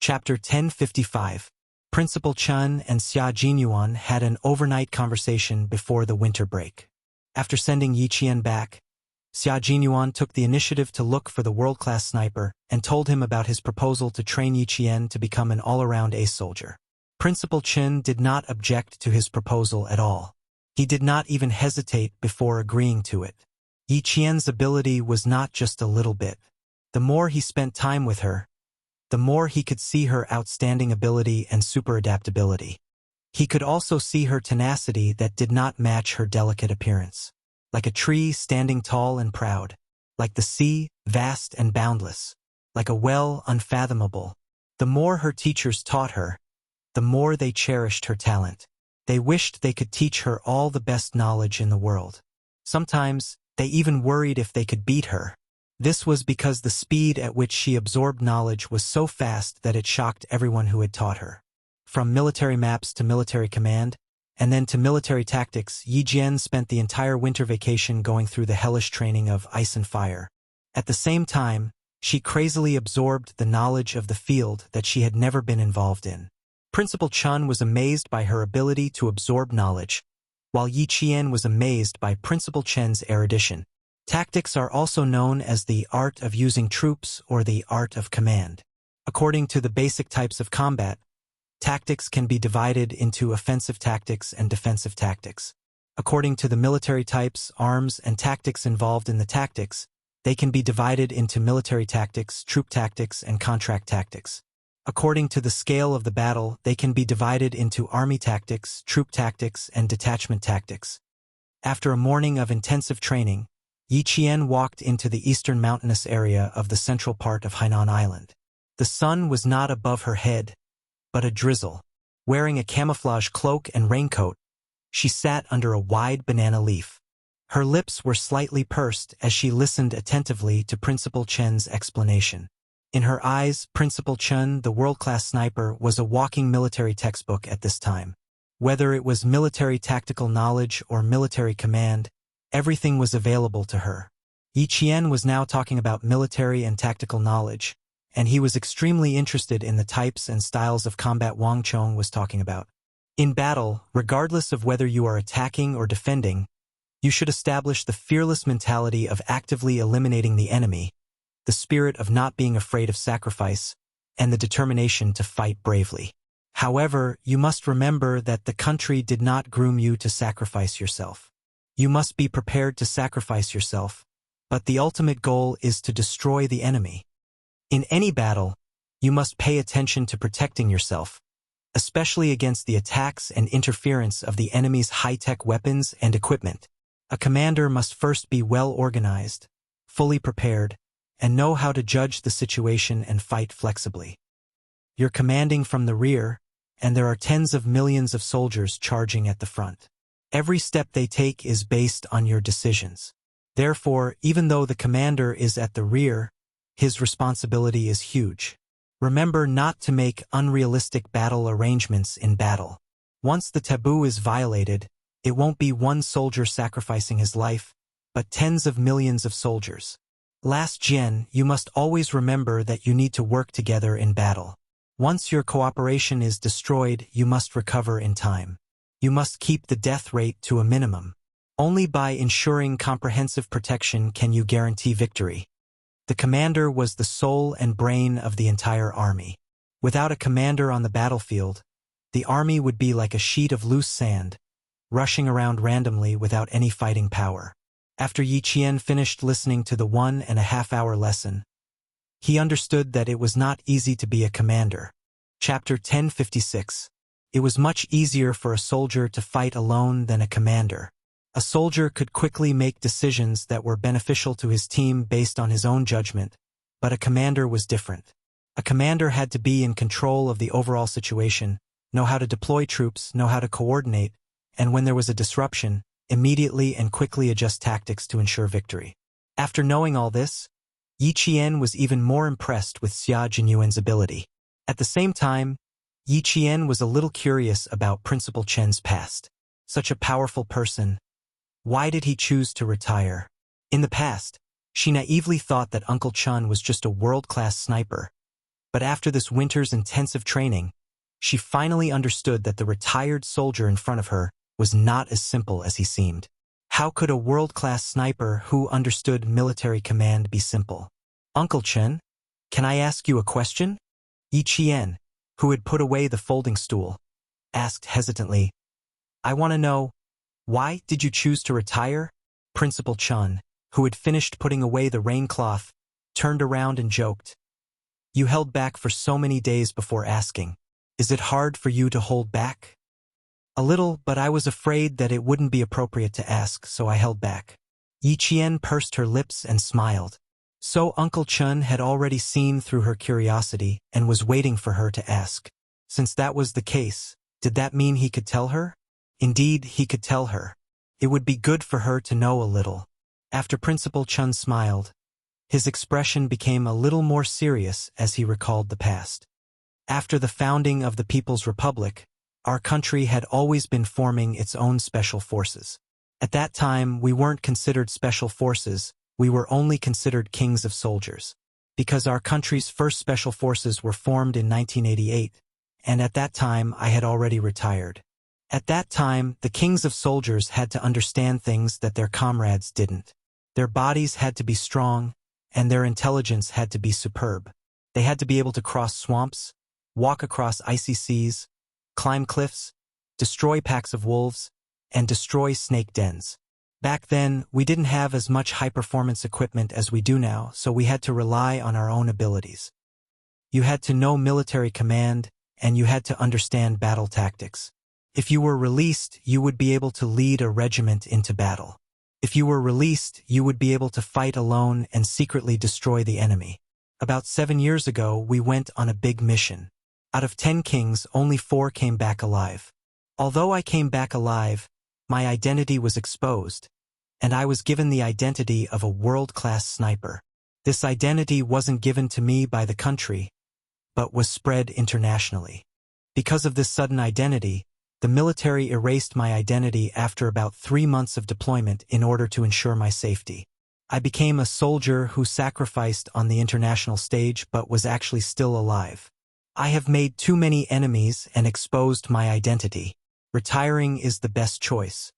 Chapter 1055. Principal Chen and Xia Jinyuan had an overnight conversation before the winter break. After sending Yi Qian back, Xia Jinyuan took the initiative to look for the world-class sniper and told him about his proposal to train Yi Qian to become an all-around ace soldier. Principal Chen did not object to his proposal at all. He did not even hesitate before agreeing to it. Yi Qian's ability was not just a little bit. The more he spent time with her, the more he could see her outstanding ability and super adaptability. He could also see her tenacity that did not match her delicate appearance. Like a tree standing tall and proud. Like the sea, vast and boundless. Like a well unfathomable. The more her teachers taught her, the more they cherished her talent. They wished they could teach her all the best knowledge in the world. Sometimes, they even worried if they could beat her. This was because the speed at which she absorbed knowledge was so fast that it shocked everyone who had taught her. From military maps to military command, and then to military tactics, Yi Jian spent the entire winter vacation going through the hellish training of ice and fire. At the same time, she crazily absorbed the knowledge of the field that she had never been involved in. Principal Chen was amazed by her ability to absorb knowledge, while Yi Qian was amazed by Principal Chen's erudition. Tactics are also known as the art of using troops or the art of command. According to the basic types of combat, tactics can be divided into offensive tactics and defensive tactics. According to the military types, arms, and tactics involved in the tactics, they can be divided into military tactics, troop tactics, and contract tactics. According to the scale of the battle, they can be divided into army tactics, troop tactics, and detachment tactics. After a morning of intensive training, Yi Qian walked into the eastern mountainous area of the central part of Hainan Island. The sun was not above her head, but a drizzle. Wearing a camouflage cloak and raincoat, she sat under a wide banana leaf. Her lips were slightly pursed as she listened attentively to Principal Chen's explanation. In her eyes, Principal Chen, the world-class sniper, was a walking military textbook at this time. Whether it was military tactical knowledge or military command, everything was available to her. Yi Qian was now talking about military and tactical knowledge, and he was extremely interested in the types and styles of combat Wang Chong was talking about. In battle, regardless of whether you are attacking or defending, you should establish the fearless mentality of actively eliminating the enemy, the spirit of not being afraid of sacrifice, and the determination to fight bravely. However, you must remember that the country did not groom you to sacrifice yourself. You must be prepared to sacrifice yourself, but the ultimate goal is to destroy the enemy. In any battle, you must pay attention to protecting yourself, especially against the attacks and interference of the enemy's high-tech weapons and equipment. A commander must first be well organized, fully prepared, and know how to judge the situation and fight flexibly. You're commanding from the rear, and there are tens of millions of soldiers charging at the front. Every step they take is based on your decisions. Therefore, even though the commander is at the rear, his responsibility is huge. Remember not to make unrealistic battle arrangements in battle. Once the taboo is violated, it won't be one soldier sacrificing his life, but tens of millions of soldiers. Last Gen, you must always remember that you need to work together in battle. Once your cooperation is destroyed, you must recover in time. You must keep the death rate to a minimum. Only by ensuring comprehensive protection can you guarantee victory. The commander was the soul and brain of the entire army. Without a commander on the battlefield, the army would be like a sheet of loose sand, rushing around randomly without any fighting power. After Yi Qian finished listening to the 1.5-hour lesson, he understood that it was not easy to be a commander. Chapter 1056. It was much easier for a soldier to fight alone than a commander. A soldier could quickly make decisions that were beneficial to his team based on his own judgment, but a commander was different. A commander had to be in control of the overall situation, know how to deploy troops, know how to coordinate, and when there was a disruption, immediately and quickly adjust tactics to ensure victory. After knowing all this, Yi Qian was even more impressed with Xia Jinyuan's ability. At the same time, Yi Qian was a little curious about Principal Chen's past. Such a powerful person. Why did he choose to retire? In the past, she naively thought that Uncle Chen was just a world-class sniper, But after this winter's intensive training, she finally understood that the retired soldier in front of her was not as simple as he seemed. How could a world-class sniper who understood military command be simple? Uncle Chen, can I ask you a question? Yi Qian, who had put away the folding stool, asked hesitantly. I want to know, why did you choose to retire? Principal Chen, who had finished putting away the raincloth, turned around and joked. You held back for so many days before asking. Is it hard for you to hold back? A little, but I was afraid that it wouldn't be appropriate to ask, so I held back. Yi Qian pursed her lips and smiled. So Uncle Chen had already seen through her curiosity and was waiting for her to ask. Since that was the case, did that mean he could tell her? Indeed, he could tell her. It would be good for her to know a little. After Principal Chen smiled, his expression became a little more serious as he recalled the past. After the founding of the People's Republic, our country had always been forming its own special forces. At that time, we weren't considered special forces, we were only considered kings of soldiers. Because our country's first special forces were formed in 1988, and at that time I had already retired. At that time, the kings of soldiers had to understand things that their comrades didn't. Their bodies had to be strong, and their intelligence had to be superb. They had to be able to cross swamps, walk across icy seas, climb cliffs, destroy packs of wolves, and destroy snake dens. Back then, we didn't have as much high-performance equipment as we do now, so we had to rely on our own abilities. You had to know military command, and you had to understand battle tactics. If you were released, you would be able to lead a regiment into battle. If you were released, you would be able to fight alone and secretly destroy the enemy. About 7 years ago, we went on a big mission. Out of 10 kings, only 4 came back alive. Although I came back alive, my identity was exposed, and I was given the identity of a world-class sniper. This identity wasn't given to me by the country, but was spread internationally. Because of this sudden identity, the military erased my identity after about 3 months of deployment in order to ensure my safety. I became a soldier who sacrificed on the international stage but was actually still alive. I have made too many enemies and exposed my identity. Retiring is the best choice.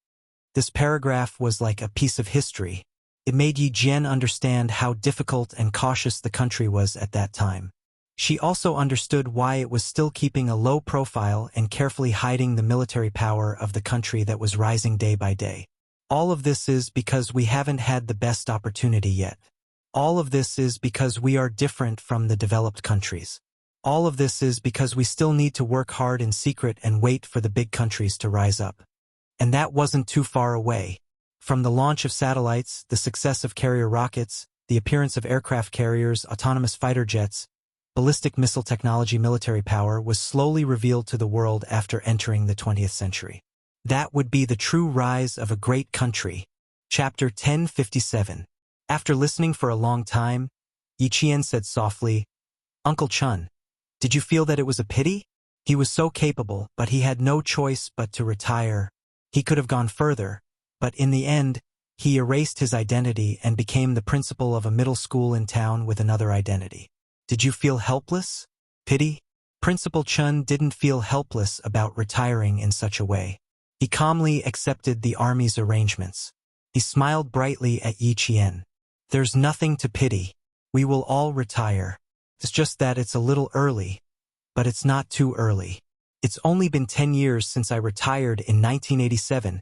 This paragraph was like a piece of history. It made Yi Jian understand how difficult and cautious the country was at that time. She also understood why it was still keeping a low profile and carefully hiding the military power of the country that was rising day by day. All of this is because we haven't had the best opportunity yet. All of this is because we are different from the developed countries. All of this is because we still need to work hard in secret and wait for the big countries to rise up. And that wasn't too far away. From the launch of satellites, the success of carrier rockets, the appearance of aircraft carriers, autonomous fighter jets, ballistic missile technology, military power was slowly revealed to the world after entering the 20th century. That would be the true rise of a great country. Chapter 1057. After listening for a long time, Yi Qian said softly, Uncle Chen, did you feel that it was a pity? He was so capable, but he had no choice but to retire. He could have gone further, but in the end, he erased his identity and became the principal of a middle school in town with another identity. Did you feel helpless? Pity? Principal Chen didn't feel helpless about retiring in such a way. He calmly accepted the army's arrangements. He smiled brightly at Yi Qian. There's nothing to pity. We will all retire. It's just that it's a little early, but it's not too early. It's only been 10 years since I retired in 1987,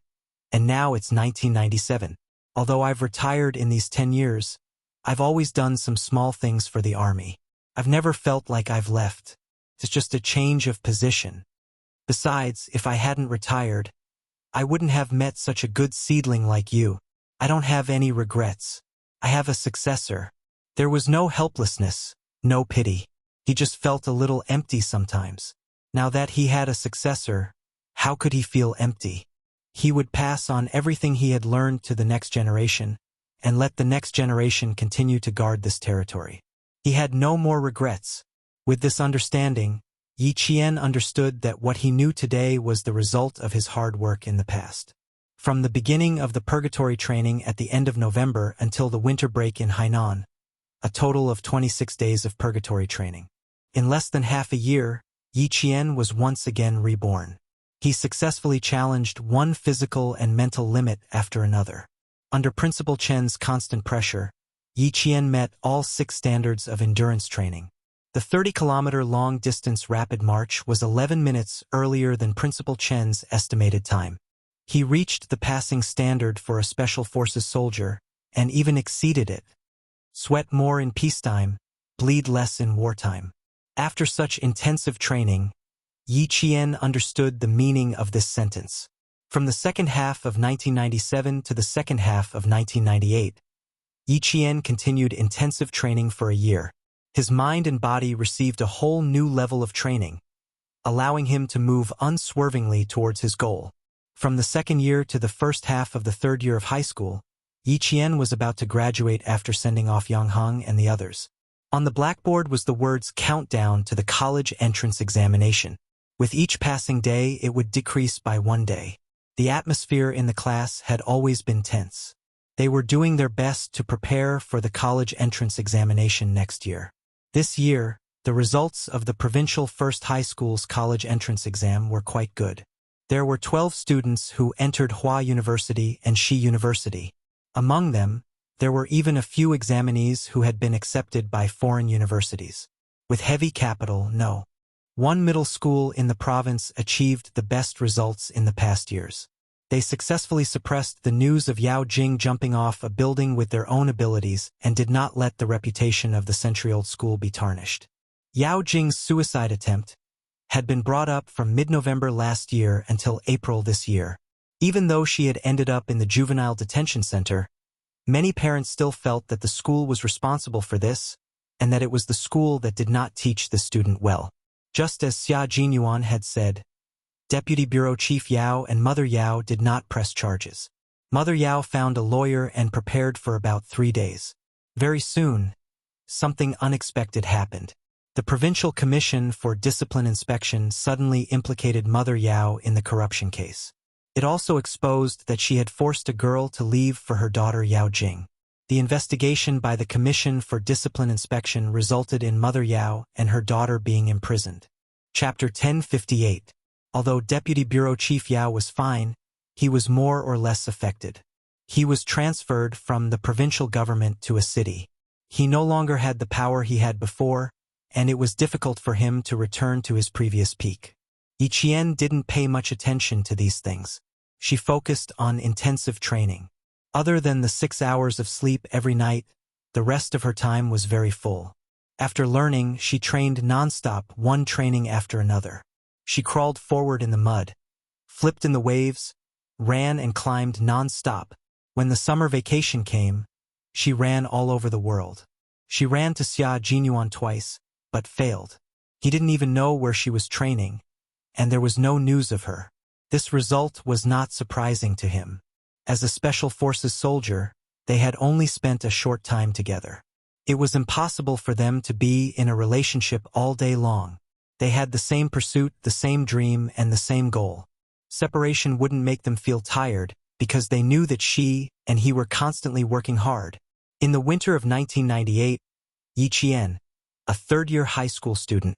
and now it's 1997. Although I've retired in these 10 years, I've always done some small things for the army. I've never felt like I've left. It's just a change of position. Besides, if I hadn't retired, I wouldn't have met such a good seedling like you. I don't have any regrets. I have a successor. There was no helplessness, no pity. He just felt a little empty sometimes. Now that he had a successor, how could he feel empty? He would pass on everything he had learned to the next generation, and let the next generation continue to guard this territory. He had no more regrets. With this understanding, Yi Qian understood that what he knew today was the result of his hard work in the past. From the beginning of the purgatory training at the end of November until the winter break in Hainan, a total of 26 days of purgatory training. In less than half a year, Yi Qian was once again reborn. He successfully challenged one physical and mental limit after another. Under Principal Chen's constant pressure, Yi Qian met all 6 standards of endurance training. The 30-kilometer long-distance rapid march was 11 minutes earlier than Principal Chen's estimated time. He reached the passing standard for a Special Forces soldier, and even exceeded it. Sweat more in peacetime, bleed less in wartime. After such intensive training, Yi Qian understood the meaning of this sentence. From the second half of 1997 to the second half of 1998, Yi Qian continued intensive training for a year. His mind and body received a whole new level of training, allowing him to move unswervingly towards his goal. From the second year to the first half of the third year of high school, Yi Qian was about to graduate after sending off Yang Heng and the others. On the blackboard was the words "Countdown to the college entrance examination." With each passing day, it would decrease by 1 day. The atmosphere in the class had always been tense. They were doing their best to prepare for the college entrance examination next year. This year, the results of the provincial first high school's college entrance exam were quite good. There were 12 students who entered Hua University and Shi University. Among them, there were even a few examinees who had been accepted by foreign universities. With heavy capital, no. One middle school in the province achieved the best results in the past years. They successfully suppressed the news of Yao Jing jumping off a building with their own abilities and did not let the reputation of the century-old school be tarnished. Yao Jing's suicide attempt had been brought up from mid-November last year until April this year. Even though she had ended up in the juvenile detention center, many parents still felt that the school was responsible for this and that it was the school that did not teach the student well. Just as Xia Jinyuan had said, Deputy Bureau Chief Yao and Mother Yao did not press charges. Mother Yao found a lawyer and prepared for about 3 days. Very soon, something unexpected happened. The Provincial Commission for Discipline Inspection suddenly implicated Mother Yao in the corruption case. It also exposed that she had forced a girl to leave for her daughter Yao Jing. The investigation by the Commission for Discipline Inspection resulted in Mother Yao and her daughter being imprisoned. Chapter 1058. Although Deputy Bureau Chief Yao was fine, he was more or less affected. He was transferred from the provincial government to a city. He no longer had the power he had before, and it was difficult for him to return to his previous peak. Yi Qian didn't pay much attention to these things. She focused on intensive training. Other than the 6 hours of sleep every night, the rest of her time was very full. After learning, she trained non-stop, one training after another. She crawled forward in the mud, flipped in the waves, ran and climbed non-stop. When the summer vacation came, she ran all over the world. She ran to Xia Jinyuan twice, but failed. He didn't even know where she was training, and there was no news of her. This result was not surprising to him. As a Special Forces soldier, they had only spent a short time together. It was impossible for them to be in a relationship all day long. They had the same pursuit, the same dream, and the same goal. Separation wouldn't make them feel tired, because they knew that she and he were constantly working hard. In the winter of 1998, Yi Qian, a third-year high school student,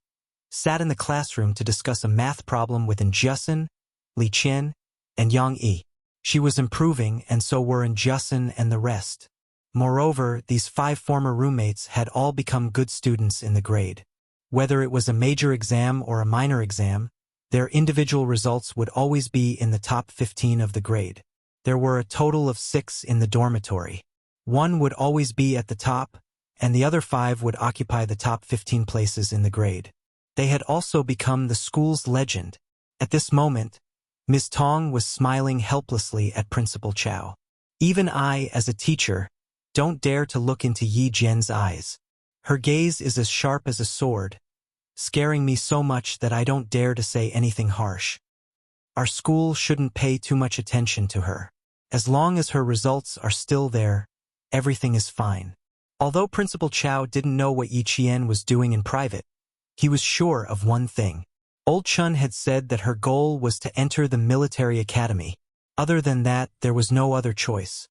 sat in the classroom to discuss a math problem with Njusen, Li Qian, and Yang Yi. She was improving, and so were Njusen and the rest. Moreover, these 5 former roommates had all become good students in the grade. Whether it was a major exam or a minor exam, their individual results would always be in the top 15 of the grade. There were a total of 6 in the dormitory. One would always be at the top, and the other 5 would occupy the top 15 places in the grade. They had also become the school's legend. At this moment, Ms. Tong was smiling helplessly at Principal Chow. Even I, as a teacher, don't dare to look into Yi Jian's eyes. Her gaze is as sharp as a sword, scaring me so much that I don't dare to say anything harsh. Our school shouldn't pay too much attention to her. As long as her results are still there, everything is fine. Although Principal Chow didn't know what Yi Qian was doing in private, he was sure of one thing. Old Chun had said that her goal was to enter the military academy. Other than that, there was no other choice.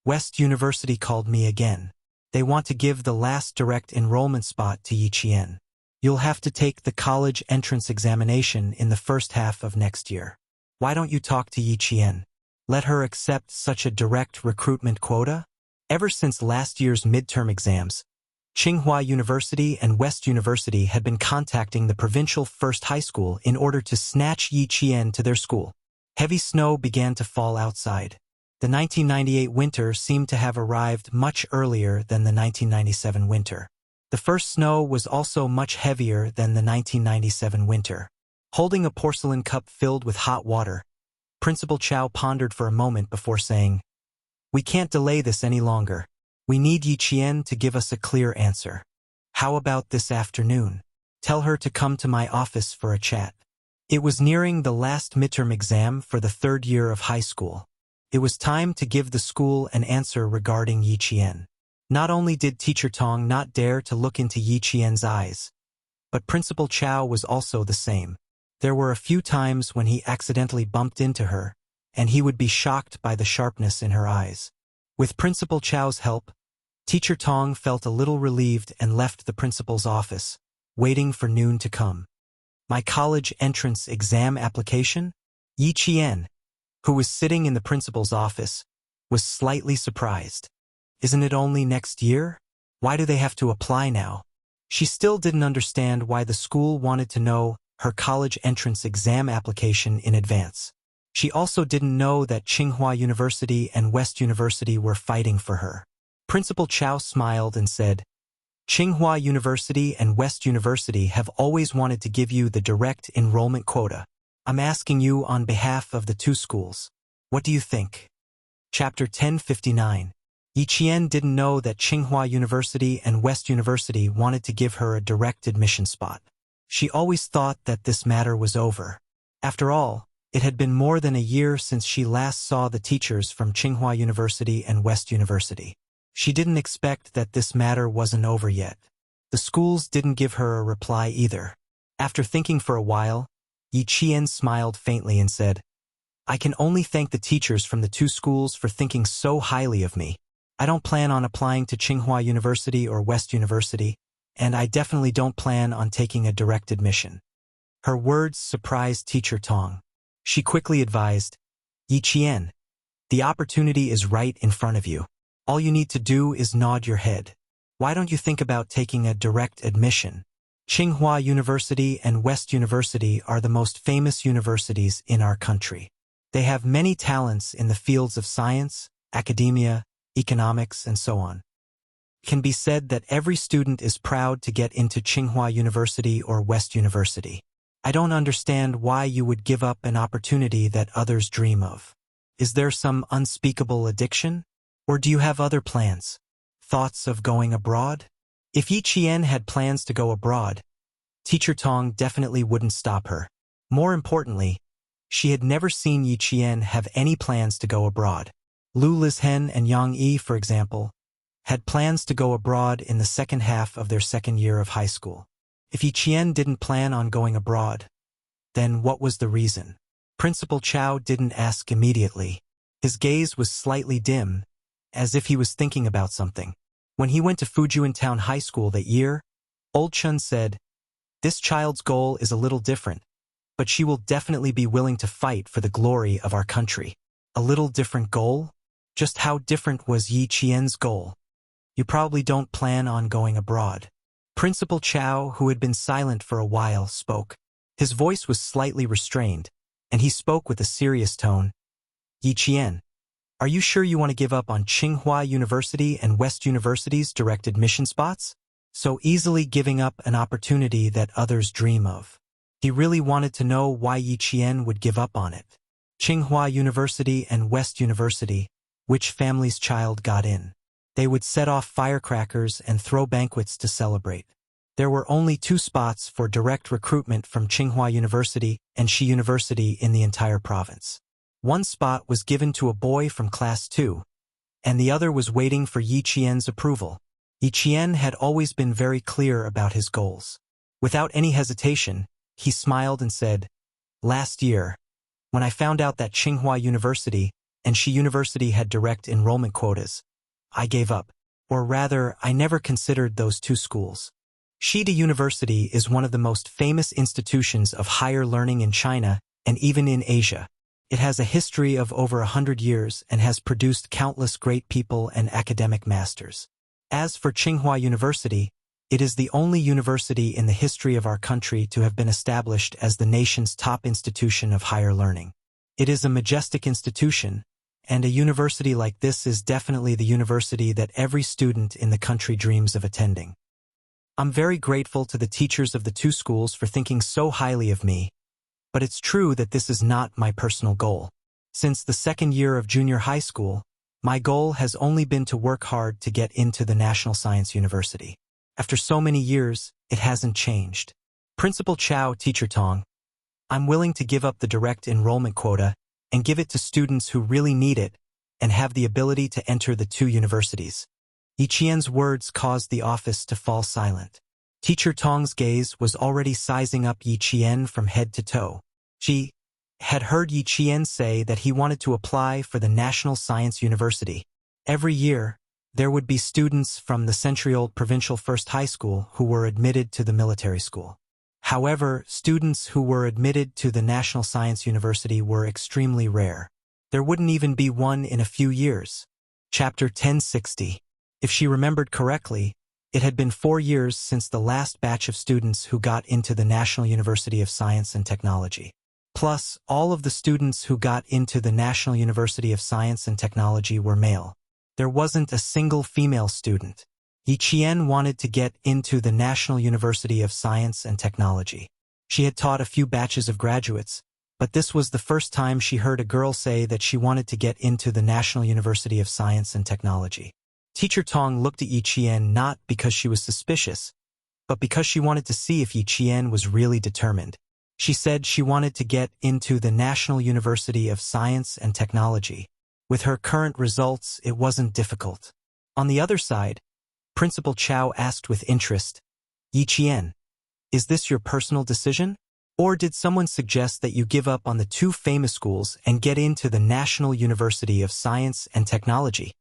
West University called me again. They want to give the last direct enrollment spot to Yi Qian. You'll have to take the college entrance examination in the first half of next year. Why don't you talk to Yi Qian? Let her accept such a direct recruitment quota? Ever since last year's midterm exams, Tsinghua University and West University had been contacting the provincial first high school in order to snatch Yi Qian to their school. Heavy snow began to fall outside. The 1998 winter seemed to have arrived much earlier than the 1997 winter. The first snow was also much heavier than the 1997 winter. Holding a porcelain cup filled with hot water, Principal Chow pondered for a moment before saying, "We can't delay this any longer. We need Yi Qian to give us a clear answer. How about this afternoon? Tell her to come to my office for a chat." It was nearing the last midterm exam for the third year of high school. It was time to give the school an answer regarding Yi Qian. Not only did Teacher Tong not dare to look into Yi Qian's eyes, but Principal Chow was also the same. There were a few times when he accidentally bumped into her, and he would be shocked by the sharpness in her eyes. With Principal Chow's help, Teacher Tong felt a little relieved and left the principal's office, waiting for noon to come. My college entrance exam application? Yi Qian, who was sitting in the principal's office, was slightly surprised. Isn't it only next year? Why do they have to apply now? She still didn't understand why the school wanted to know her college entrance exam application in advance. She also didn't know that Tsinghua University and West University were fighting for her. Principal Chow smiled and said, "Tsinghua University and West University have always wanted to give you the direct enrollment quota. I'm asking you on behalf of the two schools. What do you think?" Chapter 1059. Yi Qian didn't know that Tsinghua University and West University wanted to give her a direct admission spot. She always thought that this matter was over. After all, it had been more than a year since she last saw the teachers from Tsinghua University and West University. She didn't expect that this matter wasn't over yet. The schools didn't give her a reply either. After thinking for a while, Yi Qian smiled faintly and said, "I can only thank the teachers from the two schools for thinking so highly of me. I don't plan on applying to Tsinghua University or West University, and I definitely don't plan on taking a direct admission." Her words surprised Teacher Tong. She quickly advised, "Yi Qian, the opportunity is right in front of you. All you need to do is nod your head. Why don't you think about taking a direct admission? Tsinghua University and West University are the most famous universities in our country. They have many talents in the fields of science, academia, economics, and so on. It can be said that every student is proud to get into Tsinghua University or West University. I don't understand why you would give up an opportunity that others dream of. Is there some unspeakable addiction? Or do you have other plans? Thoughts of going abroad?" If Yi Qian had plans to go abroad, Teacher Tong definitely wouldn't stop her. More importantly, she had never seen Yi Qian have any plans to go abroad. Lu Lizhen and Yang Yi, for example, had plans to go abroad in the second half of their second year of high school. If Yi Qian didn't plan on going abroad, then what was the reason? Principal Chow didn't ask immediately. His gaze was slightly dim, as if he was thinking about something. When he went to Fujian Town High School that year, Old Chun said, "This child's goal is a little different, but she will definitely be willing to fight for the glory of our country." A little different goal? Just how different was Yi Qian's goal? "You probably don't plan on going abroad." Principal Chow, who had been silent for a while, spoke. His voice was slightly restrained, and he spoke with a serious tone. "Yi Qian, are you sure you want to give up on Tsinghua University and West University's direct admission spots? So easily giving up an opportunity that others dream of." He really wanted to know why Yi Qian would give up on it. Tsinghua University and West University, which family's child got in? They would set off firecrackers and throw banquets to celebrate. There were only 2 spots for direct recruitment from Tsinghua University and Shi University in the entire province. One spot was given to a boy from Class 2, and the other was waiting for Yi Qian's approval. Yi Qian had always been very clear about his goals. Without any hesitation, he smiled and said, "Last year, when I found out that Tsinghua University and Shi University had direct enrollment quotas, I gave up. Or rather, I never considered those 2 schools." Shida University is one of the most famous institutions of higher learning in China and even in Asia. It has a history of over 100 years and has produced countless great people and academic masters. As for Tsinghua University, it is the only university in the history of our country to have been established as the nation's top institution of higher learning. It is a majestic institution, and a university like this is definitely the university that every student in the country dreams of attending. I'm very grateful to the teachers of the two schools for thinking so highly of me, but it's true that this is not my personal goal. Since the second year of junior high school, my goal has only been to work hard to get into the National Science University. After so many years, it hasn't changed. Principal Chow, Teacher Tong, I'm willing to give up the direct enrollment quota and give it to students who really need it and have the ability to enter the two universities. Yi Qian's words caused the office to fall silent. Teacher Tong's gaze was already sizing up Yi Qian from head to toe. She had heard Yi Qian say that he wanted to apply for the National Science University. Every year, there would be students from the century-old provincial first high school who were admitted to the military school. However, students who were admitted to the National Science University were extremely rare. There wouldn't even be one in a few years. Chapter 1060. If she remembered correctly, it had been 4 years since the last batch of students who got into the National University of Science and Technology. Plus, all of the students who got into the National University of Science and Technology were male. There wasn't a single female student. Yi Qian wanted to get into the National University of Science and Technology. She had taught a few batches of graduates, but this was the first time she heard a girl say that she wanted to get into the National University of Science and Technology. Teacher Tong looked at Yi Qian not because she was suspicious, but because she wanted to see if Yi Qian was really determined. She said she wanted to get into the National University of Science and Technology. With her current results, it wasn't difficult. On the other side, Principal Chow asked with interest, Yi Qian, is this your personal decision? Or did someone suggest that you give up on the two famous schools and get into the National University of Science and Technology?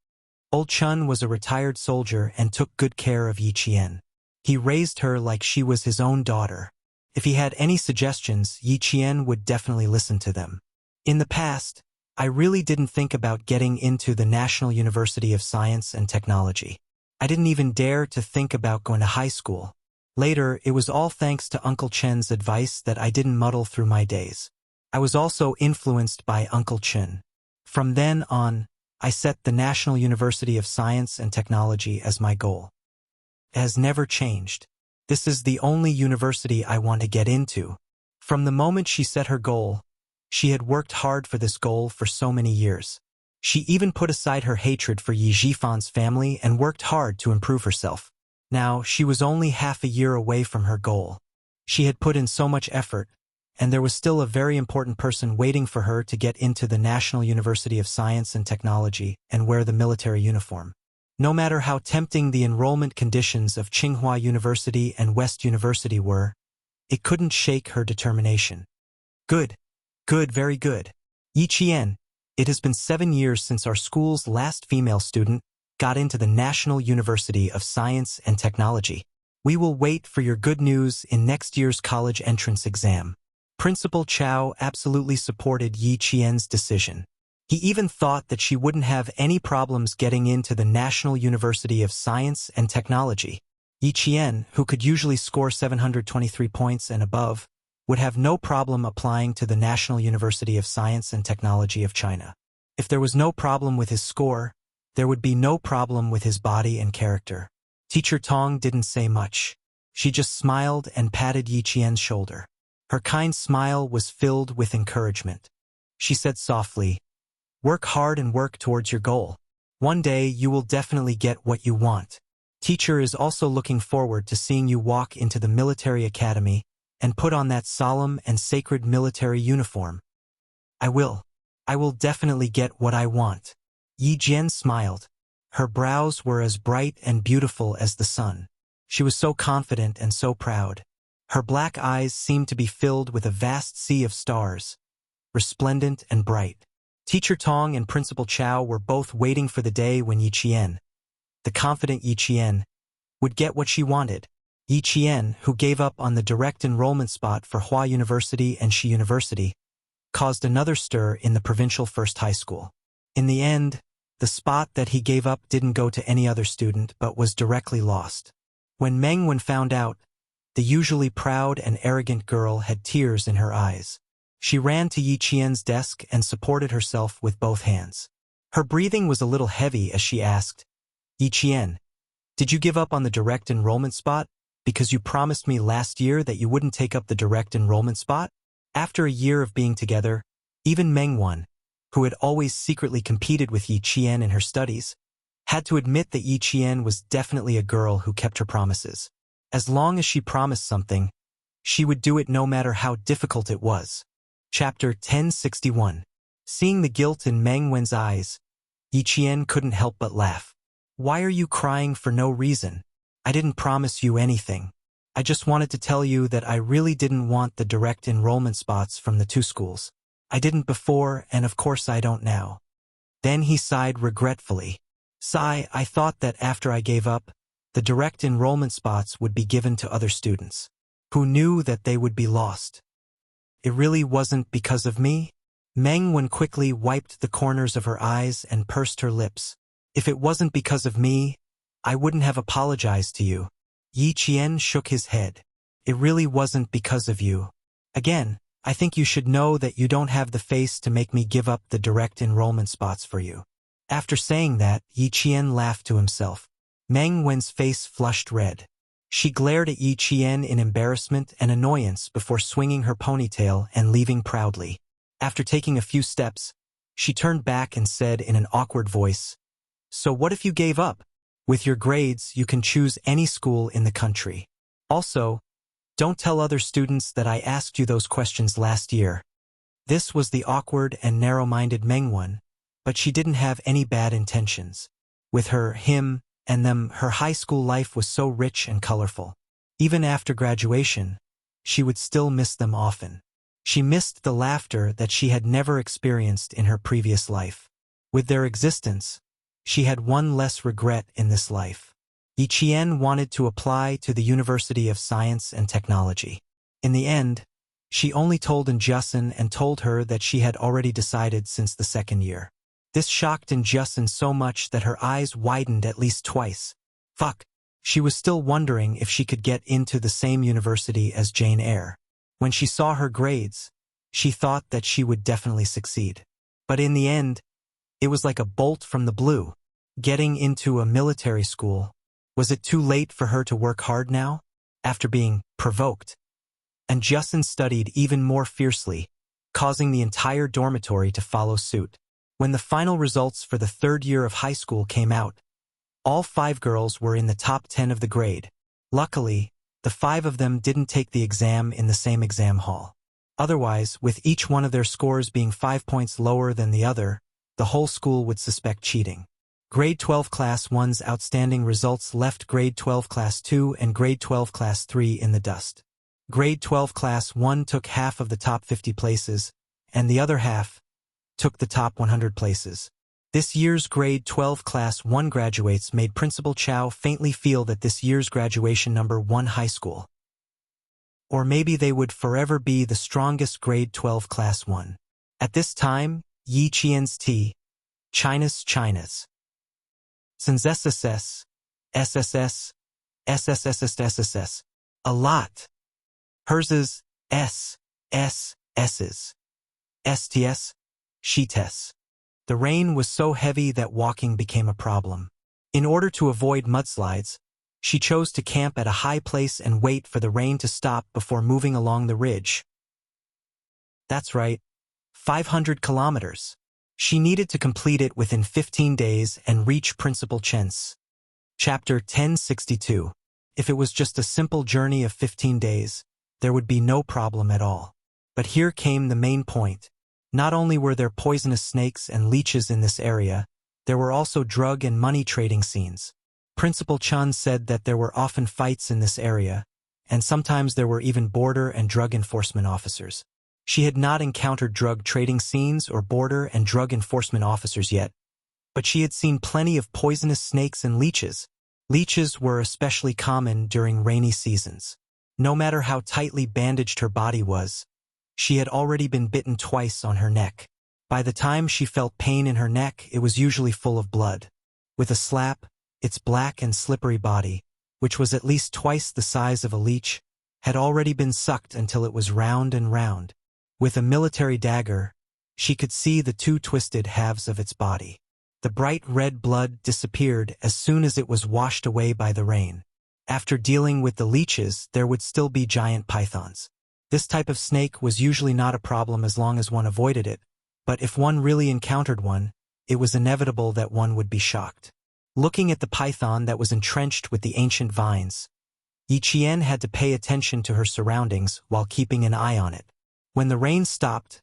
Old Chun was a retired soldier and took good care of Yi Qian. He raised her like she was his own daughter. If he had any suggestions, Yi Qian would definitely listen to them. In the past, I really didn't think about getting into the National University of Science and Technology. I didn't even dare to think about going to high school. Later, it was all thanks to Uncle Chen's advice that I didn't muddle through my days. I was also influenced by Uncle Chen. From then on, I set the National University of Science and Technology as my goal. It has never changed. This is the only university I want to get into. From the moment she set her goal, she had worked hard for this goal for so many years. She even put aside her hatred for Yi Zhifan's family and worked hard to improve herself. Now, she was only half a year away from her goal. She had put in so much effort, and there was still a very important person waiting for her to get into the National University of Science and Technology and wear the military uniform. No matter how tempting the enrollment conditions of Tsinghua University and West University were, it couldn't shake her determination. Good, very good. Yi Qian, it has been 7 years since our school's last female student got into the National University of Science and Technology. We will wait for your good news in next year's college entrance exam. Principal Chow absolutely supported Yi Qian's decision. He even thought that she wouldn't have any problems getting into the National University of Science and Technology. Yi Qian, who could usually score 723 points and above, would have no problem applying to the National University of Science and Technology of China. If there was no problem with his score, there would be no problem with his body and character. Teacher Tong didn't say much. She just smiled and patted Yi Qian's shoulder. Her kind smile was filled with encouragement. She said softly, "Work hard and work towards your goal. One day you will definitely get what you want. Teacher is also looking forward to seeing you walk into the military academy and put on that solemn and sacred military uniform. I will definitely get what I want." Yi Jian smiled. Her brows were as bright and beautiful as the sun. She was so confident and so proud. Her black eyes seemed to be filled with a vast sea of stars, resplendent and bright. Teacher Tong and Principal Chow were both waiting for the day when Yi Qian, the confident Yi Qian, would get what she wanted. Yi Qian, who gave up on the direct enrollment spot for Hua University and Shi University, caused another stir in the provincial first high school. In the end, the spot that he gave up didn't go to any other student but was directly lost. When Meng Wen found out, the usually proud and arrogant girl had tears in her eyes. She ran to Yi Qian's desk and supported herself with both hands. Her breathing was a little heavy as she asked, "Yi Qian, did you give up on the direct enrollment spot because you promised me last year that you wouldn't take up the direct enrollment spot?" After a year of being together, even Meng Wen, who had always secretly competed with Yi Qian in her studies, had to admit that Yi Qian was definitely a girl who kept her promises. As long as she promised something, she would do it no matter how difficult it was. Chapter 1061. Seeing the guilt in Meng Wen's eyes, Yi Qian couldn't help but laugh. "Why are you crying for no reason? I didn't promise you anything. I just wanted to tell you that I really didn't want the direct enrollment spots from the two schools. I didn't before, and of course I don't now." Then he sighed regretfully. I thought that after I gave up, the direct enrollment spots would be given to other students. Who knew that they would be lost? It really wasn't because of me?" Meng Wen quickly wiped the corners of her eyes and pursed her lips. "If it wasn't because of me, I wouldn't have apologized to you." Yi Qian shook his head. "It really wasn't because of you. Again, I think you should know that you don't have the face to make me give up the direct enrollment spots for you." After saying that, Yi Qian laughed to himself. Meng Wen's face flushed red. She glared at Yi Qian in embarrassment and annoyance before swinging her ponytail and leaving proudly. After taking a few steps, she turned back and said in an awkward voice, "So what if you gave up? With your grades, you can choose any school in the country. Also, don't tell other students that I asked you those questions last year." This was the awkward and narrow-minded Meng Wen, but she didn't have any bad intentions. With her, him, and them, her high school life was so rich and colorful. Even after graduation, she would still miss them often. She missed the laughter that she had never experienced in her previous life. With their existence, she had one less regret in this life. Yi Qian wanted to apply to the University of Science and Technology. In the end, she only told Injusin and told her that she had already decided since the second year. This shocked Injusin so much that her eyes widened at least twice. Fuck. She was still wondering if she could get into the same university as Jane Eyre. When she saw her grades, she thought that she would definitely succeed. But in the end, it was like a bolt from the blue. Getting into a military school. Was it too late for her to work hard now? After being provoked, Injusin studied even more fiercely, causing the entire dormitory to follow suit. When the final results for the third year of high school came out, all 5 girls were in the top 10 of the grade. Luckily, the 5 of them didn't take the exam in the same exam hall. Otherwise, with each one of their scores being 5 points lower than the other, the whole school would suspect cheating. Grade 12 Class 1's outstanding results left Grade 12 Class 2 and Grade 12 Class 3 in the dust. Grade 12 Class 1 took half of the top 50 places, and the other half took the top 100 places. This year's Grade 12 Class 1 graduates made Principal Chow faintly feel that this year's graduation number 1 high school. Or maybe they would forever be the strongest Grade 12 Class 1. At this time, Yi Qian's China's, since SSS, a lot. Hers SS's, STS, SHETS. The rain was so heavy that walking became a problem. In order to avoid mudslides, she chose to camp at a high place and wait for the rain to stop before moving along the ridge. That's right, 500 kilometers. She needed to complete it within 15 days and reach Principal Chen's. Chapter 1062. If it was just a simple journey of 15 days, there would be no problem at all. But here came the main point. Not only were there poisonous snakes and leeches in this area, there were also drug and money trading scenes. Principal Chun said that there were often fights in this area, and sometimes there were even border and drug enforcement officers. She had not encountered drug trading scenes or border and drug enforcement officers yet, but she had seen plenty of poisonous snakes and leeches. Leeches were especially common during rainy seasons. No matter how tightly bandaged her body was, she had already been bitten twice on her neck. By the time she felt pain in her neck, it was usually full of blood. With a slap, its black and slippery body, which was at least twice the size of a leech, had already been sucked until it was round and round. With a military dagger, she could see the two twisted halves of its body. The bright red blood disappeared as soon as it was washed away by the rain. After dealing with the leeches, there would still be giant pythons. This type of snake was usually not a problem as long as one avoided it, but if one really encountered one, it was inevitable that one would be shocked. Looking at the python that was entrenched with the ancient vines, Yi Qian had to pay attention to her surroundings while keeping an eye on it. When the rain stopped,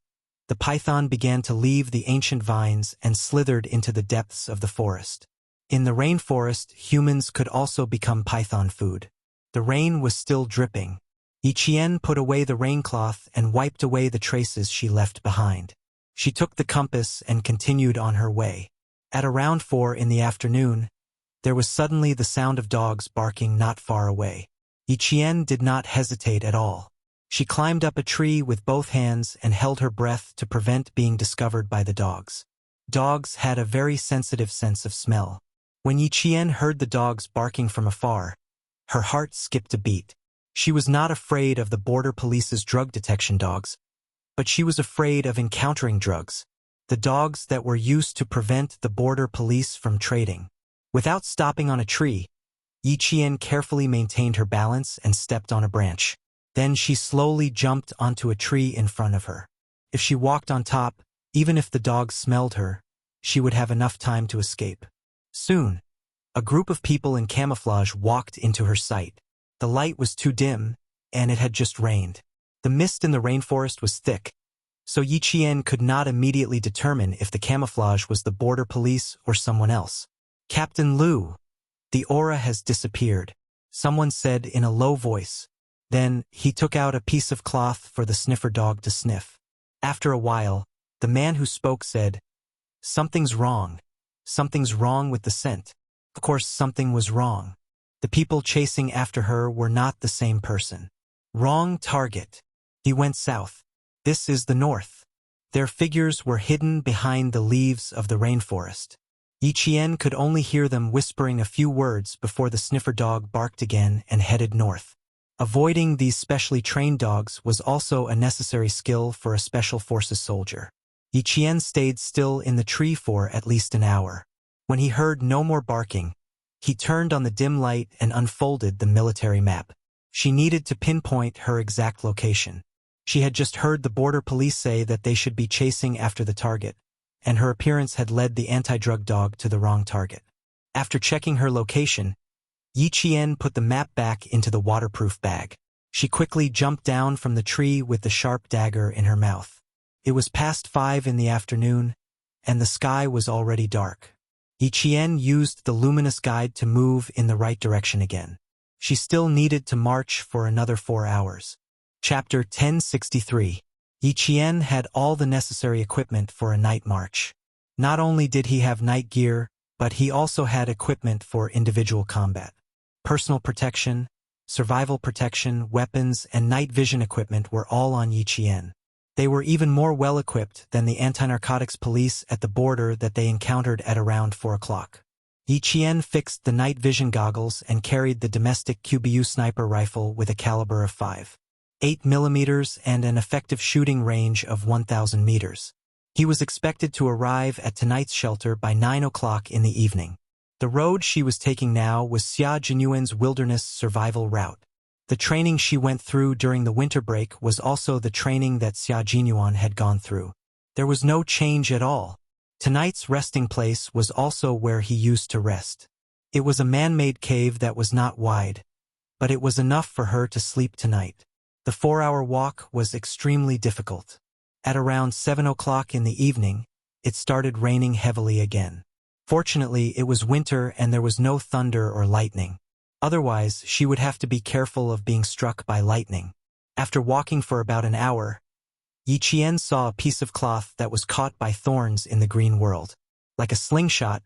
the python began to leave the ancient vines and slithered into the depths of the forest. In the rainforest, humans could also become python food. The rain was still dripping. Yi Qian put away the raincloth and wiped away the traces she left behind. She took the compass and continued on her way. At around 4 in the afternoon, there was suddenly the sound of dogs barking not far away. Yi Qian did not hesitate at all. She climbed up a tree with both hands and held her breath to prevent being discovered by the dogs. Dogs had a very sensitive sense of smell. When Yi Qian heard the dogs barking from afar, her heart skipped a beat. She was not afraid of the border police's drug detection dogs, but she was afraid of encountering drugs, the dogs that were used to prevent the border police from trading. Without stopping on a tree, Yi Qian carefully maintained her balance and stepped on a branch. Then she slowly jumped onto a tree in front of her. If she walked on top, even if the dogs smelled her, she would have enough time to escape. Soon, a group of people in camouflage walked into her sight. The light was too dim, and it had just rained. The mist in the rainforest was thick, so Yi Qian could not immediately determine if the camouflage was the border police or someone else. "Captain Liu, the aura has disappeared," someone said in a low voice. Then, he took out a piece of cloth for the sniffer dog to sniff. After a while, the man who spoke said, "Something's wrong. Something's wrong with the scent." Of course, something was wrong. The people chasing after her were not the same person. Wrong target. He went south. This is the north. Their figures were hidden behind the leaves of the rainforest. Yi Qian could only hear them whispering a few words before the sniffer dog barked again and headed north. Avoiding these specially trained dogs was also a necessary skill for a special forces soldier. Yi Qian stayed still in the tree for at least an hour. When he heard no more barking, he turned on the dim light and unfolded the military map. She needed to pinpoint her exact location. She had just heard the border police say that they should be chasing after the target, and her appearance had led the anti-drug dog to the wrong target. After checking her location, Yi Qian put the map back into the waterproof bag. She quickly jumped down from the tree with the sharp dagger in her mouth. It was past 5 in the afternoon, and the sky was already dark. Yi Qian used the luminous guide to move in the right direction again. She still needed to march for another 4 hours. Chapter 1063. Yi Qian had all the necessary equipment for a night march. Not only did he have night gear, but he also had equipment for individual combat. Personal protection, survival protection, weapons, and night vision equipment were all on Yi Qian. They were even more well-equipped than the anti-narcotics police at the border that they encountered at around 4 o'clock. Yi Qian fixed the night vision goggles and carried the domestic QBU sniper rifle with a caliber of 5.8 mm and an effective shooting range of 1,000 meters. He was expected to arrive at tonight's shelter by 9 o'clock in the evening. The road she was taking now was Xia Jinyuan's wilderness survival route. The training she went through during the winter break was also the training that Xia Jinyuan had gone through. There was no change at all. Tonight's resting place was also where he used to rest. It was a man-made cave that was not wide, but it was enough for her to sleep tonight. The 4-hour walk was extremely difficult. At around 7 o'clock in the evening, it started raining heavily again. Fortunately, it was winter and there was no thunder or lightning. Otherwise, she would have to be careful of being struck by lightning. After walking for about an hour, Yi Qian saw a piece of cloth that was caught by thorns in the green world. Like a slingshot,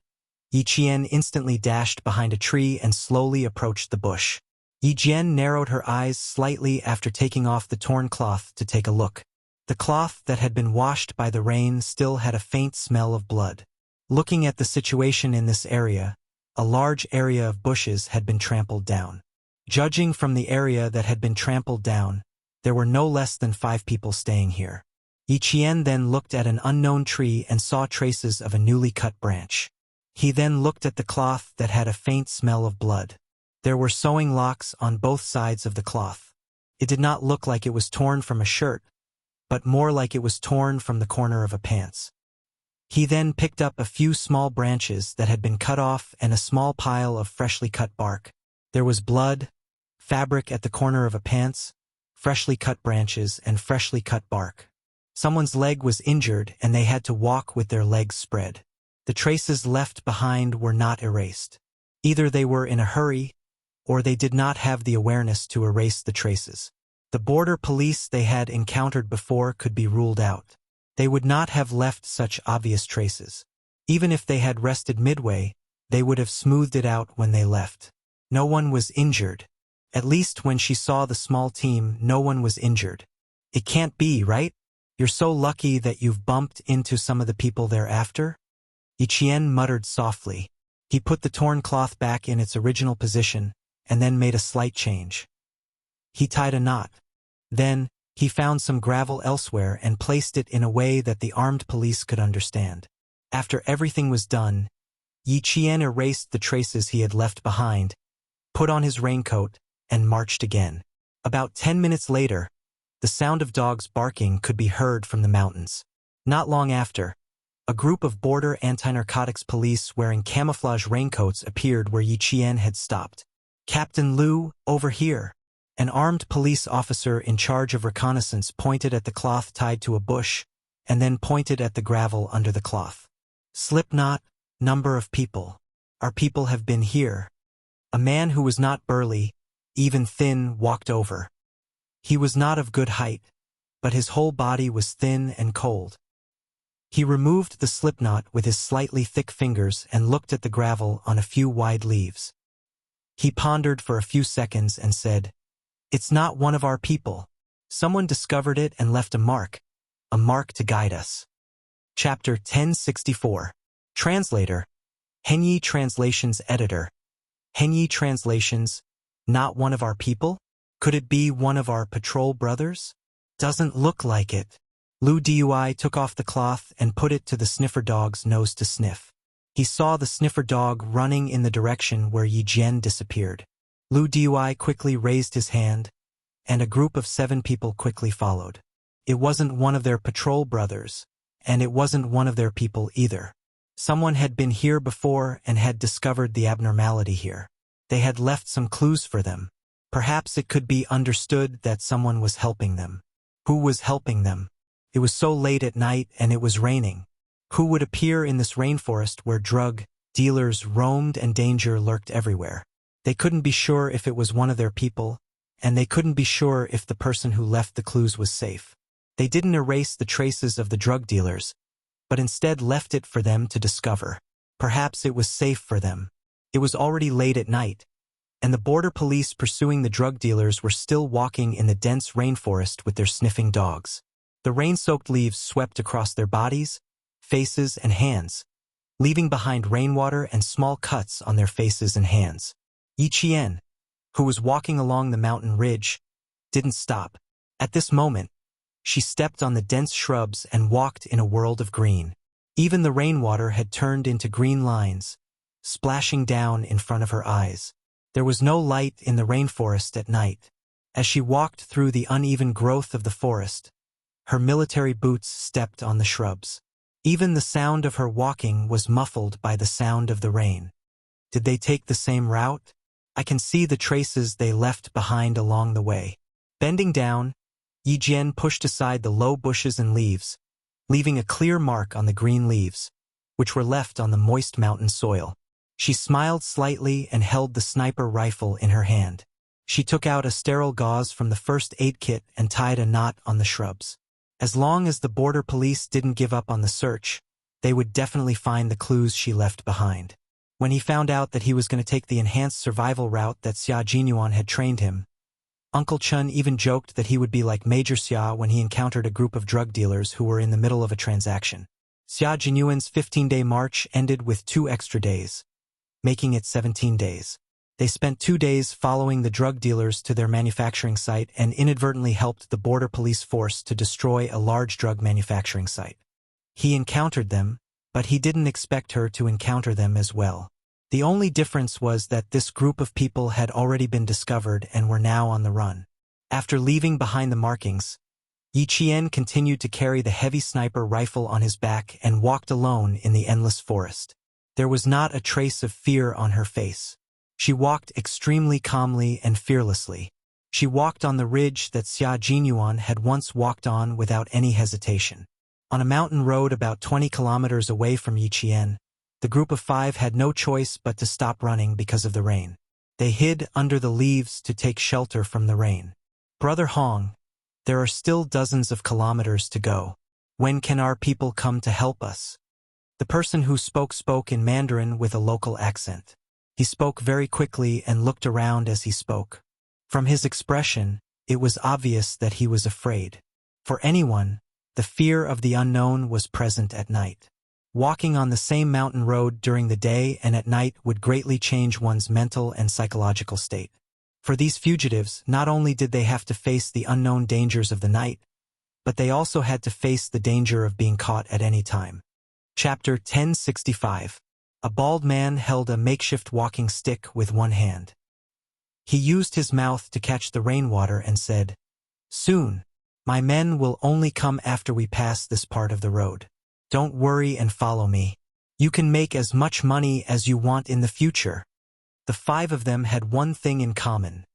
Yi Qian instantly dashed behind a tree and slowly approached the bush. Yi Jian narrowed her eyes slightly after taking off the torn cloth to take a look. The cloth that had been washed by the rain still had a faint smell of blood. Looking at the situation in this area, a large area of bushes had been trampled down. Judging from the area that had been trampled down, there were no less than 5 people staying here. Yi Qian then looked at an unknown tree and saw traces of a newly cut branch. He then looked at the cloth that had a faint smell of blood. There were sewing locks on both sides of the cloth. It did not look like it was torn from a shirt, but more like it was torn from the corner of a pants. He then picked up a few small branches that had been cut off and a small pile of freshly cut bark. There was blood, fabric at the corner of a pants, freshly cut branches, and freshly cut bark. Someone's leg was injured and they had to walk with their legs spread. The traces left behind were not erased. Either they were in a hurry, or they did not have the awareness to erase the traces. The border police they had encountered before could be ruled out. They would not have left such obvious traces. Even if they had rested midway, they would have smoothed it out when they left. No one was injured. At least when she saw the small team, no one was injured. It can't be, right? You're so lucky that you've bumped into some of the people thereafter? Yi Qian muttered softly. He put the torn cloth back in its original position, and then made a slight change. He tied a knot. Then, he found some gravel elsewhere and placed it in a way that the armed police could understand. After everything was done, Yi Qian erased the traces he had left behind, put on his raincoat, and marched again. About 10 minutes later, the sound of dogs barking could be heard from the mountains. Not long after, a group of border anti-narcotics police wearing camouflage raincoats appeared where Yi Qian had stopped. "Captain Liu, over here." An armed police officer in charge of reconnaissance pointed at the cloth tied to a bush, and then pointed at the gravel under the cloth. "Slipknot, number of people. Our people have been here." A man who was not burly, even thin, walked over. He was not of good height, but his whole body was thin and cold. He removed the slipknot with his slightly thick fingers and looked at the gravel on a few wide leaves. He pondered for a few seconds and said, "It's not one of our people. Someone discovered it and left a mark to guide us." Chapter 1064. Translator. Henyi Translations Editor. Henyi Translations, not one of our people? Could it be one of our patrol brothers? Doesn't look like it. Lu Dui took off the cloth and put it to the sniffer dog's nose to sniff. He saw the sniffer dog running in the direction where Yi Jian disappeared. Lu Dui quickly raised his hand, and a group of 7 people quickly followed. It wasn't one of their patrol brothers, and it wasn't one of their people either. Someone had been here before and had discovered the abnormality here. They had left some clues for them. Perhaps it could be understood that someone was helping them. Who was helping them? It was so late at night and it was raining. Who would appear in this rainforest where drug dealers roamed and danger lurked everywhere? They couldn't be sure if it was one of their people, and they couldn't be sure if the person who left the clues was safe. They didn't erase the traces of the drug dealers, but instead left it for them to discover. Perhaps it was safe for them. It was already late at night, and the border police pursuing the drug dealers were still walking in the dense rainforest with their sniffing dogs. The rain-soaked leaves swept across their bodies, faces, and hands, leaving behind rainwater and small cuts on their faces and hands. Yi Qian, who was walking along the mountain ridge, didn't stop. At this moment, she stepped on the dense shrubs and walked in a world of green. Even the rainwater had turned into green lines, splashing down in front of her eyes. There was no light in the rainforest at night. As she walked through the uneven growth of the forest, her military boots stepped on the shrubs. Even the sound of her walking was muffled by the sound of the rain. Did they take the same route? I can see the traces they left behind along the way. Bending down, Yi Jian pushed aside the low bushes and leaves, leaving a clear mark on the green leaves, which were left on the moist mountain soil. She smiled slightly and held the sniper rifle in her hand. She took out a sterile gauze from the first aid kit and tied a knot on the shrubs. As long as the border police didn't give up on the search, they would definitely find the clues she left behind. When he found out that he was going to take the enhanced survival route that Xia Jinyuan had trained him, Uncle Chun even joked that he would be like Major Xia when he encountered a group of drug dealers who were in the middle of a transaction. Xia Jinyuan's 15-day march ended with 2 extra days, making it 17 days. They spent 2 days following the drug dealers to their manufacturing site and inadvertently helped the border police force to destroy a large drug manufacturing site. He encountered them, but he didn't expect her to encounter them as well. The only difference was that this group of people had already been discovered and were now on the run. After leaving behind the markings, Yi Qian continued to carry the heavy sniper rifle on his back and walked alone in the endless forest. There was not a trace of fear on her face. She walked extremely calmly and fearlessly. She walked on the ridge that Xia Jinyuan had once walked on without any hesitation. On a mountain road about 20 kilometers away from Yi Qian, the group of 5 had no choice but to stop running because of the rain. They hid under the leaves to take shelter from the rain. Brother Hong, there are still dozens of kilometers to go. When can our people come to help us? The person who spoke in Mandarin with a local accent. He spoke very quickly and looked around as he spoke. From his expression, it was obvious that he was afraid. For anyone, the fear of the unknown was present at night. Walking on the same mountain road during the day and at night would greatly change one's mental and psychological state. For these fugitives, not only did they have to face the unknown dangers of the night, but they also had to face the danger of being caught at any time. Chapter 1065. A bald man held a makeshift walking stick with one hand. He used his mouth to catch the rainwater and said, "Soon, my men will only come after we pass this part of the road. Don't worry and follow me. You can make as much money as you want in the future." The 5 of them had one thing in common.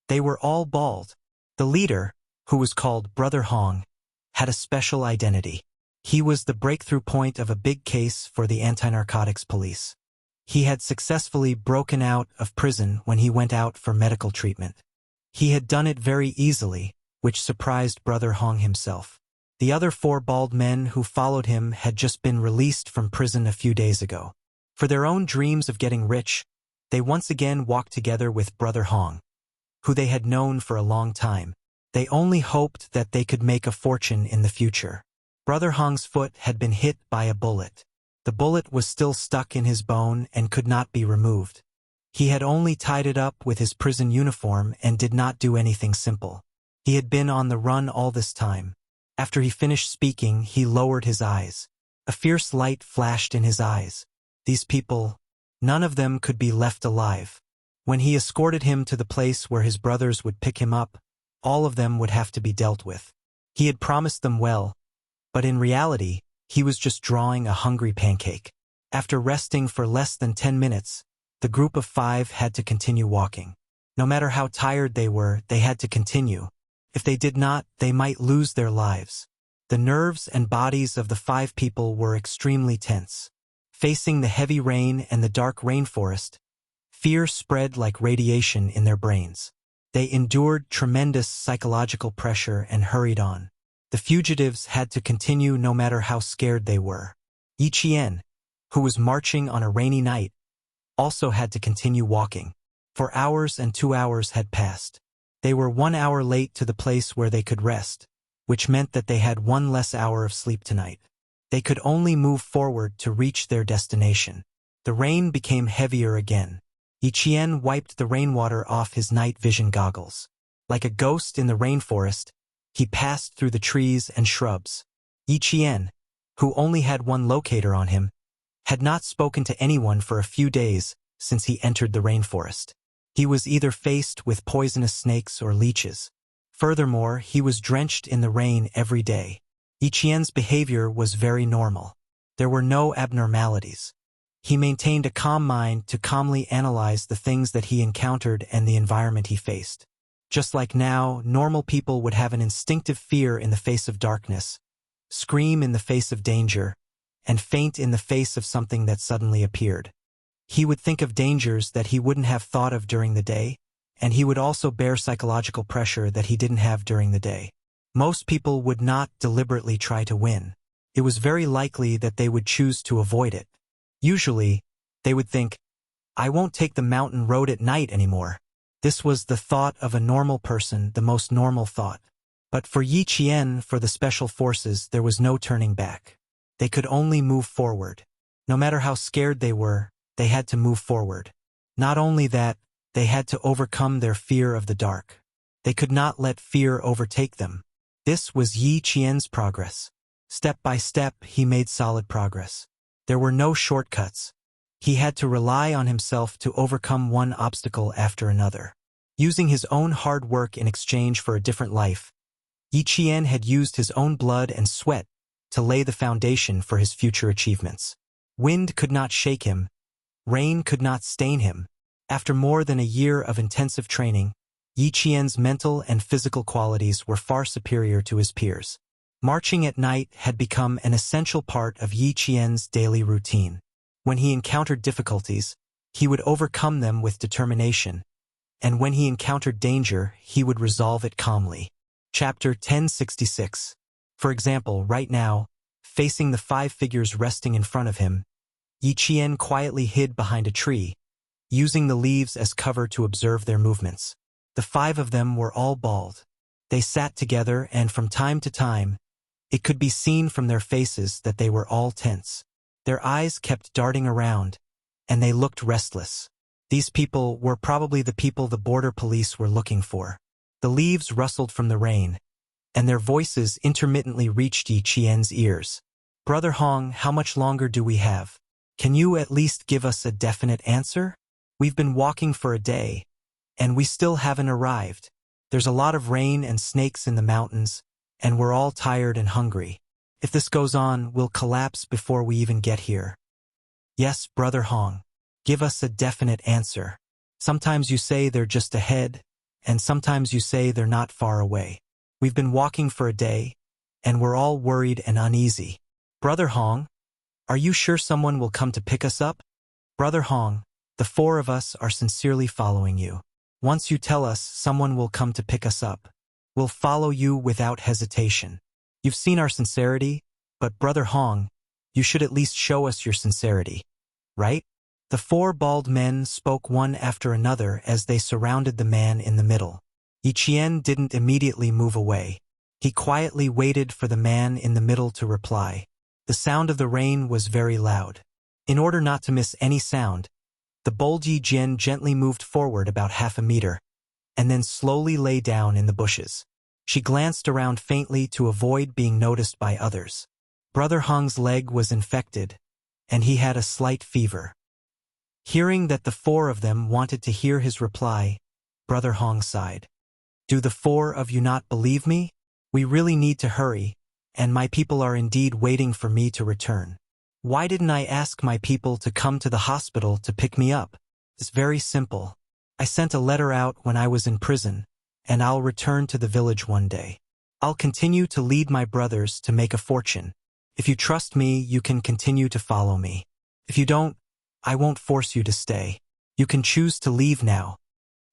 They were all bald. The leader, who was called Brother Hong, had a special identity. He was the breakthrough point of a big case for the anti-narcotics police. He had successfully broken out of prison when he went out for medical treatment. He had done it very easily, which surprised Brother Hong himself. The other 4 bald men who followed him had just been released from prison a few days ago. For their own dreams of getting rich, they once again walked together with Brother Hong, who they had known for a long time. They only hoped that they could make a fortune in the future. Brother Hong's foot had been hit by a bullet. The bullet was still stuck in his bone and could not be removed. He had only tied it up with his prison uniform and did not do anything simple. He had been on the run all this time. After he finished speaking, he lowered his eyes. A fierce light flashed in his eyes. These people, none of them could be left alive. When he escorted him to the place where his brothers would pick him up, all of them would have to be dealt with. He had promised them well, but in reality, he was just drawing a hungry pancake. After resting for less than 10 minutes, the group of 5 had to continue walking. No matter how tired they were, they had to continue. If they did not, they might lose their lives. The nerves and bodies of the 5 people were extremely tense. Facing the heavy rain and the dark rainforest, fear spread like radiation in their brains. They endured tremendous psychological pressure and hurried on. The fugitives had to continue no matter how scared they were. Yi Qian, who was marching on a rainy night, also had to continue walking. For hours and 2 hours had passed. They were 1 hour late to the place where they could rest, which meant that they had 1 less hour of sleep tonight. They could only move forward to reach their destination. The rain became heavier again. Yi Qian wiped the rainwater off his night vision goggles. Like a ghost in the rainforest, he passed through the trees and shrubs. Yi Qian, who only had one locator on him, had not spoken to anyone for a few days since he entered the rainforest. He was either faced with poisonous snakes or leeches. Furthermore, he was drenched in the rain every day. Yi Qian's behavior was very normal. There were no abnormalities. He maintained a calm mind to calmly analyze the things that he encountered and the environment he faced. Just like now, normal people would have an instinctive fear in the face of darkness, scream in the face of danger, and faint in the face of something that suddenly appeared. He would think of dangers that he wouldn't have thought of during the day, and he would also bear psychological pressure that he didn't have during the day. Most people would not deliberately try to win. It was very likely that they would choose to avoid it. Usually, They would think, I won't take the mountain road at night anymore. This was the thought of a normal person, the most normal thought. But for Yi Qian, for the special forces, there was no turning back. They could only move forward. No matter how scared they were, they had to move forward. Not only that, they had to overcome their fear of the dark. They could not let fear overtake them. This was Yi Qian's progress. Step by step, he made solid progress. There were no shortcuts. He had to rely on himself to overcome one obstacle after another. Using his own hard work in exchange for a different life, Yi Qian had used his own blood and sweat to lay the foundation for his future achievements. Wind could not shake him. Rain could not stain him. After more than a year of intensive training, Yi Qian's mental and physical qualities were far superior to his peers. Marching at night had become an essential part of Yi Qian's daily routine. When he encountered difficulties, he would overcome them with determination, and when he encountered danger, he would resolve it calmly. Chapter 1066. For example, right now, facing the 5 figures resting in front of him, Yi Qian quietly hid behind a tree, using the leaves as cover to observe their movements. The 5 of them were all bald. They sat together, and from time to time, it could be seen from their faces that they were all tense. Their eyes kept darting around, and they looked restless. These people were probably the people the border police were looking for. The leaves rustled from the rain, and their voices intermittently reached Yi Qian's ears. Brother Hong, how much longer do we have? Can you at least give us a definite answer? We've been walking for a day, and we still haven't arrived. There's a lot of rain and snakes in the mountains, and we're all tired and hungry. If this goes on, we'll collapse before we even get here. Yes, Brother Hong. Give us a definite answer. Sometimes you say they're just ahead, and sometimes you say they're not far away. We've been walking for a day, and we're all worried and uneasy. Brother Hong, are you sure someone will come to pick us up? Brother Hong, the 4 of us are sincerely following you. Once you tell us someone will come to pick us up, we'll follow you without hesitation. You've seen our sincerity, but Brother Hong, you should at least show us your sincerity. Right? The 4 bald men spoke one after another as they surrounded the man in the middle. Yi Qian didn't immediately move away. He quietly waited for the man in the middle to reply. The sound of the rain was very loud. In order not to miss any sound, the bold Yi Qian gently moved forward about half a meter, and then slowly lay down in the bushes. She glanced around faintly to avoid being noticed by others. Brother Hong's leg was infected, and he had a slight fever. Hearing that the 4 of them wanted to hear his reply, Brother Hong sighed. Do the 4 of you not believe me? We really need to hurry, and my people are indeed waiting for me to return. Why didn't I ask my people to come to the hospital to pick me up? It's very simple. I sent a letter out when I was in prison, and I'll return to the village one day. I'll continue to lead my brothers to make a fortune. If you trust me, you can continue to follow me. If you don't, I won't force you to stay. You can choose to leave now.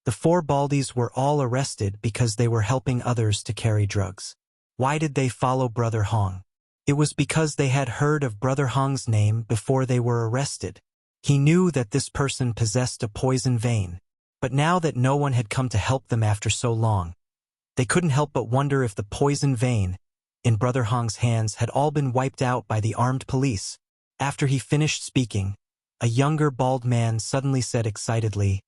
The 4 baldies were all arrested because they were helping others to carry drugs. Why did they follow Brother Hong? It was because they had heard of Brother Hong's name before they were arrested. He knew that this person possessed a poison vein. But now that no one had come to help them after so long, they couldn't help but wonder if the poison vein in Brother Hong's hands had all been wiped out by the armed police. After he finished speaking, a younger bald man suddenly said excitedly,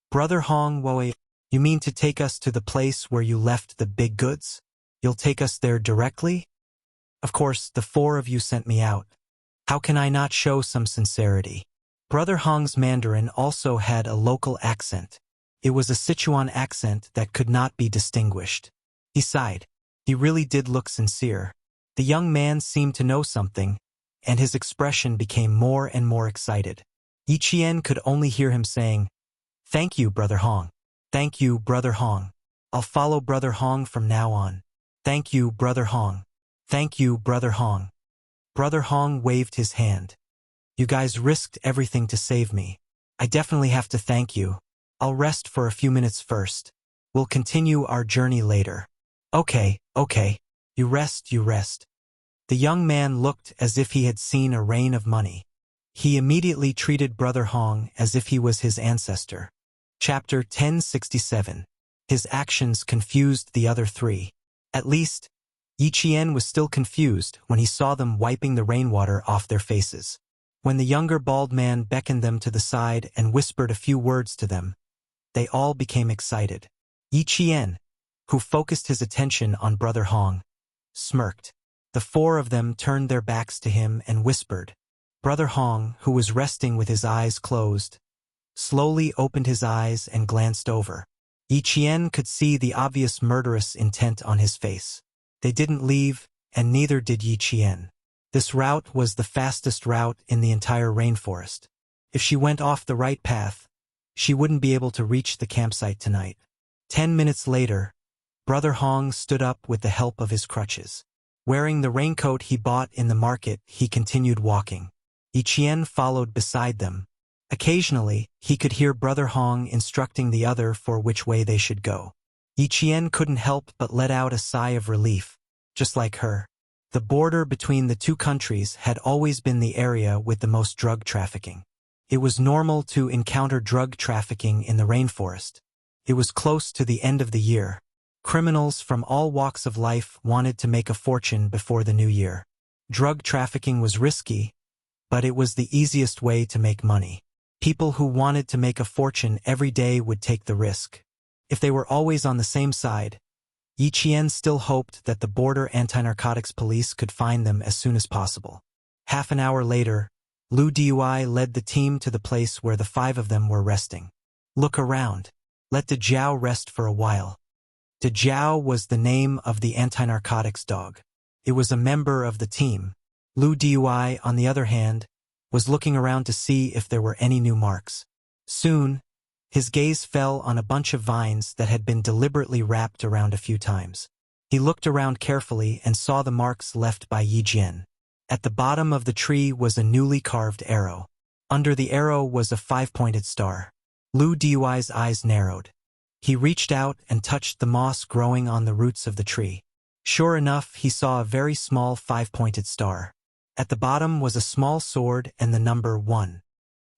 Brother Hong, Woe, you mean to take us to the place where you left the big goods? You'll take us there directly? Of course, the 4 of you sent me out. How can I not show some sincerity? Brother Hong's Mandarin also had a local accent. It was a Sichuan accent that could not be distinguished. He sighed. He really did look sincere. The young man seemed to know something, and his expression became more and more excited. Yi Qian could only hear him saying, Thank you, Brother Hong. Thank you, Brother Hong. I'll follow Brother Hong from now on. Thank you, Brother Hong. Thank you, Brother Hong. Brother Hong waved his hand. You guys risked everything to save me. I definitely have to thank you. I'll rest for a few minutes first. We'll continue our journey later. Okay. You rest. The young man looked as if he had seen a rain of money. He immediately treated Brother Hong as if he was his ancestor. Chapter 1067. His actions confused the other three. At least, Yi Qian was still confused when he saw them wiping the rainwater off their faces. When the younger bald man beckoned them to the side and whispered a few words to them, they all became excited. Yi Qian, who focused his attention on Brother Hong, smirked. The four of them turned their backs to him and whispered. Brother Hong, who was resting with his eyes closed, slowly opened his eyes and glanced over. Yi Qian could see the obvious murderous intent on his face. They didn't leave, and neither did Yi Qian. This route was the fastest route in the entire rainforest. If she went off the right path, she wouldn't be able to reach the campsite tonight. 10 minutes later, Brother Hong stood up with the help of his crutches. Wearing the raincoat he bought in the market, he continued walking. Yi Qian followed beside them. Occasionally, he could hear Brother Hong instructing the other for which way they should go. Yi Qian couldn't help but let out a sigh of relief, just like her. The border between the two countries had always been the area with the most drug trafficking. It was normal to encounter drug trafficking in the rainforest. It was close to the end of the year. Criminals from all walks of life wanted to make a fortune before the new year. Drug trafficking was risky, but it was the easiest way to make money. People who wanted to make a fortune every day would take the risk. If they were always on the same side, Yi Qian still hoped that the border anti-narcotics police could find them as soon as possible. Half an hour later, Lu Dui led the team to the place where the five of them were resting. Look around. Let De Jiao rest for a while. De Jiao was the name of the anti-narcotics dog. It was a member of the team. Lu Dui, on the other hand, was looking around to see if there were any new marks. Soon, his gaze fell on a bunch of vines that had been deliberately wrapped around a few times. He looked around carefully and saw the marks left by Yi Jian. At the bottom of the tree was a newly carved arrow. Under the arrow was a 5-pointed star. Lu Dui's eyes narrowed. He reached out and touched the moss growing on the roots of the tree. Sure enough, he saw a very small 5-pointed star. At the bottom was a small sword and the number 1.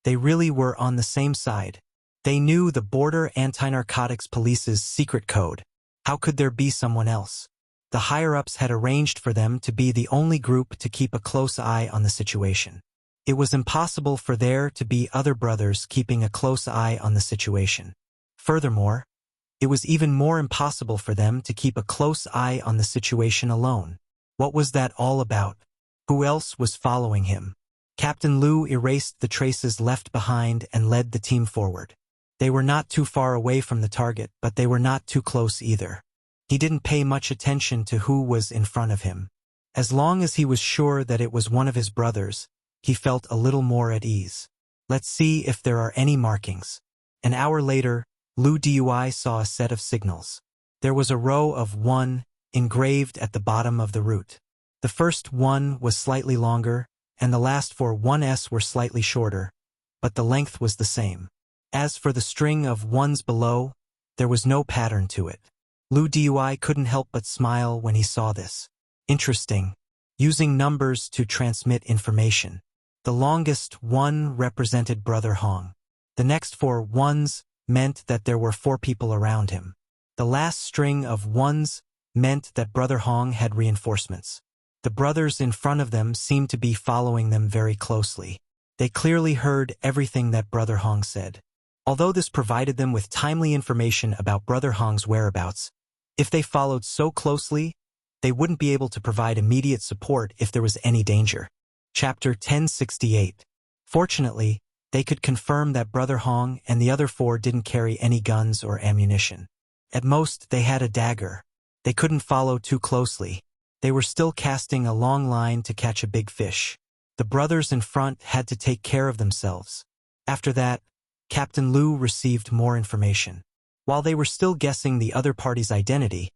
They really were on the same side. They knew the border anti-narcotics police's secret code. How could there be someone else? The higher-ups had arranged for them to be the only group to keep a close eye on the situation. It was impossible for there to be other brothers keeping a close eye on the situation. Furthermore, it was even more impossible for them to keep a close eye on the situation alone. What was that all about? Who else was following him? Captain Lu erased the traces left behind and led the team forward. They were not too far away from the target, but they were not too close either. He didn't pay much attention to who was in front of him. As long as he was sure that it was one of his brothers, he felt a little more at ease. Let's see if there are any markings. An hour later, Lu Dui saw a set of signals. There was a row of 1 engraved at the bottom of the root. The first 1 was slightly longer, and the last 4 1s were slightly shorter, but the length was the same. As for the string of 1s below, there was no pattern to it. Lu Dui couldn't help but smile when he saw this. Interesting. Using numbers to transmit information. The longest 1 represented Brother Hong. The next 4 1s meant that there were 4 people around him. The last string of 1s meant that Brother Hong had reinforcements. The brothers in front of them seemed to be following them very closely. They clearly heard everything that Brother Hong said. Although this provided them with timely information about Brother Hong's whereabouts, if they followed so closely, they wouldn't be able to provide immediate support if there was any danger. Chapter 1068. Fortunately, they could confirm that Brother Hong and the other 4 didn't carry any guns or ammunition. At most, they had a dagger. They couldn't follow too closely. They were still casting a long line to catch a big fish. The brothers in front had to take care of themselves. After that, Captain Lu received more information. While they were still guessing the other party's identity,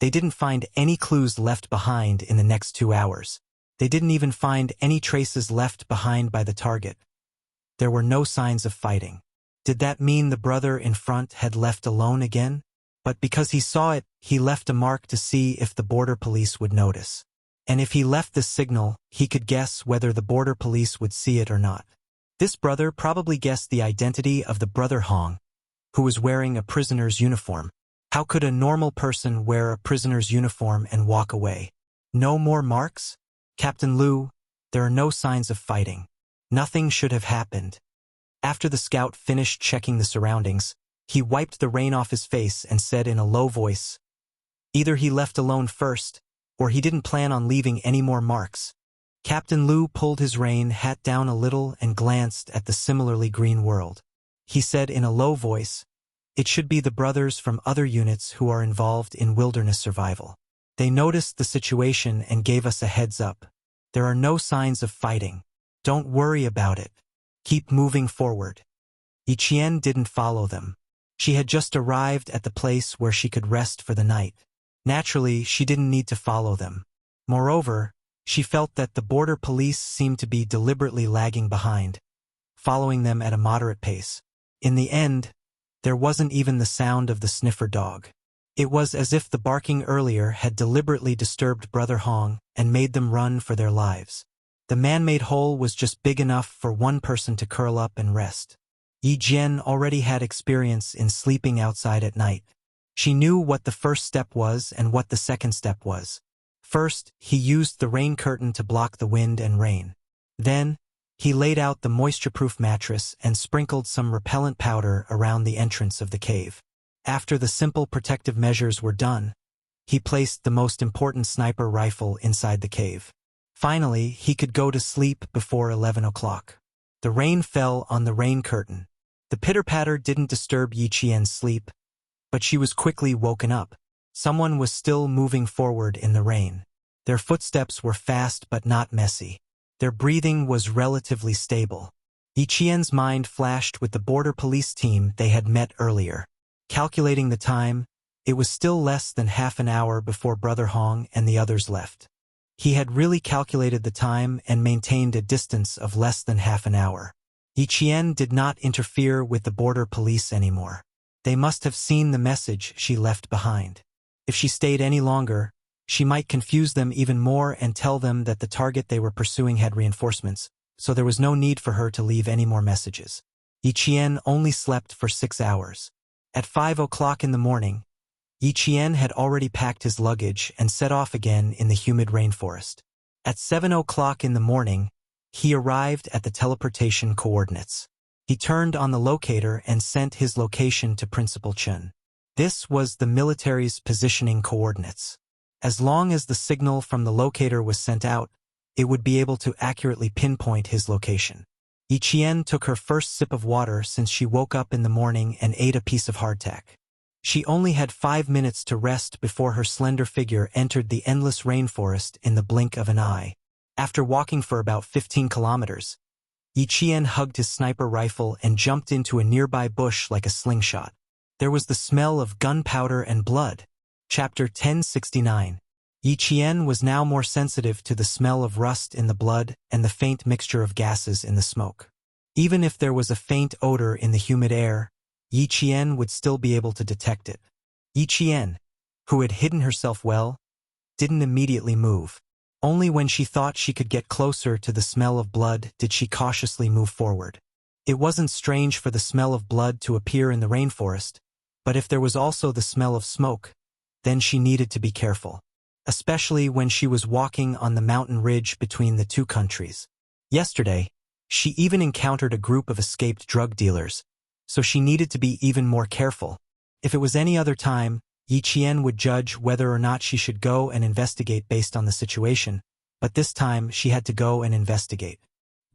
they didn't find any clues left behind in the next 2 hours. They didn't even find any traces left behind by the target. There were no signs of fighting. Did that mean the brother in front had left alone again? But because he saw it, he left a mark to see if the border police would notice. And if he left this signal, he could guess whether the border police would see it or not. This brother probably guessed the identity of the brother Hong, who was wearing a prisoner's uniform. How could a normal person wear a prisoner's uniform and walk away? No more marks? Captain Liu, there are no signs of fighting. Nothing should have happened. After the scout finished checking the surroundings, he wiped the rain off his face and said in a low voice, "Either he left alone first, or he didn't plan on leaving any more marks." Captain Liu pulled his rain hat down a little and glanced at the similarly green world. He said in a low voice, "It should be the brothers from other units who are involved in wilderness survival. They noticed the situation and gave us a heads up. There are no signs of fighting. Don't worry about it. Keep moving forward." Yiqian didn't follow them. She had just arrived at the place where she could rest for the night. Naturally, she didn't need to follow them. Moreover, she felt that the border police seemed to be deliberately lagging behind, following them at a moderate pace. In the end, there wasn't even the sound of the sniffer dog. It was as if the barking earlier had deliberately disturbed Brother Hong and made them run for their lives. The man-made hole was just big enough for one person to curl up and rest. Yi Jian already had experience in sleeping outside at night. She knew what the first step was and what the second step was. First, he used the rain curtain to block the wind and rain. Then, he laid out the moisture-proof mattress and sprinkled some repellent powder around the entrance of the cave. After the simple protective measures were done, he placed the most important sniper rifle inside the cave. Finally, he could go to sleep before 11 o'clock. The rain fell on the rain curtain. The pitter-patter didn't disturb Yiqian's sleep, but she was quickly woken up. Someone was still moving forward in the rain. Their footsteps were fast but not messy. Their breathing was relatively stable. Yiqian's mind flashed with the border police team they had met earlier. Calculating the time, it was still less than half an hour before Brother Hong and the others left. He had really calculated the time and maintained a distance of less than half an hour. Yiqian did not interfere with the border police anymore. They must have seen the message she left behind. If she stayed any longer, she might confuse them even more and tell them that the target they were pursuing had reinforcements, so there was no need for her to leave any more messages. Yiqian only slept for 6 hours. At 5 o'clock in the morning, Yiqian had already packed his luggage and set off again in the humid rainforest. At 7 o'clock in the morning, he arrived at the teleportation coordinates. He turned on the locator and sent his location to Principal Chen. This was the military's positioning coordinates. As long as the signal from the locator was sent out, it would be able to accurately pinpoint his location. Yiqian took her first sip of water since she woke up in the morning and ate a piece of hardtack. She only had 5 minutes to rest before her slender figure entered the endless rainforest in the blink of an eye. After walking for about 15 kilometers, Yiqian hugged his sniper rifle and jumped into a nearby bush like a slingshot. There was the smell of gunpowder and blood. Chapter 1069. Yiqian was now more sensitive to the smell of rust in the blood and the faint mixture of gases in the smoke. Even if there was a faint odor in the humid air, Yiqian would still be able to detect it. Yiqian, who had hidden herself well, didn't immediately move. Only when she thought she could get closer to the smell of blood did she cautiously move forward. It wasn't strange for the smell of blood to appear in the rainforest, but if there was also the smell of smoke, then she needed to be careful, especially when she was walking on the mountain ridge between the two countries. Yesterday, she even encountered a group of escaped drug dealers, so she needed to be even more careful. If it was any other time, Yiqian would judge whether or not she should go and investigate based on the situation, but this time she had to go and investigate.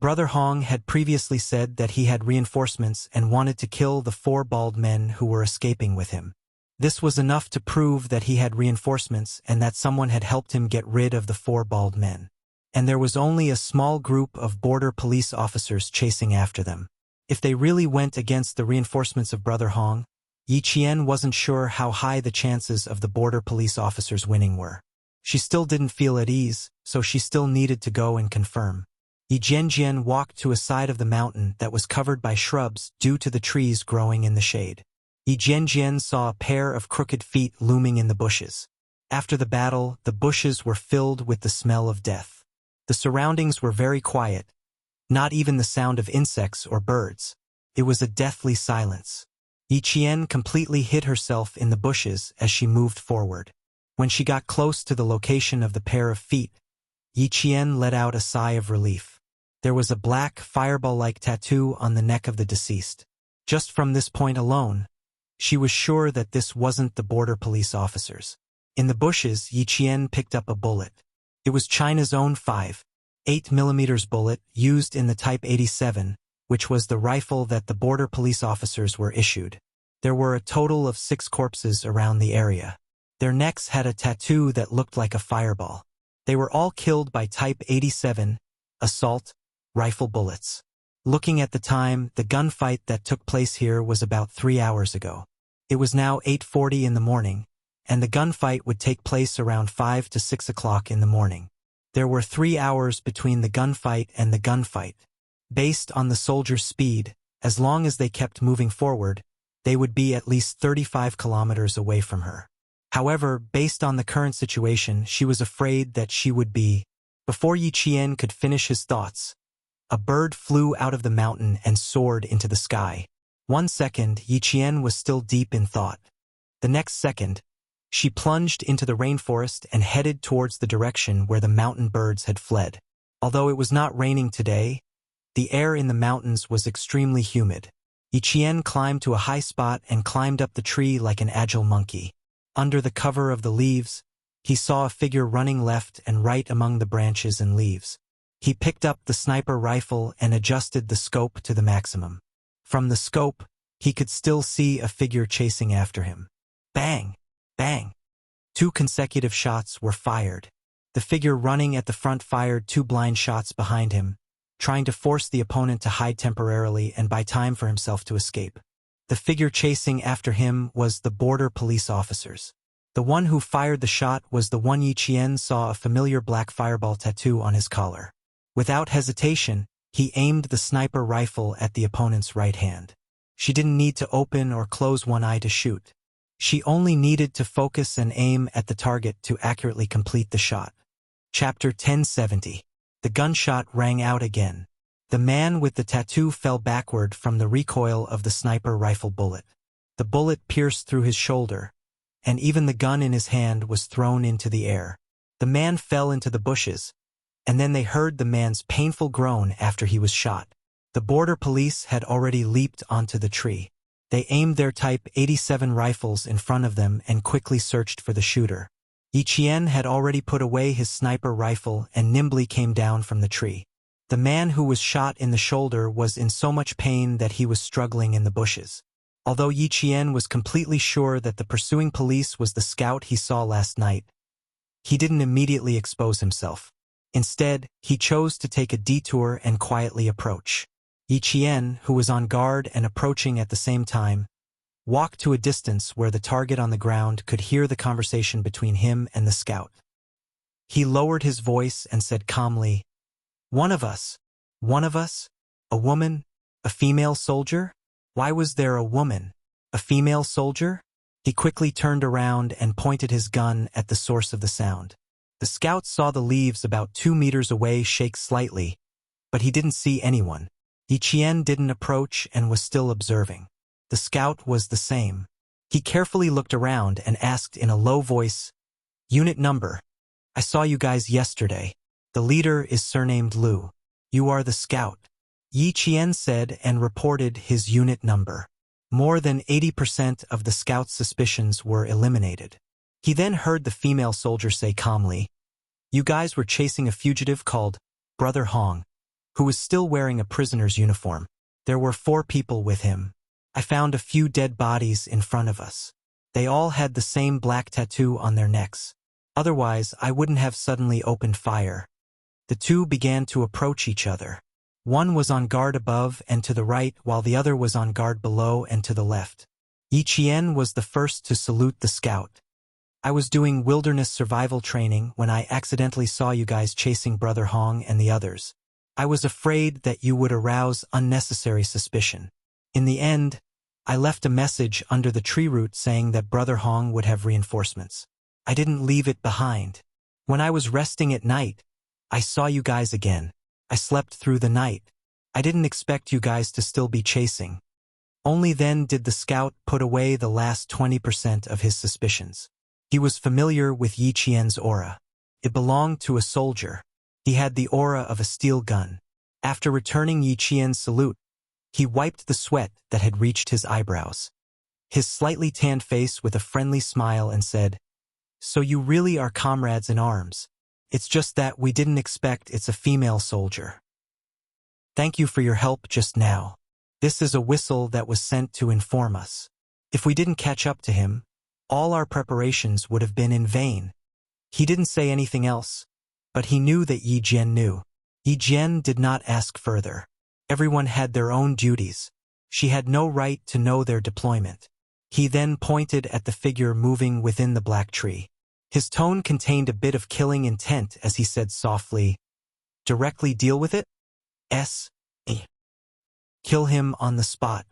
Brother Hong had previously said that he had reinforcements and wanted to kill the 4 bald men who were escaping with him. This was enough to prove that he had reinforcements and that someone had helped him get rid of the 4 bald men. And there was only a small group of border police officers chasing after them. If they really went against the reinforcements of Brother Hong, Yiqian wasn't sure how high the chances of the border police officers winning were. She still didn't feel at ease, so she still needed to go and confirm. Yijian walked to a side of the mountain that was covered by shrubs due to the trees growing in the shade. Yijian saw a pair of crooked feet looming in the bushes. After the battle, the bushes were filled with the smell of death. The surroundings were very quiet, Not even the sound of insects or birds. It was a deathly silence. Yi Qian completely hid herself in the bushes as she moved forward. When she got close to the location of the pair of feet, Yi Qian let out a sigh of relief. There was a black, fireball-like tattoo on the neck of the deceased. Just from this point alone, she was sure that this wasn't the border police officers. In the bushes, Yi Qian picked up a bullet. It was China's own 5.8mm bullet used in the Type 87, which was the rifle that the border police officers were issued. There were a total of 6 corpses around the area. Their necks had a tattoo that looked like a fireball. They were all killed by Type 87 assault rifle bullets. Looking at the time, the gunfight that took place here was about 3 hours ago. It was now 8:40 in the morning, and the gunfight would take place around 5 to 6 o'clock in the morning. There were 3 hours between the gunfight and the gunfight. Based on the soldiers' speed, as long as they kept moving forward, they would be at least 35 kilometers away from her. However, based on the current situation, she was afraid that she would be. Before Yi Qian could finish his thoughts, a bird flew out of the mountain and soared into the sky. 1 second, Yi Qian was still deep in thought. The next second, she plunged into the rainforest and headed towards the direction where the mountain birds had fled. Although it was not raining today, the air in the mountains was extremely humid. Yi Qian climbed to a high spot and climbed up the tree like an agile monkey. Under the cover of the leaves, he saw a figure running left and right among the branches and leaves. He picked up the sniper rifle and adjusted the scope to the maximum. From the scope, he could still see a figure chasing after him. Bang! Bang! 2 consecutive shots were fired. The figure running at the front fired 2 blind shots behind him, trying to force the opponent to hide temporarily and buy time for himself to escape. The figure chasing after him was the border police officers. The one who fired the shot was the one Yi Qian saw a familiar black fireball tattoo on his collar. Without hesitation, he aimed the sniper rifle at the opponent's right hand. She didn't need to open or close one eye to shoot. She only needed to focus and aim at the target to accurately complete the shot. Chapter 1070. The gunshot rang out again. The man with the tattoo fell backward from the recoil of the sniper rifle bullet. The bullet pierced through his shoulder, and even the gun in his hand was thrown into the air. The man fell into the bushes, and then they heard the man's painful groan after he was shot. The border police had already leaped onto the tree. They aimed their Type 87 rifles in front of them and quickly searched for the shooter. Yi Qian had already put away his sniper rifle and nimbly came down from the tree. The man who was shot in the shoulder was in so much pain that he was struggling in the bushes. Although Yi Qian was completely sure that the pursuing police was the scout he saw last night, he didn't immediately expose himself. Instead, he chose to take a detour and quietly approach. Yi Qian, who was on guard and approaching at the same time, walked to a distance where the target on the ground could hear the conversation between him and the scout. He lowered his voice and said calmly, "One of us. A woman? A female soldier? Why was there a woman? A female soldier?" He quickly turned around and pointed his gun at the source of the sound. The scout saw the leaves about 2 meters away shake slightly, but he didn't see anyone. Yi Qian didn't approach and was still observing. The scout was the same. He carefully looked around and asked in a low voice, "Unit number. I saw you guys yesterday. The leader is surnamed Lu. You are the scout." Yi Qian said and reported his unit number. More than 80% of the scout's suspicions were eliminated. He then heard the female soldier say calmly, "You guys were chasing a fugitive called Brother Hong, who was still wearing a prisoner's uniform. There were 4 people with him. I found a few dead bodies in front of us. They all had the same black tattoo on their necks. Otherwise, I wouldn't have suddenly opened fire." The 2 began to approach each other. One was on guard above and to the right, while the other was on guard below and to the left. Yi Qian was the first to salute the scout. "I was doing wilderness survival training when I accidentally saw you guys chasing Brother Hong and the others. I was afraid that you would arouse unnecessary suspicion. In the end, I left a message under the tree root saying that Brother Hong would have reinforcements. I didn't leave it behind. When I was resting at night, I saw you guys again. I slept through the night. I didn't expect you guys to still be chasing. Only then did the scout put away the last 20% of his suspicions. He was familiar with Yi Qian's aura. It belonged to a soldier. He had the aura of a steel gun. After returning Yi Qian's salute, he wiped the sweat that had reached his eyebrows. His slightly tanned face with a friendly smile and said, "So you really are comrades in arms. It's just that we didn't expect it's a female soldier. Thank you for your help just now. This is a whistle that was sent to inform us. If we didn't catch up to him, all our preparations would have been in vain." He didn't say anything else, but he knew that Yi Jian knew. Yi Jian did not ask further. Everyone had their own duties. She had no right to know their deployment. He then pointed at the figure moving within the black tree. His tone contained a bit of killing intent as he said softly, "Directly deal with it? Kill him on the spot.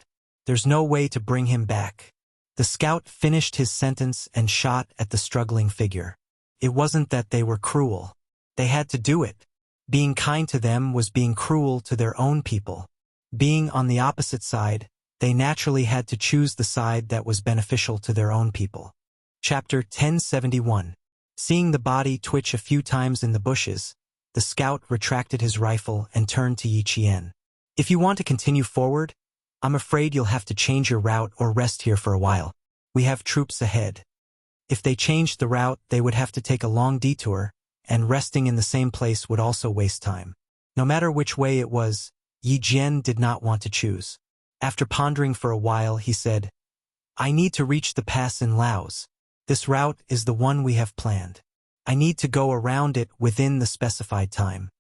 There's no way to bring him back." The scout finished his sentence and shot at the struggling figure. It wasn't that they were cruel. They had to do it. Being kind to them was being cruel to their own people. Being on the opposite side, they naturally had to choose the side that was beneficial to their own people. Chapter 1071. Seeing the body twitch a few times in the bushes, the scout retracted his rifle and turned to Yi Qian. "If you want to continue forward, I'm afraid you'll have to change your route or rest here for a while. We have troops ahead." If they changed the route, they would have to take a long detour, and resting in the same place would also waste time. No matter which way it was, Yi Jian did not want to choose. After pondering for a while, he said, "I need to reach the pass in Laos. This route is the one we have planned. I need to go around it within the specified time.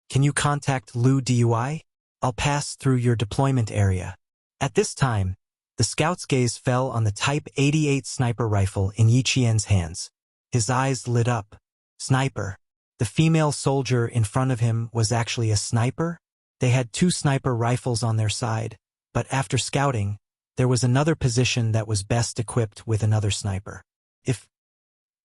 Can you contact Lu Dui? I'll pass through your deployment area." At this time, the scout's gaze fell on the Type 88 sniper rifle in Yi Qian's hands. His eyes lit up. Sniper. The female soldier in front of him was actually a sniper? They had 2 sniper rifles on their side, but after scouting, there was another position that was best equipped with another sniper. If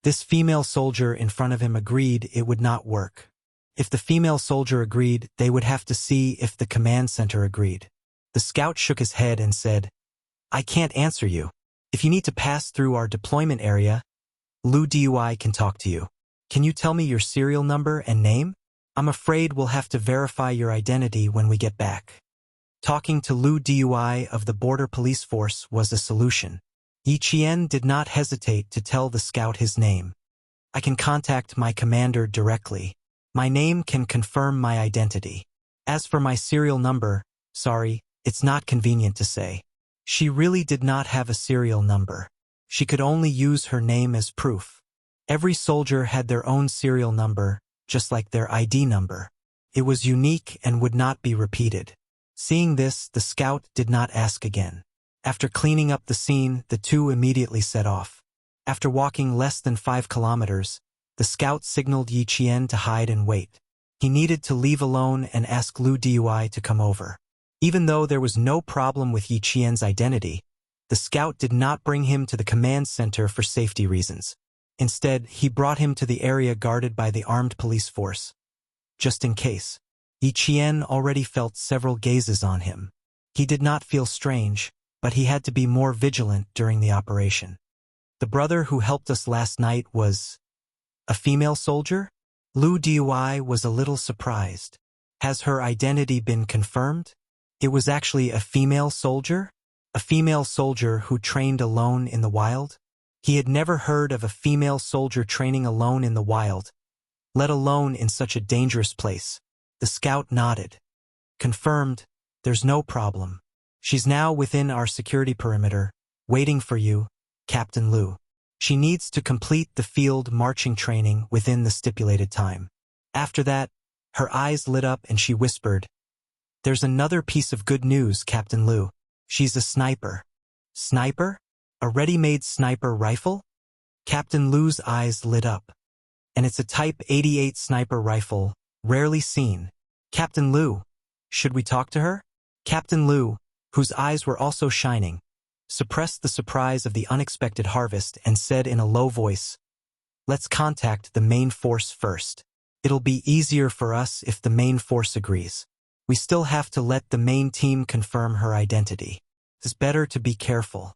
this female soldier in front of him agreed, it would not work. If the female soldier agreed, they would have to see if the command center agreed. The scout shook his head and said, "I can't answer you. If you need to pass through our deployment area, Lu Dui can talk to you. Can you tell me your serial number and name? I'm afraid we'll have to verify your identity when we get back." Talking to Lu Dui of the Border Police Force was a solution. Yi Qian did not hesitate to tell the scout his name. "I can contact my commander directly. My name can confirm my identity. As for my serial number, sorry, it's not convenient to say." She really did not have a serial number. She could only use her name as proof. Every soldier had their own serial number, just like their ID number. It was unique and would not be repeated. Seeing this, the scout did not ask again. After cleaning up the scene, the two immediately set off. After walking less than 5 kilometers, the scout signaled Yi Qian to hide and wait. He needed to leave alone and ask Lu Dui to come over. Even though there was no problem with Yi Qian's identity, the scout did not bring him to the command center for safety reasons. Instead, he brought him to the area guarded by the armed police force. Just in case. Yi Qian already felt several gazes on him. He did not feel strange, but he had to be more vigilant during the operation. "The brother who helped us last night was a female soldier?" Lu Dui was a little surprised. Has her identity been confirmed? It was actually a female soldier? A female soldier who trained alone in the wild? He had never heard of a female soldier training alone in the wild, let alone in such a dangerous place. The scout nodded. "Confirmed, there's no problem. She's now within our security perimeter, waiting for you, Captain Lu. She needs to complete the field marching training within the stipulated time." After that, her eyes lit up and she whispered, "There's another piece of good news, Captain Lu. She's a sniper." "Sniper? A ready-made sniper rifle?" Captain Lu's eyes lit up. "And it's a Type 88 sniper rifle, rarely seen. Captain Lu, should we talk to her?" Captain Lu, whose eyes were also shining, suppressed the surprise of the unexpected harvest and said in a low voice, "Let's contact the main force first. It'll be easier for us if the main force agrees." We still have to let the main team confirm her identity. It's better to be careful.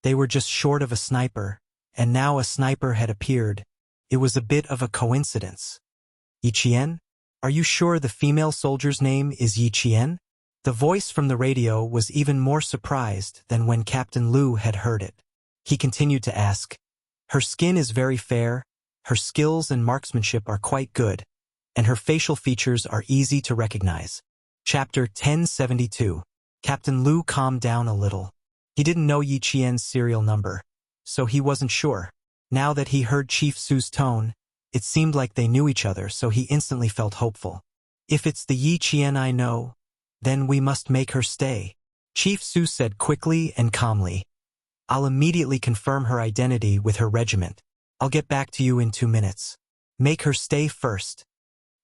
They were just short of a sniper, and now a sniper had appeared. It was a bit of a coincidence. Yi Qian? Are you sure the female soldier's name is Yi Qian? The voice from the radio was even more surprised than when Captain Liu had heard it. He continued to ask, "Her skin is very fair, her skills and marksmanship are quite good, and her facial features are easy to recognize." Chapter 1072. Captain Liu calmed down a little. He didn't know Yi Qian's serial number, so he wasn't sure. Now that he heard Chief Su's tone, it seemed like they knew each other, so he instantly felt hopeful. "If it's the Yi Qian I know, then we must make her stay," Chief Su said quickly and calmly. "I'll immediately confirm her identity with her regiment. I'll get back to you in 2 minutes. Make her stay first."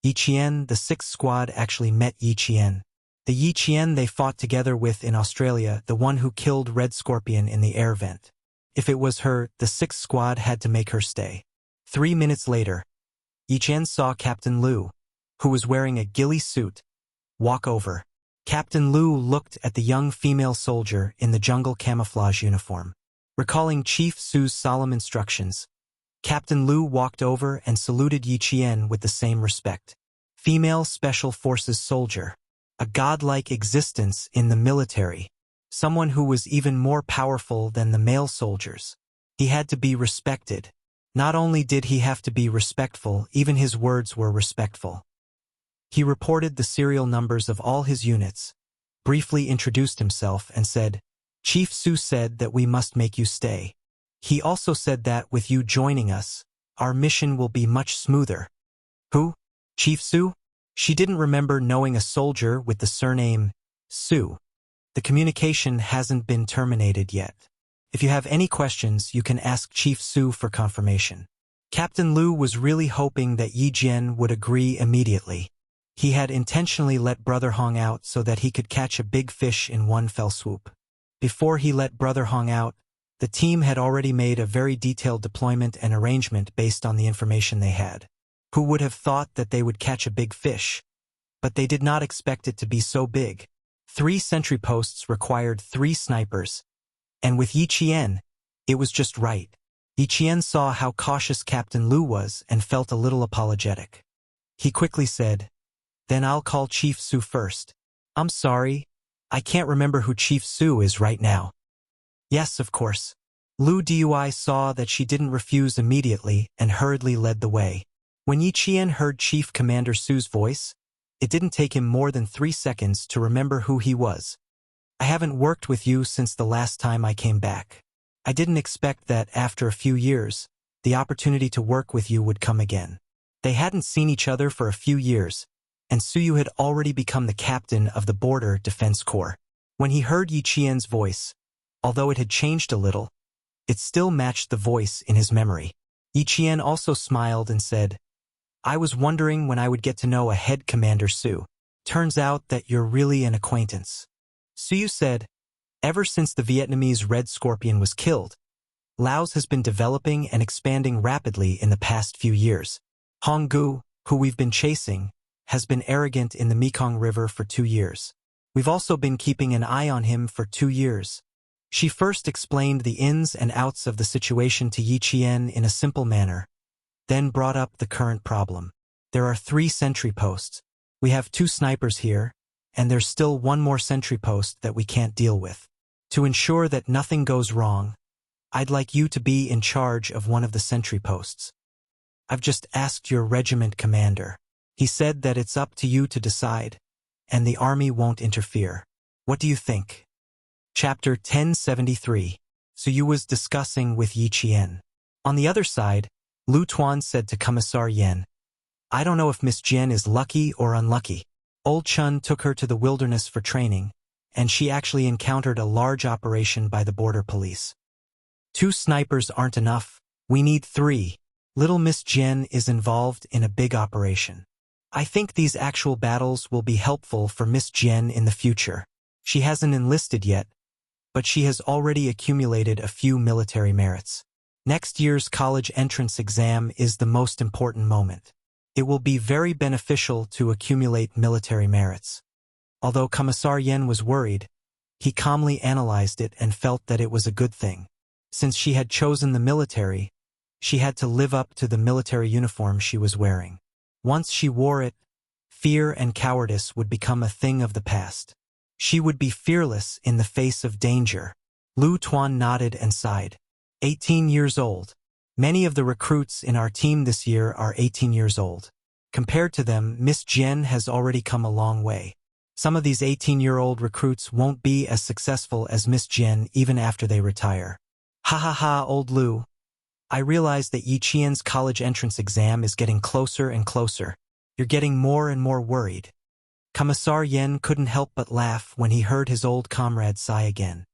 Yi Qian, the 6th Squad, actually met Yi Qian. The Yi Qian they fought together with in Australia, the one who killed Red Scorpion in the air vent. If it was her, the 6th Squad had to make her stay. 3 minutes later, Yi Qian saw Captain Liu, who was wearing a ghillie suit, walk over. Captain Liu looked at the young female soldier in the jungle camouflage uniform. Recalling Chief Su's solemn instructions, Captain Liu walked over and saluted Yi Qian with the same respect. Female Special Forces soldier. A godlike existence in the military. Someone who was even more powerful than the male soldiers. He had to be respected. Not only did he have to be respectful, even his words were respectful. He reported the serial numbers of all his units, briefly introduced himself, and said, "Chief Su said that we must make you stay. He also said that with you joining us, our mission will be much smoother." Who? Chief Su? She didn't remember knowing a soldier with the surname Su. The communication hasn't been terminated yet. If you have any questions, you can ask Chief Su for confirmation. Captain Liu was really hoping that Yi Jian would agree immediately. He had intentionally let Brother Hong out so that he could catch a big fish in one fell swoop. Before he let Brother Hong out, the team had already made a very detailed deployment and arrangement based on the information they had. Who would have thought that they would catch a big fish? But they did not expect it to be so big. 3 sentry posts required 3 snipers. And with Yi Qian, it was just right. Yi Qian saw how cautious Captain Liu was and felt a little apologetic. He quickly said, "Then I'll call Chief Su first. I'm sorry, I can't remember who Chief Su is right now." "Yes, of course." Liu Dui saw that she didn't refuse immediately and hurriedly led the way. When Yi Qian heard Chief Commander Su's voice, it didn't take him more than 3 seconds to remember who he was. "I haven't worked with you since the last time I came back. I didn't expect that after a few years, the opportunity to work with you would come again." They hadn't seen each other for a few years, and Suyu had already become the captain of the Border Defense Corps. When he heard Yi Qian's voice, although it had changed a little, it still matched the voice in his memory. Yi Qian also smiled and said, "I was wondering when I would get to know a head commander, Su. Turns out that you're really an acquaintance." Suyu said, "Ever since the Vietnamese Red Scorpion was killed, Laos has been developing and expanding rapidly in the past few years. Hong Gu, who we've been chasing, has been arrogant in the Mekong River for 2 years. We've also been keeping an eye on him for 2 years." She first explained the ins and outs of the situation to Yi Qian in a simple manner, then brought up the current problem. "There are 3 sentry posts. We have 2 snipers here, and there's still 1 more sentry post that we can't deal with. To ensure that nothing goes wrong, I'd like you to be in charge of one of the sentry posts. I've just asked your regiment commander. He said that it's up to you to decide, and the army won't interfere. What do you think?" Chapter 1073. Suyu was discussing with Yi Qian. On the other side, Lu Tuan said to Commissar Yen, "I don't know if Miss Jian is lucky or unlucky. Old Chun took her to the wilderness for training, and she actually encountered a large operation by the border police. 2 snipers aren't enough. We need 3. Little Miss Jian is involved in a big operation. I think these actual battles will be helpful for Miss Jian in the future. She hasn't enlisted yet, but she has already accumulated a few military merits. Next year's college entrance exam is the most important moment. It will be very beneficial to accumulate military merits. Although Commissar Yen was worried, he calmly analyzed it and felt that it was a good thing. Since she had chosen the military, she had to live up to the military uniform she was wearing. Once she wore it, fear and cowardice would become a thing of the past. She would be fearless in the face of danger. Lu Tuan nodded and sighed. 18 years old. Many of the recruits in our team this year are 18 years old. Compared to them, Miss Jian has already come a long way. Some of these 18-year-old recruits won't be as successful as Miss Jian even after they retire. Ha ha ha, old Lu. I realize that Yi Qian's college entrance exam is getting closer and closer. You're getting more and more worried. Commissar Yen couldn't help but laugh when he heard his old comrade sigh again.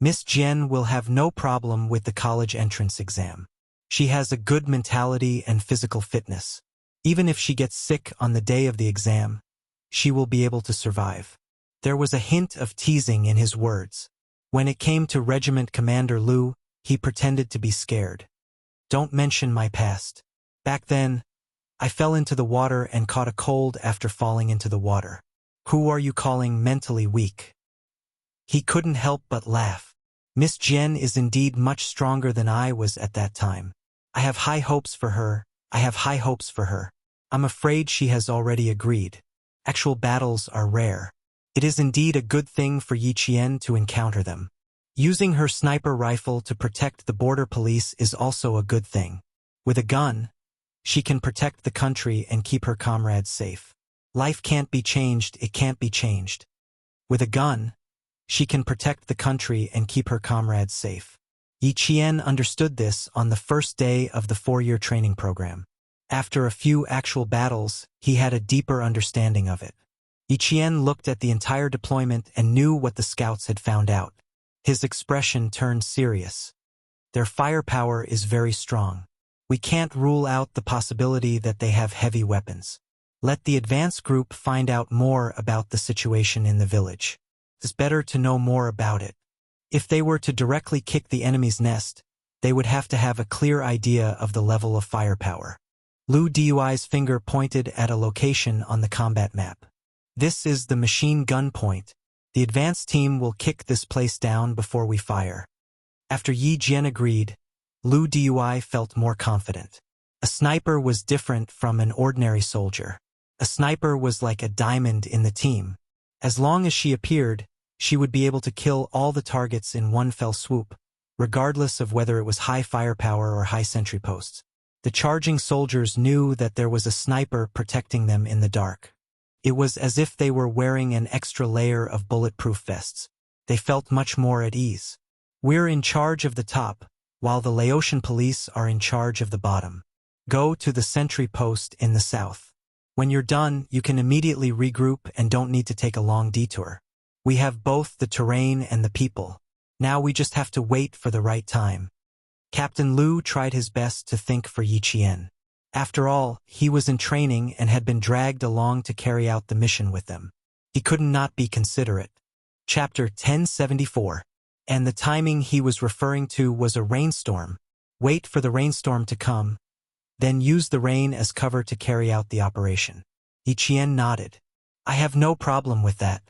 Miss Jian will have no problem with the college entrance exam. She has a good mentality and physical fitness. Even if she gets sick on the day of the exam, she will be able to survive. There was a hint of teasing in his words. When it came to Regiment Commander Lu, he pretended to be scared. Don't mention my past. Back then, I fell into the water and caught a cold after falling into the water. Who are you calling mentally weak? He couldn't help but laugh. Miss Jian is indeed much stronger than I was at that time. I have high hopes for her. I'm afraid she has already agreed. Actual battles are rare. It is indeed a good thing for Yi Qian to encounter them. Using her sniper rifle to protect the border police is also a good thing. With a gun, she can protect the country and keep her comrades safe. Life can't be changed, it can't be changed. With a gun, she can protect the country and keep her comrades safe. Yi Qian understood this on the first day of the 4-year training program. After a few actual battles, he had a deeper understanding of it. Yi Qian looked at the entire deployment and knew what the scouts had found out. His expression turned serious. Their firepower is very strong. We can't rule out the possibility that they have heavy weapons. Let the advance group find out more about the situation in the village. It's better to know more about it. If they were to directly kick the enemy's nest, they would have to have a clear idea of the level of firepower. Lu Dui's finger pointed at a location on the combat map. This is the machine gun point. The advance team will kick this place down before we fire. After Yi Jian agreed, Lu Dui felt more confident. A sniper was different from an ordinary soldier. A sniper was like a diamond in the team. As long as she appeared, she would be able to kill all the targets in one fell swoop, regardless of whether it was high firepower or high sentry posts. The charging soldiers knew that there was a sniper protecting them in the dark. It was as if they were wearing an extra layer of bulletproof vests. They felt much more at ease. We're in charge of the top, while the Laotian police are in charge of the bottom. Go to the sentry post in the south. When you're done, you can immediately regroup and don't need to take a long detour. We have both the terrain and the people. Now we just have to wait for the right time. Captain Lu tried his best to think for Yi Qian. After all, he was in training and had been dragged along to carry out the mission with them. He could not be considerate. Chapter 1074. And the timing he was referring to was a rainstorm. Wait for the rainstorm to come, then use the rain as cover to carry out the operation. Yi Qian nodded. I have no problem with that.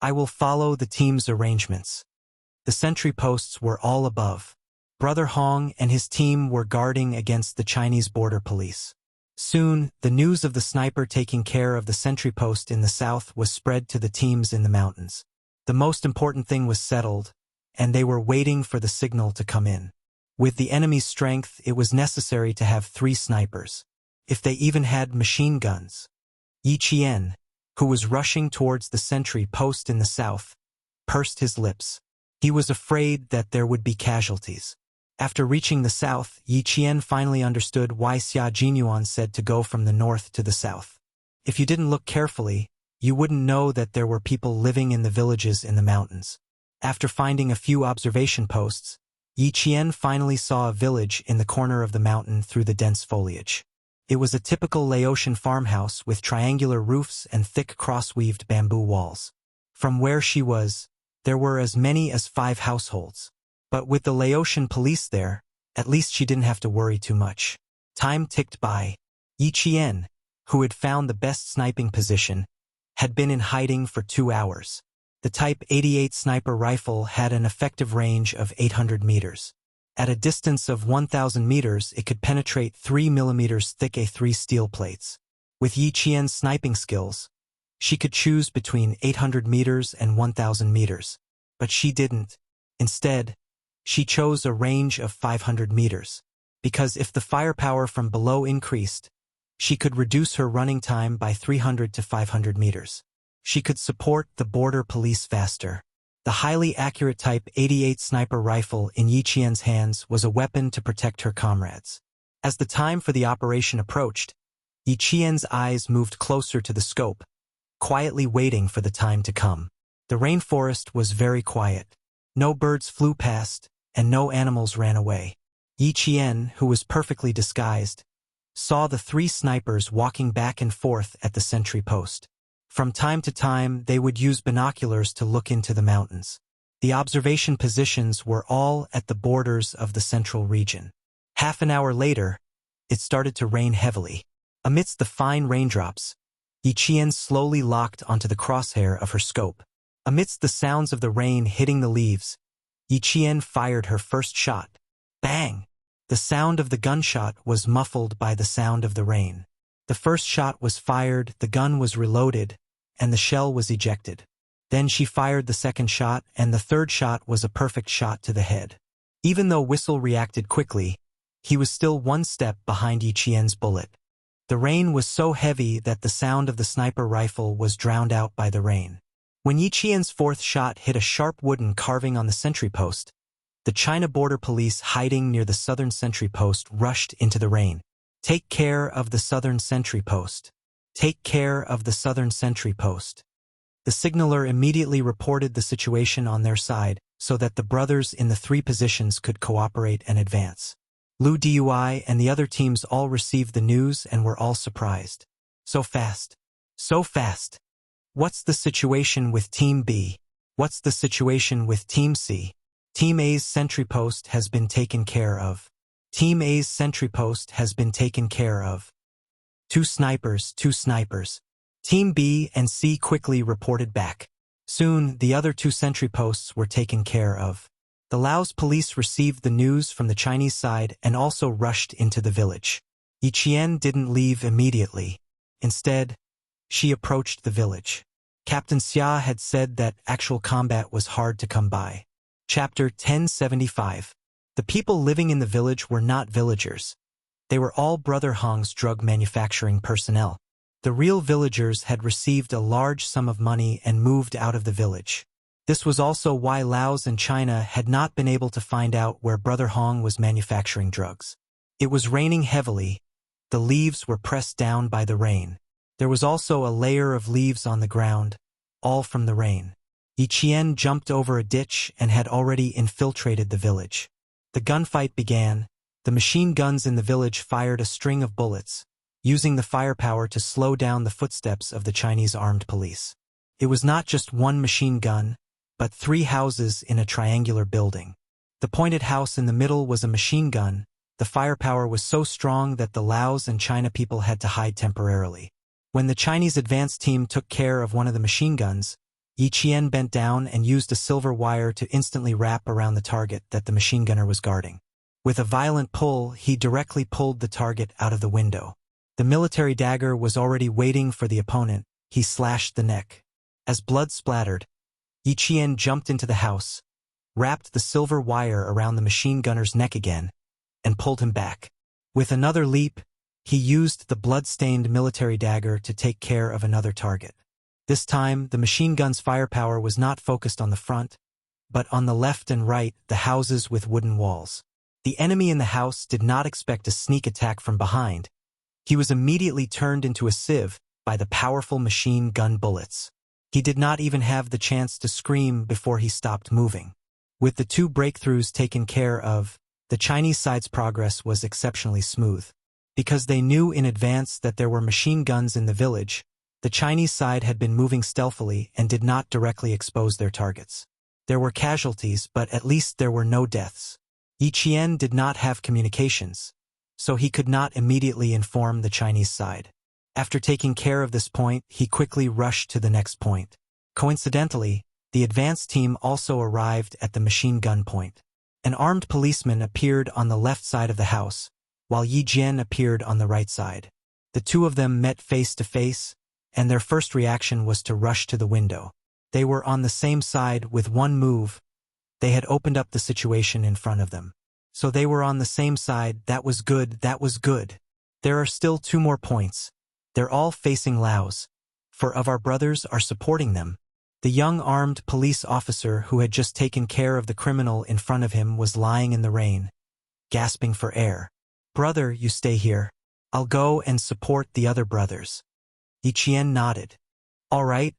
I will follow the team's arrangements. The sentry posts were all above. Brother Hong and his team were guarding against the Chinese border police. Soon, the news of the sniper taking care of the sentry post in the south was spread to the teams in the mountains. The most important thing was settled, and they were waiting for the signal to come in. With the enemy's strength, it was necessary to have 3 snipers. If they even had machine guns. Yi Qian, who was rushing towards the sentry post in the south, pursed his lips. He was afraid that there would be casualties. After reaching the south, Yi Qian finally understood why Xia Jinyuan said to go from the north to the south. If you didn't look carefully, you wouldn't know that there were people living in the villages in the mountains. After finding a few observation posts, Yi Qian finally saw a village in the corner of the mountain through the dense foliage. It was a typical Laotian farmhouse with triangular roofs and thick cross-weaved bamboo walls. From where she was, there were as many as 5 households. But with the Laotian police there, at least she didn't have to worry too much. Time ticked by. Yi Qian, who had found the best sniping position, had been in hiding for 2 hours. The Type 88 sniper rifle had an effective range of 800 meters. At a distance of 1,000 meters, it could penetrate 3 millimeters thick A3 steel plates. With Yi Qian's sniping skills, she could choose between 800 meters and 1,000 meters. But she didn't. Instead, she chose a range of 500 meters. Because if the firepower from below increased, she could reduce her running time by 300 to 500 meters. She could support the border police faster. The highly accurate Type 88 sniper rifle in Yi Qian's hands was a weapon to protect her comrades. As the time for the operation approached, Yi Qian's eyes moved closer to the scope, quietly waiting for the time to come. The rainforest was very quiet. No birds flew past, and no animals ran away. Yi Qian, who was perfectly disguised, saw the 3 snipers walking back and forth at the sentry post. From time to time, they would use binoculars to look into the mountains. The observation positions were all at the borders of the central region. Half an hour later, it started to rain heavily. Amidst the fine raindrops, Yi Qian slowly locked onto the crosshair of her scope. Amidst the sounds of the rain hitting the leaves, Yi Qian fired her first shot. Bang! The sound of the gunshot was muffled by the sound of the rain. The first shot was fired, the gun was reloaded, and the shell was ejected. Then she fired the second shot, and the third shot was a perfect shot to the head. Even though Whistle reacted quickly, he was still one step behind Yi Qian's bullet. The rain was so heavy that the sound of the sniper rifle was drowned out by the rain. When Yi Qian's fourth shot hit a sharp wooden carving on the sentry post, the China border police hiding near the southern sentry post rushed into the rain. Take care of the southern sentry post. Take care of the southern sentry post. The signaler immediately reported the situation on their side so that the brothers in the 3 positions could cooperate and advance. Lu Dui and the other teams all received the news and were all surprised. So fast. So fast. What's the situation with Team B? What's the situation with Team C? Team A's sentry post has been taken care of. Team A's sentry post has been taken care of. 2 snipers, 2 snipers. Team B and C quickly reported back. Soon, the other 2 sentry posts were taken care of. The Laos police received the news from the Chinese side and also rushed into the village. Yi Qian didn't leave immediately. Instead, she approached the village. Captain Xia had said that actual combat was hard to come by. Chapter 1075. The people living in the village were not villagers. They were all Brother Hong's drug manufacturing personnel. The real villagers had received a large sum of money and moved out of the village. This was also why Laos and China had not been able to find out where Brother Hong was manufacturing drugs. It was raining heavily. The leaves were pressed down by the rain. There was also a layer of leaves on the ground, all from the rain. Yi Qian jumped over a ditch and had already infiltrated the village. The gunfight began. The machine guns in the village fired a string of bullets, using the firepower to slow down the footsteps of the Chinese armed police. It was not just one machine gun, but 3 houses in a triangular building. The pointed house in the middle was a machine gun. The firepower was so strong that the Laos and China people had to hide temporarily. When the Chinese advance team took care of one of the machine guns, Yi Qian bent down and used a silver wire to instantly wrap around the target that the machine gunner was guarding. With a violent pull, he directly pulled the target out of the window. The military dagger was already waiting for the opponent. He slashed the neck. As blood splattered, Yi Qian jumped into the house, wrapped the silver wire around the machine gunner's neck again, and pulled him back. With another leap, he used the blood-stained military dagger to take care of another target. This time, the machine gun's firepower was not focused on the front, but on the left and right, the houses with wooden walls. The enemy in the house did not expect a sneak attack from behind. He was immediately turned into a sieve by the powerful machine gun bullets. He did not even have the chance to scream before he stopped moving. With the 2 breakthroughs taken care of, the Chinese side's progress was exceptionally smooth. Because they knew in advance that there were machine guns in the village, the Chinese side had been moving stealthily and did not directly expose their targets. There were casualties, but at least there were no deaths. Yi Qian did not have communications, so he could not immediately inform the Chinese side. After taking care of this point, he quickly rushed to the next point. Coincidentally, the advance team also arrived at the machine gun point. An armed policeman appeared on the left side of the house, while Yi Jian appeared on the right side. The two of them met face to face, and their first reaction was to rush to the window. They were on the same side. With one move, they had opened up the situation in front of them. So they were on the same side. That was good, that was good. There are still 2 more points. They're all facing Laos. 4 of our brothers are supporting them. The young armed police officer who had just taken care of the criminal in front of him was lying in the rain, gasping for air. Brother, you stay here. I'll go and support the other brothers. Yi Qian nodded. All right.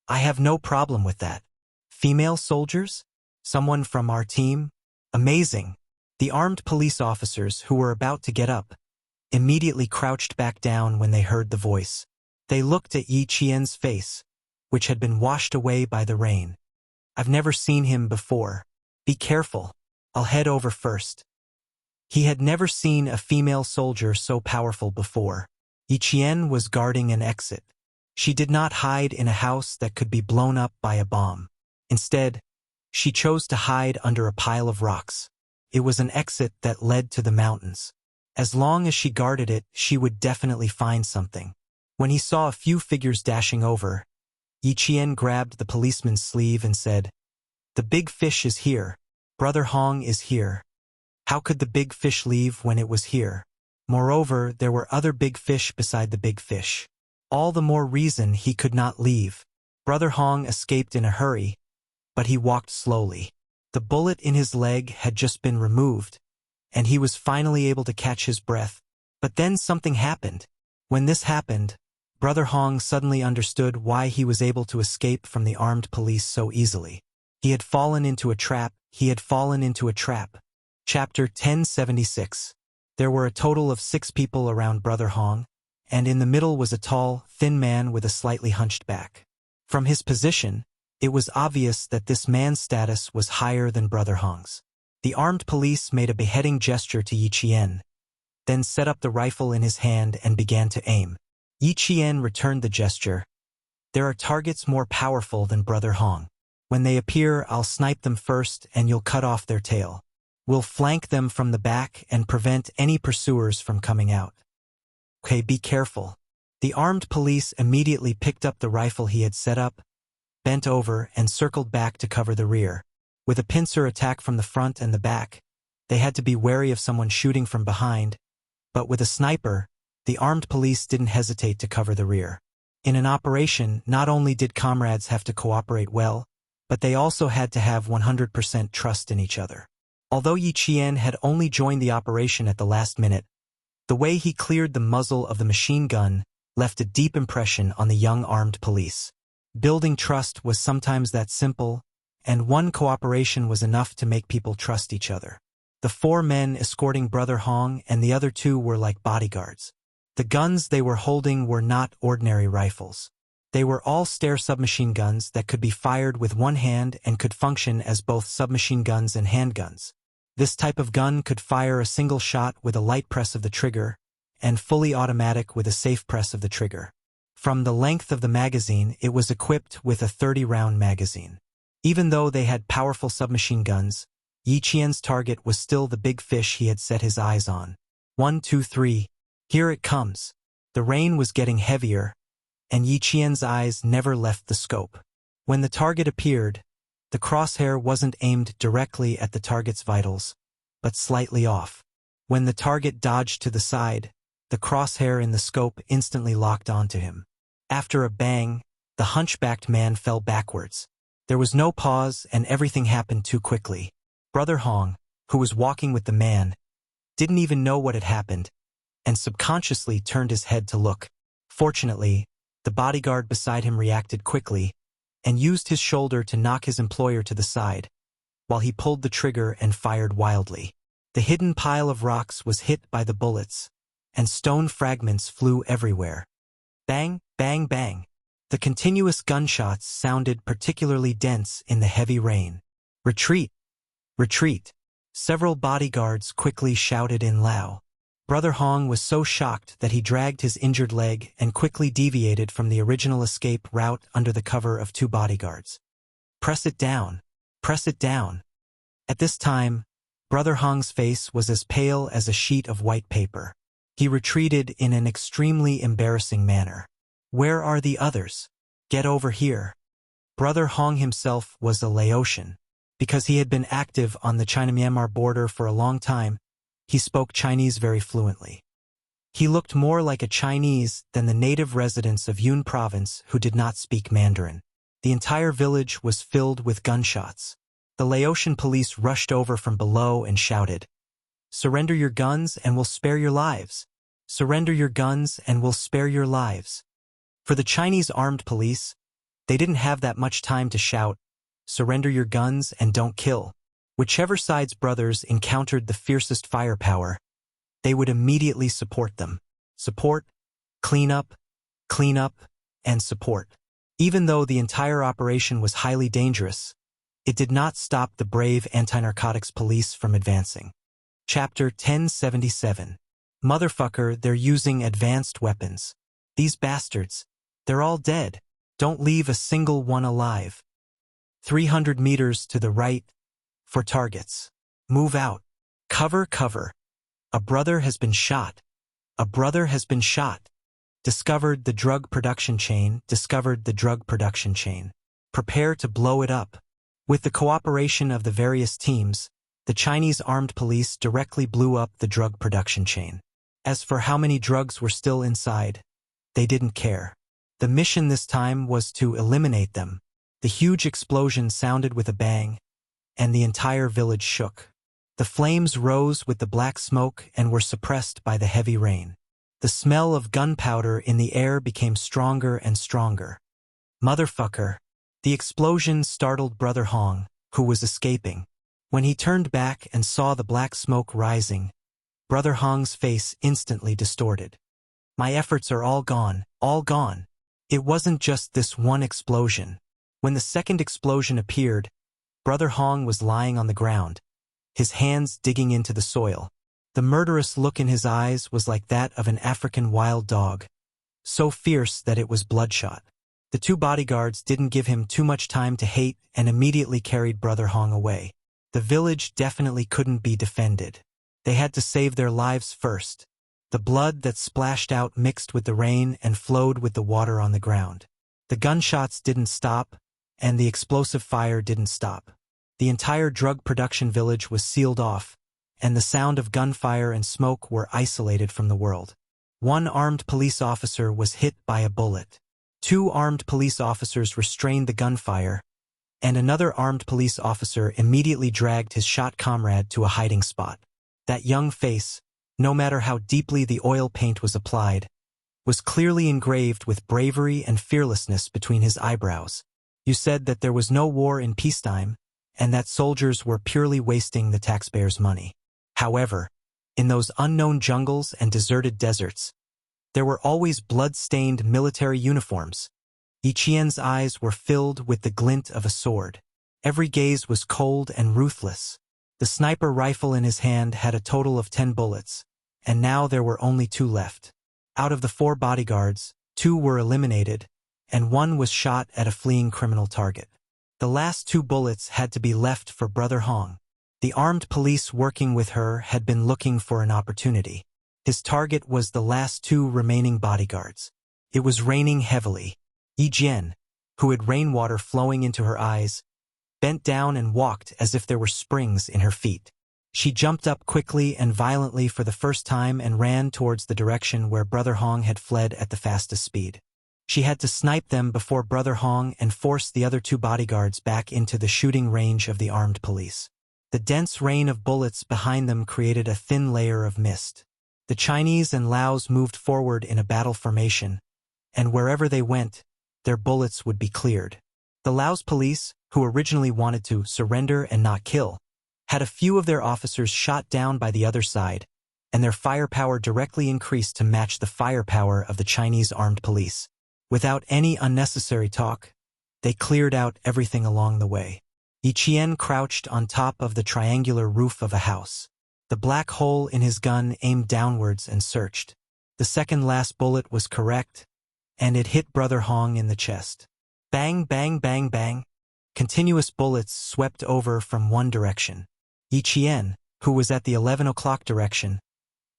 I have no problem with that. Female soldiers? Someone from our team? Amazing. The armed police officers who were about to get up immediately crouched back down when they heard the voice. They looked at Yi Qian's face, which had been washed away by the rain. I've never seen him before. Be careful. I'll head over first. He had never seen a female soldier so powerful before. Yi Qian was guarding an exit. She did not hide in a house that could be blown up by a bomb. Instead, she chose to hide under a pile of rocks. It was an exit that led to the mountains. As long as she guarded it, she would definitely find something. When he saw a few figures dashing over, Yi Qian grabbed the policeman's sleeve and said, "The big fish is here. Brother Hong is here." How could the big fish leave when it was here? Moreover, there were other big fish beside the big fish. All the more reason he could not leave. Brother Hong escaped in a hurry, but he walked slowly. The bullet in his leg had just been removed, and he was finally able to catch his breath. But then something happened. When this happened, Brother Hong suddenly understood why he was able to escape from the armed police so easily. He had fallen into a trap. He had fallen into a trap. Chapter 1076. There were a total of 6 people around Brother Hong, and in the middle was a tall, thin man with a slightly hunched back. From his position, it was obvious that this man's status was higher than Brother Hong's. The armed police made a beheading gesture to Yi Qian, then set up the rifle in his hand and began to aim. Yi Qian returned the gesture. There are targets more powerful than Brother Hong. When they appear, I'll snipe them first and you'll cut off their tail. We'll flank them from the back and prevent any pursuers from coming out. Okay, be careful. The armed police immediately picked up the rifle he had set up, bent over, and circled back to cover the rear. With a pincer attack from the front and the back, they had to be wary of someone shooting from behind, but with a sniper, the armed police didn't hesitate to cover the rear. In an operation, not only did comrades have to cooperate well, but they also had to have 100% trust in each other. Although Yi Qian had only joined the operation at the last minute, the way he cleared the muzzle of the machine gun left a deep impression on the young armed police. Building trust was sometimes that simple, and one cooperation was enough to make people trust each other. The 4 men escorting Brother Hong and the other 2 were like bodyguards. The guns they were holding were not ordinary rifles. They were all Steyr submachine guns that could be fired with one hand and could function as both submachine guns and handguns. This type of gun could fire a single shot with a light press of the trigger, and fully automatic with a safe press of the trigger. From the length of the magazine, it was equipped with a 30-round magazine. Even though they had powerful submachine guns, Yi Qian's target was still the big fish he had set his eyes on. 1, 2, 3. Here it comes. The rain was getting heavier, and Yi Qian's eyes never left the scope. When the target appeared, the crosshair wasn't aimed directly at the target's vitals, but slightly off. When the target dodged to the side, the crosshair in the scope instantly locked onto him. After a bang, the hunchbacked man fell backwards. There was no pause, and everything happened too quickly. Brother Hong, who was walking with the man, didn't even know what had happened, and subconsciously turned his head to look. Fortunately, the bodyguard beside him reacted quickly and used his shoulder to knock his employer to the side, while he pulled the trigger and fired wildly. The hidden pile of rocks was hit by the bullets, and stone fragments flew everywhere. Bang, bang, bang. The continuous gunshots sounded particularly dense in the heavy rain. Retreat! Retreat! Several bodyguards quickly shouted in Lao. Brother Hong was so shocked that he dragged his injured leg and quickly deviated from the original escape route under the cover of 2 bodyguards. "Press it down. Press it down." At this time, Brother Hong's face was as pale as a sheet of white paper. He retreated in an extremely embarrassing manner. "Where are the others? Get over here." Brother Hong himself was a Laotian. Because he had been active on the China-Myanmar border for a long time, he spoke Chinese very fluently. He looked more like a Chinese than the native residents of Yun province who did not speak Mandarin. The entire village was filled with gunshots. The Laotian police rushed over from below and shouted, "Surrender your guns and we'll spare your lives. Surrender your guns and we'll spare your lives." For the Chinese armed police, they didn't have that much time to shout, "Surrender your guns and don't kill." Whichever side's brothers encountered the fiercest firepower, they would immediately support them. Support, clean up, and support. Even though the entire operation was highly dangerous, it did not stop the brave anti-narcotics police from advancing. Chapter 1077. Motherfucker, they're using advanced weapons. These bastards, they're all dead. Don't leave a single one alive. 300 meters to the right, for targets. Move out. Cover, cover. A brother has been shot. A brother has been shot. Discovered the drug production chain. Discovered the drug production chain. Prepare to blow it up. With the cooperation of the various teams, the Chinese armed police directly blew up the drug production chain. As for how many drugs were still inside, they didn't care. The mission this time was to eliminate them. The huge explosion sounded with a bang, and the entire village shook. The flames rose with the black smoke and were suppressed by the heavy rain. The smell of gunpowder in the air became stronger and stronger. Motherfucker. The explosion startled Brother Hong, who was escaping. When he turned back and saw the black smoke rising, Brother Hong's face instantly distorted. "My efforts are all gone, all gone." It wasn't just this one explosion. When the second explosion appeared, Brother Hong was lying on the ground, his hands digging into the soil. The murderous look in his eyes was like that of an African wild dog, so fierce that it was bloodshot. The 2 bodyguards didn't give him too much time to hate and immediately carried Brother Hong away. The village definitely couldn't be defended. They had to save their lives first. The blood that splashed out mixed with the rain and flowed with the water on the ground. The gunshots didn't stop, and the explosive fire didn't stop. The entire drug production village was sealed off, and the sound of gunfire and smoke were isolated from the world. 1 armed police officer was hit by a bullet. 2 armed police officers restrained the gunfire, and another armed police officer immediately dragged his shot comrade to a hiding spot. That young face, no matter how deeply the oil paint was applied, was clearly engraved with bravery and fearlessness between his eyebrows. You said that there was no war in peacetime, and that soldiers were purely wasting the taxpayers' money. However, in those unknown jungles and deserted deserts, there were always blood-stained military uniforms. Yi Qian's eyes were filled with the glint of a sword. Every gaze was cold and ruthless. The sniper rifle in his hand had a total of 10 bullets, and now there were only 2 left. Out of the 4 bodyguards, 2 were eliminated, and 1 was shot at a fleeing criminal target. The last 2 bullets had to be left for Brother Hong. The armed police working with her had been looking for an opportunity. His target was the last 2 remaining bodyguards. It was raining heavily. Yi Jian, who had rainwater flowing into her eyes, bent down and walked as if there were springs in her feet. She jumped up quickly and violently for the first time and ran towards the direction where Brother Hong had fled at the fastest speed. She had to snipe them before Brother Hong and force the other 2 bodyguards back into the shooting range of the armed police. The dense rain of bullets behind them created a thin layer of mist. The Chinese and Laos moved forward in a battle formation, and wherever they went, their bullets would be cleared. The Laos police, who originally wanted to surrender and not kill, had a few of their officers shot down by the other side, and their firepower directly increased to match the firepower of the Chinese armed police. Without any unnecessary talk, they cleared out everything along the way. Yi Qian crouched on top of the triangular roof of a house. The black hole in his gun aimed downwards and searched. The second last bullet was correct, and it hit Brother Hong in the chest. Bang, bang, bang, bang. Continuous bullets swept over from one direction. Yi Qian, who was at the 11 o'clock direction,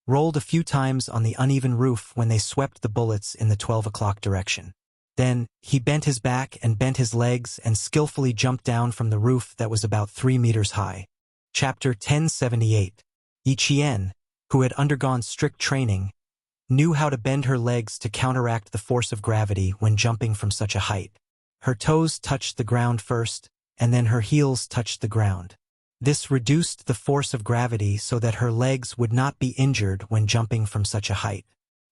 rolled a few times on the uneven roof when they swept the bullets in the 12 o'clock direction. Then, he bent his back and bent his legs and skillfully jumped down from the roof that was about 3 meters high. Chapter 1078. Yi Qian, who had undergone strict training, knew how to bend her legs to counteract the force of gravity when jumping from such a height. Her toes touched the ground first, and then her heels touched the ground. This reduced the force of gravity so that her legs would not be injured when jumping from such a height.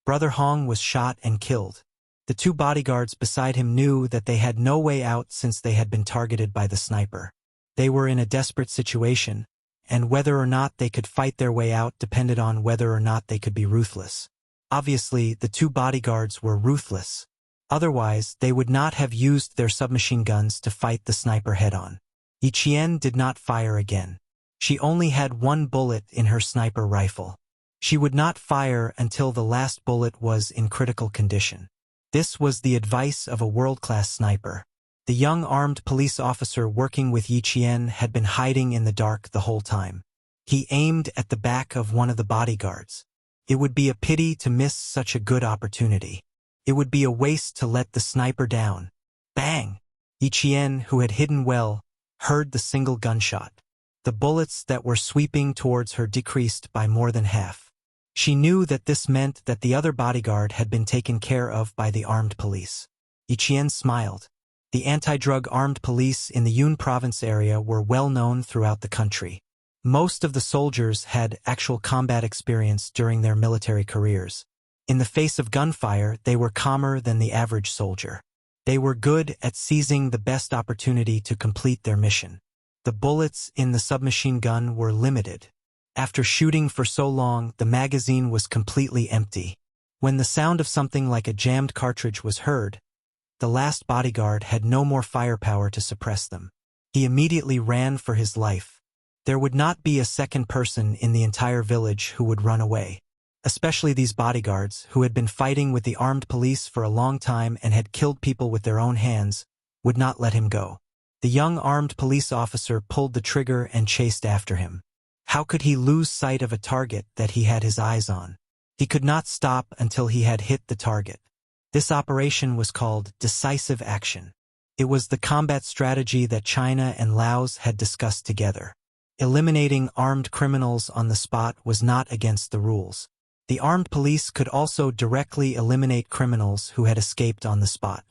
Brother Hong was shot and killed. The two bodyguards beside him knew that they had no way out since they had been targeted by the sniper. They were in a desperate situation, and whether or not they could fight their way out depended on whether or not they could be ruthless. Obviously, the two bodyguards were ruthless. Otherwise, they would not have used their submachine guns to fight the sniper head-on. Yi Qian did not fire again. She only had one bullet in her sniper rifle. She would not fire until the last bullet was in critical condition. This was the advice of a world-class sniper. The young armed police officer working with Yi Qian had been hiding in the dark the whole time. He aimed at the back of one of the bodyguards. It would be a pity to miss such a good opportunity. It would be a waste to let the sniper down. Bang! Yi Qian, who had hidden well, heard the single gunshot. The bullets that were sweeping towards her decreased by more than half. She knew that this meant that the other bodyguard had been taken care of by the armed police. Yi Qian smiled. The anti-drug armed police in the Yun province area were well known throughout the country. Most of the soldiers had actual combat experience during their military careers. In the face of gunfire, they were calmer than the average soldier. They were good at seizing the best opportunity to complete their mission. The bullets in the submachine gun were limited. After shooting for so long, the magazine was completely empty. When the sound of something like a jammed cartridge was heard, the last bodyguard had no more firepower to suppress them. He immediately ran for his life. There would not be a second person in the entire village who would run away. Especially these bodyguards, who had been fighting with the armed police for a long time and had killed people with their own hands, would not let him go. The young armed police officer pulled the trigger and chased after him. How could he lose sight of a target that he had his eyes on? He could not stop until he had hit the target. This operation was called decisive action. It was the combat strategy that China and Laos had discussed together. Eliminating armed criminals on the spot was not against the rules. The armed police could also directly eliminate criminals who had escaped on the spot.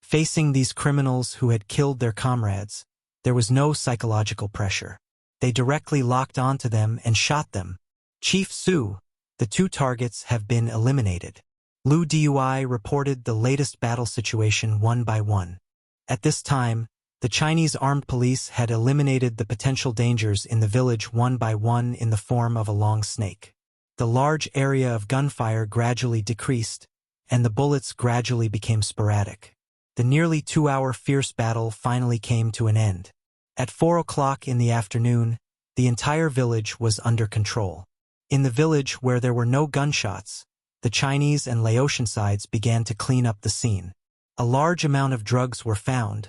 Facing these criminals who had killed their comrades, there was no psychological pressure. They directly locked onto them and shot them. Chief Su, the two targets have been eliminated. Lu Dui reported the latest battle situation one by one. At this time, the Chinese armed police had eliminated the potential dangers in the village one by one in the form of a long snake. The large area of gunfire gradually decreased, and the bullets gradually became sporadic. The nearly 2-hour fierce battle finally came to an end. At 4 o'clock in the afternoon, the entire village was under control. In the village where there were no gunshots, the Chinese and Laotian sides began to clean up the scene. A large amount of drugs were found,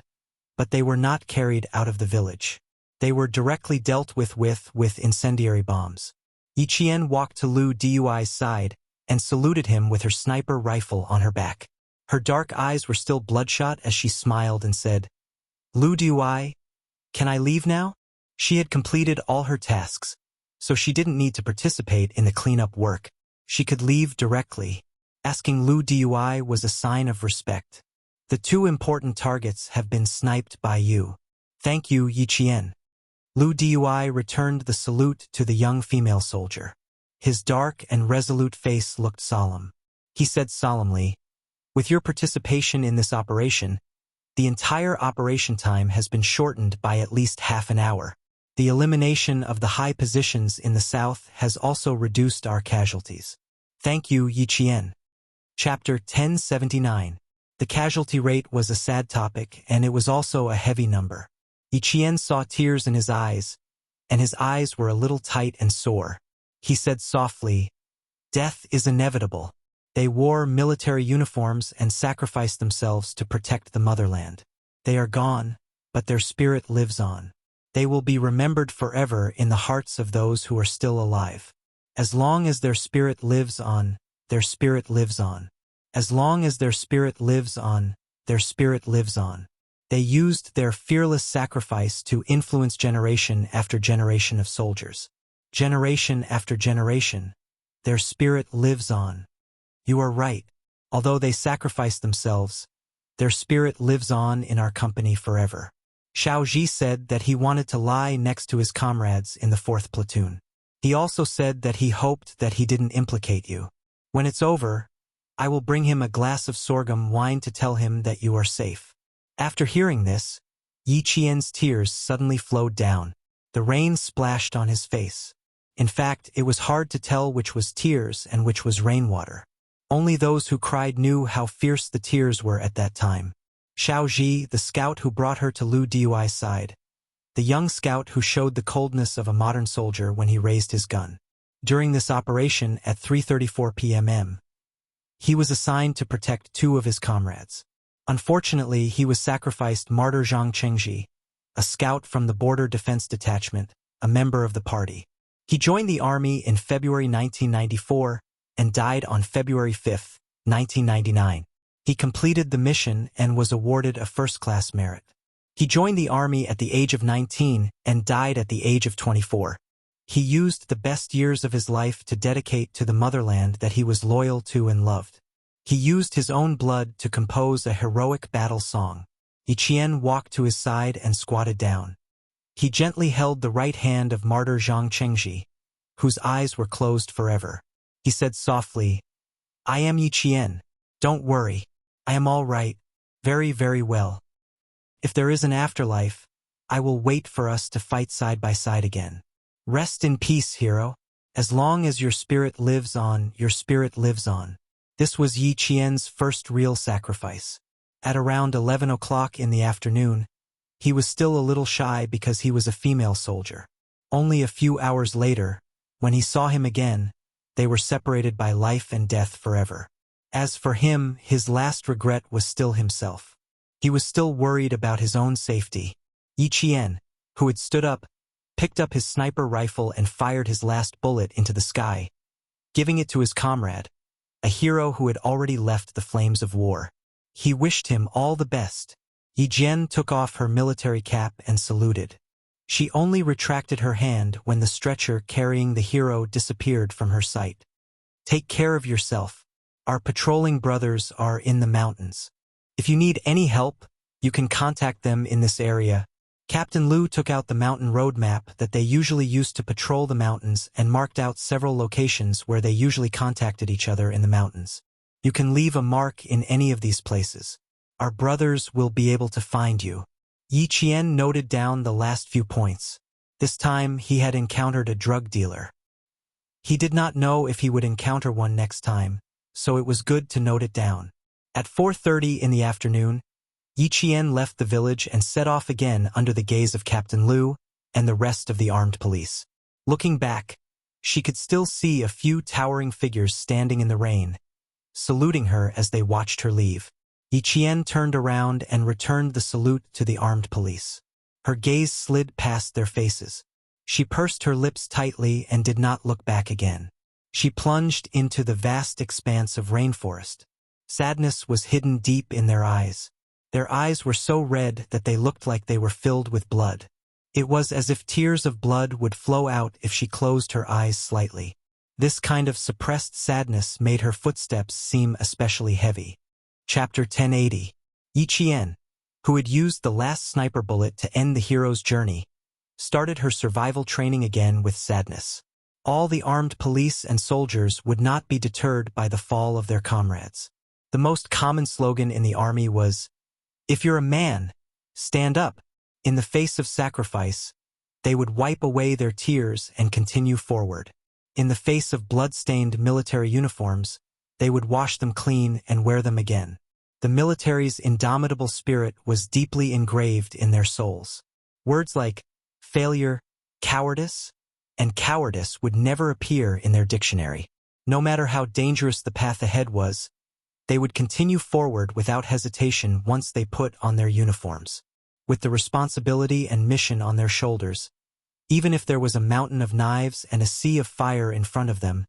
but they were not carried out of the village. They were directly dealt with incendiary bombs. Yi Qian walked to Lu Dui's side and saluted him with her sniper rifle on her back. Her dark eyes were still bloodshot as she smiled and said, "Lu Dui, can I leave now?" She had completed all her tasks, so she didn't need to participate in the cleanup work. She could leave directly. Asking Lu Dui was a sign of respect. The two important targets have been sniped by you. Thank you, Yi Qian. Lu Dui returned the salute to the young female soldier. His dark and resolute face looked solemn. He said solemnly, "With your participation in this operation, the entire operation time has been shortened by at least half an hour. The elimination of the high positions in the south has also reduced our casualties. Thank you, Yi Qian." Chapter 1079. The casualty rate was a sad topic, and it was also a heavy number. Yi Qian saw tears in his eyes, and his eyes were a little tight and sore. He said softly, "Death is inevitable." They wore military uniforms and sacrificed themselves to protect the motherland. They are gone, but their spirit lives on. They will be remembered forever in the hearts of those who are still alive. As long as their spirit lives on, their spirit lives on. As long as their spirit lives on, their spirit lives on. They used their fearless sacrifice to influence generation after generation of soldiers. Generation after generation, their spirit lives on. You are right. Although they sacrificed themselves, their spirit lives on in our company forever. Xiao Ji said that he wanted to lie next to his comrades in the 4th platoon. He also said that he hoped that he didn't implicate you. When it's over, I will bring him a glass of sorghum wine to tell him that you are safe. After hearing this, Yi Qian's tears suddenly flowed down. The rain splashed on his face. In fact, it was hard to tell which was tears and which was rainwater. Only those who cried knew how fierce the tears were at that time. Xiao Ji, the scout who brought her to Lu Dui's side. The young scout who showed the coldness of a modern soldier when he raised his gun. During this operation at 3:34 p.m., he was assigned to protect 2 of his comrades. Unfortunately, he was sacrificed. Martyr Zhang Chengji, a scout from the Border Defense Detachment, a member of the party. He joined the army in February 1994 and died on February 5, 1999. He completed the mission and was awarded a first-class merit. He joined the army at the age of 19 and died at the age of 24. He used the best years of his life to dedicate to the motherland that he was loyal to and loved. He used his own blood to compose a heroic battle song. Yi Qian walked to his side and squatted down. He gently held the right hand of Martyr Zhang Chengji, whose eyes were closed forever. He said softly, "I am Yi Qian. Don't worry. I am all right. Very, very well. If there is an afterlife, I will wait for us to fight side by side again. Rest in peace, hero. As long as your spirit lives on, your spirit lives on." This was Yi Qian's first real sacrifice. At around 11 o'clock in the afternoon, he was still a little shy because he was a female soldier. Only a few hours later, when he saw him again, they were separated by life and death forever. As for him, his last regret was still himself. He was still worried about his own safety. Yi Qian, who had stood up, picked up his sniper rifle and fired his last bullet into the sky, giving it to his comrade, a hero who had already left the flames of war. He wished him all the best. Yi Jian took off her military cap and saluted. She only retracted her hand when the stretcher carrying the hero disappeared from her sight. "Take care of yourself. Our patrolling brothers are in the mountains. If you need any help, you can contact them in this area." Captain Lu took out the mountain road map that they usually used to patrol the mountains and marked out several locations where they usually contacted each other in the mountains. "You can leave a mark in any of these places. Our brothers will be able to find you." Yi Qian noted down the last few points. This time he had encountered a drug dealer. He did not know if he would encounter one next time, so it was good to note it down. At 4:30 in the afternoon, Yi Qian left the village and set off again under the gaze of Captain Lu and the rest of the armed police. Looking back, she could still see a few towering figures standing in the rain, saluting her as they watched her leave. Yi Qian turned around and returned the salute to the armed police. Her gaze slid past their faces. She pursed her lips tightly and did not look back again. She plunged into the vast expanse of rainforest. Sadness was hidden deep in their eyes. Their eyes were so red that they looked like they were filled with blood. It was as if tears of blood would flow out if she closed her eyes slightly. This kind of suppressed sadness made her footsteps seem especially heavy. Chapter 1080. Yi Qian, who had used the last sniper bullet to end the hero's journey, started her survival training again with sadness. All the armed police and soldiers would not be deterred by the fall of their comrades. The most common slogan in the army was, "If you're a man, stand up." In the face of sacrifice, they would wipe away their tears and continue forward. In the face of blood-stained military uniforms, they would wash them clean and wear them again. The military's indomitable spirit was deeply engraved in their souls. Words like failure, cowardice, and cowardice would never appear in their dictionary. No matter how dangerous the path ahead was, they would continue forward without hesitation once they put on their uniforms. With the responsibility and mission on their shoulders, even if there was a mountain of knives and a sea of fire in front of them,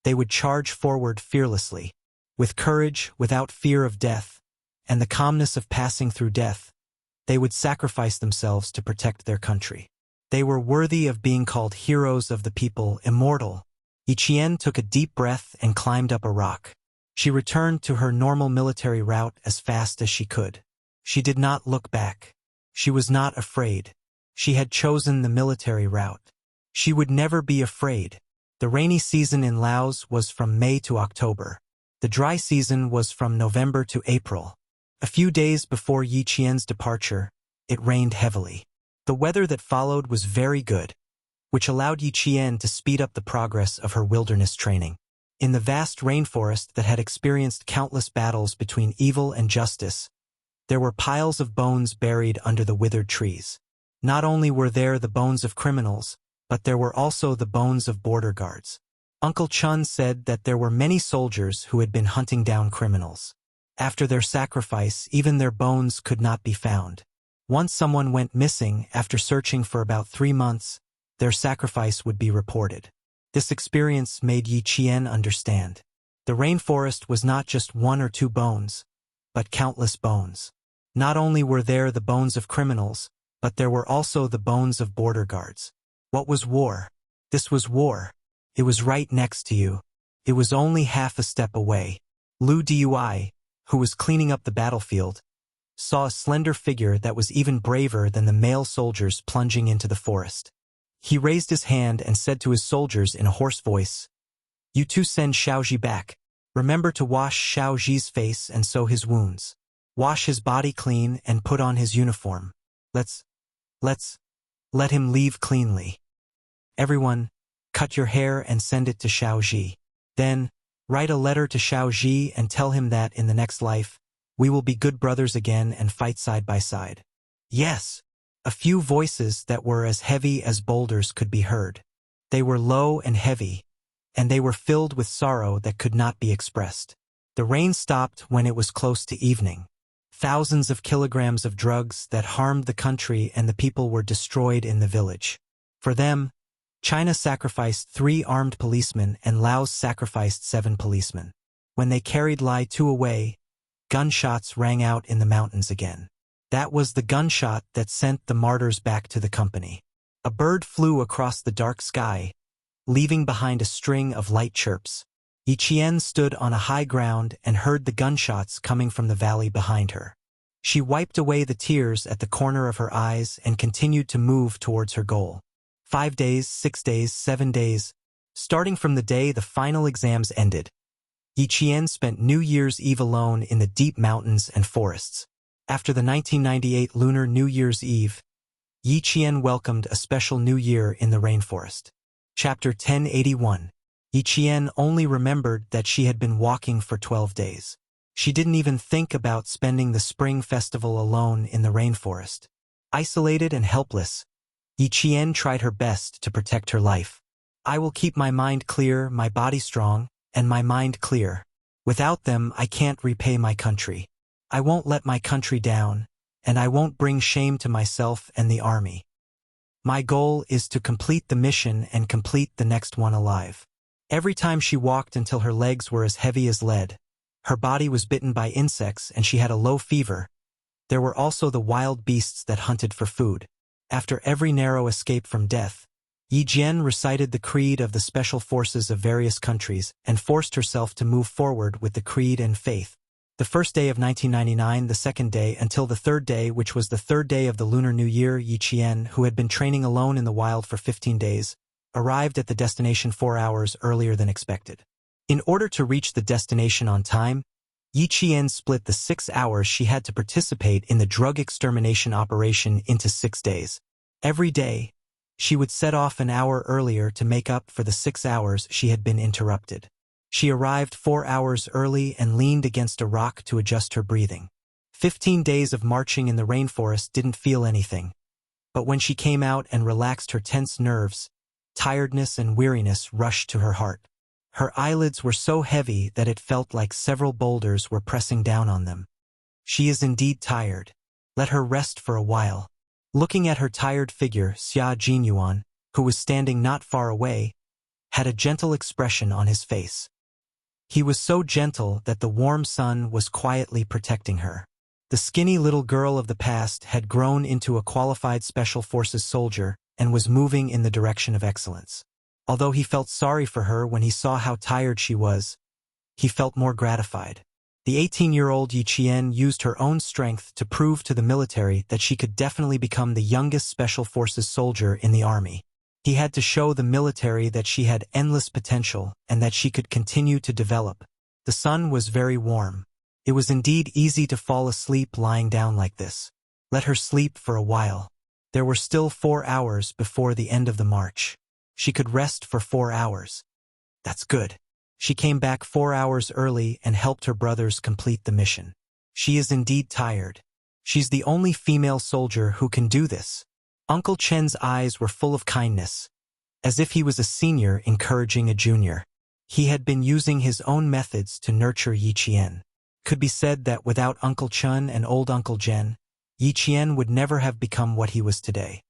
they would charge forward fearlessly. With courage, without fear of death, and the calmness of passing through death, they would sacrifice themselves to protect their country. They were worthy of being called heroes of the people, immortal. Yiqian took a deep breath and climbed up a rock. She returned to her normal military route as fast as she could. She did not look back. She was not afraid. She had chosen the military route. She would never be afraid. The rainy season in Laos was from May to October. The dry season was from November to April. A few days before Yiqian's departure, it rained heavily. The weather that followed was very good, which allowed Yiqian to speed up the progress of her wilderness training. In the vast rainforest that had experienced countless battles between evil and justice, there were piles of bones buried under the withered trees. Not only were there the bones of criminals, but there were also the bones of border guards. Uncle Chun said that there were many soldiers who had been hunting down criminals. After their sacrifice, even their bones could not be found. Once someone went missing after searching for about 3 months, their sacrifice would be reported. This experience made Yiqian understand. The rainforest was not just 1 or 2 bones, but countless bones. Not only were there the bones of criminals, but there were also the bones of border guards. What was war? This was war. It was right next to you. It was only half a step away. Lu Dui, who was cleaning up the battlefield, saw a slender figure that was even braver than the male soldiers plunging into the forest. He raised his hand and said to his soldiers in a hoarse voice, "You two send Xiaozhi back. Remember to wash Xiaozhi's face and sew his wounds. Wash his body clean and put on his uniform. Let him leave cleanly. Everyone, cut your hair and send it to Xiaozhi. Then, write a letter to Xiaozhi and tell him that in the next life, we will be good brothers again and fight side by side." Yes. A few voices that were as heavy as boulders could be heard. They were low and heavy, and they were filled with sorrow that could not be expressed. The rain stopped when it was close to evening. Thousands of kilograms of drugs that harmed the country and the people were destroyed in the village. For them, China sacrificed 3 armed policemen and Laos sacrificed 7 policemen. When they carried Lai Tu away, gunshots rang out in the mountains again. That was the gunshot that sent the martyrs back to the company. A bird flew across the dark sky, leaving behind a string of light chirps. Yiqian stood on a high ground and heard the gunshots coming from the valley behind her. She wiped away the tears at the corner of her eyes and continued to move towards her goal. 5 days, 6 days, 7 days. Starting from the day the final exams ended, Yiqian spent New Year's Eve alone in the deep mountains and forests. After the 1998 Lunar New Year's Eve, Yiqian welcomed a special new year in the rainforest. Chapter 1081. Yiqian only remembered that she had been walking for 12 days. She didn't even think about spending the spring festival alone in the rainforest. Isolated and helpless, Yiqian tried her best to protect her life. "I will keep my mind clear, my body strong, and my mind clear. Without them, I can't repay my country. I won't let my country down, and I won't bring shame to myself and the army. My goal is to complete the mission and complete the next one alive." Every time she walked until her legs were as heavy as lead, her body was bitten by insects and she had a low fever. There were also the wild beasts that hunted for food. After every narrow escape from death, Yiqian recited the creed of the special forces of various countries and forced herself to move forward with the creed and faith. The first day of 1999, the second day, until the third day, which was the third day of the Lunar New Year, Yiqian, who had been training alone in the wild for 15 days, arrived at the destination 4 hours earlier than expected. In order to reach the destination on time, Yiqian split the 6 hours she had to participate in the drug extermination operation into 6 days. Every day, she would set off an hour earlier to make up for the 6 hours she had been interrupted. She arrived 4 hours early and leaned against a rock to adjust her breathing. 15 days of marching in the rainforest didn't feel anything. But when she came out and relaxed her tense nerves, tiredness and weariness rushed to her heart. Her eyelids were so heavy that it felt like several boulders were pressing down on them. She is indeed tired. Let her rest for a while. Looking at her tired figure, Xia Jinyuan, who was standing not far away, had a gentle expression on his face. He was so gentle that the warm sun was quietly protecting her. The skinny little girl of the past had grown into a qualified special forces soldier and was moving in the direction of excellence. Although he felt sorry for her when he saw how tired she was, he felt more gratified. The 18-year-old Yi Qian used her own strength to prove to the military that she could definitely become the youngest special forces soldier in the army. He had to show the military that she had endless potential and that she could continue to develop. The sun was very warm. It was indeed easy to fall asleep lying down like this. Let her sleep for a while. There were still 4 hours before the end of the march. She could rest for 4 hours. That's good. She came back 4 hours early and helped her brothers complete the mission. She is indeed tired. She's the only female soldier who can do this. Uncle Chen's eyes were full of kindness, as if he was a senior encouraging a junior. He had been using his own methods to nurture Yi Qian. Could be said that without Uncle Chen and old Uncle Jen, Yi Qian would never have become what he was today.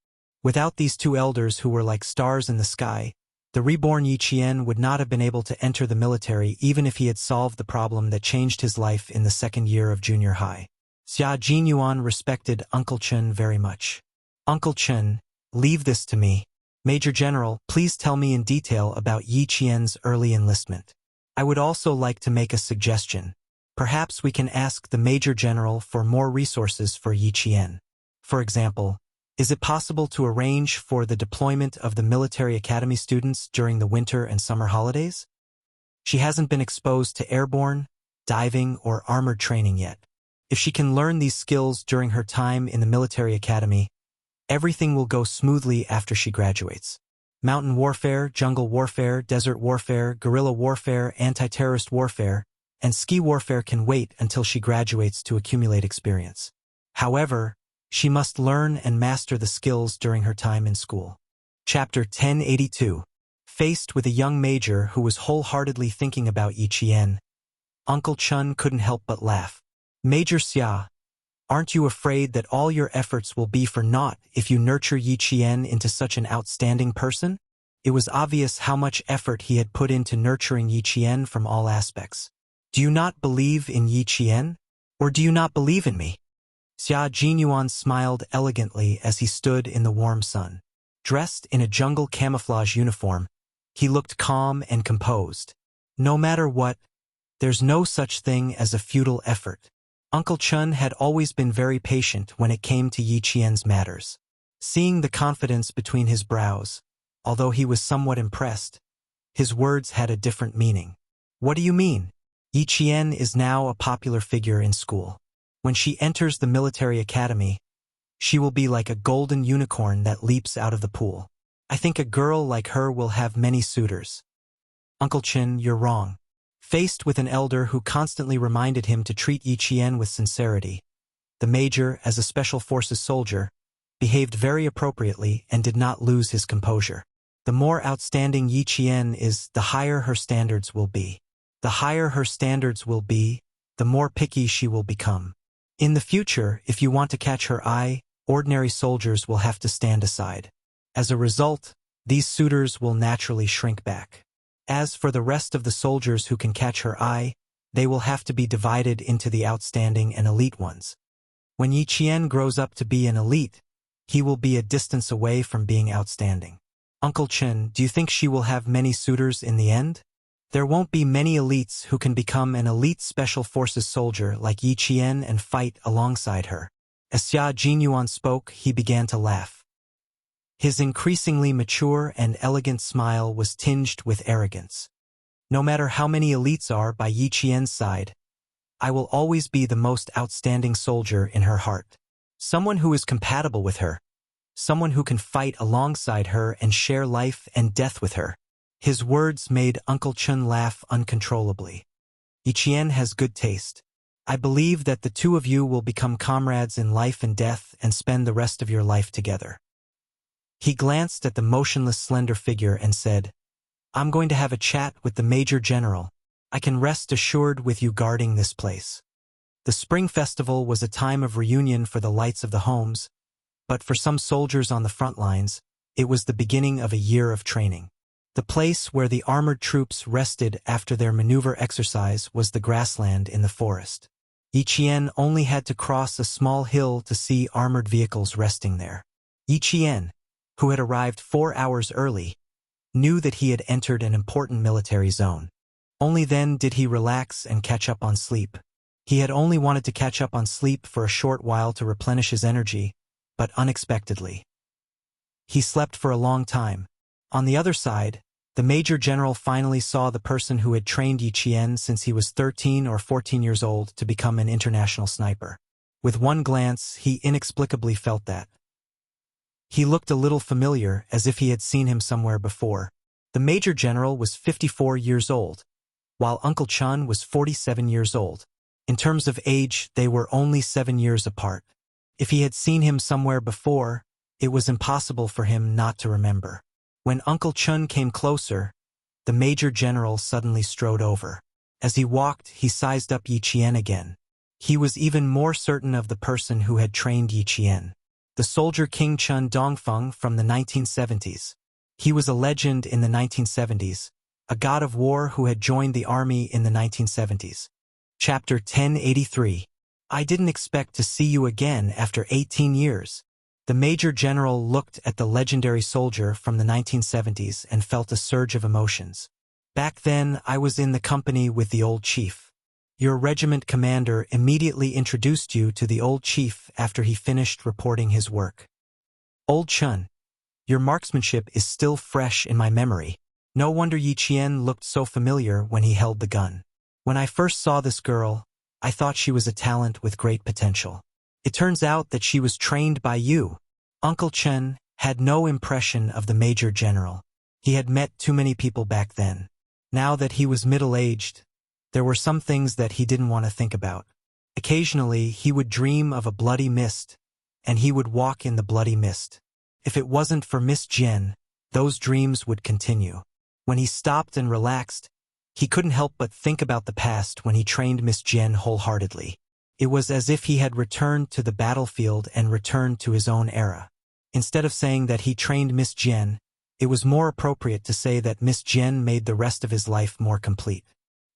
Without these two elders who were like stars in the sky, the reborn Yi Qian would not have been able to enter the military even if he had solved the problem that changed his life in the second year of junior high. Xia Jinyuan respected Uncle Chen very much. Uncle Chen, leave this to me. Major General, please tell me in detail about Yi Qian's early enlistment. I would also like to make a suggestion. Perhaps we can ask the Major General for more resources for Yi Qian. For example, is it possible to arrange for the deployment of the military academy students during the winter and summer holidays? She hasn't been exposed to airborne, diving, or armored training yet. If she can learn these skills during her time in the military academy, everything will go smoothly after she graduates. Mountain warfare, jungle warfare, desert warfare, guerrilla warfare, anti-terrorist warfare, and ski warfare can wait until she graduates to accumulate experience. However, she must learn and master the skills during her time in school. Chapter 1082. Faced with a young major who was wholeheartedly thinking about Yi Qian, Uncle Chen couldn't help but laugh. Major Xia, aren't you afraid that all your efforts will be for naught if you nurture Yi Qian into such an outstanding person? It was obvious how much effort he had put into nurturing Yi Qian from all aspects. Do you not believe in Yi Qian? Or do you not believe in me? Xia Jinyuan smiled elegantly as he stood in the warm sun. Dressed in a jungle camouflage uniform, he looked calm and composed. No matter what, there's no such thing as a futile effort. Uncle Chen had always been very patient when it came to Yi Qian's matters. Seeing the confidence between his brows, although he was somewhat impressed, his words had a different meaning. What do you mean? Yi Qian is now a popular figure in school. When she enters the military academy, she will be like a golden unicorn that leaps out of the pool. I think a girl like her will have many suitors. Uncle Chen, you're wrong. Faced with an elder who constantly reminded him to treat Yi Qian with sincerity, the major, as a special forces soldier, behaved very appropriately and did not lose his composure. The more outstanding Yi Qian is, the higher her standards will be. The higher her standards will be, the more picky she will become. In the future, if you want to catch her eye, ordinary soldiers will have to stand aside. As a result, these suitors will naturally shrink back. As for the rest of the soldiers who can catch her eye, they will have to be divided into the outstanding and elite ones. When Yi Qian grows up to be an elite, he will be a distance away from being outstanding. Uncle Chen, do you think she will have many suitors in the end? There won't be many elites who can become an elite special forces soldier like Yi Qian and fight alongside her. As Xia Jinyuan spoke, he began to laugh. His increasingly mature and elegant smile was tinged with arrogance. No matter how many elites are by Yi Qian's side, I will always be the most outstanding soldier in her heart. Someone who is compatible with her. Someone who can fight alongside her and share life and death with her. His words made Uncle Chen laugh uncontrollably. Yi Qian has good taste. I believe that the two of you will become comrades in life and death and spend the rest of your life together. He glanced at the motionless slender figure and said, "I'm going to have a chat with the Major General. I can rest assured with you guarding this place." The Spring Festival was a time of reunion for the lights of the homes, but for some soldiers on the front lines, it was the beginning of a year of training. The place where the armored troops rested after their maneuver exercise was the grassland in the forest. Yiqian only had to cross a small hill to see armored vehicles resting there. Yiqian, who had arrived 4 hours early, knew that he had entered an important military zone. Only then did he relax and catch up on sleep. He had only wanted to catch up on sleep for a short while to replenish his energy, but unexpectedly, he slept for a long time. On the other side, the Major General finally saw the person who had trained Yiqian since he was 13 or 14 years old to become an international sniper. With one glance, he inexplicably felt that he looked a little familiar, as if he had seen him somewhere before. The Major General was 54 years old, while Uncle Chun was 47 years old. In terms of age, they were only 7 years apart. If he had seen him somewhere before, it was impossible for him not to remember. When Uncle Chun came closer, the Major General suddenly strode over. As he walked, he sized up Yiqian again. He was even more certain of the person who had trained Yiqian. The soldier King Chun Dongfeng from the 1970s. He was a legend in the 1970s, a god of war who had joined the army in the 1970s. Chapter 1083. I didn't expect to see you again after 18 years. The Major General looked at the legendary soldier from the 1970s and felt a surge of emotions. Back then, I was in the company with the old chief. Your regiment commander immediately introduced you to the old chief after he finished reporting his work. Old Chun, your marksmanship is still fresh in my memory. No wonder Yiqian looked so familiar when he held the gun. When I first saw this girl, I thought she was a talent with great potential. It turns out that she was trained by you. Uncle Chen had no impression of the Major General. He had met too many people back then. Now that he was middle-aged, there were some things that he didn't want to think about. Occasionally, he would dream of a bloody mist, and he would walk in the bloody mist. If it wasn't for Miss Jen, those dreams would continue. When he stopped and relaxed, he couldn't help but think about the past when he trained Miss Jen wholeheartedly. It was as if he had returned to the battlefield and returned to his own era. Instead of saying that he trained Miss Jen, it was more appropriate to say that Miss Jen made the rest of his life more complete.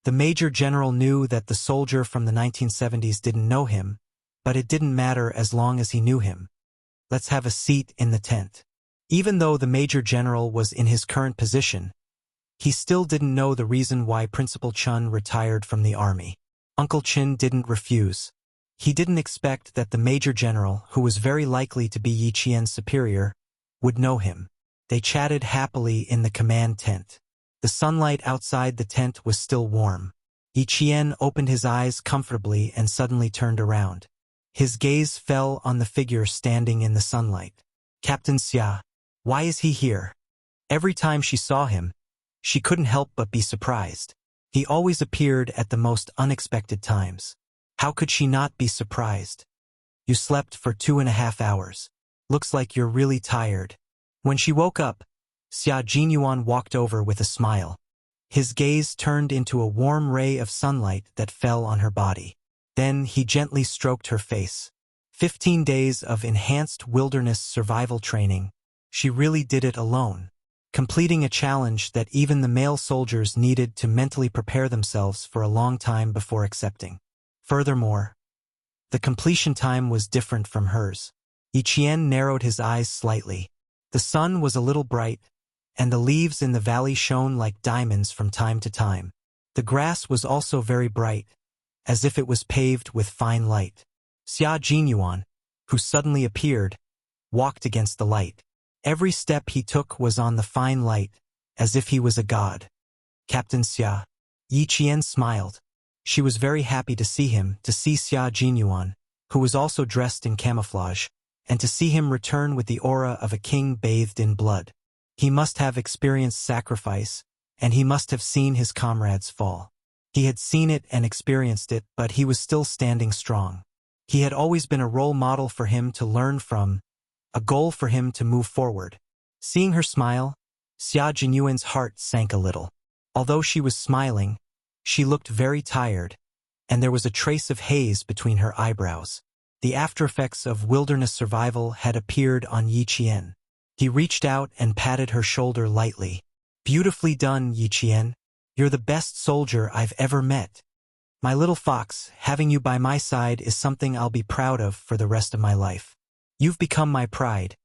The Major General knew that the soldier from the 1970s didn't know him, but it didn't matter as long as he knew him. Let's have a seat in the tent. Even though the Major General was in his current position, he still didn't know the reason why Principal Chun retired from the army. Uncle Chin didn't refuse. He didn't expect that the Major General, who was very likely to be Yiqian's superior, would know him. They chatted happily in the command tent. The sunlight outside the tent was still warm. Yiqian opened his eyes comfortably and suddenly turned around. His gaze fell on the figure standing in the sunlight. Captain Xia, why is he here? Every time she saw him, she couldn't help but be surprised. He always appeared at the most unexpected times. How could she not be surprised? You slept for 2.5 hours. Looks like you're really tired. When she woke up, Xia Jinyuan walked over with a smile. His gaze turned into a warm ray of sunlight that fell on her body. Then he gently stroked her face. 15 days of enhanced wilderness survival training. She really did it alone, completing a challenge that even the male soldiers needed to mentally prepare themselves for a long time before accepting. Furthermore, the completion time was different from hers. Yiqian narrowed his eyes slightly. The sun was a little bright, and the leaves in the valley shone like diamonds from time to time. The grass was also very bright, as if it was paved with fine light. Xia Jinyuan, who suddenly appeared, walked against the light. Every step he took was on the fine light, as if he was a god. Captain Xia. Yiqian smiled. She was very happy to see him, to see Xia Jinyuan, who was also dressed in camouflage, and to see him return with the aura of a king bathed in blood. He must have experienced sacrifice, and he must have seen his comrades fall. He had seen it and experienced it, but he was still standing strong. He had always been a role model for him to learn from, a goal for him to move forward. Seeing her smile, Xia Jinyuan's heart sank a little. Although she was smiling, she looked very tired, and there was a trace of haze between her eyebrows. The aftereffects of wilderness survival had appeared on Yi Qian. He reached out and patted her shoulder lightly. "Beautifully done, Yi Qian. You're the best soldier I've ever met. My little fox, having you by my side is something I'll be proud of for the rest of my life. You've become my pride,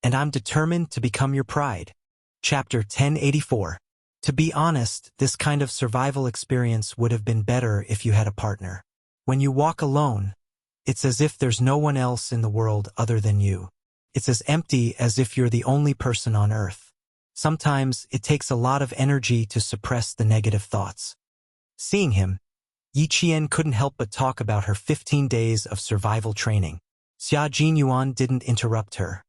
and I'm determined to become your pride." Chapter 1084. To be honest, this kind of survival experience would have been better if you had a partner. When you walk alone, it's as if there's no one else in the world other than you. It's as empty as if you're the only person on Earth. Sometimes it takes a lot of energy to suppress the negative thoughts. Seeing him, Yi Qian couldn't help but talk about her 15 days of survival training. Xia Jinyuan didn't interrupt her.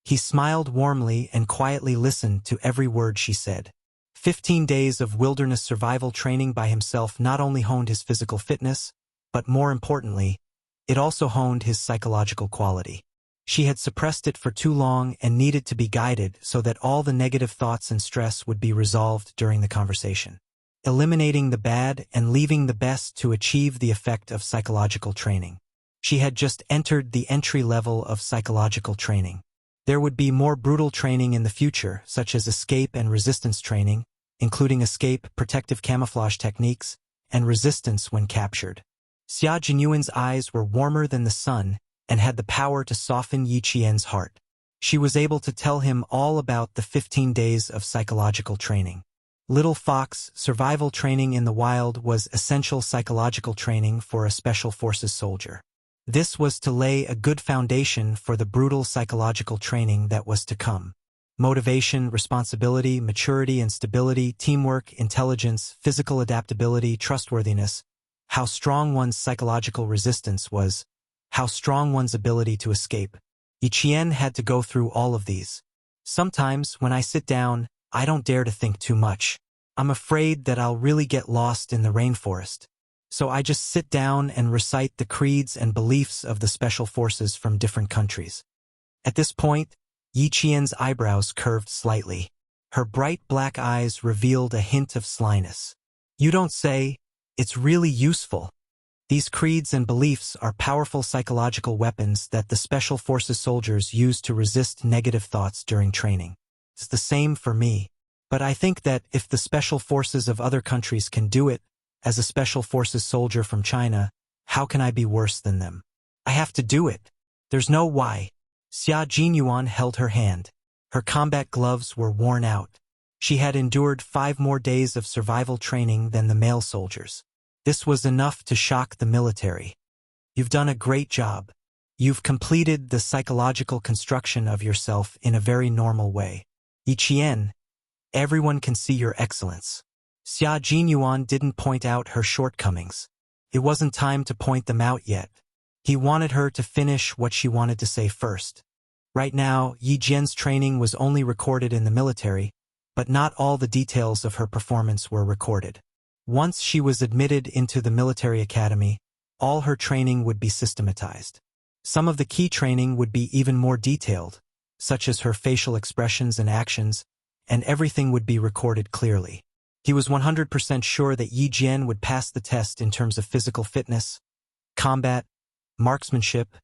He smiled warmly and quietly listened to every word she said. 15 days of wilderness survival training by himself not only honed his physical fitness, but more importantly, it also honed his psychological quality. She had suppressed it for too long and needed to be guided so that all the negative thoughts and stress would be resolved during the conversation. Eliminating the bad and leaving the best to achieve the effect of psychological training. She had just entered the entry level of psychological training. There would be more brutal training in the future, such as escape and resistance training, including escape, protective camouflage techniques, and resistance when captured. Xia Jinyuan's eyes were warmer than the sun and had the power to soften Yi Qian's heart. She was able to tell him all about the 15 days of psychological training. Little Fox, survival training in the wild was essential psychological training for a special forces soldier. This was to lay a good foundation for the brutal psychological training that was to come. Motivation, responsibility, maturity and stability, teamwork, intelligence, physical adaptability, trustworthiness, how strong one's psychological resistance was, how strong one's ability to escape. Yi Qian had to go through all of these. Sometimes, when I sit down, I don't dare to think too much. I'm afraid that I'll really get lost in the rainforest. So I just sit down and recite the creeds and beliefs of the special forces from different countries. At this point, Yi Qian's eyebrows curved slightly. Her bright black eyes revealed a hint of slyness. "You don't say. It's really useful. These creeds and beliefs are powerful psychological weapons that the special forces soldiers use to resist negative thoughts during training. It's the same for me. But I think that if the special forces of other countries can do it, as a special forces soldier from China, how can I be worse than them? I have to do it. There's no why." Xia Jinyuan held her hand. Her combat gloves were worn out. She had endured 5 more days of survival training than the male soldiers. This was enough to shock the military. "You've done a great job. You've completed the psychological construction of yourself in a very normal way. Yi Qian, everyone can see your excellence." Xia Jinyuan didn't point out her shortcomings. It wasn't time to point them out yet. He wanted her to finish what she wanted to say first. Right now, Yi Jian's training was only recorded in the military, but not all the details of her performance were recorded. Once she was admitted into the military academy, all her training would be systematized. Some of the key training would be even more detailed, such as her facial expressions and actions, and everything would be recorded clearly. He was 100% sure that Yi Jian would pass the test in terms of physical fitness, combat, marksmanship,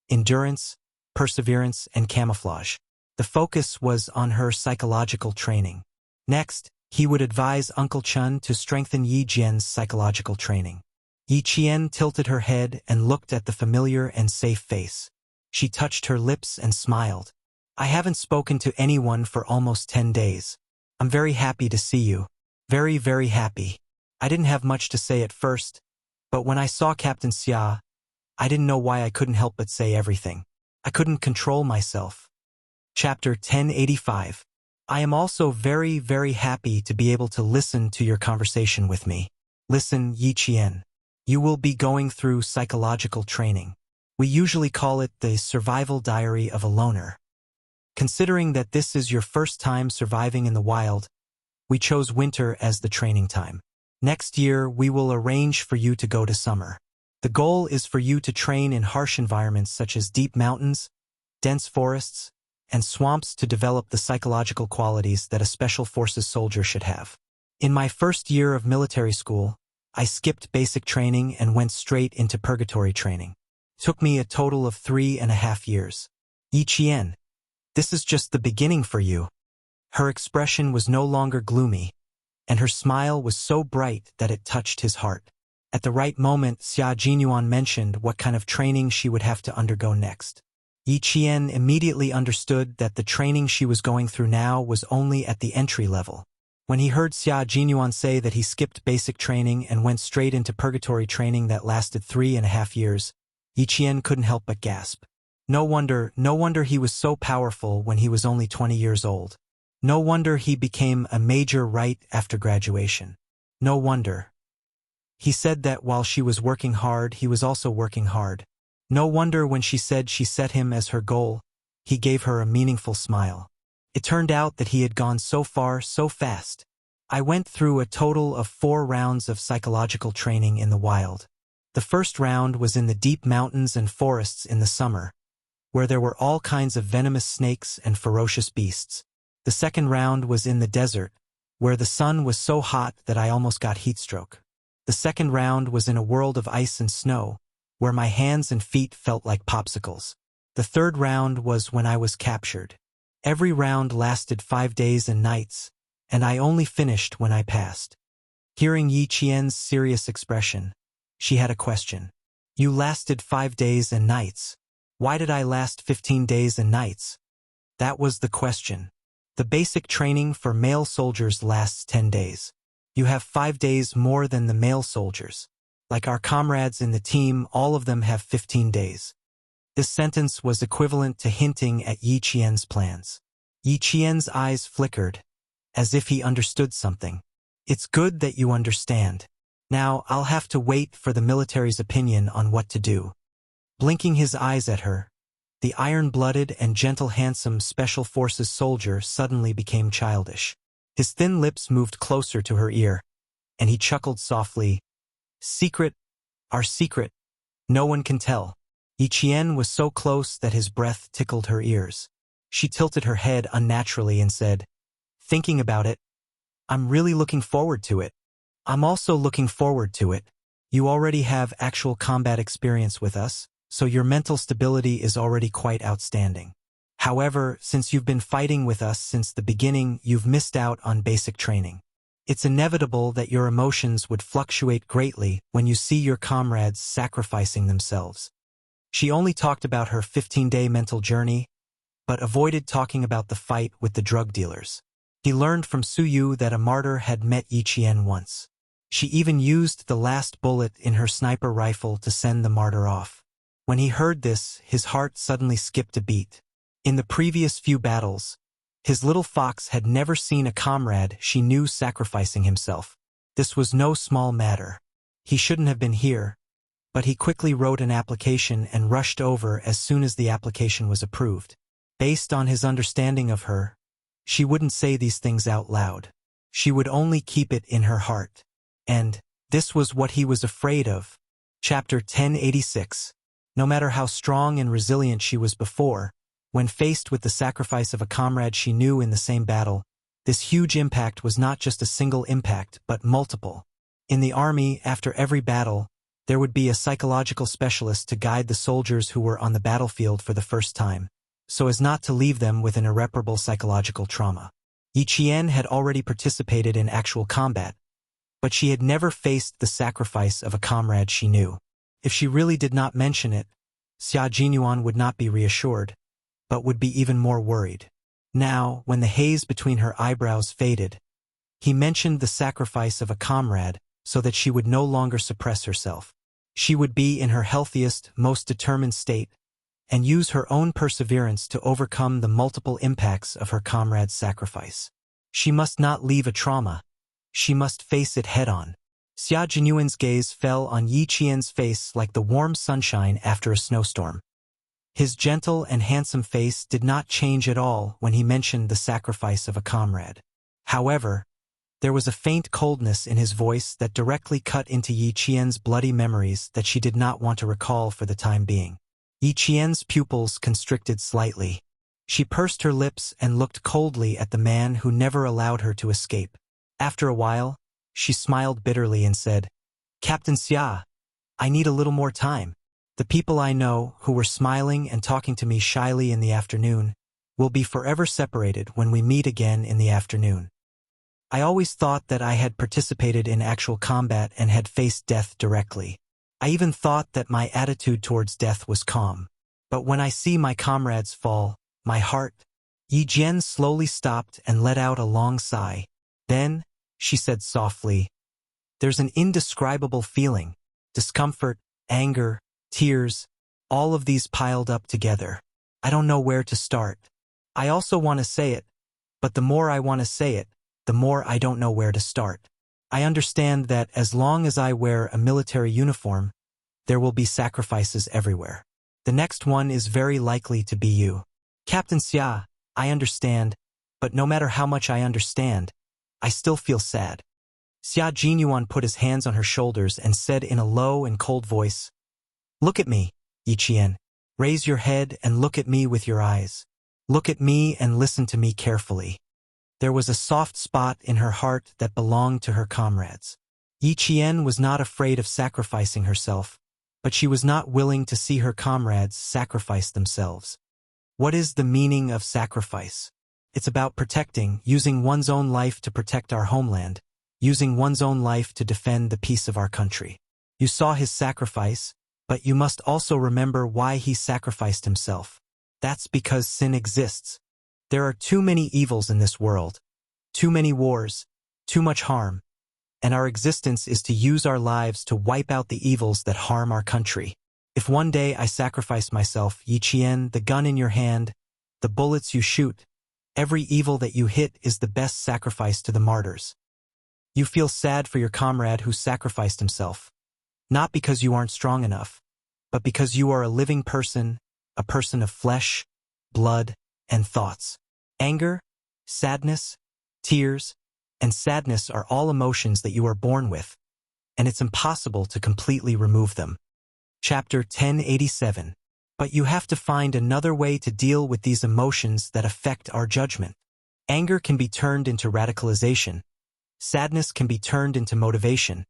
endurance, perseverance, and camouflage. The focus was on her psychological training. Next, he would advise Uncle Chun to strengthen Yi Jian's psychological training. Yi Qian tilted her head and looked at the familiar and safe face. She touched her lips and smiled. "I haven't spoken to anyone for almost 10 days. I'm very happy to see you. Very, very happy. I didn't have much to say at first, but when I saw Captain Xia, I didn't know why I couldn't help but say everything. I couldn't control myself." Chapter 1085. I am also very, very happy to be able to listen to your conversation with me. Listen, Yi Qian. You will be going through psychological training. We usually call it the survival diary of a loner. Considering that this is your first time surviving in the wild, we chose winter as the training time. Next year, we will arrange for you to go to summer. The goal is for you to train in harsh environments such as deep mountains, dense forests, and swamps to develop the psychological qualities that a special forces soldier should have. In my first year of military school, I skipped basic training and went straight into purgatory training. Took me a total of 3.5 years. Yi Qian, this is just the beginning for you. Her expression was no longer gloomy, and her smile was so bright that it touched his heart. At the right moment, Xia Jinyuan mentioned what kind of training she would have to undergo next. Yi Qian immediately understood that the training she was going through now was only at the entry level. When he heard Xia Jinyuan say that he skipped basic training and went straight into purgatory training that lasted 3.5 years, Yi Qian couldn't help but gasp. No wonder he was so powerful when he was only 20 years old. No wonder he became a major right after graduation. No wonder. He said that while she was working hard, he was also working hard. No wonder when she said she set him as her goal, he gave her a meaningful smile. It turned out that he had gone so far so fast. I went through a total of 4 rounds of psychological training in the wild. The first round was in the deep mountains and forests in the summer, where there were all kinds of venomous snakes and ferocious beasts. The second round was in the desert, where the sun was so hot that I almost got heatstroke. The second round was in a world of ice and snow, where my hands and feet felt like popsicles. The third round was when I was captured. Every round lasted 5 days and nights, and I only finished when I passed. Hearing Yi Qian's serious expression, she had a question. You lasted 5 days and nights. Why did I last 15 days and nights? That was the question. The basic training for male soldiers lasts 10 days. You have 5 days more than the male soldiers. Like our comrades in the team, all of them have 15 days. This sentence was equivalent to hinting at Yi Qian's plans. Yi Qian's eyes flickered, as if he understood something. It's good that you understand. Now I'll have to wait for the military's opinion on what to do. Blinking his eyes at her, the iron-blooded and gentle handsome Special Forces soldier suddenly became childish. His thin lips moved closer to her ear, and he chuckled softly. Secret, our secret, no one can tell. Yi Qian was so close that his breath tickled her ears. She tilted her head unnaturally and said, thinking about it, I'm really looking forward to it. I'm also looking forward to it. You already have actual combat experience with us, so your mental stability is already quite outstanding. However, since you've been fighting with us since the beginning, you've missed out on basic training. It's inevitable that your emotions would fluctuate greatly when you see your comrades sacrificing themselves. She only talked about her 15-day mental journey, but avoided talking about the fight with the drug dealers. He learned from Su Yu that a martyr had met Yi Qian once. She even used the last bullet in her sniper rifle to send the martyr off. When he heard this, his heart suddenly skipped a beat. In the previous few battles, his little fox had never seen a comrade she knew sacrificing himself. This was no small matter. He shouldn't have been here, but he quickly wrote an application and rushed over as soon as the application was approved. Based on his understanding of her, she wouldn't say these things out loud. She would only keep it in her heart. And this was what he was afraid of. Chapter 1086. No matter how strong and resilient she was before, when faced with the sacrifice of a comrade she knew in the same battle, this huge impact was not just a single impact, but multiple. In the army, after every battle, there would be a psychological specialist to guide the soldiers who were on the battlefield for the first time, so as not to leave them with an irreparable psychological trauma. Yi Qian had already participated in actual combat, but she had never faced the sacrifice of a comrade she knew. If she really did not mention it, Xia Jinyuan would not be reassured, but would be even more worried. Now, when the haze between her eyebrows faded, he mentioned the sacrifice of a comrade so that she would no longer suppress herself. She would be in her healthiest, most determined state, and use her own perseverance to overcome the multiple impacts of her comrade's sacrifice. She must not leave a trauma. She must face it head-on. Xia Jinyuan's gaze fell on Yi Qian's face like the warm sunshine after a snowstorm. His gentle and handsome face did not change at all when he mentioned the sacrifice of a comrade. However, there was a faint coldness in his voice that directly cut into Yi Qian's bloody memories that she did not want to recall for the time being. Yi Qian's pupils constricted slightly. She pursed her lips and looked coldly at the man who never allowed her to escape. After a while, she smiled bitterly and said, "Captain Xia, I need a little more time. The people I know, who were smiling and talking to me shyly in the afternoon, will be forever separated when we meet again in the afternoon. I always thought that I had participated in actual combat and had faced death directly. I even thought that my attitude towards death was calm. But when I see my comrades fall, my heart..." Yi Jian slowly stopped and let out a long sigh. Then, she said softly, "There's an indescribable feeling, discomfort, anger, tears, all of these piled up together. I don't know where to start. I also want to say it, but the more I want to say it, the more I don't know where to start. I understand that as long as I wear a military uniform, there will be sacrifices everywhere. The next one is very likely to be you. Captain Xia, I understand, but no matter how much I understand, I still feel sad." Xia Jinyuan put his hands on her shoulders and said in a low and cold voice, "Look at me, Yi Qian. Raise your head and look at me with your eyes. Look at me and listen to me carefully." There was a soft spot in her heart that belonged to her comrades. Yi Qian was not afraid of sacrificing herself, but she was not willing to see her comrades sacrifice themselves. What is the meaning of sacrifice? It's about protecting, using one's own life to protect our homeland, using one's own life to defend the peace of our country. You saw his sacrifice, but you must also remember why he sacrificed himself. That's because sin exists. There are too many evils in this world, too many wars, too much harm, and our existence is to use our lives to wipe out the evils that harm our country. If one day I sacrifice myself, Yi Qian, the gun in your hand, the bullets you shoot, every evil that you hit is the best sacrifice to the martyrs. You feel sad for your comrade who sacrificed himself, not because you aren't strong enough, but because you are a living person, a person of flesh, blood, and thoughts. Anger, sadness, tears, and sadness are all emotions that you are born with, and it's impossible to completely remove them. Chapter 1087. But you have to find another way to deal with these emotions that affect our judgment. Anger can be turned into radicalization. Sadness can be turned into motivation.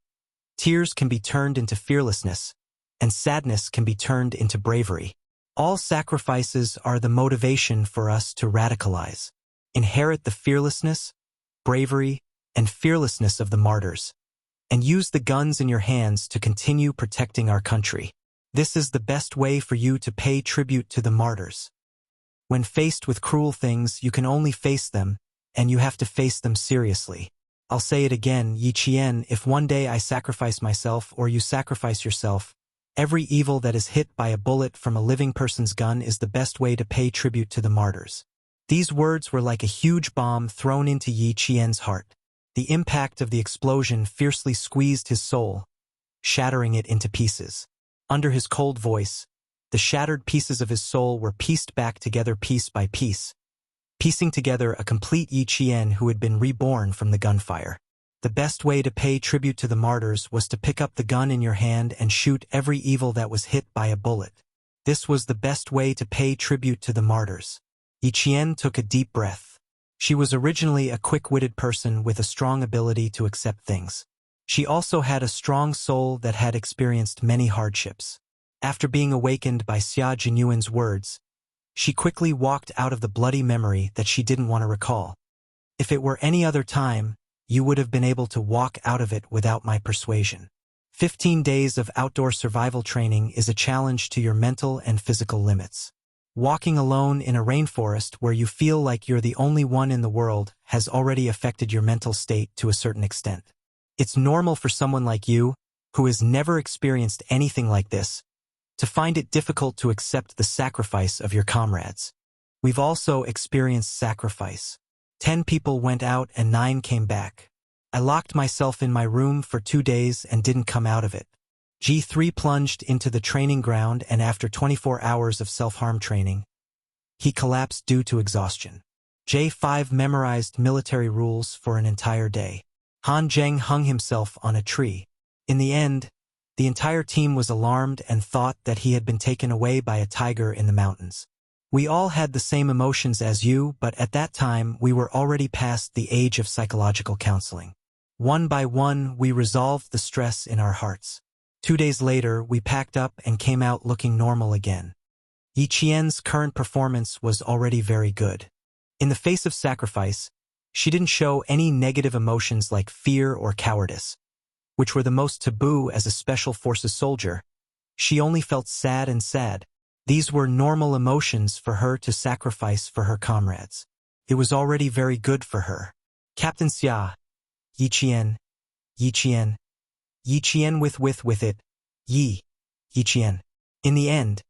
Tears can be turned into fearlessness, and sadness can be turned into bravery. All sacrifices are the motivation for us to radicalize. Inherit the fearlessness, bravery, and fearlessness of the martyrs, and use the guns in your hands to continue protecting our country. This is the best way for you to pay tribute to the martyrs. When faced with cruel things, you can only face them, and you have to face them seriously. I'll say it again, Yi Qian, if one day I sacrifice myself or you sacrifice yourself, every evil that is hit by a bullet from a living person's gun is the best way to pay tribute to the martyrs. These words were like a huge bomb thrown into Yi Qian's heart. The impact of the explosion fiercely squeezed his soul, shattering it into pieces. Under his cold voice, the shattered pieces of his soul were pieced back together piece by piece, piecing together a complete Yi Qian who had been reborn from the gunfire. The best way to pay tribute to the martyrs was to pick up the gun in your hand and shoot every evil that was hit by a bullet. This was the best way to pay tribute to the martyrs. Yi Qian took a deep breath. She was originally a quick-witted person with a strong ability to accept things. She also had a strong soul that had experienced many hardships. After being awakened by Xia Jinyuan's words, she quickly walked out of the bloody memory that she didn't want to recall. If it were any other time, you would have been able to walk out of it without my persuasion. 15 days of outdoor survival training is a challenge to your mental and physical limits. Walking alone in a rainforest where you feel like you're the only one in the world has already affected your mental state to a certain extent. It's normal for someone like you, who has never experienced anything like this, to find it difficult to accept the sacrifice of your comrades. We've also experienced sacrifice. 10 people went out and 9 came back. I locked myself in my room for 2 days and didn't come out of it. G3 plunged into the training ground and after 24 hours of self-harm training, he collapsed due to exhaustion. J5 memorized military rules for an entire day. Han Zheng hung himself on a tree. In the end, the entire team was alarmed and thought that he had been taken away by a tiger in the mountains. We all had the same emotions as you, but at that time we were already past the age of psychological counseling. One by one, we resolved the stress in our hearts. 2 days later, we packed up and came out looking normal again. Yi Qian's current performance was already very good. In the face of sacrifice, she didn't show any negative emotions like fear or cowardice, which were the most taboo as a special forces soldier. She only felt sad and sad. These were normal emotions for her to sacrifice for her comrades. It was already very good for her. Captain Xia, Yi Qian, Yi Qian, Yi Qian with it, Yi Qian. In the end,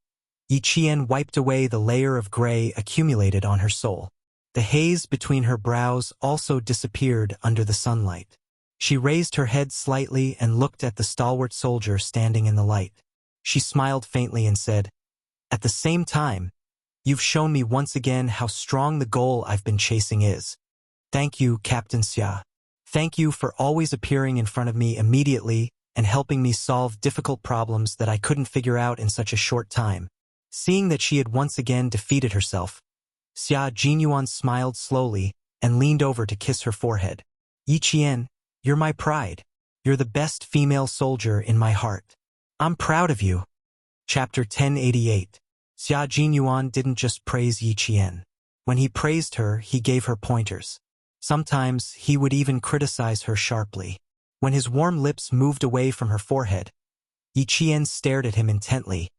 Yi Qian wiped away the layer of gray accumulated on her soul. The haze between her brows also disappeared under the sunlight. She raised her head slightly and looked at the stalwart soldier standing in the light. She smiled faintly and said, "At the same time, you've shown me once again how strong the goal I've been chasing is. Thank you, Captain Xia. Thank you for always appearing in front of me immediately and helping me solve difficult problems that I couldn't figure out in such a short time." Seeing that she had once again defeated herself, Xia Jinyuan smiled slowly and leaned over to kiss her forehead. "Yi Qian, you're my pride. You're the best female soldier in my heart. I'm proud of you." Chapter 1088. Xia Jinyuan didn't just praise Yi Qian. When he praised her, he gave her pointers. Sometimes he would even criticize her sharply. When his warm lips moved away from her forehead, Yi Qian stared at him intently,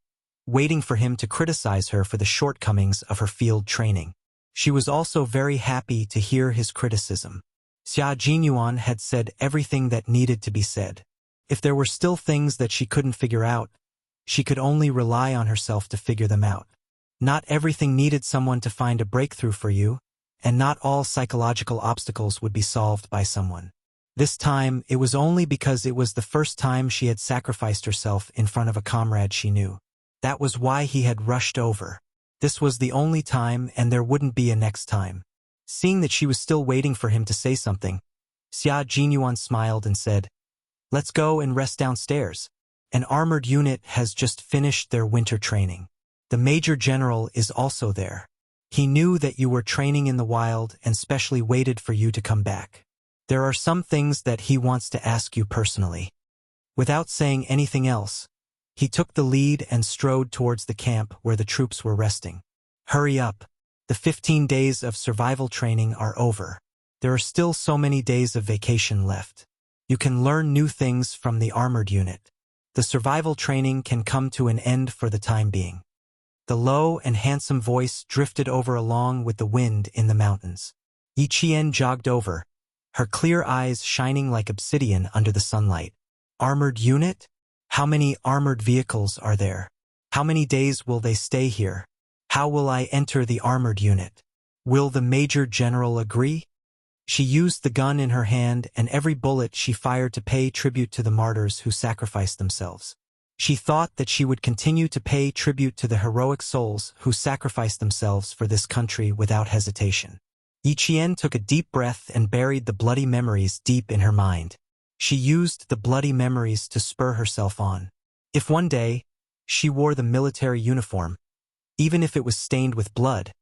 waiting for him to criticize her for the shortcomings of her field training. She was also very happy to hear his criticism. Xia Jinyuan had said everything that needed to be said. If there were still things that she couldn't figure out, she could only rely on herself to figure them out. Not everything needed someone to find a breakthrough for you, and not all psychological obstacles would be solved by someone. This time, it was only because it was the first time she had sacrificed herself in front of a comrade she knew. That was why he had rushed over. This was the only time, and there wouldn't be a next time. Seeing that she was still waiting for him to say something, Xia Jinyuan smiled and said, "Let's go and rest downstairs. An armored unit has just finished their winter training. The Major General is also there. He knew that you were training in the wild and specially waited for you to come back. There are some things that he wants to ask you personally." Without saying anything else, he took the lead and strode towards the camp where the troops were resting. "Hurry up. The 15 days of survival training are over. There are still so many days of vacation left. You can learn new things from the armored unit. The survival training can come to an end for the time being." The low and handsome voice drifted over along with the wind in the mountains. Yi Qian jogged over, her clear eyes shining like obsidian under the sunlight. "Armored unit? How many armored vehicles are there? How many days will they stay here? How will I enter the armored unit? Will the Major General agree?" She used the gun in her hand, and every bullet she fired to pay tribute to the martyrs who sacrificed themselves. She thought that she would continue to pay tribute to the heroic souls who sacrificed themselves for this country without hesitation. Yi Qian took a deep breath and buried the bloody memories deep in her mind. She used the bloody memories to spur herself on. If one day she wore the military uniform, even if it was stained with blood,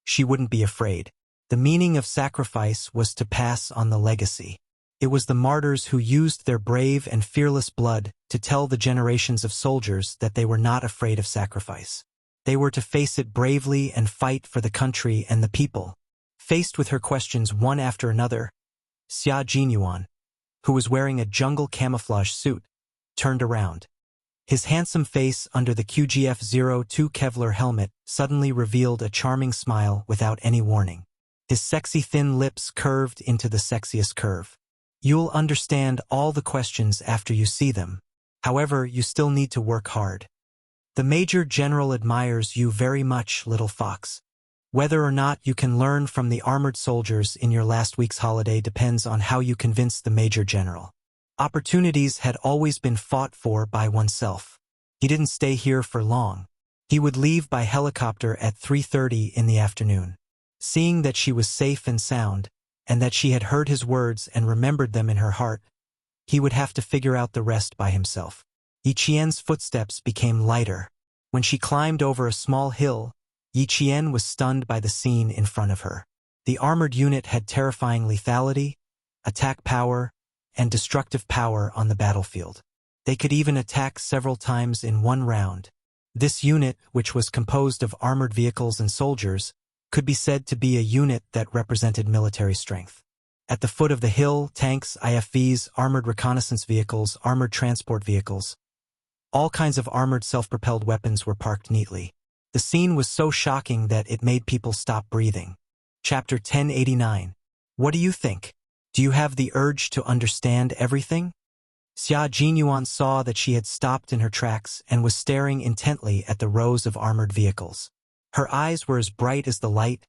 she wouldn't be afraid. The meaning of sacrifice was to pass on the legacy. It was the martyrs who used their brave and fearless blood to tell the generations of soldiers that they were not afraid of sacrifice. They were to face it bravely and fight for the country and the people. Faced with her questions one after another, Xia Jinyuan, who was wearing a jungle camouflage suit, turned around. His handsome face under the QGF-02 Kevlar helmet suddenly revealed a charming smile without any warning. His sexy thin lips curved into the sexiest curve. "You'll understand all the questions after you see them. However, you still need to work hard. The Major General admires you very much, little fox. Whether or not you can learn from the armored soldiers in your last week's holiday depends on how you convince the Major General." Opportunities had always been fought for by oneself. He didn't stay here for long. He would leave by helicopter at 3:30 in the afternoon. Seeing that she was safe and sound, and that she had heard his words and remembered them in her heart, he would have to figure out the rest by himself. Yi Qian's footsteps became lighter. When she climbed over a small hill, Yi Qian was stunned by the scene in front of her. The armored unit had terrifying lethality, attack power, and destructive power on the battlefield. They could even attack several times in one round. This unit, which was composed of armored vehicles and soldiers, could be said to be a unit that represented military strength. At the foot of the hill, tanks, IFVs, armored reconnaissance vehicles, armored transport vehicles, all kinds of armored self-propelled weapons were parked neatly. The scene was so shocking that it made people stop breathing. Chapter 1089. What do you think? Do you have the urge to understand everything? Xia Jinyuan saw that she had stopped in her tracks and was staring intently at the rows of armored vehicles. Her eyes were as bright as the light,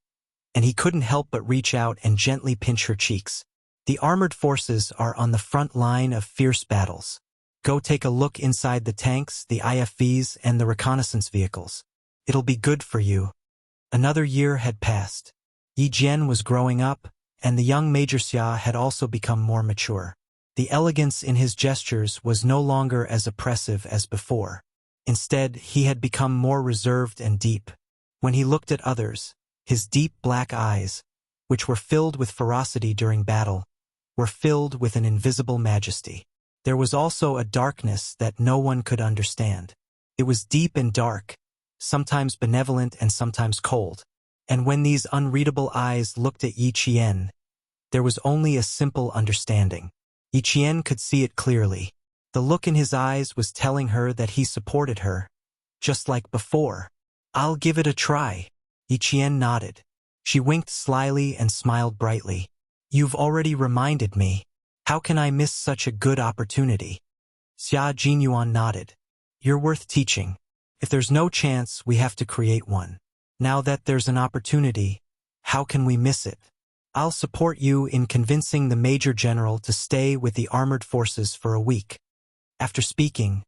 and he couldn't help but reach out and gently pinch her cheeks. The armored forces are on the front line of fierce battles. Go take a look inside the tanks, the IFVs, and the reconnaissance vehicles. It'll be good for you. Another year had passed. Yi Jian was growing up, and the young Major Xia had also become more mature. The elegance in his gestures was no longer as oppressive as before. Instead, he had become more reserved and deep. When he looked at others, his deep black eyes, which were filled with ferocity during battle, were filled with an invisible majesty. There was also a darkness that no one could understand. It was deep and dark, sometimes benevolent and sometimes cold. And when these unreadable eyes looked at Yi Qian, there was only a simple understanding. Yi Qian could see it clearly. The look in his eyes was telling her that he supported her, just like before. I'll give it a try. Yi Qian nodded. She winked slyly and smiled brightly. You've already reminded me. How can I miss such a good opportunity? Xia Jinyuan nodded. You're worth teaching. If there's no chance, we have to create one. Now that there's an opportunity, how can we miss it? I'll support you in convincing the Major General to stay with the armored forces for a week. After speaking,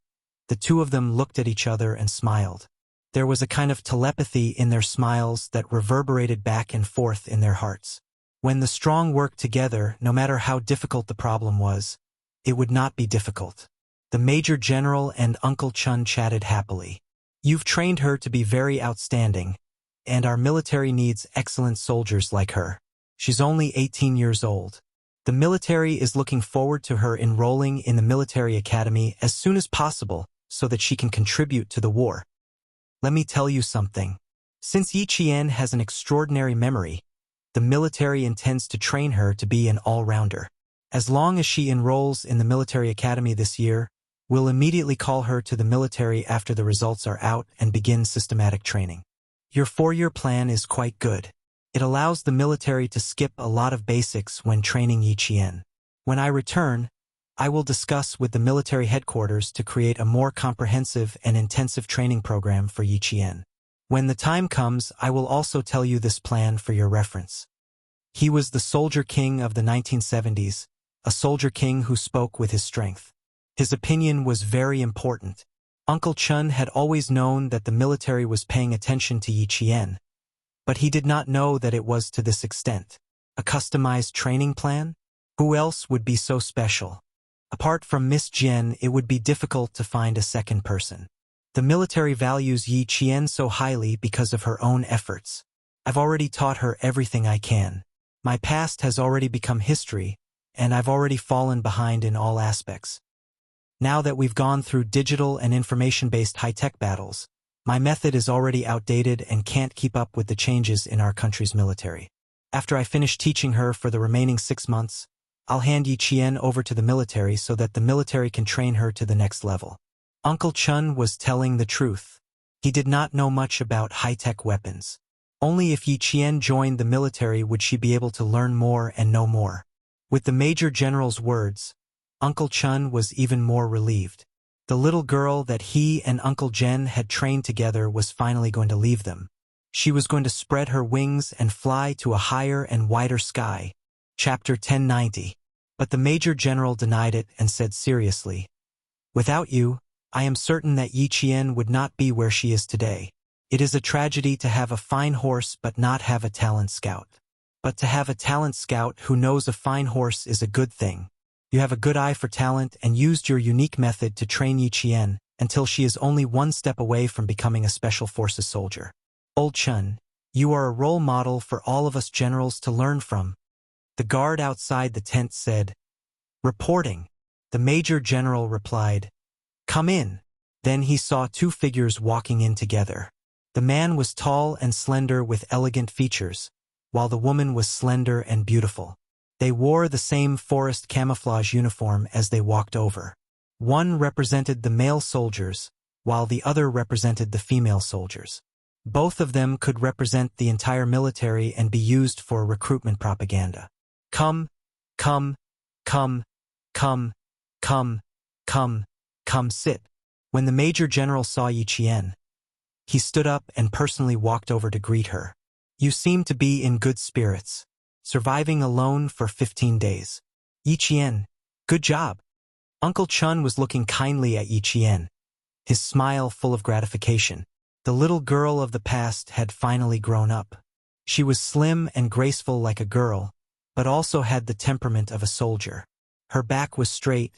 the two of them looked at each other and smiled. There was a kind of telepathy in their smiles that reverberated back and forth in their hearts. When the strong worked together, no matter how difficult the problem was, it would not be difficult. The Major General and Uncle Chun chatted happily. You've trained her to be very outstanding, and our military needs excellent soldiers like her. She's only 18 years old. The military is looking forward to her enrolling in the military academy as soon as possible so that she can contribute to the war. Let me tell you something. Since Yi Qian has an extraordinary memory, the military intends to train her to be an all-rounder. As long as she enrolls in the military academy this year, we'll immediately call her to the military after the results are out and begin systematic training. Your 4-year plan is quite good. It allows the military to skip a lot of basics when training Yi Qian. When I return, I will discuss with the military headquarters to create a more comprehensive and intensive training program for Yi Qian. When the time comes, I will also tell you this plan for your reference. He was the soldier king of the 1970s, a soldier king who spoke with his strength. His opinion was very important. Uncle Chun had always known that the military was paying attention to Yi Qian, but he did not know that it was to this extent. A customized training plan? Who else would be so special? Apart from Miss Jian, it would be difficult to find a second person. The military values Yi Qian so highly because of her own efforts. I've already taught her everything I can. My past has already become history, and I've already fallen behind in all aspects. Now that we've gone through digital and information-based high-tech battles, my method is already outdated and can't keep up with the changes in our country's military. After I finish teaching her for the remaining 6 months, I'll hand Yi Qian over to the military so that the military can train her to the next level. Uncle Chun was telling the truth. He did not know much about high-tech weapons. Only if Yi Qian joined the military would she be able to learn more and know more. With the Major General's words, Uncle Chun was even more relieved. The little girl that he and Uncle Jen had trained together was finally going to leave them. She was going to spread her wings and fly to a higher and wider sky. Chapter 1090. But the Major General denied it and said seriously, "Without you, I am certain that Yi Qian would not be where she is today. It is a tragedy to have a fine horse but not have a talent scout. But to have a talent scout who knows a fine horse is a good thing. You have a good eye for talent and used your unique method to train Yi Qian until she is only one step away from becoming a special forces soldier. Old Chun, you are a role model for all of us generals to learn from. The guard outside the tent said, "Reporting." The major general replied, "Come in." Then he saw two figures walking in together. The man was tall and slender with elegant features, while the woman was slender and beautiful. They wore the same forest camouflage uniform as they walked over. One represented the male soldiers, while the other represented the female soldiers. Both of them could represent the entire military and be used for recruitment propaganda. Come, come, come, come, come, come, come sit. When the major general saw Yi Qian, he stood up and personally walked over to greet her. You seem to be in good spirits. Surviving alone for 15 days. Yi Qian, good job. Uncle Chun was looking kindly at Yi Qian, his smile full of gratification. The little girl of the past had finally grown up. She was slim and graceful like a girl, but also had the temperament of a soldier. Her back was straight,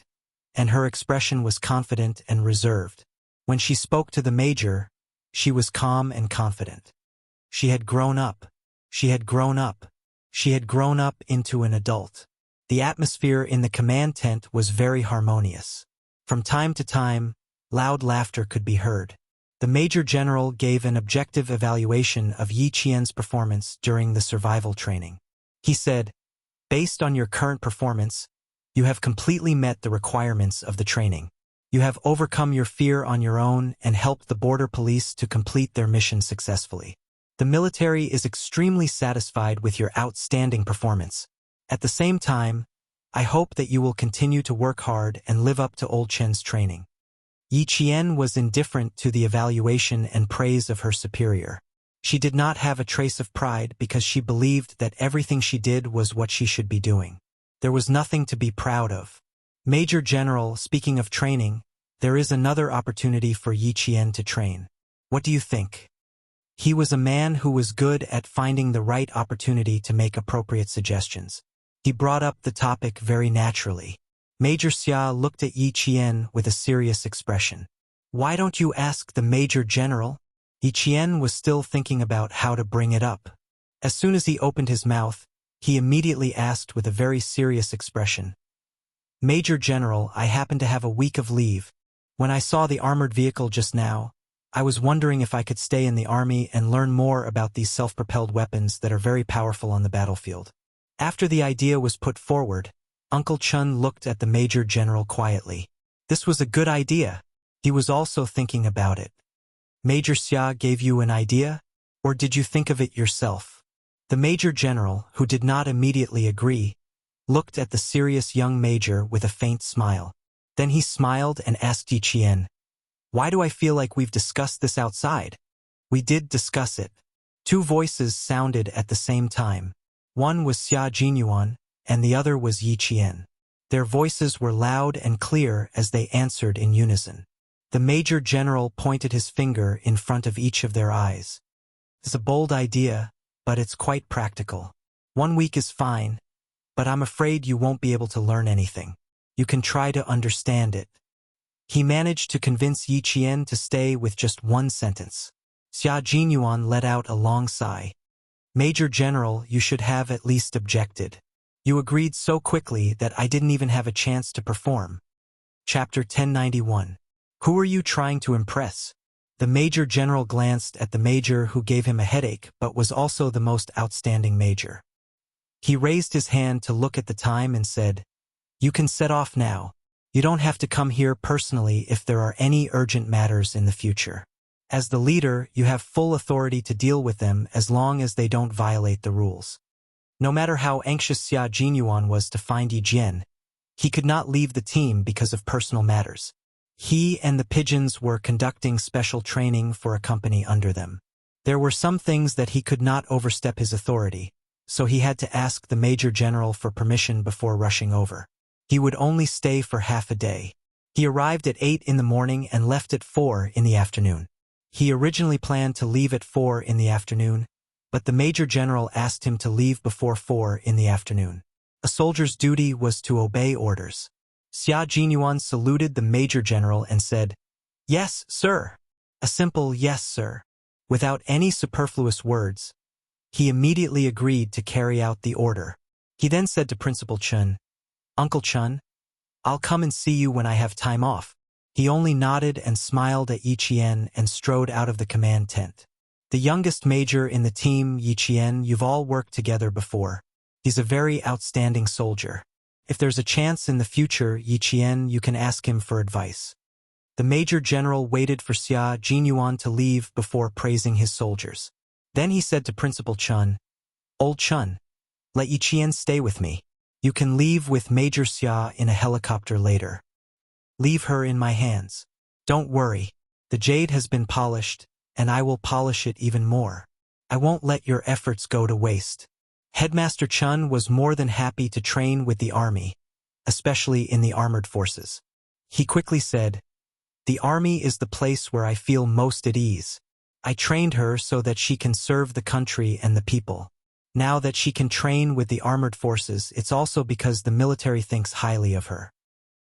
and her expression was confident and reserved. When she spoke to the major, she was calm and confident. She had grown up. She had grown up. She had grown up into an adult. The atmosphere in the command tent was very harmonious. From time to time, loud laughter could be heard. The major general gave an objective evaluation of Yi Qian's performance during the survival training. He said, "Based on your current performance, you have completely met the requirements of the training. You have overcome your fear on your own and helped the border police to complete their mission successfully. The military is extremely satisfied with your outstanding performance. At the same time, I hope that you will continue to work hard and live up to Old Chen's training." Yi Qian was indifferent to the evaluation and praise of her superior. She did not have a trace of pride because she believed that everything she did was what she should be doing. There was nothing to be proud of. Major General, speaking of training, there is another opportunity for Yi Qian to train. What do you think? He was a man who was good at finding the right opportunity to make appropriate suggestions. He brought up the topic very naturally. Major Xia looked at Yi Qian with a serious expression. "Why don't you ask the Major General?" Yi Qian was still thinking about how to bring it up. As soon as he opened his mouth, he immediately asked with a very serious expression, "Major General, I happen to have a week of leave. When I saw the armored vehicle just now, I was wondering if I could stay in the army and learn more about these self-propelled weapons that are very powerful on the battlefield." After the idea was put forward, Uncle Chun looked at the Major General quietly. This was a good idea. He was also thinking about it. Major Xia gave you an idea, or did you think of it yourself? The Major General, who did not immediately agree, looked at the serious young major with a faint smile. Then he smiled and asked Yi Qian, "Why do I feel like we've discussed this outside?" "We did discuss it." Two voices sounded at the same time. One was Xia Jinyuan, and the other was Yi Qian. Their voices were loud and clear as they answered in unison. The Major General pointed his finger in front of each of their eyes. "It's a bold idea, but it's quite practical. 1 week is fine, but I'm afraid you won't be able to learn anything. You can try to understand it." He managed to convince Yi Qian to stay with just one sentence. Xia Jinyuan let out a long sigh. "Major General, you should have at least objected. You agreed so quickly that I didn't even have a chance to perform." Chapter 1091. Who are you trying to impress? The Major General glanced at the major who gave him a headache but was also the most outstanding major. He raised his hand to look at the time and said, "You can set off now. You don't have to come here personally if there are any urgent matters in the future. As the leader, you have full authority to deal with them as long as they don't violate the rules." No matter how anxious Xia Jinyuan was to find Yi Jian, he could not leave the team because of personal matters. He and the pigeons were conducting special training for a company under them. There were some things that he could not overstep his authority, so he had to ask the Major General for permission before rushing over. He would only stay for half a day. He arrived at 8 in the morning and left at 4 in the afternoon. He originally planned to leave at 4 in the afternoon, but the Major General asked him to leave before 4 in the afternoon. A soldier's duty was to obey orders. Xia Jinyuan saluted the Major General and said, "Yes, sir." A simple "yes, sir." Without any superfluous words, he immediately agreed to carry out the order. He then said to Principal Chun, "Uncle Chun, I'll come and see you when I have time off." He only nodded and smiled at Yi Qian and strode out of the command tent. The youngest major in the team, Yi Qian, you've all worked together before. He's a very outstanding soldier. If there's a chance in the future, Yi Qian, you can ask him for advice. The Major General waited for Xia Jinyuan to leave before praising his soldiers. Then he said to Principal Chun, "Old Chun, let Yi Qian stay with me. You can leave with Major Xia in a helicopter later. Leave her in my hands. Don't worry, the jade has been polished, and I will polish it even more. I won't let your efforts go to waste." Headmaster Chun was more than happy to train with the army, especially in the armored forces. He quickly said, "The army is the place where I feel most at ease. I trained her so that she can serve the country and the people. Now that she can train with the armored forces, it's also because the military thinks highly of her."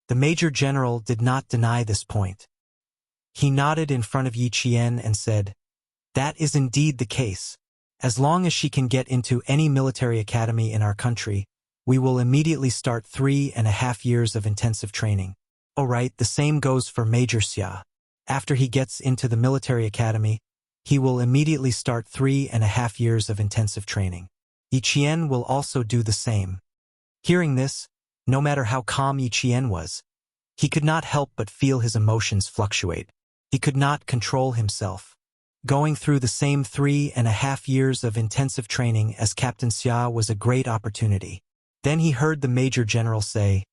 The Major General did not deny this point. He nodded in front of Yi Qian and said, "That is indeed the case. As long as she can get into any military academy in our country, we will immediately start 3.5 years of intensive training. All right, the same goes for Major Xia. After he gets into the military academy, he will immediately start 3.5 years of intensive training. Yi Qian will also do the same." Hearing this, no matter how calm Yi Qian was, he could not help but feel his emotions fluctuate. He could not control himself. Going through the same 3.5 years of intensive training as Captain Xia was a great opportunity. Then he heard the Major General say,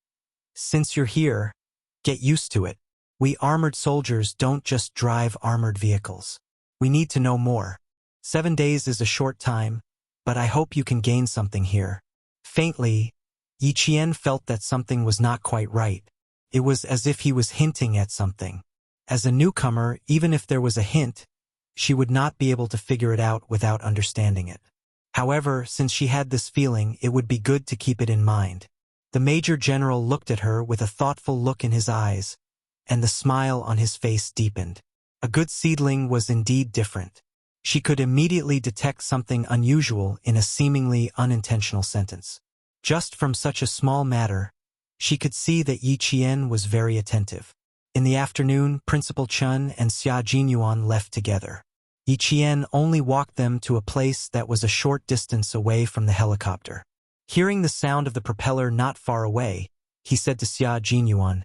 "Since you're here, get used to it. We armored soldiers don't just drive armored vehicles. We need to know more. 7 days is a short time, but I hope you can gain something here." Faintly, Yi Qian felt that something was not quite right. It was as if he was hinting at something. As a newcomer, even if there was a hint, she would not be able to figure it out without understanding it. However, since she had this feeling, it would be good to keep it in mind. The Major General looked at her with a thoughtful look in his eyes, and the smile on his face deepened. A good seedling was indeed different. She could immediately detect something unusual in a seemingly unintentional sentence. Just from such a small matter, she could see that Yi Qian was very attentive. In the afternoon, Principal Chun and Xia Jinyuan left together. Yi Qian only walked them to a place that was a short distance away from the helicopter. Hearing the sound of the propeller not far away, he said to Xia Jinyuan,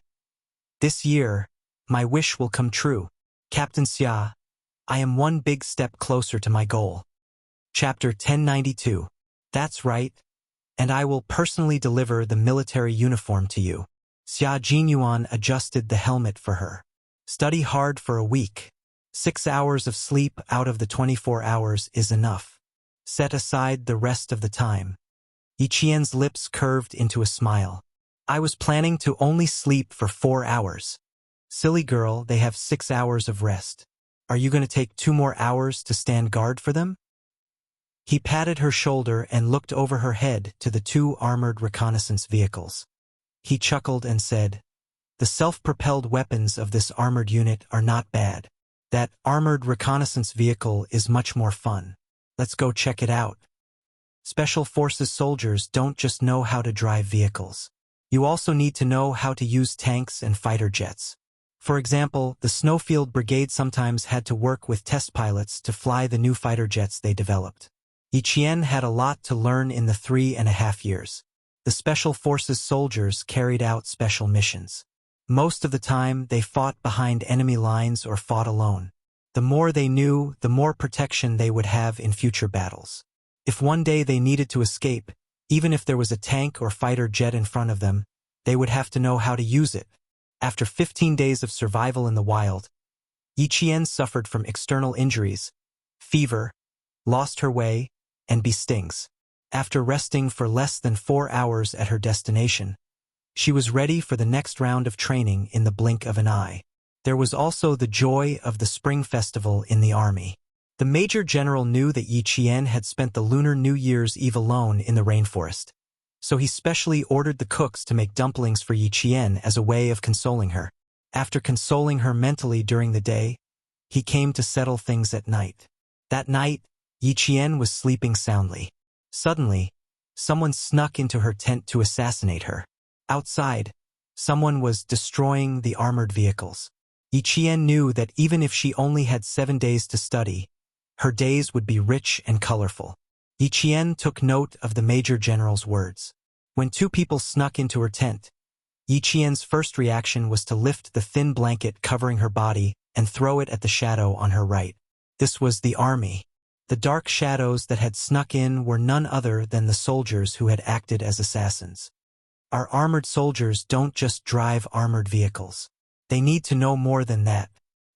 "This year, my wish will come true. Captain Xia, I am one big step closer to my goal." Chapter 1092. That's right. And I will personally deliver the military uniform to you. Xia Jinyuan adjusted the helmet for her. Study hard for a week. 6 hours of sleep out of the 24 hours is enough. Set aside the rest of the time. Yi Qian's lips curved into a smile. "I was planning to only sleep for 4 hours. Silly girl, they have 6 hours of rest. Are you going to take 2 more hours to stand guard for them?" He patted her shoulder and looked over her head to the 2 armored reconnaissance vehicles. He chuckled and said, "The self-propelled weapons of this armored unit are not bad. That armored reconnaissance vehicle is much more fun. Let's go check it out." Special Forces soldiers don't just know how to drive vehicles. You also need to know how to use tanks and fighter jets. For example, the Snowfield Brigade sometimes had to work with test pilots to fly the new fighter jets they developed. Yi Qian had a lot to learn in the 3.5 years. The Special Forces soldiers carried out special missions. Most of the time, they fought behind enemy lines or fought alone. The more they knew, the more protection they would have in future battles. If one day they needed to escape, even if there was a tank or fighter jet in front of them, they would have to know how to use it. After 15 days of survival in the wild, Yi Qian suffered from external injuries, fever, lost her way, and bee stings. After resting for less than 4 hours at her destination, she was ready for the next round of training in the blink of an eye. There was also the joy of the Spring Festival in the army. The Major General knew that Yi Qian had spent the Lunar New Year's Eve alone in the rainforest, so he specially ordered the cooks to make dumplings for Yi Qian as a way of consoling her. After consoling her mentally during the day, he came to settle things at night. That night, Yi Qian was sleeping soundly. Suddenly, someone snuck into her tent to assassinate her. Outside, someone was destroying the armored vehicles. Yi Qian knew that even if she only had 7 days to study, her days would be rich and colorful. Yi Qian took note of the Major General's words. When 2 people snuck into her tent, Yi Qian's first reaction was to lift the thin blanket covering her body and throw it at the shadow on her right. This was the army. The dark shadows that had snuck in were none other than the soldiers who had acted as assassins. Our armored soldiers don't just drive armored vehicles. They need to know more than that.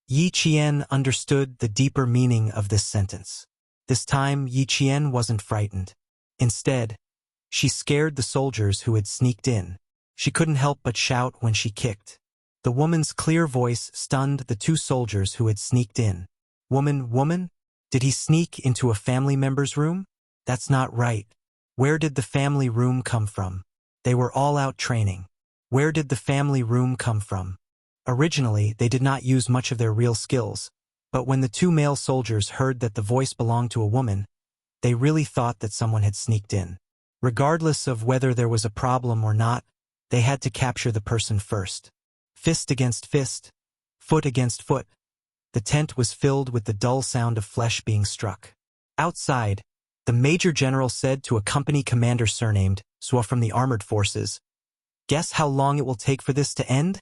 Yi Qian understood the deeper meaning of this sentence. This time, Yi Qian wasn't frightened. Instead, she scared the soldiers who had sneaked in. She couldn't help but shout when she kicked. The woman's clear voice stunned the 2 soldiers who had sneaked in. Woman? Did he sneak into a family member's room? That's not right. Where did the family room come from? They were all out training. Where did the family room come from? Originally, they did not use much of their real skills, but when the 2 male soldiers heard that the voice belonged to a woman, they really thought that someone had sneaked in. Regardless of whether there was a problem or not, they had to capture the person first. Fist against fist, foot against foot. The tent was filled with the dull sound of flesh being struck. Outside, the Major General said to a company commander surnamed Sua from the armored forces, "Guess how long it will take for this to end?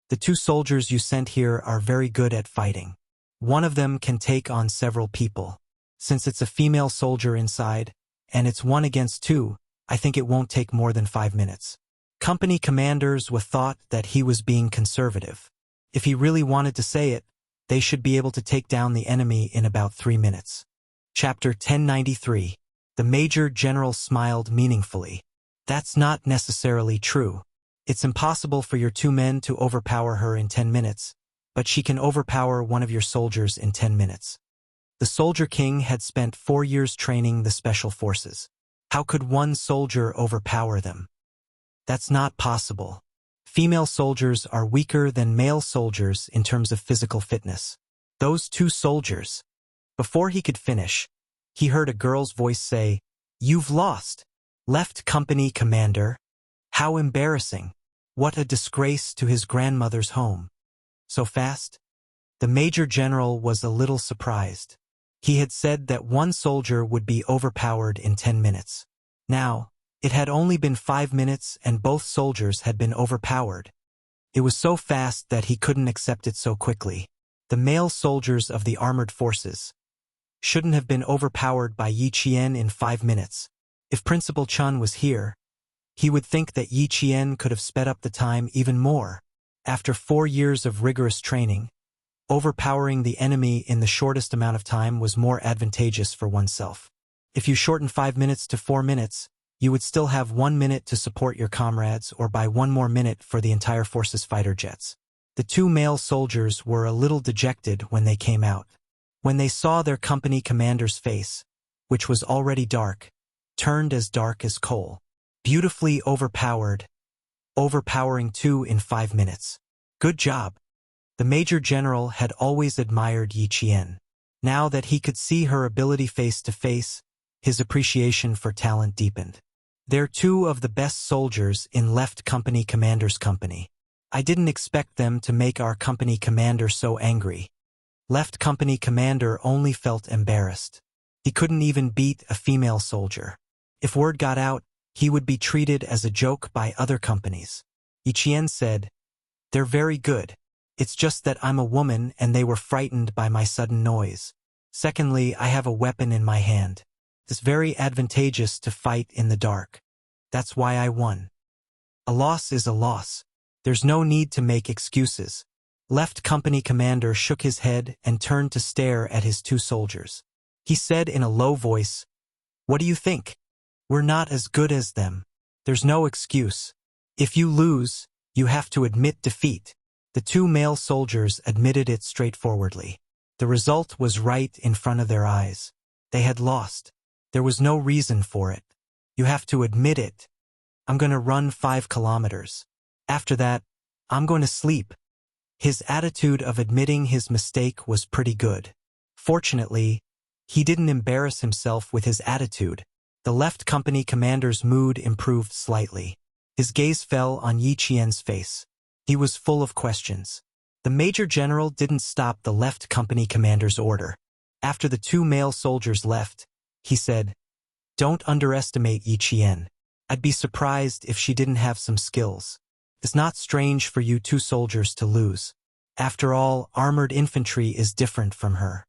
The 2 soldiers you sent here are very good at fighting. One of them can take on several people. Since it's a female soldier inside, and it's 1 against 2, I think it won't take more than 5 minutes." Company commanders thought that he was being conservative. If he really wanted to say it, they should be able to take down the enemy in about 3 minutes. Chapter 1093. The Major General smiled meaningfully. That's not necessarily true. It's impossible for your 2 men to overpower her in 10 minutes, but she can overpower one of your soldiers in 10 minutes. The Soldier King had spent 4 years training the special forces. How could 1 soldier overpower them? That's not possible. Female soldiers are weaker than male soldiers in terms of physical fitness. Those 2 soldiers. Before he could finish, he heard a girl's voice say, "You've lost. Left company commander. How embarrassing. What a disgrace to his grandmother's home." So fast? The Major General was a little surprised. He had said that 1 soldier would be overpowered in 10 minutes. Now, it had only been 5 minutes and both soldiers had been overpowered. It was so fast that he couldn't accept it so quickly. The male soldiers of the armored forces shouldn't have been overpowered by Yi Qian in 5 minutes. If Principal Chun was here, he would think that Yi Qian could have sped up the time even more. After 4 years of rigorous training, overpowering the enemy in the shortest amount of time was more advantageous for oneself. If you shorten 5 minutes to 4 minutes, you would still have 1 minute to support your comrades or buy 1 more minute for the entire force's fighter jets. The 2 male soldiers were a little dejected when they came out. When they saw their company commander's face, which was already dark, turned as dark as coal. Beautifully overpowered, overpowering 2 in 5 minutes. Good job. The Major General had always admired Yi Qian. Now that he could see her ability face to face, his appreciation for talent deepened. They're 2 of the best soldiers in Left Company Commander's company. I didn't expect them to make our company commander so angry. Left Company Commander only felt embarrassed. He couldn't even beat a female soldier. If word got out, he would be treated as a joke by other companies. Yi Qian said, "They're very good. It's just that I'm a woman and they were frightened by my sudden noise. Secondly, I have a weapon in my hand. It's very advantageous to fight in the dark. That's why I won. A loss is a loss. There's no need to make excuses." Left Company Commander shook his head and turned to stare at his 2 soldiers. He said in a low voice, "What do you think? We're not as good as them. There's no excuse. If you lose, you have to admit defeat." The 2 male soldiers admitted it straightforwardly. The result was right in front of their eyes. They had lost. There was no reason for it. You have to admit it. I'm going to run 5 kilometers. After that, I'm going to sleep. His attitude of admitting his mistake was pretty good. Fortunately, He didn't embarrass himself with his attitude. The left company commander's mood improved slightly. His gaze fell on Yi Qian's face. He was full of questions. The major general didn't stop the left company commander's order. After the two male soldiers left, he said, "Don't underestimate Yi Qian. I'd be surprised if she didn't have some skills. It's not strange for you two soldiers to lose. After all, armored infantry is different from her.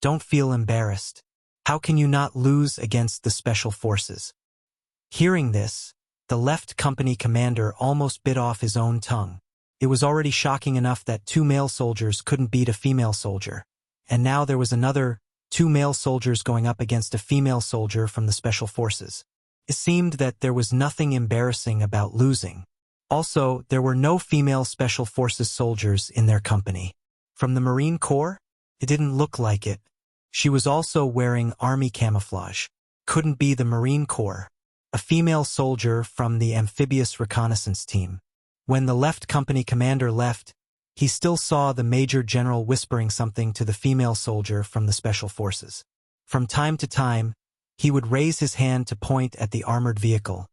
Don't feel embarrassed. How can you not lose against the special forces?" Hearing this, the left company commander almost bit off his own tongue. It was already shocking enough that two male soldiers couldn't beat a female soldier. And now there was another two male soldiers going up against a female soldier from the special forces. It seemed that there was nothing embarrassing about losing. Also, there were no female special forces soldiers in their company. From the Marine Corps? It didn't look like it. She was also wearing army camouflage. Couldn't be the Marine Corps. A female soldier from the amphibious reconnaissance team. When the left company commander left, he still saw the major general whispering something to the female soldier from the special forces. From time to time, he would raise his hand to point at the armored vehicle,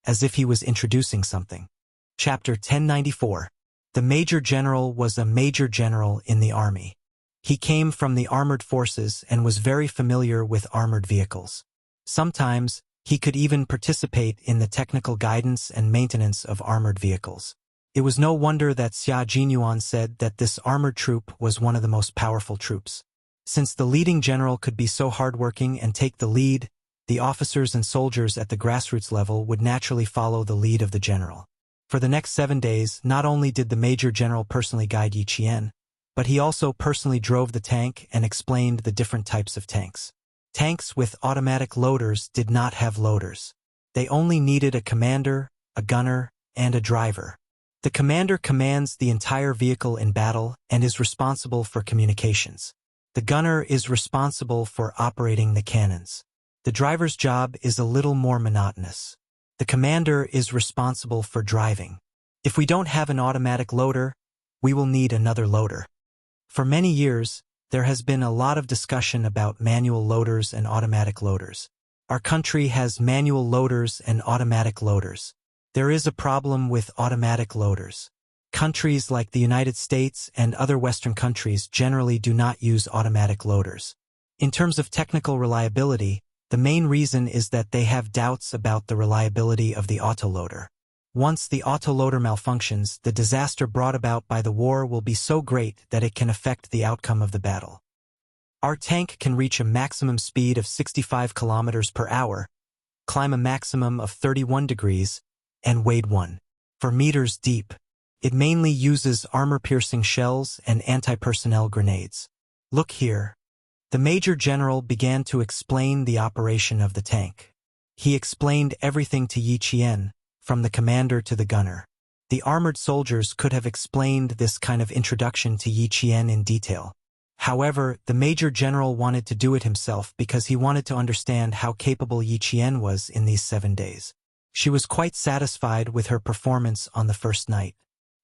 as if he was introducing something. Chapter 1094. The major general was a major general in the army. He came from the armored forces and was very familiar with armored vehicles. Sometimes, he could even participate in the technical guidance and maintenance of armored vehicles. It was no wonder that Xia Jinyuan said that this armored troop was one of the most powerful troops. Since the leading general could be so hardworking and take the lead, the officers and soldiers at the grassroots level would naturally follow the lead of the general. For the next 7 days, not only did the major general personally guide Yi Qian, but he also personally drove the tank and explained the different types of tanks. Tanks with automatic loaders did not have loaders. They only needed a commander, a gunner, and a driver. The commander commands the entire vehicle in battle and is responsible for communications. The gunner is responsible for operating the cannons. The driver's job is a little more monotonous. The commander is responsible for driving. If we don't have an automatic loader, we will need another loader. For many years, there has been a lot of discussion about manual loaders and automatic loaders. Our country has manual loaders and automatic loaders. There is a problem with automatic loaders. Countries like the United States and other Western countries generally do not use automatic loaders. In terms of technical reliability, the main reason is that they have doubts about the reliability of the autoloader. Once the autoloader malfunctions, the disaster brought about by the war will be so great that it can affect the outcome of the battle. Our tank can reach a maximum speed of 65 kilometers per hour, climb a maximum of 31 degrees, and wade 1.4 meters deep. It mainly uses armor-piercing shells and anti-personnel grenades. Look here. The major general began to explain the operation of the tank. He explained everything to Yi Qian, from the commander to the gunner. The armored soldiers could have explained this kind of introduction to Yi Qian in detail. However, the major general wanted to do it himself because he wanted to understand how capable Yi Qian was in these 7 days. She was quite satisfied with her performance on the first night.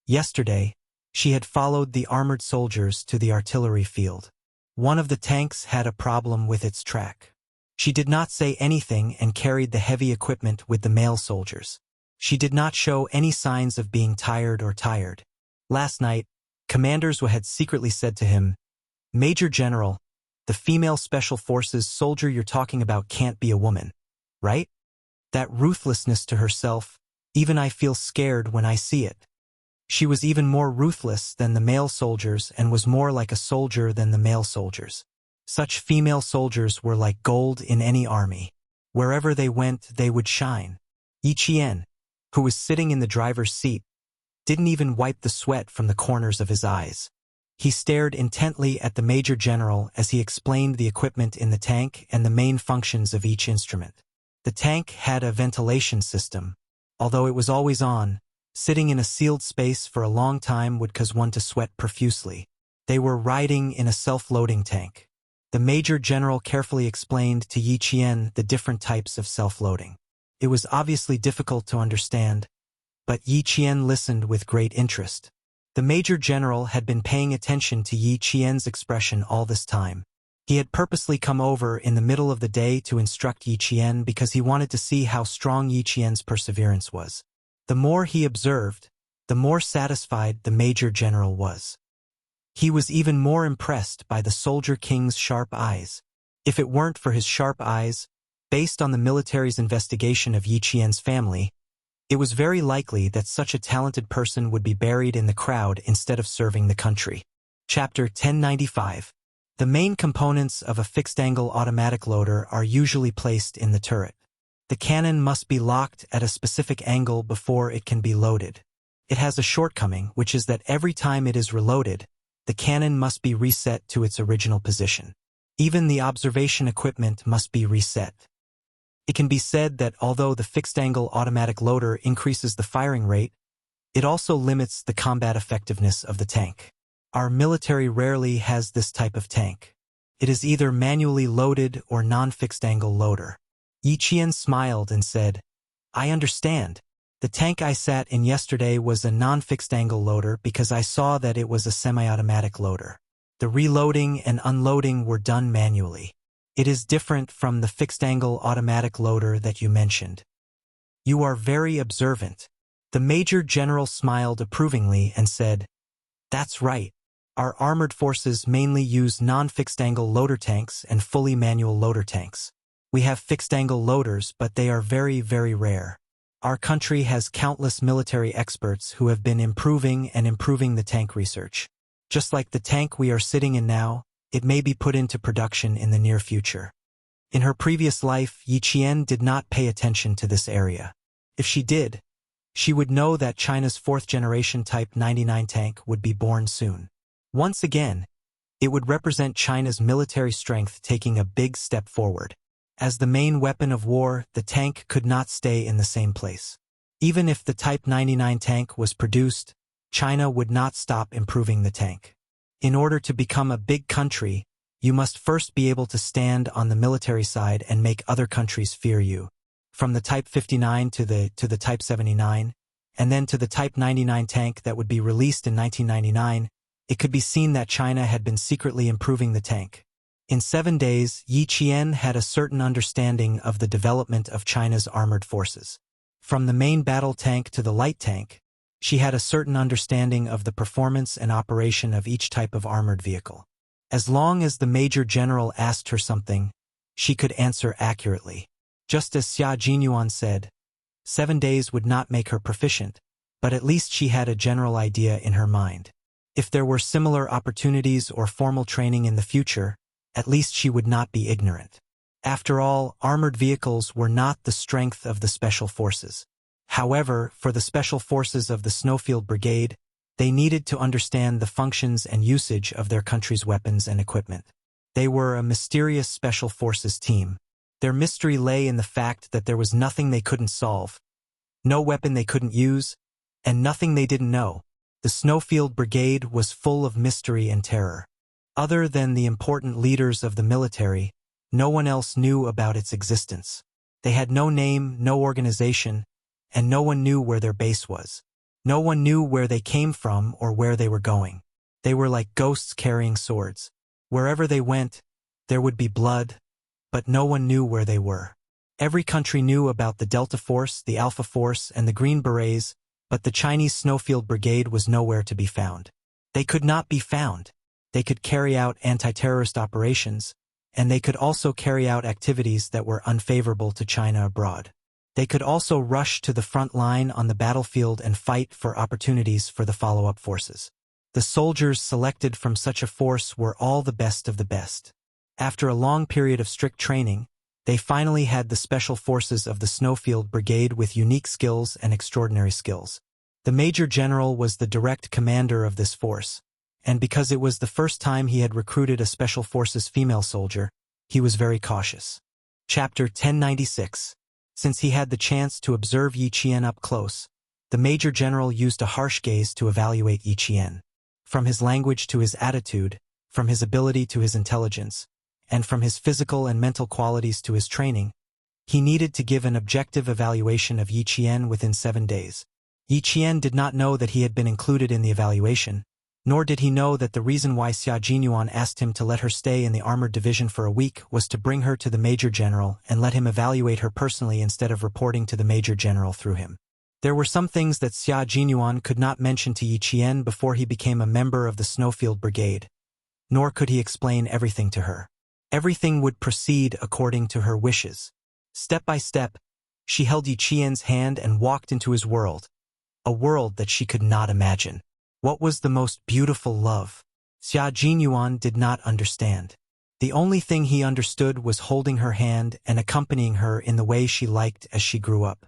Yesterday, she had followed the armored soldiers to the artillery field. One of the tanks had a problem with its track. She did not say anything and carried the heavy equipment with the male soldiers. She did not show any signs of being tired. Last night, commanders had secretly said to him, "Major General, the female special forces soldier you're talking about can't be a woman, right?" That ruthlessness to herself, even I feel scared when I see it. She was even more ruthless than the male soldiers and was more like a soldier than the male soldiers. Such female soldiers were like gold in any army. Wherever they went, they would shine. Yi Qian, who was sitting in the driver's seat, didn't even wipe the sweat from the corners of his eyes. He stared intently at the major general as he explained the equipment in the tank and the main functions of each instrument. The tank had a ventilation system. Although it was always on, sitting in a sealed space for a long time would cause one to sweat profusely. They were riding in a self-loading tank. The major general carefully explained to Yi Qian the different types of self-loading. It was obviously difficult to understand, but Yi Qian listened with great interest. The major general had been paying attention to Yi Qian's expression all this time. He had purposely come over in the middle of the day to instruct Yi Qian because he wanted to see how strong Yi Qian's perseverance was. The more he observed, the more satisfied the Major General was. He was even more impressed by the Soldier King's sharp eyes. If it weren't for his sharp eyes, based on the military's investigation of Yi Qian's family, it was very likely that such a talented person would be buried in the crowd instead of serving the country. Chapter 1095. The main components of a fixed-angle automatic loader are usually placed in the turret. The cannon must be locked at a specific angle before it can be loaded. It has a shortcoming, which is that every time it is reloaded, the cannon must be reset to its original position. Even the observation equipment must be reset. It can be said that although the fixed-angle automatic loader increases the firing rate, it also limits the combat effectiveness of the tank. Our military rarely has this type of tank. It is either manually loaded or non-fixed-angle loader. Yi Qian smiled and said, "I understand. The tank I sat in yesterday was a non-fixed-angle loader because I saw that it was a semi-automatic loader. The reloading and unloading were done manually. It is different from the fixed-angle automatic loader that you mentioned." "You are very observant." The Major General smiled approvingly and said, "That's right. Our armored forces mainly use non-fixed-angle loader tanks and fully manual loader tanks. We have fixed-angle loaders, but they are very, very rare. Our country has countless military experts who have been improving the tank research. Just like the tank we are sitting in now, it may be put into production in the near future." In her previous life, Yi Qian did not pay attention to this area. If she did, she would know that China's fourth-generation Type 99 tank would be born soon. Once again, it would represent China's military strength taking a big step forward. As the main weapon of war, the tank could not stay in the same place. Even if the Type 99 tank was produced, China would not stop improving the tank. In order to become a big country, you must first be able to stand on the military side and make other countries fear you. From the Type 59 to the Type 79, and then to the Type 99 tank that would be released in 1999, it could be seen that China had been secretly improving the tank. In 7 days, Yi Qian had a certain understanding of the development of China's armored forces. From the main battle tank to the light tank, she had a certain understanding of the performance and operation of each type of armored vehicle. As long as the Major General asked her something, she could answer accurately. Just as Xia Jinyuan said, 7 days would not make her proficient, but at least she had a general idea in her mind. If there were similar opportunities or formal training in the future, at least she would not be ignorant. After all, armored vehicles were not the strength of the Special Forces. However, for the Special Forces of the Snowfield Brigade, they needed to understand the functions and usage of their country's weapons and equipment. They were a mysterious Special Forces team. Their mystery lay in the fact that there was nothing they couldn't solve, no weapon they couldn't use, and nothing they didn't know. The Snowfield Brigade was full of mystery and terror. Other than the important leaders of the military, no one else knew about its existence. They had no name, no organization, and no one knew where their base was. No one knew where they came from or where they were going. They were like ghosts carrying swords. Wherever they went, there would be blood, but no one knew where they were. Every country knew about the Delta Force, the Alpha Force, and the Green Berets, but the Chinese Snowfield Brigade was nowhere to be found. They could not be found. They could carry out anti-terrorist operations, and they could also carry out activities that were unfavorable to China abroad. They could also rush to the front line on the battlefield and fight for opportunities for the follow-up forces. The soldiers selected from such a force were all the best of the best. After a long period of strict training, they finally had the Special Forces of the Snowfield Brigade with unique skills and extraordinary skills. The Major General was the direct commander of this force, and because it was the first time he had recruited a Special Forces female soldier, he was very cautious. Chapter 1096. Since he had the chance to observe Yi Qian up close, the Major General used a harsh gaze to evaluate Yi Qian. From his language to his attitude, from his ability to his intelligence, and from his physical and mental qualities to his training, he needed to give an objective evaluation of Yi Qian within 7 days. Yi Qian did not know that he had been included in the evaluation, Nor did he know that the reason why Xia Jinyuan asked him to let her stay in the armored division for a week was to bring her to the Major General and let him evaluate her personally instead of reporting to the Major General through him. There were some things that Xia Jinyuan could not mention to Yi Qian before he became a member of the Snowfield Brigade, nor could he explain everything to her. Everything would proceed according to her wishes. Step by step, she held Yi Qian's hand and walked into his world, a world that she could not imagine. What was the most beautiful love? Xia Jinyuan did not understand. The only thing he understood was holding her hand and accompanying her in the way she liked as she grew up.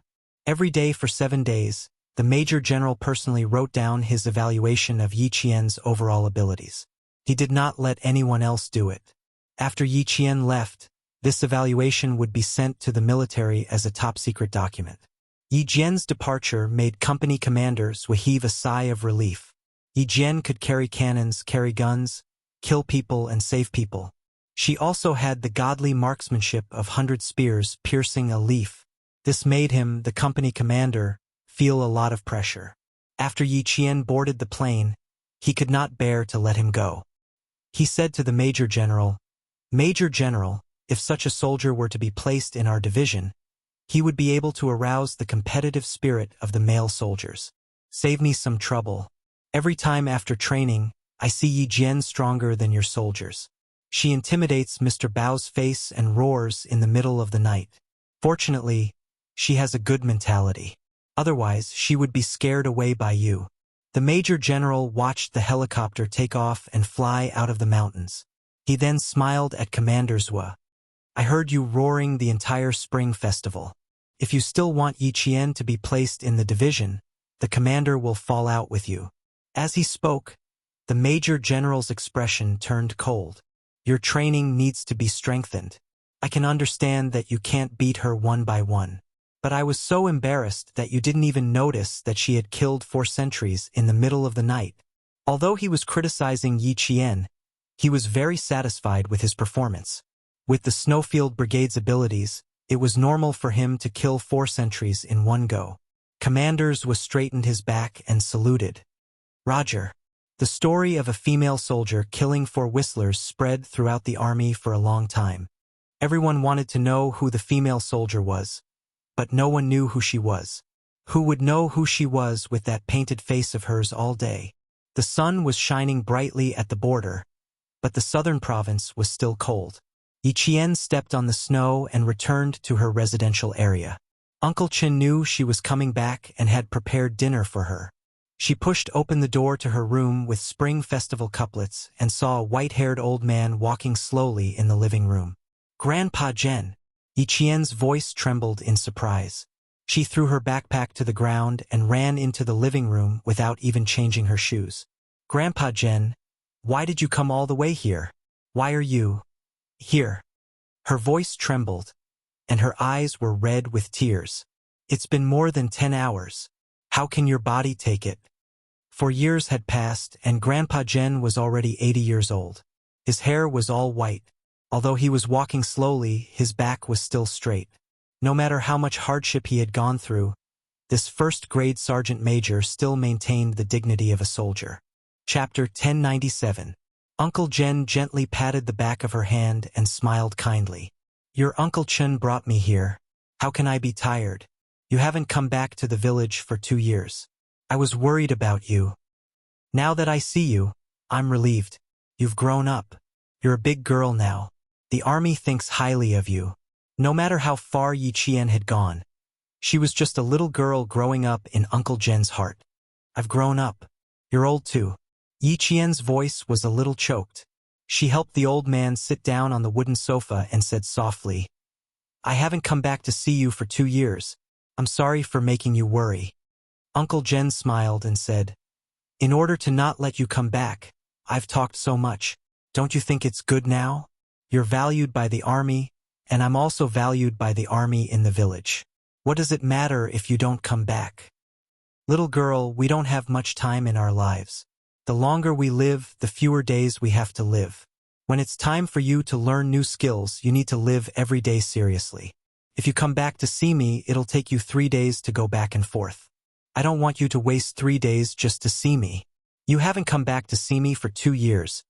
Every day for 7 days, the Major General personally wrote down his evaluation of Yi Qian's overall abilities. He did not let anyone else do it. After Yi Qian left, this evaluation would be sent to the military as a top-secret document. Yi Jian's departure made company commanders heave a sigh of relief. Yi Jian could carry cannons, carry guns, kill people and save people. She also had the godly marksmanship of 100 spears piercing a leaf. This made him, the company commander, feel a lot of pressure. After Yi Qian boarded the plane, he could not bear to let him go. He said to the Major General, "Major General, if such a soldier were to be placed in our division, he would be able to arouse the competitive spirit of the male soldiers. Save me some trouble. Every time after training, I see Yi Jian stronger than your soldiers. She intimidates Mr. Bao's face and roars in the middle of the night. Fortunately, she has a good mentality. Otherwise, she would be scared away by you." The Major General watched the helicopter take off and fly out of the mountains. He then smiled at Commander Zhua. "I heard you roaring the entire Spring Festival. If you still want Yi Qian to be placed in the division, the commander will fall out with you." As he spoke, the Major General's expression turned cold. "Your training needs to be strengthened. I can understand that you can't beat her one by one. But I was so embarrassed that you didn't even notice that she had killed 4 sentries in the middle of the night." Although he was criticizing Yi Qian, he was very satisfied with his performance. With the Snowfield Brigade's abilities, it was normal for him to kill 4 sentries in one go. Commander Zhua straightened his back and saluted. "Roger." The story of a female soldier killing 4 whistlers spread throughout the army for a long time. Everyone wanted to know who the female soldier was, but no one knew who she was. Who would know who she was with that painted face of hers all day? The sun was shining brightly at the border, but the southern province was still cold. Yi Qian stepped on the snow and returned to her residential area. Uncle Chen knew she was coming back and had prepared dinner for her. She pushed open the door to her room with Spring Festival couplets and saw a white-haired old man walking slowly in the living room. "Grandpa Jen." Yi Qian's voice trembled in surprise. She threw her backpack to the ground and ran into the living room without even changing her shoes. "Grandpa Jen, why did you come all the way here? Why are you here?" Her voice trembled, and her eyes were red with tears. "It's been more than 10 hours. How can your body take it?" For years had passed, and Grandpa Jen was already 80 years old. His hair was all white. Although he was walking slowly, his back was still straight. No matter how much hardship he had gone through, this first-grade sergeant major still maintained the dignity of a soldier. Chapter 1097. Uncle Jen gently patted the back of her hand and smiled kindly. "Your Uncle Chen brought me here. How can I be tired? You haven't come back to the village for 2 years. I was worried about you. Now that I see you, I'm relieved. You've grown up. You're a big girl now. The army thinks highly of you." No matter how far Yi Qian had gone, she was just a little girl growing up in Uncle Jen's heart. "I've grown up. You're old too." Yi Qian's voice was a little choked. She helped the old man sit down on the wooden sofa and said softly, "I haven't come back to see you for 2 years. I'm sorry for making you worry." Uncle Jen smiled and said, "In order to not let you come back, I've talked so much. Don't you think it's good now? You're valued by the army, and I'm also valued by the army in the village. What does it matter if you don't come back? Little girl, we don't have much time in our lives. The longer we live, the fewer days we have to live. When it's time for you to learn new skills, you need to live every day seriously. If you come back to see me, it'll take you 3 days to go back and forth. I don't want you to waste 3 days just to see me. You haven't come back to see me for 2 years,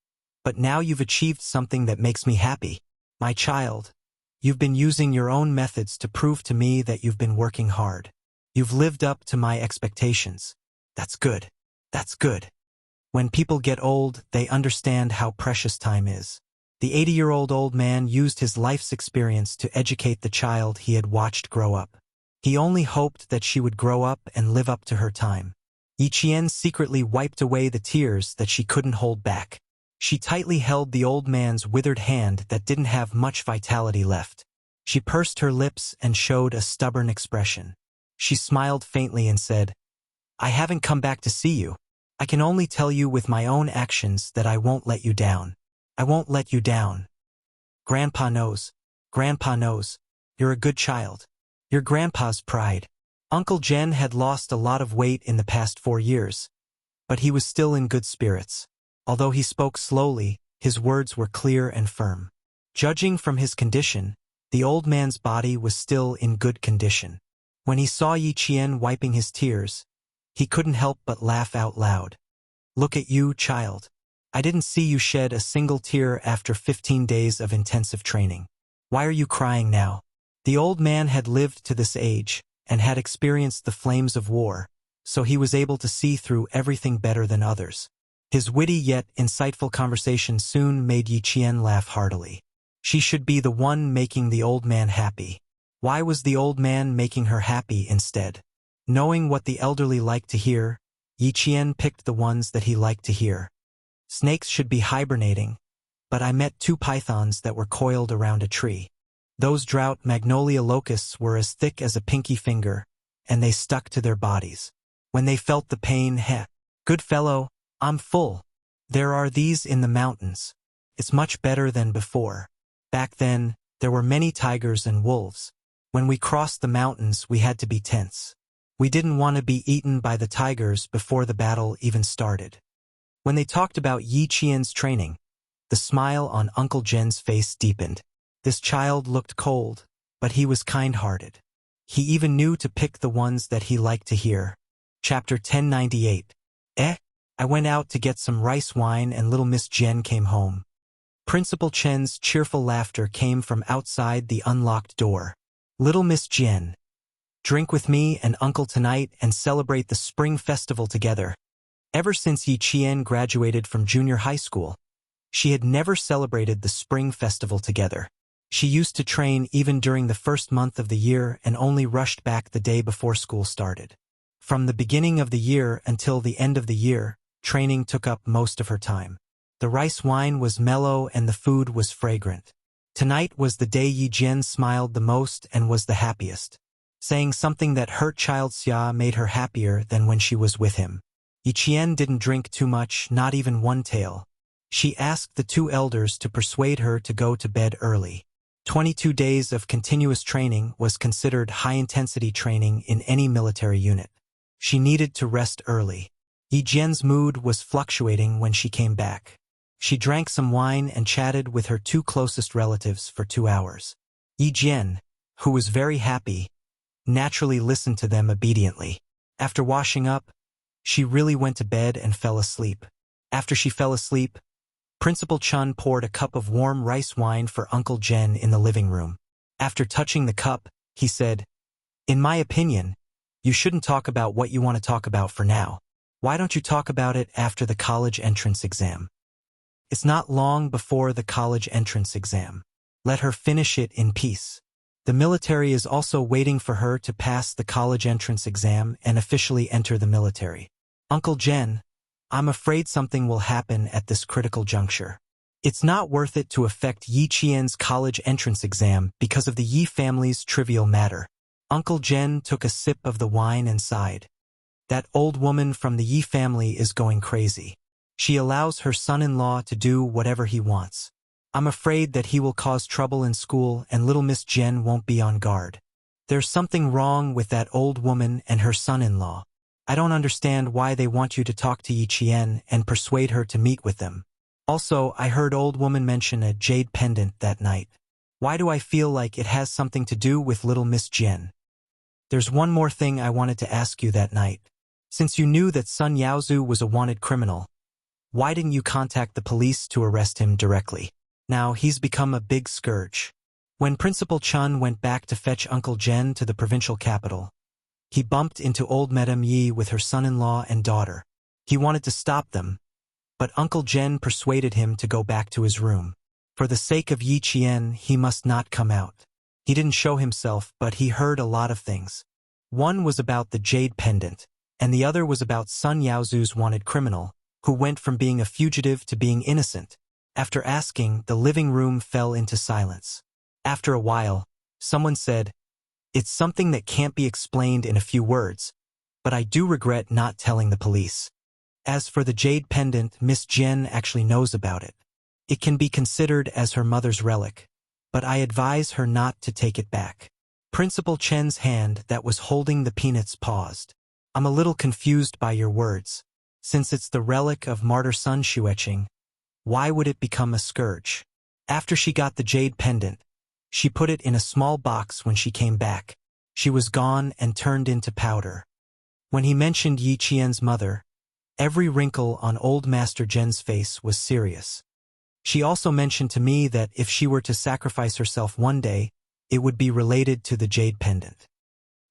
but now you've achieved something that makes me happy. My child, you've been using your own methods to prove to me that you've been working hard. You've lived up to my expectations. That's good. That's good. When people get old, they understand how precious time is. The 80-year-old old man used his life's experience to educate the child he had watched grow up. He only hoped that she would grow up and live up to her time. Yiqian secretly wiped away the tears that she couldn't hold back. She tightly held the old man's withered hand that didn't have much vitality left. She pursed her lips and showed a stubborn expression. She smiled faintly and said, "I haven't come back to see you. I can only tell you with my own actions that I won't let you down. I won't let you down. Grandpa knows. Grandpa knows. You're a good child. You're Grandpa's pride." Uncle Jen had lost a lot of weight in the past 4 years, but he was still in good spirits. Although he spoke slowly, his words were clear and firm. Judging from his condition, the old man's body was still in good condition. When he saw Yiqian wiping his tears, he couldn't help but laugh out loud. "Look at you, child. I didn't see you shed a single tear after 15 days of intensive training. Why are you crying now?" The old man had lived to this age and had experienced the flames of war, so he was able to see through everything better than others. His witty yet insightful conversation soon made Yiqian laugh heartily. She should be the one making the old man happy. Why was the old man making her happy instead? Knowing what the elderly liked to hear, Yiqian picked the ones that he liked to hear. Snakes should be hibernating, but I met 2 pythons that were coiled around a tree. Those drought magnolia locusts were as thick as a pinky finger, and they stuck to their bodies. When they felt the pain, good fellow, I'm full. There are these in the mountains. It's much better than before. Back then, there were many tigers and wolves. When we crossed the mountains, we had to be tense. We didn't want to be eaten by the tigers before the battle even started. When they talked about Yiqian's training, the smile on Uncle Jen's face deepened. This child looked cold, but he was kind-hearted. He even knew to pick the ones that he liked to hear. Chapter 1098. I went out to get some rice wine and little Miss Jen came home. Principal Chen's cheerful laughter came from outside the unlocked door. "Little Miss Jen, drink with me and Uncle tonight and celebrate the spring festival together." Ever since Yiqian graduated from junior high school, she had never celebrated the spring festival together. She used to train even during the first month of the year and only rushed back the day before school started. From the beginning of the year until the end of the year, training took up most of her time. The rice wine was mellow and the food was fragrant. Tonight was the day Yiqian smiled the most and was the happiest. Saying something that hurt child Xia made her happier than when she was with him. Yiqian didn't drink too much, not even one tael. She asked the 2 elders to persuade her to go to bed early. 22 days of continuous training was considered high-intensity training in any military unit. She needed to rest early. Yiqian's mood was fluctuating when she came back. She drank some wine and chatted with her 2 closest relatives for 2 hours. Yiqian, who was very happy, naturally listened to them obediently. After washing up, she really went to bed and fell asleep. After she fell asleep, Principal Chun poured a cup of warm rice wine for Uncle Jen in the living room. After touching the cup, he said, "In my opinion, you shouldn't talk about what you want to talk about for now. Why don't you talk about it after the college entrance exam? It's not long before the college entrance exam. Let her finish it in peace. The military is also waiting for her to pass the college entrance exam and officially enter the military. Uncle Jen, I'm afraid something will happen at this critical juncture. It's not worth it to affect Yiqian's college entrance exam because of the Yi family's trivial matter." Uncle Jen took a sip of the wine and sighed. "That old woman from the Yi family is going crazy. She allows her son-in-law to do whatever he wants. I'm afraid that he will cause trouble in school and little Miss Jen won't be on guard. There's something wrong with that old woman and her son-in-law. I don't understand why they want you to talk to Yiqian and persuade her to meet with them. Also, I heard old woman mention a jade pendant that night. Why do I feel like it has something to do with little Miss Jen? There's one more thing I wanted to ask you that night. Since you knew that Sun Yaozu was a wanted criminal, why didn't you contact the police to arrest him directly? Now he's become a big scourge. When Principal Chun went back to fetch Uncle Jen to the provincial capital, he bumped into old Madame Yi with her son-in-law and daughter. He wanted to stop them, but Uncle Jen persuaded him to go back to his room. For the sake of Yi Qian, he must not come out. He didn't show himself, but he heard a lot of things. One was about the jade pendant, and the other was about Sun Yaozu's wanted criminal, who went from being a fugitive to being innocent. After asking, the living room fell into silence. After a while, someone said, "It's something that can't be explained in a few words, but I do regret not telling the police. As for the jade pendant, Miss Jen actually knows about it. It can be considered as her mother's relic, but I advise her not to take it back." Principal Chen's hand that was holding the peanuts paused. "I'm a little confused by your words. Since it's the relic of martyr Sun Xueqing, why would it become a scourge?" After she got the jade pendant, she put it in a small box. When she came back, she was gone and turned into powder. When he mentioned Yi Qian's mother, every wrinkle on old Master Jen's face was serious. She also mentioned to me that if she were to sacrifice herself one day, it would be related to the jade pendant.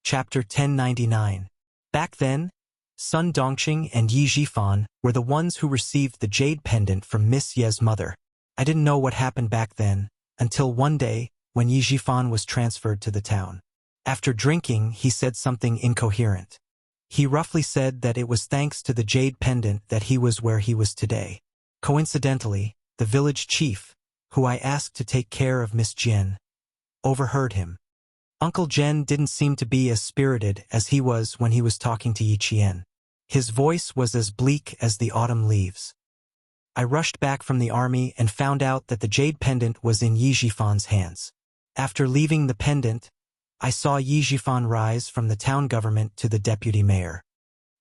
Chapter 1099. Back then, Sun Dongqing and Yi Zhifan were the ones who received the jade pendant from Miss Ye's mother. I didn't know what happened back then, until one day, when Yi Zhifan was transferred to the town. After drinking, he said something incoherent. He roughly said that it was thanks to the jade pendant that he was where he was today. Coincidentally, the village chief, who I asked to take care of Miss Jen, overheard him. Uncle Jen didn't seem to be as spirited as he was when he was talking to Yi Qian. His voice was as bleak as the autumn leaves. I rushed back from the army and found out that the jade pendant was in Yi Zhifan's hands. After leaving the pendant, I saw Yi Zhifan rise from the town government to the deputy mayor.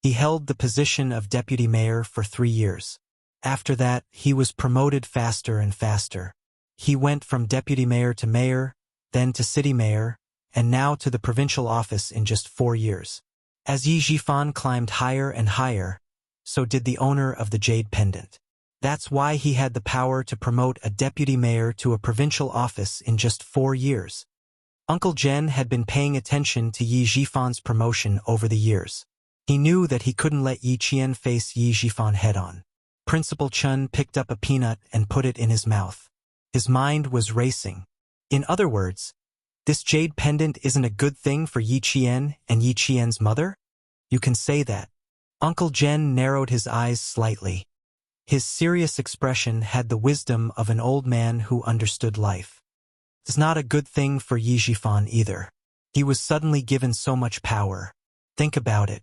He held the position of deputy mayor for 3 years. After that, he was promoted faster and faster. He went from deputy mayor to mayor, then to city mayor, and now to the provincial office in just 4 years. As Yi Zhifan climbed higher and higher, so did the owner of the jade pendant. That's why he had the power to promote a deputy mayor to a provincial office in just 4 years. Uncle Jen had been paying attention to Yi Zhifan's promotion over the years. He knew that he couldn't let Yi Qian face Yi Zhifan head-on. Principal Chun picked up a peanut and put it in his mouth. His mind was racing. In other words, this jade pendant isn't a good thing for Yi Qian and Yi Qian's mother? You can say that. Uncle Jen narrowed his eyes slightly. His serious expression had the wisdom of an old man who understood life. It's not a good thing for Yi Zhifan either. He was suddenly given so much power. Think about it.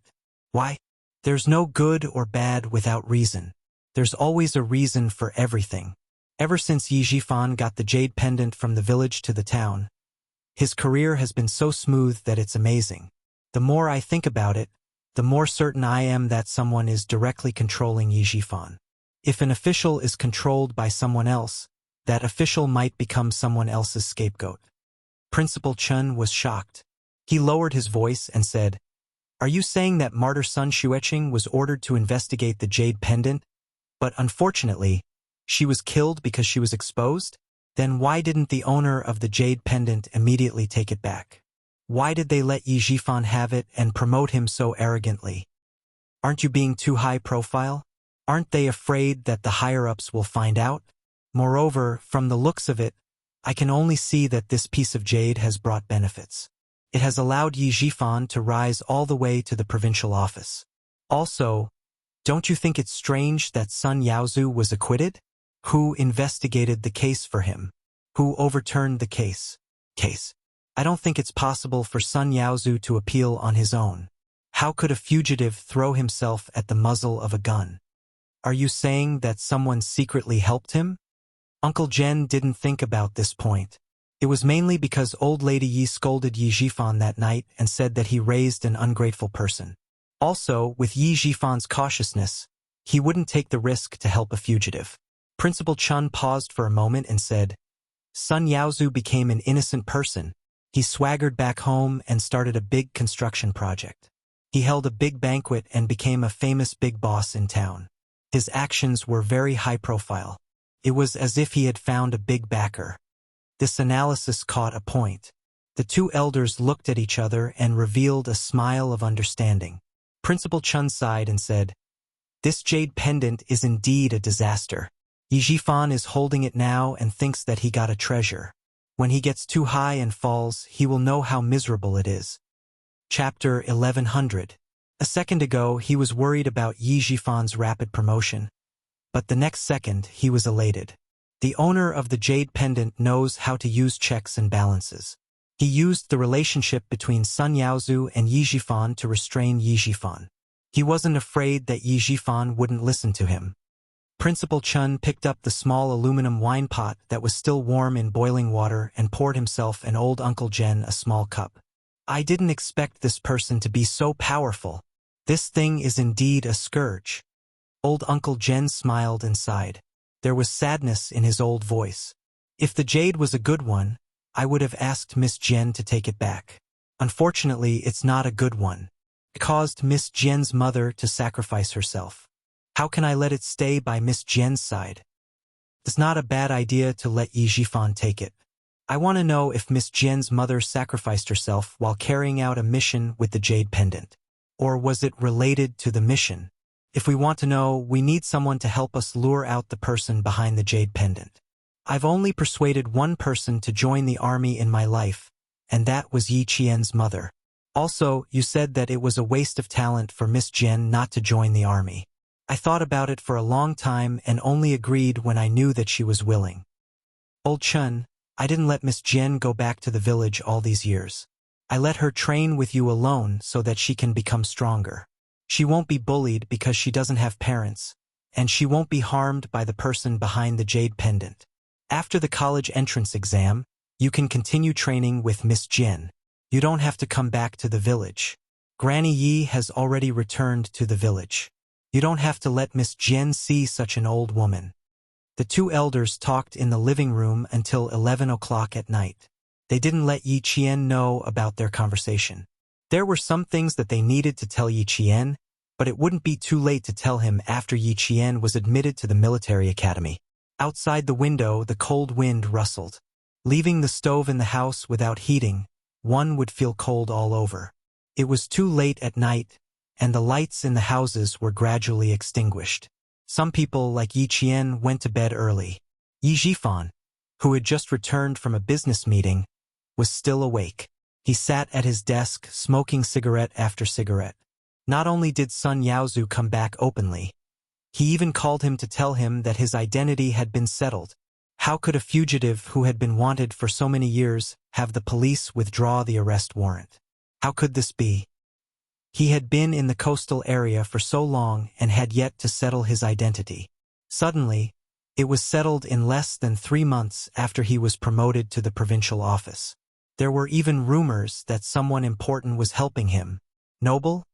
Why? There's no good or bad without reason. There's always a reason for everything. Ever since Yi Zhifan got the jade pendant from the village to the town, his career has been so smooth that it's amazing. The more I think about it, the more certain I am that someone is directly controlling Yi Zhifan. If an official is controlled by someone else, that official might become someone else's scapegoat. Principal Chun was shocked. He lowered his voice and said, "Are you saying that martyr Sun Xueqing was ordered to investigate the jade pendant, but unfortunately, she was killed because she was exposed? Then why didn't the owner of the jade pendant immediately take it back? Why did they let Yi Zhifan have it and promote him so arrogantly? Aren't you being too high profile? Aren't they afraid that the higher-ups will find out? Moreover, from the looks of it, I can only see that this piece of jade has brought benefits. It has allowed Yi Zhifan to rise all the way to the provincial office. Also, don't you think it's strange that Sun Yaozu was acquitted? Who investigated the case for him? Who overturned the case? I don't think it's possible for Sun Yaozu to appeal on his own. How could a fugitive throw himself at the muzzle of a gun? Are you saying that someone secretly helped him?" Uncle Jen didn't think about this point. It was mainly because old lady Yi scolded Yi Zhifan that night and said that he raised an ungrateful person. Also, with Yi Zhifan's cautiousness, he wouldn't take the risk to help a fugitive. Principal Chun paused for a moment and said, "Sun Yaozu became an innocent person. He swaggered back home and started a big construction project. He held a big banquet and became a famous big boss in town. His actions were very high profile. It was as if he had found a big backer. This analysis caught a point. The two elders looked at each other and revealed a smile of understanding. Principal Chun sighed and said, "This jade pendant is indeed a disaster. Yi Jifan is holding it now and thinks that he got a treasure. When he gets too high and falls, he will know how miserable it is." Chapter 1100. A second ago, he was worried about Yi Jifan's rapid promotion, but the next second, he was elated. The owner of the jade pendant knows how to use checks and balances. He used the relationship between Sun Yaozu and Yi Jifan to restrain Yi Jifan. He wasn't afraid that Yi Jifan wouldn't listen to him. Principal Chun picked up the small aluminum wine pot that was still warm in boiling water and poured himself and old Uncle Jen a small cup. "I didn't expect this person to be so powerful. This thing is indeed a scourge." Old Uncle Jen smiled and sighed. There was sadness in his old voice. "If the jade was a good one, I would have asked Miss Jen to take it back. Unfortunately, it's not a good one. It caused Miss Jen's mother to sacrifice herself. How can I let it stay by Miss Jen's side? It's not a bad idea to let Yi Jifan take it. I want to know if Miss Jen's mother sacrificed herself while carrying out a mission with the jade pendant. Or was it related to the mission? If we want to know, we need someone to help us lure out the person behind the jade pendant. I've only persuaded one person to join the army in my life, and that was Yi Qian's mother. Also, you said that it was a waste of talent for Miss Jen not to join the army. I thought about it for a long time and only agreed when I knew that she was willing. Old Chun, I didn't let Miss Jen go back to the village all these years. I let her train with you alone so that she can become stronger. She won't be bullied because she doesn't have parents, and she won't be harmed by the person behind the jade pendant. After the college entrance exam, you can continue training with Miss Jen. You don't have to come back to the village. Granny Yi has already returned to the village. You don't have to let Miss Jen see such an old woman." The two elders talked in the living room until 11 o'clock at night. They didn't let Yi Qian know about their conversation. There were some things that they needed to tell Yi Qian, but it wouldn't be too late to tell him after Yi Qian was admitted to the military academy. Outside the window, the cold wind rustled. Leaving the stove in the house without heating, one would feel cold all over. It was too late at night, and the lights in the houses were gradually extinguished. Some people, like Yi Qian, went to bed early. Yi Jifan, who had just returned from a business meeting, was still awake. He sat at his desk, smoking cigarette after cigarette. Not only did Sun Yaozu come back openly, he even called him to tell him that his identity had been settled. How could a fugitive who had been wanted for so many years have the police withdraw the arrest warrant? How could this be? He had been in the coastal area for so long and had yet to settle his identity. Suddenly, it was settled in less than 3 months after he was promoted to the provincial office. There were even rumors that someone important was helping him. Noble?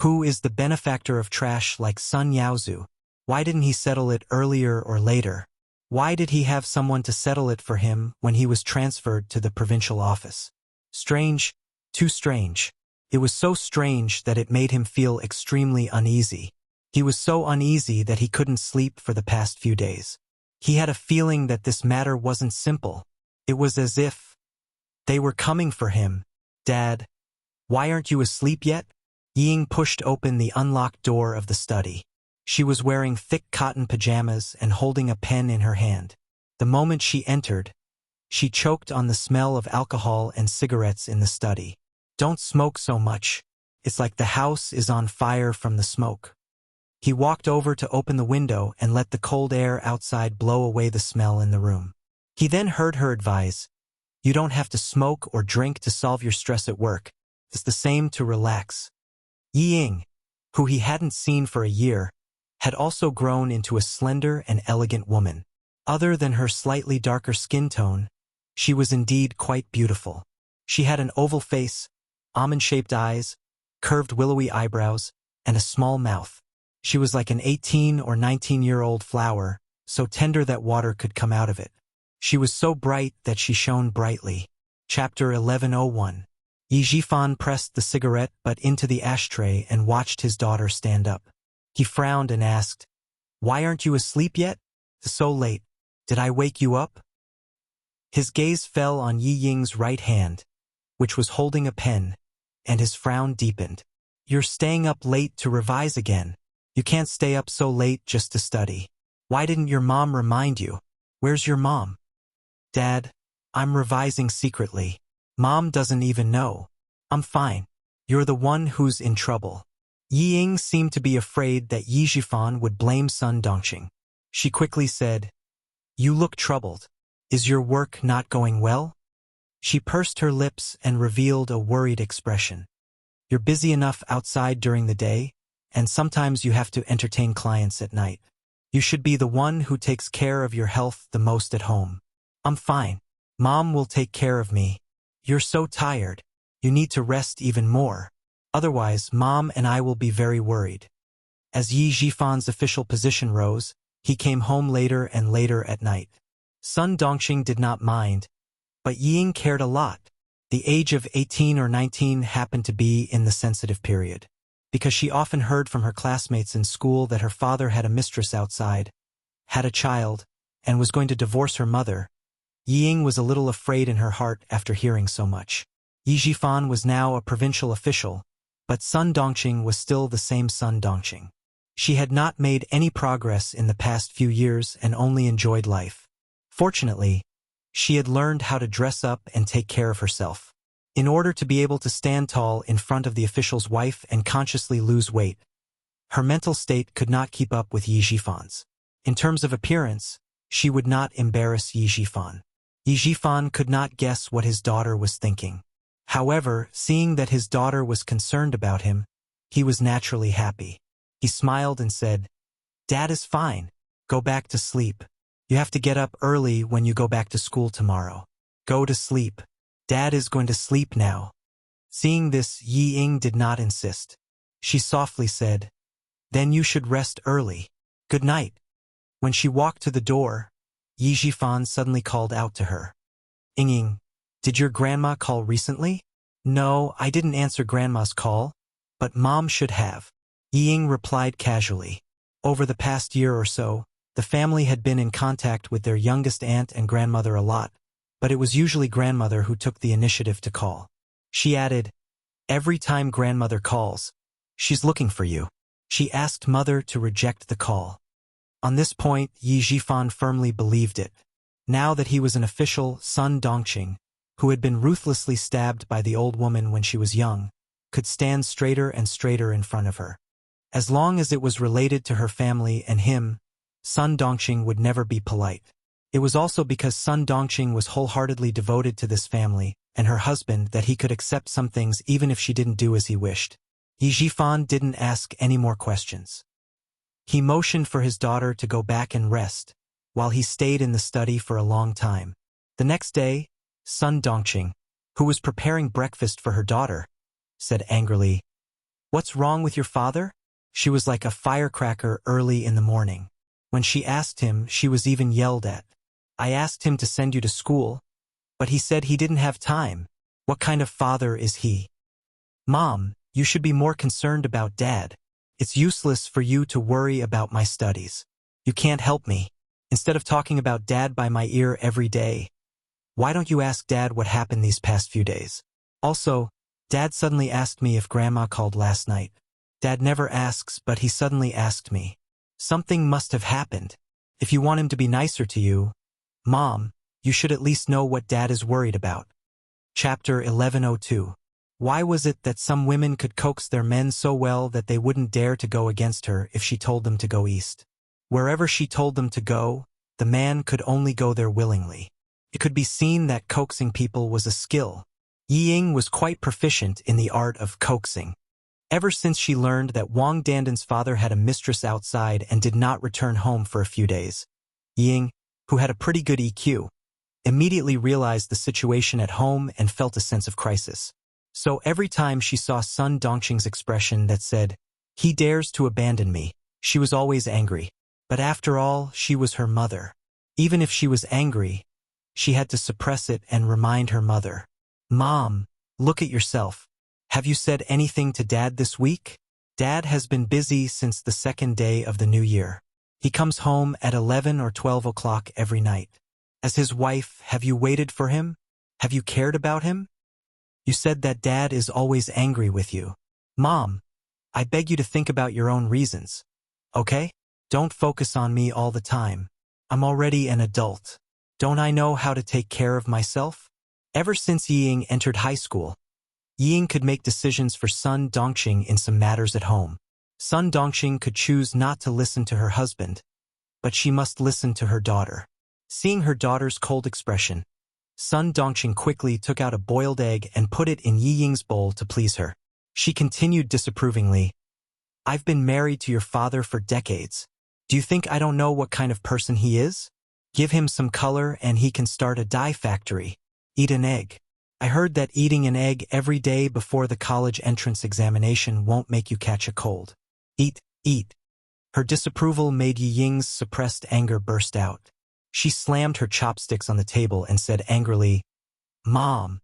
Who is the benefactor of trash like Sun Yaozu? Why didn't he settle it earlier or later? Why did he have someone to settle it for him when he was transferred to the provincial office? Strange, too strange. It was so strange that it made him feel extremely uneasy. He was so uneasy that he couldn't sleep for the past few days. He had a feeling that this matter wasn't simple. It was as if they were coming for him. "Dad, why aren't you asleep yet?" Ying pushed open the unlocked door of the study. She was wearing thick cotton pajamas and holding a pen in her hand. The moment she entered, she choked on the smell of alcohol and cigarettes in the study. "Don't smoke so much. It's like the house is on fire from the smoke." He walked over to open the window and let the cold air outside blow away the smell in the room. He then heard her advise, "You don't have to smoke or drink to solve your stress at work. It's the same to relax." Ying, who he hadn't seen for a year, had also grown into a slender and elegant woman. Other than her slightly darker skin tone, she was indeed quite beautiful. She had an oval face, almond-shaped eyes, curved willowy eyebrows, and a small mouth. She was like an 18 or 19-year-old flower, so tender that water could come out of it. She was so bright that she shone brightly. Chapter 1101. Yi Jifan pressed the cigarette butt into the ashtray and watched his daughter stand up. He frowned and asked, "Why aren't you asleep yet? So late. Did I wake you up?" His gaze fell on Yi Ying's right hand, which was holding a pen, and his frown deepened. "You're staying up late to revise again. You can't stay up so late just to study. Why didn't your mom remind you? Where's your mom?" "Dad, I'm revising secretly. Mom doesn't even know. I'm fine. You're the one who's in trouble." Yi Ying seemed to be afraid that Yi Jifan would blame Sun Dongqing. She quickly said, "You look troubled. Is your work not going well?" She pursed her lips and revealed a worried expression. "You're busy enough outside during the day, and sometimes you have to entertain clients at night. You should be the one who takes care of your health the most at home." "I'm fine. Mom will take care of me." "You're so tired. You need to rest even more. Otherwise, Mom and I will be very worried." As Yi Jifan's official position rose, he came home later and later at night. Sun Dongqing did not mind, but Yi Ying cared a lot. The age of 18 or 19 happened to be in the sensitive period. Because she often heard from her classmates in school that her father had a mistress outside, had a child, and was going to divorce her mother, Yi Ying was a little afraid in her heart after hearing so much. Yi Jifan was now a provincial official, but Sun Dongqing was still the same Sun Dongqing. She had not made any progress in the past few years and only enjoyed life. Fortunately, she had learned how to dress up and take care of herself. In order to be able to stand tall in front of the official's wife and consciously lose weight, her mental state could not keep up with Yi Jifan's. In terms of appearance, she would not embarrass Yi Jifan. Yi Jifan could not guess what his daughter was thinking. However, seeing that his daughter was concerned about him, he was naturally happy. He smiled and said, "Dad is fine. Go back to sleep. You have to get up early when you go back to school tomorrow. Go to sleep. Dad is going to sleep now." Seeing this, Yi Ying did not insist. She softly said, "Then you should rest early. Good night." When she walked to the door, Yi Jifan suddenly called out to her, "Ying, did your grandma call recently?" "No, I didn't answer grandma's call, but Mom should have," Yi Ying replied casually. Over the past year or so, the family had been in contact with their youngest aunt and grandmother a lot, but it was usually grandmother who took the initiative to call. She added, "Every time grandmother calls, she's looking for you." She asked mother to reject the call. On this point, Yi Jifan firmly believed it. Now that he was an official, Sun Dongqing, who had been ruthlessly stabbed by the old woman when she was young, could stand straighter and straighter in front of her. As long as it was related to her family and him, Sun Dongqing would never be polite. It was also because Sun Dongqing was wholeheartedly devoted to this family and her husband that he could accept some things even if she didn't do as he wished. Yi Jifan didn't ask any more questions. He motioned for his daughter to go back and rest, while he stayed in the study for a long time. The next day, Sun Dongqing, who was preparing breakfast for her daughter, said angrily, "What's wrong with your father?" She was like a firecracker early in the morning. When she asked him, she was even yelled at. "I asked him to send you to school, but he said he didn't have time. What kind of father is he?" "Mom, you should be more concerned about Dad. It's useless for you to worry about my studies. You can't help me. Instead of talking about Dad by my ear every day, why don't you ask Dad what happened these past few days? Also, Dad suddenly asked me if Grandma called last night. Dad never asks, but he suddenly asked me. Something must have happened. If you want him to be nicer to you, Mom, you should at least know what Dad is worried about." Chapter 1102. Why was it that some women could coax their men so well that they wouldn't dare to go against her if she told them to go east? Wherever she told them to go, the man could only go there willingly. It could be seen that coaxing people was a skill. Yi Ying was quite proficient in the art of coaxing. Ever since she learned that Wang Dandan's father had a mistress outside and did not return home for a few days, Yi Ying, who had a pretty good EQ, immediately realized the situation at home and felt a sense of crisis. So every time she saw Sun Dongqing's expression that said, "He dares to abandon me," she was always angry. But after all, she was her mother. Even if she was angry, she had to suppress it and remind her mother, "Mom, Look at yourself. Have you said anything to Dad this week? Dad has been busy since the second day of the new year. He comes home at 11 or 12 o'clock every night. As his wife, have you waited for him? Have you cared about him? You said that Dad is always angry with you. Mom, I beg you to think about your own reasons. Okay? Don't focus on me all the time. I'm already an adult. Don't I know how to take care of myself? Ever since Ying entered high school, Ying could make decisions for Sun Dongqing in some matters at home. Sun Dongqing could choose not to listen to her husband, but she must listen to her daughter. Seeing her daughter's cold expression, Sun Dongqing quickly took out a boiled egg and put it in Yi Ying's bowl to please her. She continued disapprovingly, I've been married to your father for decades. Do you think I don't know what kind of person he is? Give him some color and he can start a dye factory. Eat an egg. I heard that eating an egg every day before the college entrance examination won't make you catch a cold. Eat, eat. Her disapproval made Yi Ying's suppressed anger burst out. She slammed her chopsticks on the table and said angrily, Mom,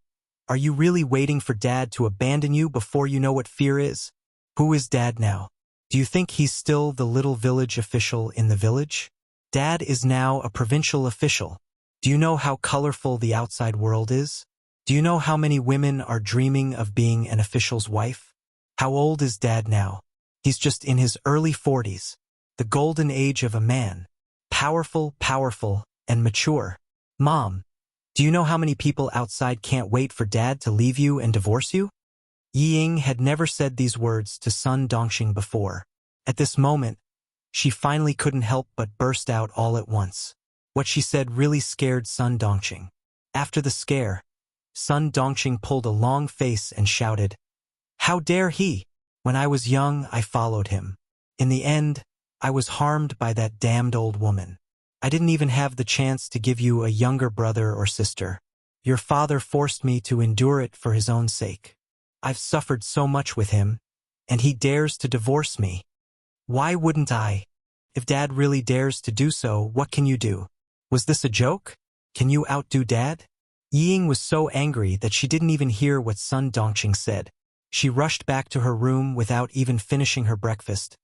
are you really waiting for Dad to abandon you before you know what fear is? Who is Dad now? Do you think he's still the little village official in the village? Dad is now a provincial official. Do you know how colorful the outside world is? Do you know how many women are dreaming of being an official's wife? How old is Dad now? He's just in his early 40s, the golden age of a man. Powerful, and mature. Mom, do you know how many people outside can't wait for Dad to leave you and divorce you? Yi Ying had never said these words to Sun Dongqing before. At this moment, she finally couldn't help but burst out all at once. What she said really scared Sun Dongqing. After the scare, Sun Dongqing pulled a long face and shouted, How dare he? When I was young, I followed him. In the end, I was harmed by that damned old woman. I didn't even have the chance to give you a younger brother or sister. Your father forced me to endure it for his own sake. I've suffered so much with him, and he dares to divorce me. Why wouldn't I? If Dad really dares to do so, what can you do? Was this a joke? Can you outdo Dad? Yi Ying was so angry that she didn't even hear what Sun Dongqing said. She rushed back to her room without even finishing her breakfast,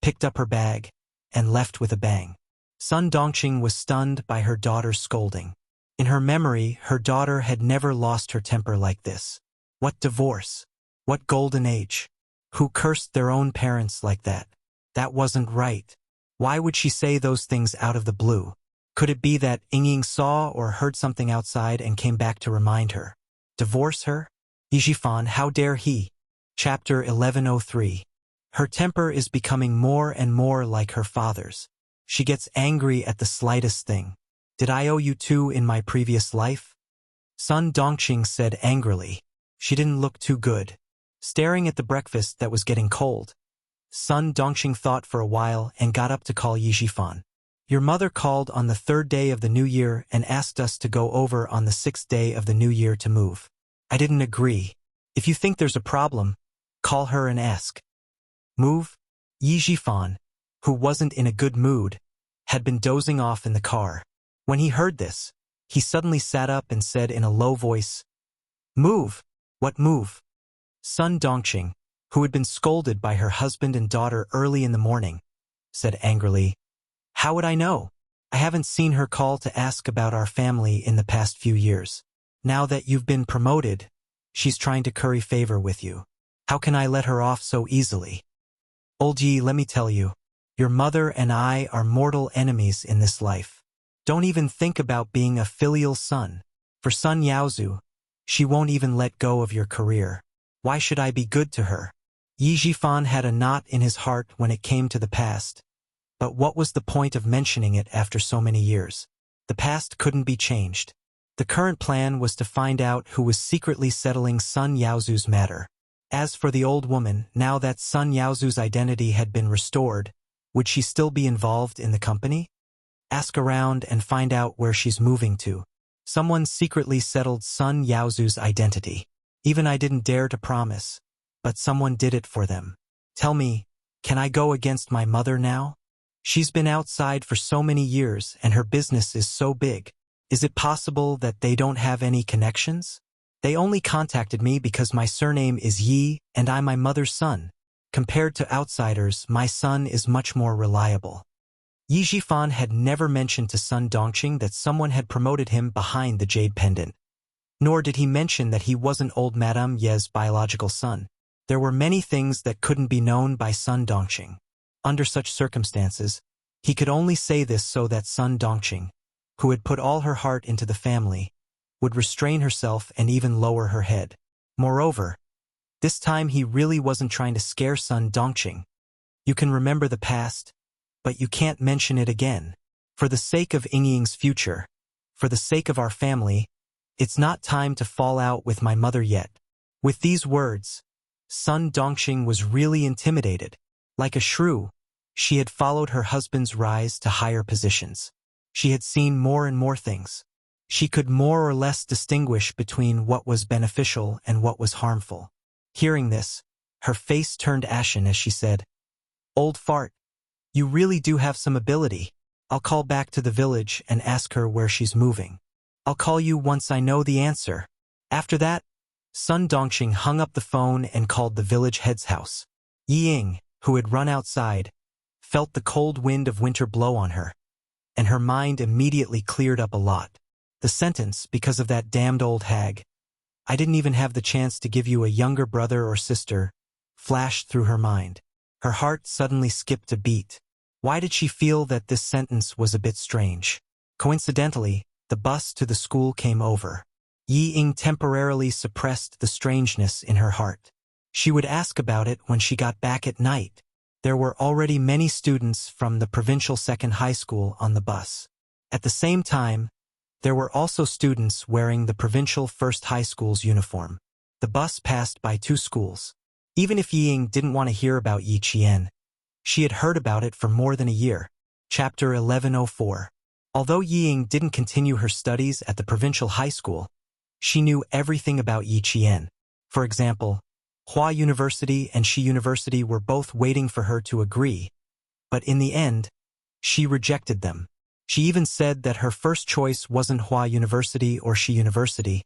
picked up her bag, and left with a bang. Sun Dongqing was stunned by her daughter's scolding. In her memory, her daughter had never lost her temper like this. What divorce? What golden age? Who cursed their own parents like that? That wasn't right. Why would she say those things out of the blue? Could it be that Ying saw or heard something outside and came back to remind her? Divorce her? Yijifan, how dare he? Chapter 1103. Her temper is becoming more and more like her father's. She gets angry at the slightest thing. Did I owe you two in my previous life? Sun Dongqing said angrily. She didn't look too good. Staring at the breakfast that was getting cold, Sun Dongqing thought for a while and got up to call Yijifan. Your mother called on the 3rd day of the new year and asked us to go over on the 6th day of the new year to move. I didn't agree. If you think there's a problem, call her and ask. Move? Yijifan, who wasn't in a good mood, had been dozing off in the car. When he heard this, he suddenly sat up and said in a low voice, Move? What move? Sun Dongqing, who had been scolded by her husband and daughter early in the morning, said angrily, How would I know? I haven't seen her call to ask about our family in the past few years. Now that you've been promoted, she's trying to curry favor with you. How can I let her off so easily? Old Yi, let me tell you, your mother and I are mortal enemies in this life. Don't even think about being a filial son. For Sun Yaozu, she won't even let go of your career. Why should I be good to her? Yi Jifan had a knot in his heart when it came to the past. But what was the point of mentioning it after so many years? The past couldn't be changed. The current plan was to find out who was secretly settling Sun Yaozu's matter. As for the old woman, now that Sun Yaozu's identity had been restored, would she still be involved in the company? Ask around and find out where she's moving to. Someone secretly settled Sun Yaozu's identity. Even I didn't dare to promise, but someone did it for them. Tell me, can I go against my mother now? She's been outside for so many years and her business is so big. Is it possible that they don't have any connections? They only contacted me because my surname is Yi and I'm my mother's son. Compared to outsiders, my son is much more reliable. Yi Jifan had never mentioned to Sun Dongqing that someone had promoted him behind the jade pendant. Nor did he mention that he wasn't old Madame Ye's biological son. There were many things that couldn't be known by Sun Dongqing. Under such circumstances, he could only say this so that Sun Dongqing, who had put all her heart into the family, would restrain herself and even lower her head. Moreover, this time he really wasn't trying to scare Sun Dongqing. You can remember the past, but you can't mention it again. For the sake of Yingying's future, for the sake of our family, it's not time to fall out with my mother yet. With these words, Sun Dongqing was really intimidated. Like a shrew, she had followed her husband's rise to higher positions. She had seen more and more things. She could more or less distinguish between what was beneficial and what was harmful. Hearing this, her face turned ashen as she said, "Old fart, you really do have some ability. I'll call back to the village and ask her where she's moving. I'll call you once I know the answer." After that, Sun Dongqing hung up the phone and called the village head's house. Ying, who had run outside, felt the cold wind of winter blow on her, and her mind immediately cleared up a lot. The sentence, because of that damned old hag, "I didn't even have the chance to give you a younger brother or sister," flashed through her mind. Her heart suddenly skipped a beat. Why did she feel that this sentence was a bit strange? Coincidentally, the bus to the school came over. Yi Ying temporarily suppressed the strangeness in her heart. She would ask about it when she got back at night. There were already many students from the provincial second high school on the bus. At the same time, there were also students wearing the provincial first high school's uniform. The bus passed by 2 schools. Even if Ying didn't want to hear about Yi Qian, she had heard about it for more than a year. Chapter 1104. Although Ying didn't continue her studies at the provincial high school, she knew everything about Yi Qian. For example, Hua University and Shi University were both waiting for her to agree, but in the end, she rejected them. She even said that her first choice wasn't Hua University or Shi University,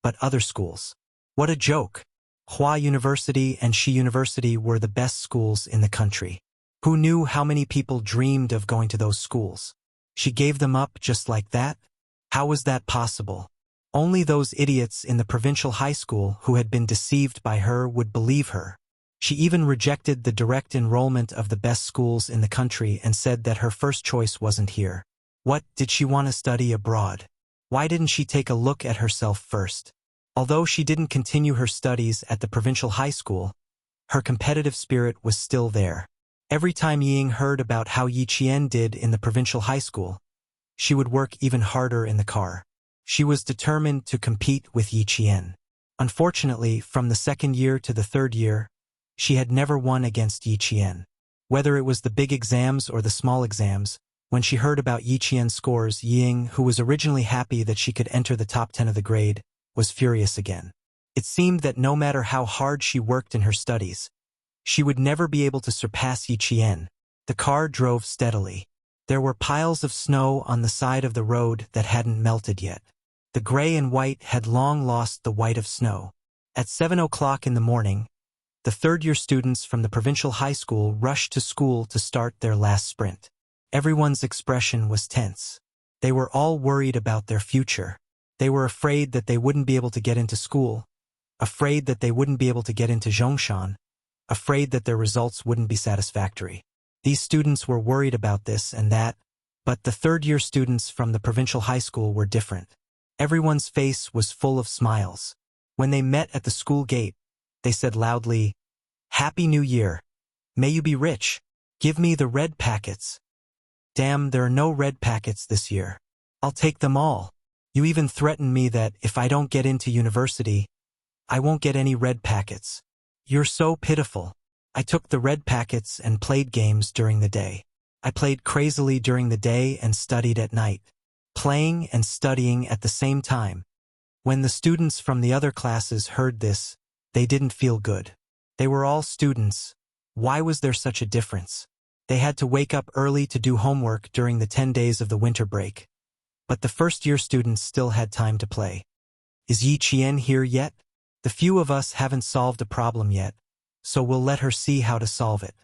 but other schools. What a joke! Hua University and Shi University were the best schools in the country. Who knew how many people dreamed of going to those schools? She gave them up just like that? How was that possible? Only those idiots in the provincial high school who had been deceived by her would believe her. She even rejected the direct enrollment of the best schools in the country and said that her first choice wasn't here. What, did she want to study abroad? Why didn't she take a look at herself first? Although she didn't continue her studies at the provincial high school, her competitive spirit was still there. Every time Ying heard about how Yi Qian did in the provincial high school, she would work even harder in the car. She was determined to compete with Yi Qian. Unfortunately, from the second year to the third year, she had never won against Yi Qian. Whether it was the big exams or the small exams, when she heard about Yi Qian's scores, Ying, who was originally happy that she could enter the top 10 of the grade, was furious again. It seemed that no matter how hard she worked in her studies, she would never be able to surpass Yi Qian. The car drove steadily. There were piles of snow on the side of the road that hadn't melted yet. The gray and white had long lost the white of snow. At 7 o'clock in the morning, the third-year students from the provincial high school rushed to school to start their last sprint. Everyone's expression was tense. They were all worried about their future. They were afraid that they wouldn't be able to get into school, afraid that they wouldn't be able to get into Zhongshan, afraid that their results wouldn't be satisfactory. These students were worried about this and that, but the third-year students from the provincial high school were different. Everyone's face was full of smiles. When they met at the school gate, they said loudly, "Happy New Year. May you be rich. Give me the red packets." Damn, there are no red packets this year. I'll take them all. You even threatened me that if I don't get into university, I won't get any red packets. You're so pitiful. I took the red packets and played games during the day. I played crazily during the day and studied at night. Playing and studying at the same time. When the students from the other classes heard this, they didn't feel good. They were all students. Why was there such a difference? They had to wake up early to do homework during the 10 days of the winter break. But the first-year students still had time to play. Is Yi Qian here yet? The few of us haven't solved a problem yet, so we'll let her see how to solve it.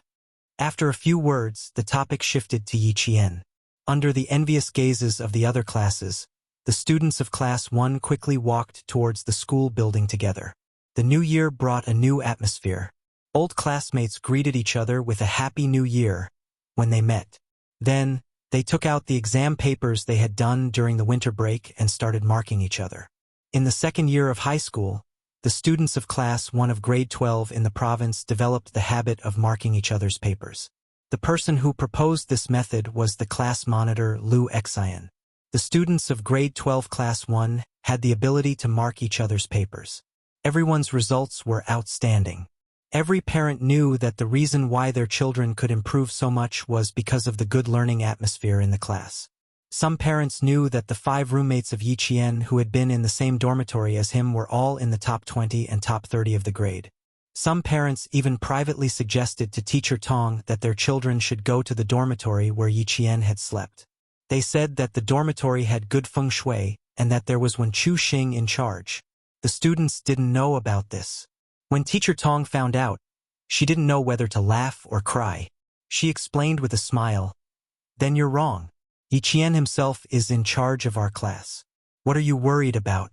After a few words, the topic shifted to Yi Qian. Under the envious gazes of the other classes, the students of Class 1 quickly walked towards the school building together. The new year brought a new atmosphere. Old classmates greeted each other with a Happy New Year when they met. Then, they took out the exam papers they had done during the winter break and started marking each other. In the second year of high school, the students of Class 1 of grade 12 in the province developed the habit of marking each other's papers. The person who proposed this method was the class monitor Lu Xian. The students of grade 12 Class 1 had the ability to mark each other's papers. Everyone's results were outstanding. Every parent knew that the reason why their children could improve so much was because of the good learning atmosphere in the class. Some parents knew that the 5 roommates of Yi Qian who had been in the same dormitory as him were all in the top 20 and top 30 of the grade. Some parents even privately suggested to Teacher Tong that their children should go to the dormitory where Yi Qian had slept. They said that the dormitory had good feng shui and that there was Wen Chu Xing in charge. The students didn't know about this. When Teacher Tong found out, she didn't know whether to laugh or cry. She explained with a smile, "Then you're wrong. Yi Qian himself is in charge of our class. What are you worried about?"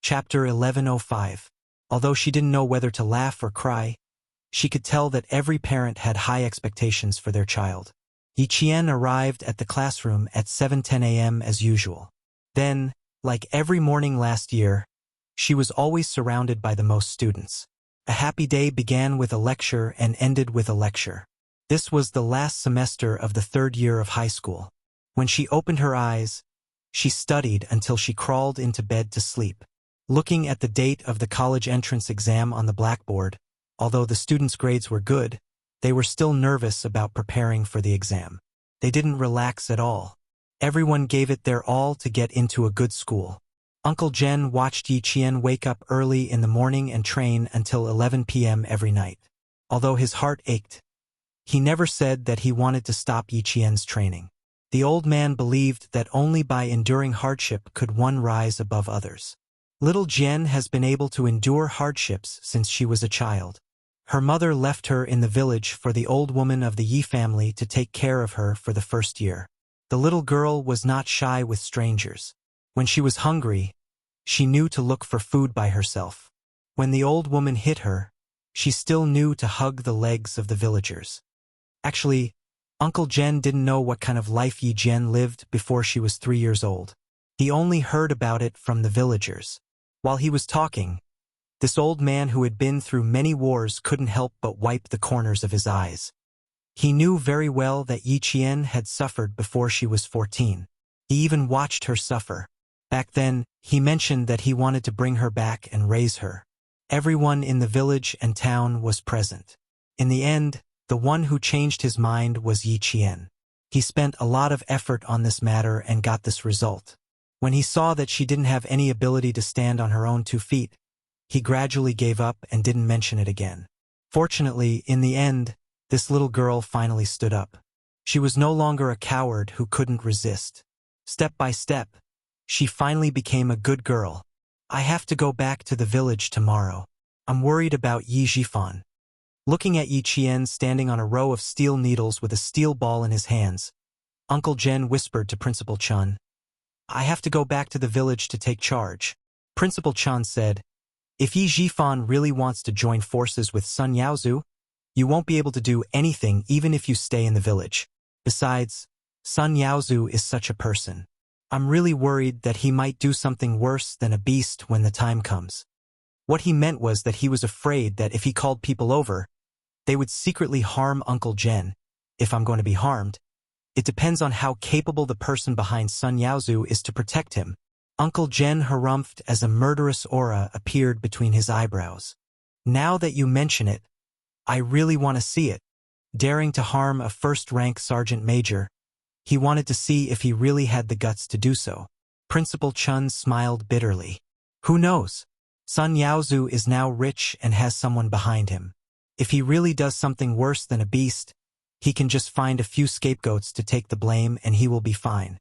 Chapter 1105. Although she didn't know whether to laugh or cry, she could tell that every parent had high expectations for their child. Yi Qian arrived at the classroom at 7:10 a.m. as usual. Then, like every morning last year, she was always surrounded by the most students. A happy day began with a lecture and ended with a lecture. This was the last semester of the 3rd year of high school. When she opened her eyes, she studied until she crawled into bed to sleep. Looking at the date of the college entrance exam on the blackboard, although the students' grades were good, they were still nervous about preparing for the exam. They didn't relax at all. Everyone gave it their all to get into a good school. Uncle Jen watched Yi Qian wake up early in the morning and train until 11 p.m. every night. Although his heart ached, he never said that he wanted to stop Yi Qian's training. The old man believed that only by enduring hardship could one rise above others. Little Jian has been able to endure hardships since she was a child. Her mother left her in the village for the old woman of the Yi family to take care of her for the first year. The little girl was not shy with strangers. When she was hungry, she knew to look for food by herself. When the old woman hit her, she still knew to hug the legs of the villagers. Actually, Uncle Jen didn't know what kind of life Yi Jian lived before she was 3 years old. He only heard about it from the villagers. While he was talking, this old man who had been through many wars couldn't help but wipe the corners of his eyes. He knew very well that Yi Qian had suffered before she was 14. He even watched her suffer. Back then, he mentioned that he wanted to bring her back and raise her. Everyone in the village and town was present. In the end, the one who changed his mind was Yi Qian. He spent a lot of effort on this matter and got this result. When he saw that she didn't have any ability to stand on her own 2 feet, he gradually gave up and didn't mention it again. Fortunately, in the end, this little girl finally stood up. She was no longer a coward who couldn't resist. Step by step, she finally became a good girl. "I have to go back to the village tomorrow. I'm worried about Yi Zhifan." Looking at Yi Qian standing on a row of steel needles with a steel ball in his hands, Uncle Jen whispered to Principal Chun, "I have to go back to the village to take charge." Principal Chun said, "If Yi Zhifan really wants to join forces with Sun Yaozu, you won't be able to do anything even if you stay in the village. Besides, Sun Yaozu is such a person. I'm really worried that he might do something worse than a beast when the time comes." What he meant was that he was afraid that if he called people over, they would secretly harm Uncle Jen. If I'm going to be harmed, it depends on how capable the person behind Sun Yaozu is to protect him. Uncle Jen harumphed as a murderous aura appeared between his eyebrows. "Now that you mention it, I really want to see it." Daring to harm a first-rank sergeant major, he wanted to see if he really had the guts to do so. Principal Chun smiled bitterly. Who knows? Sun Yaozu is now rich and has someone behind him. If he really does something worse than a beast, he can just find a few scapegoats to take the blame and he will be fine.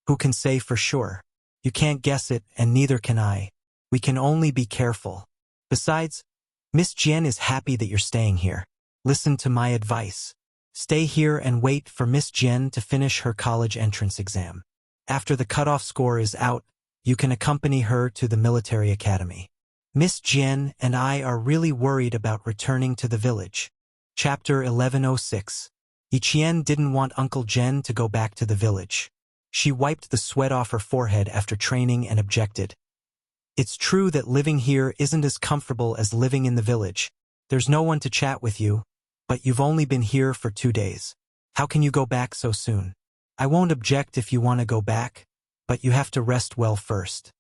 Who can say for sure? You can't guess it, and neither can I. We can only be careful. Besides, Miss Jian is happy that you're staying here. Listen to my advice. Stay here and wait for Miss Jian to finish her college entrance exam. After the cutoff score is out, you can accompany her to the military academy. Miss Jian and I are really worried about returning to the village. Chapter 1106. Yiqian didn't want Uncle Jen to go back to the village. She wiped the sweat off her forehead after training and objected. It's true that living here isn't as comfortable as living in the village. There's no one to chat with you, but you've only been here for 2 days. How can you go back so soon? I won't object if you want to go back, but you have to rest well first.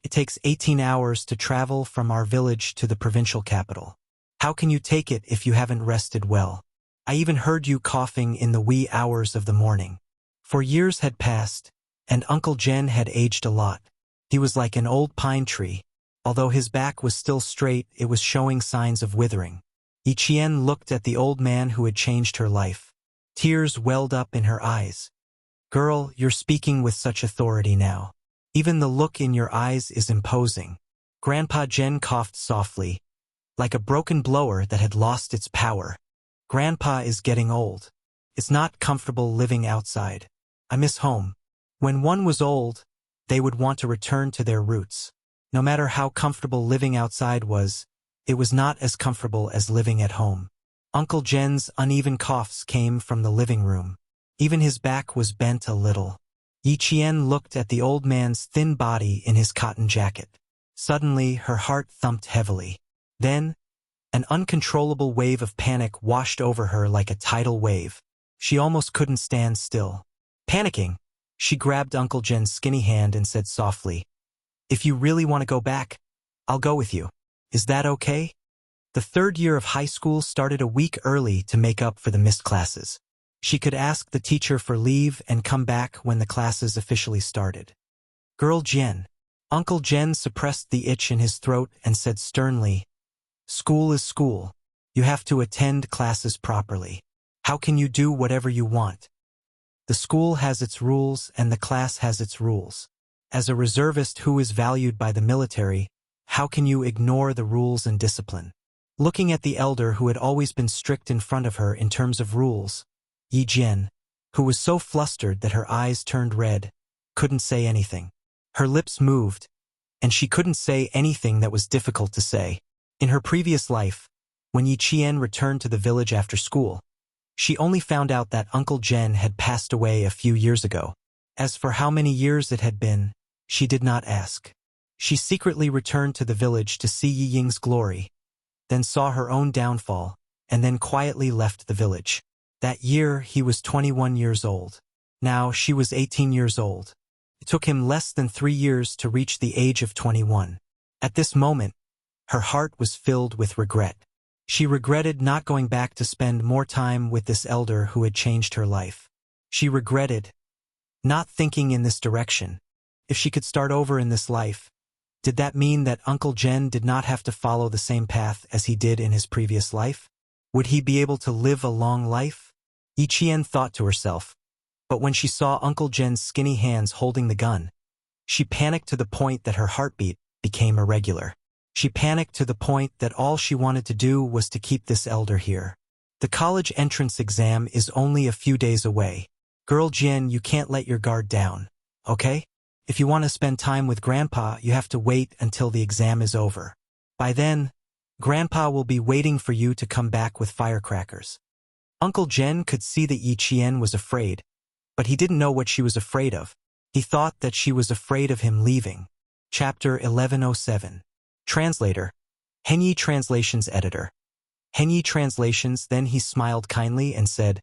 It takes 18 hours to travel from our village to the provincial capital. How can you take it if you haven't rested well? I even heard you coughing in the wee hours of the morning. For years had passed, and Uncle Jen had aged a lot. He was like an old pine tree. Although his back was still straight, it was showing signs of withering. Yiqian looked at the old man who had changed her life. Tears welled up in her eyes. Girl, you're speaking with such authority now. Even the look in your eyes is imposing. Grandpa Jen coughed softly, like a broken blower that had lost its power. Grandpa is getting old. It's not comfortable living outside. I miss home. When one was old, they would want to return to their roots. No matter how comfortable living outside was, it was not as comfortable as living at home. Uncle Jen's uneven coughs came from the living room. Even his back was bent a little. Yiqian looked at the old man's thin body in his cotton jacket. Suddenly, her heart thumped heavily. Then, an uncontrollable wave of panic washed over her like a tidal wave. She almost couldn't stand still. Panicking, she grabbed Uncle Jen's skinny hand and said softly, "If you really want to go back, I'll go with you. Is that okay?" The 3rd year of high school started a week early to make up for the missed classes. She could ask the teacher for leave and come back when the classes officially started. Girl Jen. Uncle Jen suppressed the itch in his throat and said sternly, "School is school. You have to attend classes properly. How can you do whatever you want? The school has its rules and the class has its rules. As a reservist who is valued by the military, how can you ignore the rules and discipline?" Looking at the elder who had always been strict in front of her in terms of rules, Yi Jian, who was so flustered that her eyes turned red, couldn't say anything. Her lips moved, and she couldn't say anything that was difficult to say. In her previous life, when Yiqian returned to the village after school, she only found out that Uncle Jen had passed away a few years ago. As for how many years it had been, she did not ask. She secretly returned to the village to see Yi Ying's glory, then saw her own downfall, and then quietly left the village. That year, he was 21 years old. Now, she was 18 years old. It took him less than 3 years to reach the age of 21. At this moment, her heart was filled with regret. She regretted not going back to spend more time with this elder who had changed her life. She regretted not thinking in this direction. If she could start over in this life, did that mean that Uncle Jen did not have to follow the same path as he did in his previous life? Would he be able to live a long life? Yiqian thought to herself, but when she saw Uncle Jen's skinny hands holding the gun, she panicked to the point that her heartbeat became irregular. She panicked to the point that all she wanted to do was to keep this elder here. The college entrance exam is only a few days away. Girl Jian, you can't let your guard down, okay? If you want to spend time with Grandpa, you have to wait until the exam is over. By then, Grandpa will be waiting for you to come back with firecrackers. Uncle Jen could see that Yiqian was afraid, but he didn't know what she was afraid of. He thought that she was afraid of him leaving. Chapter 1107. Translator. Henyi Translations Editor. Henyi Translations. Then he smiled kindly and said,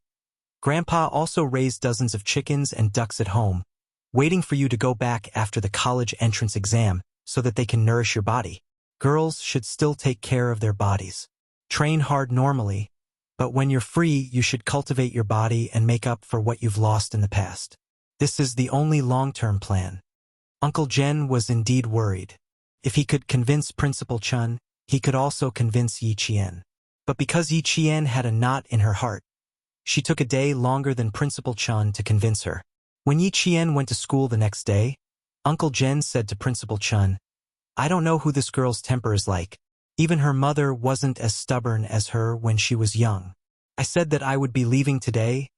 "Grandpa also raised dozens of chickens and ducks at home, waiting for you to go back after the college entrance exam so that they can nourish your body. Girls should still take care of their bodies. Train hard normally, but when you're free, you should cultivate your body and make up for what you've lost in the past. This is the only long-term plan." Uncle Jen was indeed worried. If he could convince Principal Chun, he could also convince Yiqian. But because Yiqian had a knot in her heart, she took a day longer than Principal Chun to convince her. When Yiqian went to school the next day, Uncle Jen said to Principal Chun, I don't know who this girl's temper is like. Even her mother wasn't as stubborn as her when she was young. I said that I would be leaving today,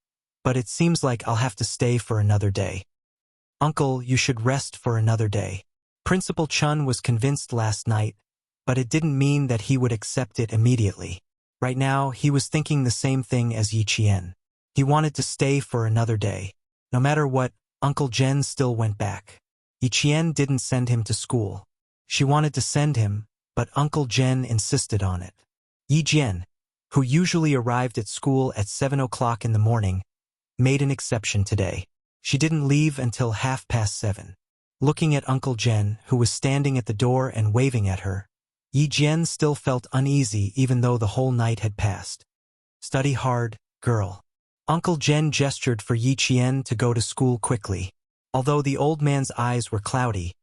but it seems like I'll have to stay for another day. Uncle, you should rest for another day. Principal Chun was convinced last night, but it didn't mean that he would accept it immediately. Right now, he was thinking the same thing as Yi Qian. He wanted to stay for another day. No matter what, Uncle Jen still went back. Yi Qian didn't send him to school. She wanted to send him, but Uncle Jen insisted on it. Yi Jian, who usually arrived at school at 7 o'clock in the morning, made an exception today. She didn't leave until 7:30. Looking at Uncle Jen, who was standing at the door and waving at her, Yi Jian still felt uneasy even though the whole night had passed. Study hard, girl. Uncle Jen gestured for Yi Qian to go to school quickly. Although the old man's eyes were cloudy,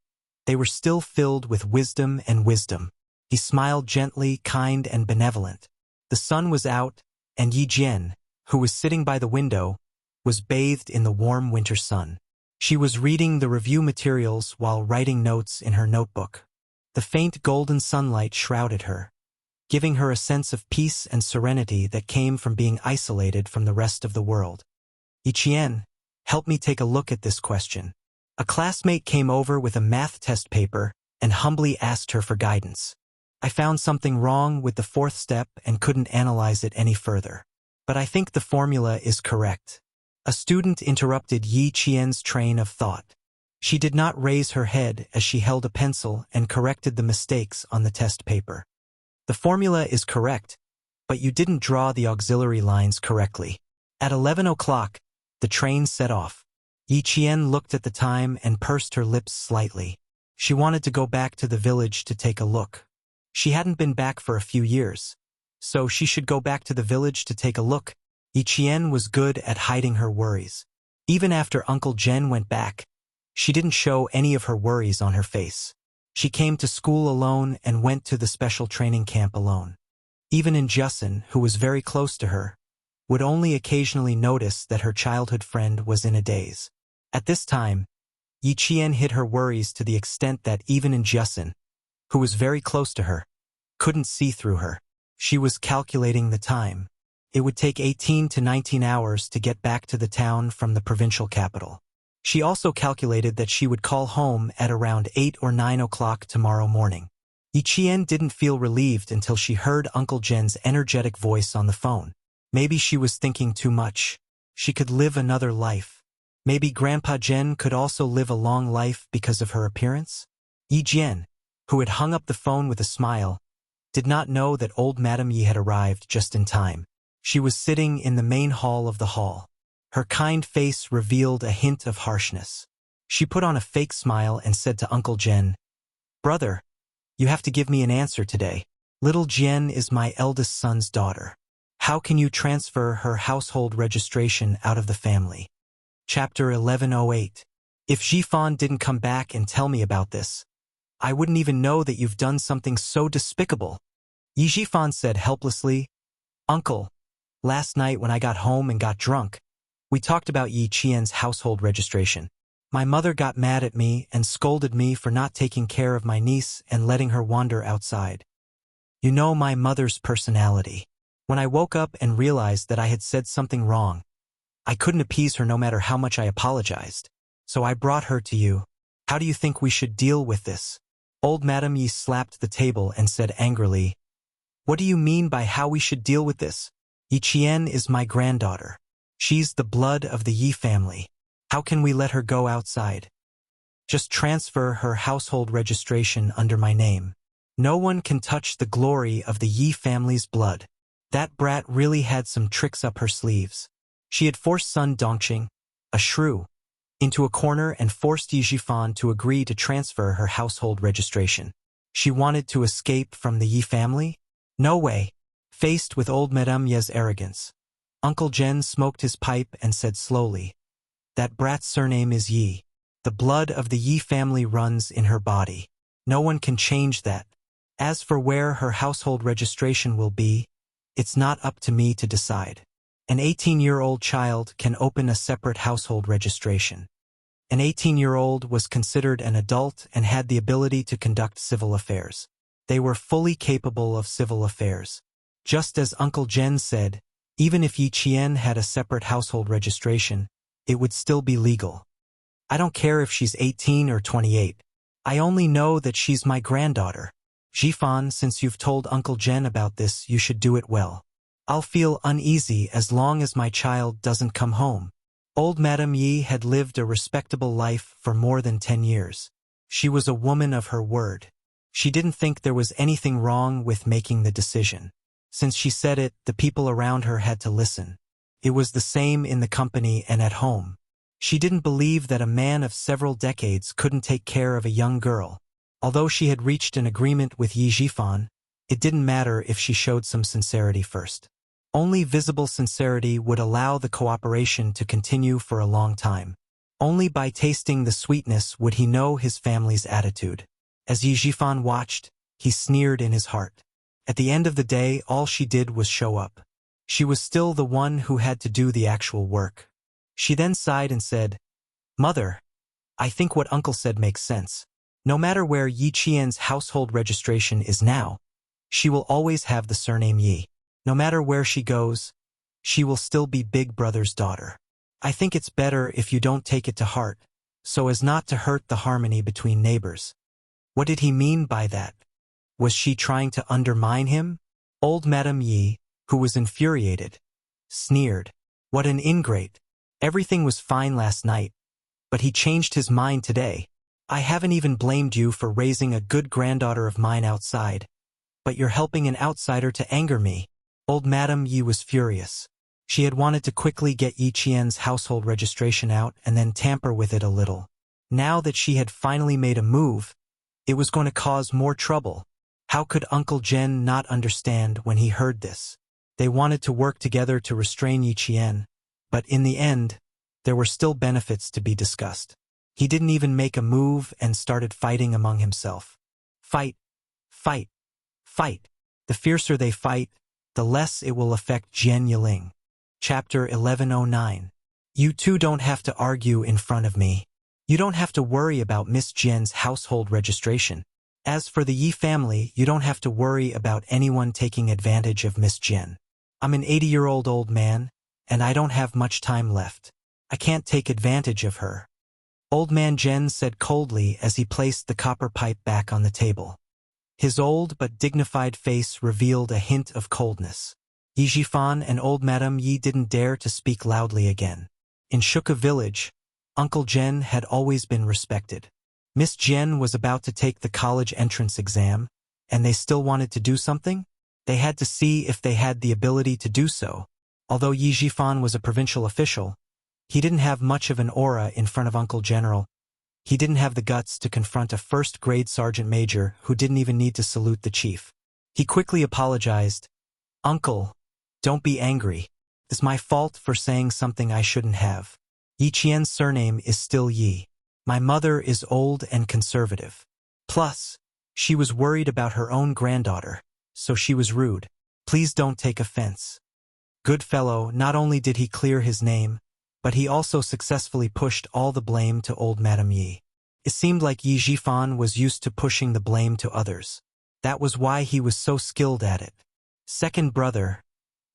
they were still filled with wisdom and wisdom. He smiled gently, kind and benevolent. The sun was out, and Yi Jian, who was sitting by the window, was bathed in the warm winter sun. She was reading the review materials while writing notes in her notebook. The faint golden sunlight shrouded her, giving her a sense of peace and serenity that came from being isolated from the rest of the world. Yi Qian, help me take a look at this question. A classmate came over with a math test paper and humbly asked her for guidance. I found something wrong with the fourth step and couldn't analyze it any further. But I think the formula is correct. A student interrupted Yi Qian's train of thought. She did not raise her head as she held a pencil and corrected the mistakes on the test paper. The formula is correct, but you didn't draw the auxiliary lines correctly. At 11 o'clock, the train set off. Yi Qian looked at the time and pursed her lips slightly. She wanted to go back to the village to take a look. She hadn't been back for a few years, so she should go back to the village to take a look. Yi Qian was good at hiding her worries. Even after Uncle Jen went back, she didn't show any of her worries on her face. She came to school alone and went to the special training camp alone. Even Injusin, who was very close to her, would only occasionally notice that her childhood friend was in a daze. At this time, Yi Qian hid her worries to the extent that even Injusin, who was very close to her, couldn't see through her. She was calculating the time. It would take 18 to 19 hours to get back to the town from the provincial capital. She also calculated that she would call home at around 8 or 9 o'clock tomorrow morning. Yi Qian didn't feel relieved until she heard Uncle Jen's energetic voice on the phone. Maybe she was thinking too much. She could live another life. Maybe Grandpa Jen could also live a long life because of her appearance? Yi Jian, who had hung up the phone with a smile, did not know that old Madame Yi had arrived just in time. She was sitting in the main hall of the hall. Her kind face revealed a hint of harshness. She put on a fake smile and said to Uncle Jen, "Brother, you have to give me an answer today. Little Jen is my eldest son's daughter. How can you transfer her household registration out of the family?" Chapter 1108. If Jifan didn't come back and tell me about this, I wouldn't even know that you've done something so despicable. Yi Jifan said helplessly, "Uncle, last night when I got home and got drunk, we talked about Yi Qian's household registration. My mother got mad at me and scolded me for not taking care of my niece and letting her wander outside. You know my mother's personality. When I woke up and realized that I had said something wrong, I couldn't appease her no matter how much I apologized. So I brought her to you. How do you think we should deal with this?" Old Madame Yi slapped the table and said angrily, "What do you mean by how we should deal with this? Yi Qian is my granddaughter. She's the blood of the Yi family. How can we let her go outside? Just transfer her household registration under my name. No one can touch the glory of the Yi family's blood." That brat really had some tricks up her sleeves. She had forced Sun Dongqing, a shrew, into a corner and forced Yi Jifan to agree to transfer her household registration. She wanted to escape from the Yi family? No way. Faced with old Madame Ye's arrogance, Uncle Jen smoked his pipe and said slowly, "That brat's surname is Yi. The blood of the Yi family runs in her body. No one can change that. As for where her household registration will be, it's not up to me to decide. An 18-year-old child can open a separate household registration. An 18-year-old was considered an adult and had the ability to conduct civil affairs. They were fully capable of civil affairs. Just as Uncle Jen said, even if Yi Qian had a separate household registration, it would still be legal. I don't care if she's 18 or 28. I only know that she's my granddaughter. Jifan, since you've told Uncle Jen about this, you should do it well. I'll feel uneasy as long as my child doesn't come home. Old Madame Yi had lived a respectable life for more than 10 years. She was a woman of her word. She didn't think there was anything wrong with making the decision. Since she said it, the people around her had to listen. It was the same in the company and at home. She didn't believe that a man of several decades couldn't take care of a young girl. Although she had reached an agreement with Yi Jifan, it didn't matter if she showed some sincerity first. Only visible sincerity would allow the cooperation to continue for a long time. Only by tasting the sweetness would he know his family's attitude. As Yi Jifan watched, he sneered in his heart. At the end of the day, all she did was show up. She was still the one who had to do the actual work. She then sighed and said, "Mother, I think what Uncle said makes sense. No matter where Yi Qian's household registration is now, she will always have the surname Yi. No matter where she goes, she will still be Big Brother's daughter. I think it's better if you don't take it to heart, so as not to hurt the harmony between neighbors." What did he mean by that? Was she trying to undermine him? Old Madame Yi, who was infuriated, sneered. What an ingrate. Everything was fine last night, but he changed his mind today. I haven't even blamed you for raising a good granddaughter of mine outside, but you're helping an outsider to anger me. Old Madame Yi was furious. She had wanted to quickly get Yi Qian's household registration out and then tamper with it a little. Now that she had finally made a move, it was going to cause more trouble. How could Uncle Jen not understand when he heard this? They wanted to work together to restrain Yi Qian, but in the end, there were still benefits to be discussed. He didn't even make a move and started fighting among himself. Fight, fight, fight. The fiercer they fight, the less it will affect Jian Yiling. Chapter 1109. You two don't have to argue in front of me. You don't have to worry about Miss Jian's household registration. As for the Yi family, you don't have to worry about anyone taking advantage of Miss Jian. I'm an 80-year-old old man, and I don't have much time left. I can't take advantage of her. Old Man Jian said coldly as he placed the copper pipe back on the table. His old but dignified face revealed a hint of coldness. Yi Jifan and Old Madame Yi didn't dare to speak loudly again. In Shuka village, Uncle Jen had always been respected. Miss Jian was about to take the college entrance exam, and they still wanted to do something? They had to see if they had the ability to do so. Although Yi Jifan was a provincial official, he didn't have much of an aura in front of Uncle General. He didn't have the guts to confront a first-grade sergeant major who didn't even need to salute the chief. He quickly apologized. "Uncle, don't be angry. It's my fault for saying something I shouldn't have. Yi Qian's surname is still Yi. My mother is old and conservative. Plus, she was worried about her own granddaughter, so she was rude. Please don't take offense." Good fellow, not only did he clear his name, but he also successfully pushed all the blame to Old Madame Yi. It seemed like Yi Jifan was used to pushing the blame to others. That was why he was so skilled at it. "Second brother,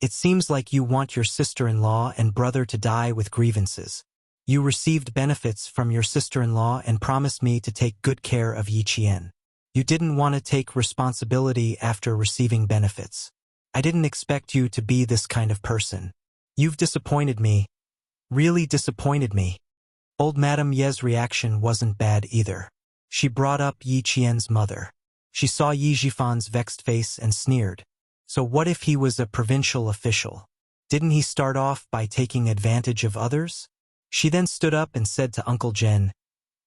it seems like you want your sister-in-law and brother to die with grievances. You received benefits from your sister-in-law and promised me to take good care of Yi Qian. You didn't want to take responsibility after receiving benefits. I didn't expect you to be this kind of person. You've disappointed me. Really disappointed me." Old Madame Ye's reaction wasn't bad either. She brought up Yi Qian's mother. She saw Yi Jifan's vexed face and sneered. So what if he was a provincial official? Didn't he start off by taking advantage of others? She then stood up and said to Uncle Jen,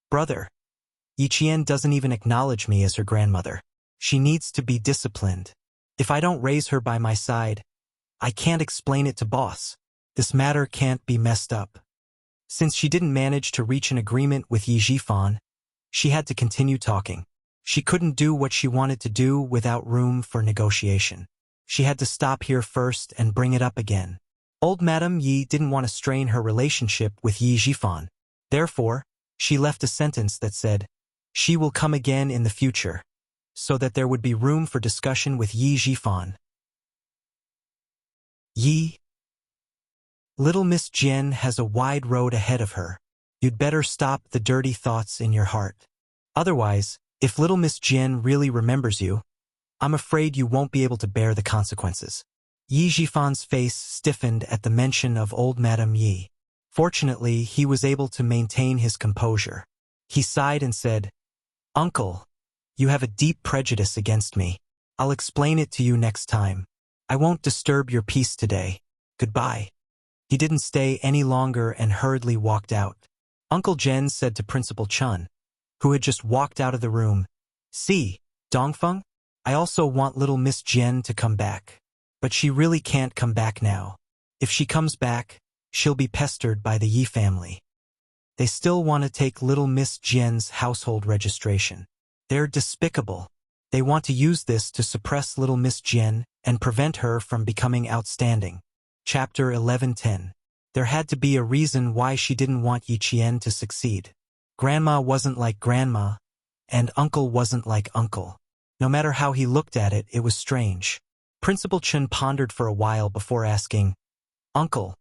"Brother, Yi Qian doesn't even acknowledge me as her grandmother. She needs to be disciplined. If I don't raise her by my side, I can't explain it to boss. This matter can't be messed up." Since she didn't manage to reach an agreement with Yi Jifan, she had to continue talking. She couldn't do what she wanted to do without room for negotiation. She had to stop here first and bring it up again. Old Madame Yi didn't want to strain her relationship with Yi Jifan. Therefore, She left a sentence that said, "She will come again in the future," so that there would be room for discussion with Yi Jifan. Yi, little Miss Jian has a wide road ahead of her. You'd better stop the dirty thoughts in your heart. Otherwise, if little Miss Jian really remembers you, I'm afraid you won't be able to bear the consequences. Yi Jifan's face stiffened at the mention of old Madame Yi. Fortunately, he was able to maintain his composure. He sighed and said, "Uncle, you have a deep prejudice against me. I'll explain it to you next time. I won't disturb your peace today. Goodbye." He didn't stay any longer and hurriedly walked out. Uncle Jen said to Principal Chun, who had just walked out of the room, "See, Dongfeng, I also want little Miss Jian to come back. But she really can't come back now. If she comes back, she'll be pestered by the Yi family. They still want to take little Miss Jian's household registration. They're despicable. They want to use this to suppress little Miss Jian and prevent her from becoming outstanding." Chapter 11:10. There had to be a reason why she didn't want Yi Qian to succeed. Grandma wasn't like grandma, and uncle wasn't like uncle. No matter how he looked at it, it was strange. Principal Chen pondered for a while before asking, "Uncle,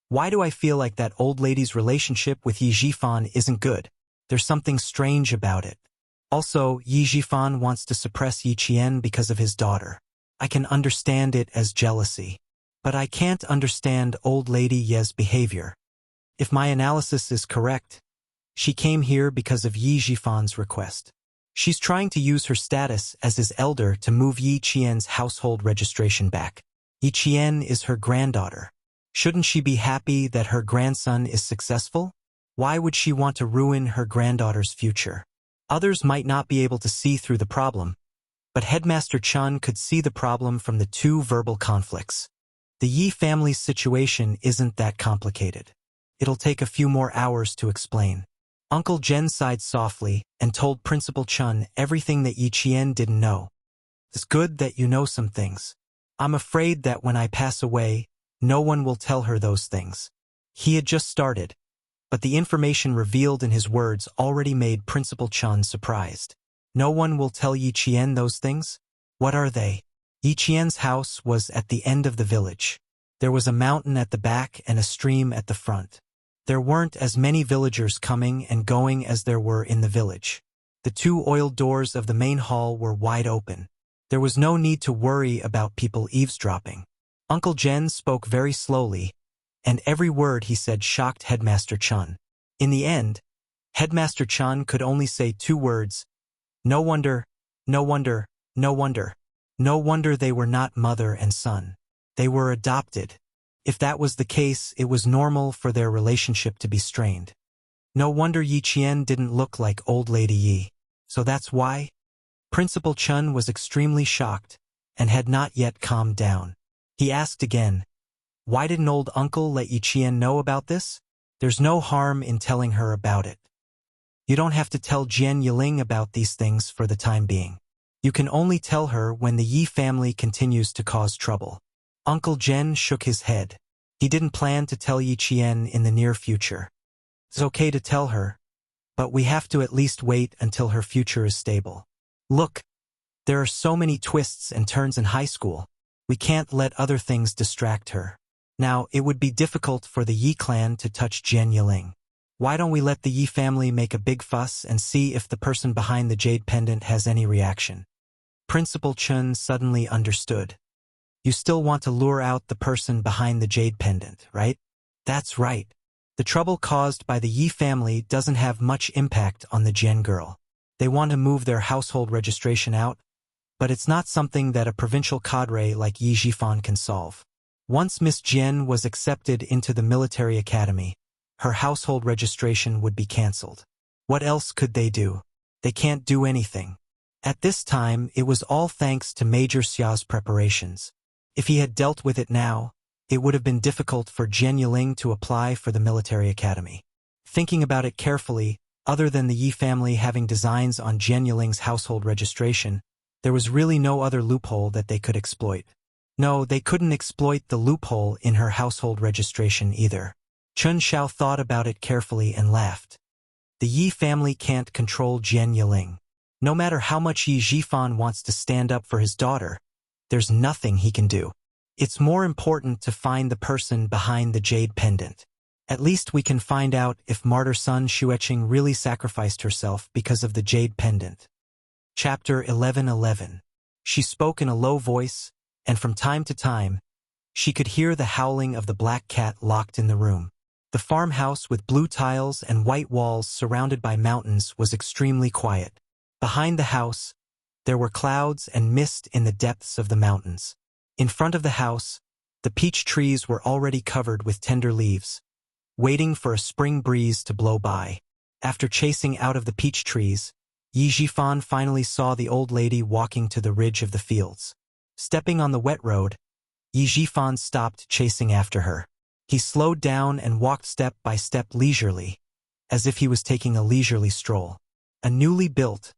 why do I feel like that old lady's relationship with Yi Jifan isn't good? There's something strange about it. Also, Yi Jifan wants to suppress Yi Qian because of his daughter. I can understand it as jealousy. But I can't understand old lady Ye's behavior. If my analysis is correct, she came here because of Yi Jifan's request. She's trying to use her status as his elder to move Yi Qian's household registration back. Yi Qian is her granddaughter. Shouldn't she be happy that her grandson is successful? Why would she want to ruin her granddaughter's future?" Others might not be able to see through the problem, but Headmaster Chun could see the problem from the two verbal conflicts. The Yi family's situation isn't that complicated. It'll take a few more hours to explain. Uncle Jen sighed softly and told Principal Chun everything that Yi Qian didn't know. "It's good that you know some things. I'm afraid that when I pass away, no one will tell her those things." He had just started, but the information revealed in his words already made Principal Chun surprised. "No one will tell Yi Qian those things? What are they?" Yi Qian's house was at the end of the village. There was a mountain at the back and a stream at the front. There weren't as many villagers coming and going as there were in the village. The two oiled doors of the main hall were wide open. There was no need to worry about people eavesdropping. Uncle Jen spoke very slowly, and every word he said shocked Headmaster Chun. In the end, Headmaster Chun could only say two words: "No wonder, no wonder, no wonder." No wonder they were not mother and son. They were adopted. If that was the case, it was normal for their relationship to be strained. No wonder Yi Qian didn't look like old lady Yi. So that's why? Principal Chun was extremely shocked and had not yet calmed down. He asked again, "Why didn't old uncle let Yi Qian know about this?" "There's no harm in telling her about it. You don't have to tell Jian Yiling about these things for the time being. You can only tell her when the Yi family continues to cause trouble." Uncle Jen shook his head. He didn't plan to tell Yi Qian in the near future. "It's okay to tell her, but we have to at least wait until her future is stable. Look, there are so many twists and turns in high school. We can't let other things distract her. Now, it would be difficult for the Yi clan to touch Jian Yiling. Why don't we let the Yi family make a big fuss and see if the person behind the jade pendant has any reaction?" Principal Chun suddenly understood. "You still want to lure out the person behind the jade pendant, right?" "That's right. The trouble caused by the Yi family doesn't have much impact on the Jian girl. They want to move their household registration out, but it's not something that a provincial cadre like Yi Jifan can solve. Once Miss Jian was accepted into the military academy, her household registration would be cancelled. What else could they do? They can't do anything." At this time, it was all thanks to Major Xiao's preparations. If he had dealt with it now, it would have been difficult for Jian Yiling to apply for the military academy. Thinking about it carefully, other than the Yi family having designs on Jian Yiling's household registration, there was really no other loophole that they could exploit. No, they couldn't exploit the loophole in her household registration either. Chun Xiao thought about it carefully and laughed. The Yi family can't control Jian Yiling. No matter how much Yi Zhifan wants to stand up for his daughter, there's nothing he can do. It's more important to find the person behind the jade pendant. At least we can find out if martyr Sun Xueqing really sacrificed herself because of the jade pendant. Chapter 11:11. She spoke in a low voice, and from time to time, she could hear the howling of the black cat locked in the room. The farmhouse with blue tiles and white walls surrounded by mountains was extremely quiet. Behind the house, there were clouds and mist in the depths of the mountains. In front of the house, the peach trees were already covered with tender leaves, waiting for a spring breeze to blow by. After chasing out of the peach trees, Yi Zhifan finally saw the old lady walking to the ridge of the fields. Stepping on the wet road, Yi Zhifan stopped chasing after her. He slowed down and walked step by step leisurely, as if he was taking a leisurely stroll. A newly built,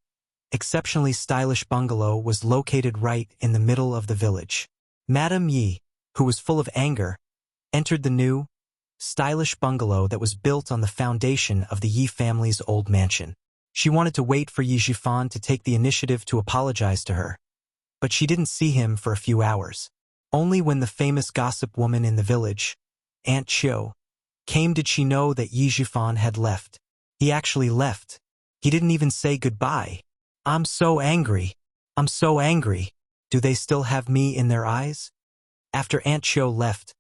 exceptionally stylish bungalow was located right in the middle of the village. Madame Yi, who was full of anger, entered the new, stylish bungalow that was built on the foundation of the Yi family's old mansion. She wanted to wait for Yi Zhifan to take the initiative to apologize to her, but she didn't see him for a few hours. Only when the famous gossip woman in the village, Aunt Qiu, came did she know that Yi Zhifan had left. He actually left. He didn't even say goodbye. I'm so angry. I'm so angry. Do they still have me in their eyes? After Aunt Qiu left,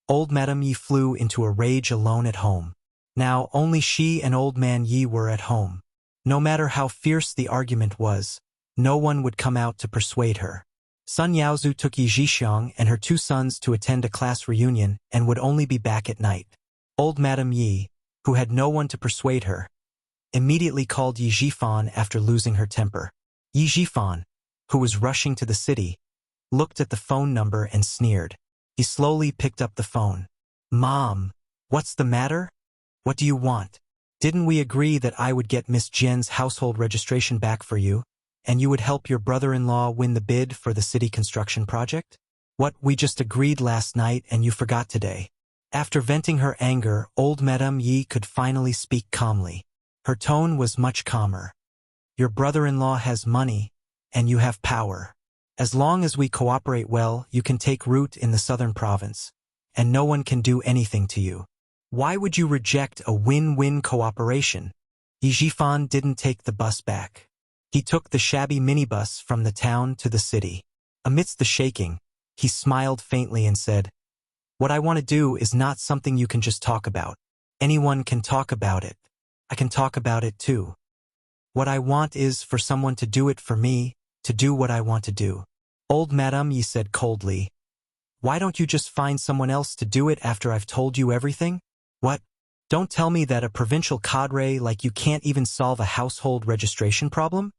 old Madame Yi flew into a rage alone at home. Now only she and old man Yi were at home. No matter how fierce the argument was, no one would come out to persuade her. Sun Yaozu took Yi Zhixiang and her two sons to attend a class reunion and would only be back at night. Old Madame Yi, who had no one to persuade her, immediately called Yi Zhifan after losing her temper. Yi Zhifan, who was rushing to the city, looked at the phone number and sneered. He slowly picked up the phone. Mom, what's the matter? What do you want? Didn't we agree that I would get Miss Jian's household registration back for you, and you would help your brother-in-law win the bid for the city construction project? What we just agreed last night and you forgot today. After venting her anger, old Madame Yi could finally speak calmly. Her tone was much calmer. Your brother-in-law has money, and you have power. As long as we cooperate well, you can take root in the southern province, and no one can do anything to you. Why would you reject a win-win cooperation? Yi Zhifan didn't take the bus back. He took the shabby minibus from the town to the city. Amidst the shaking, he smiled faintly and said, What I want to do is not something you can just talk about. Anyone can talk about it. I can talk about it too. What I want is for someone to do it for me, to do what I want to do. Old Madame Yi said coldly, Why don't you just find someone else to do it after I've told you everything? What? Don't tell me that a provincial cadre like you can't even solve a household registration problem?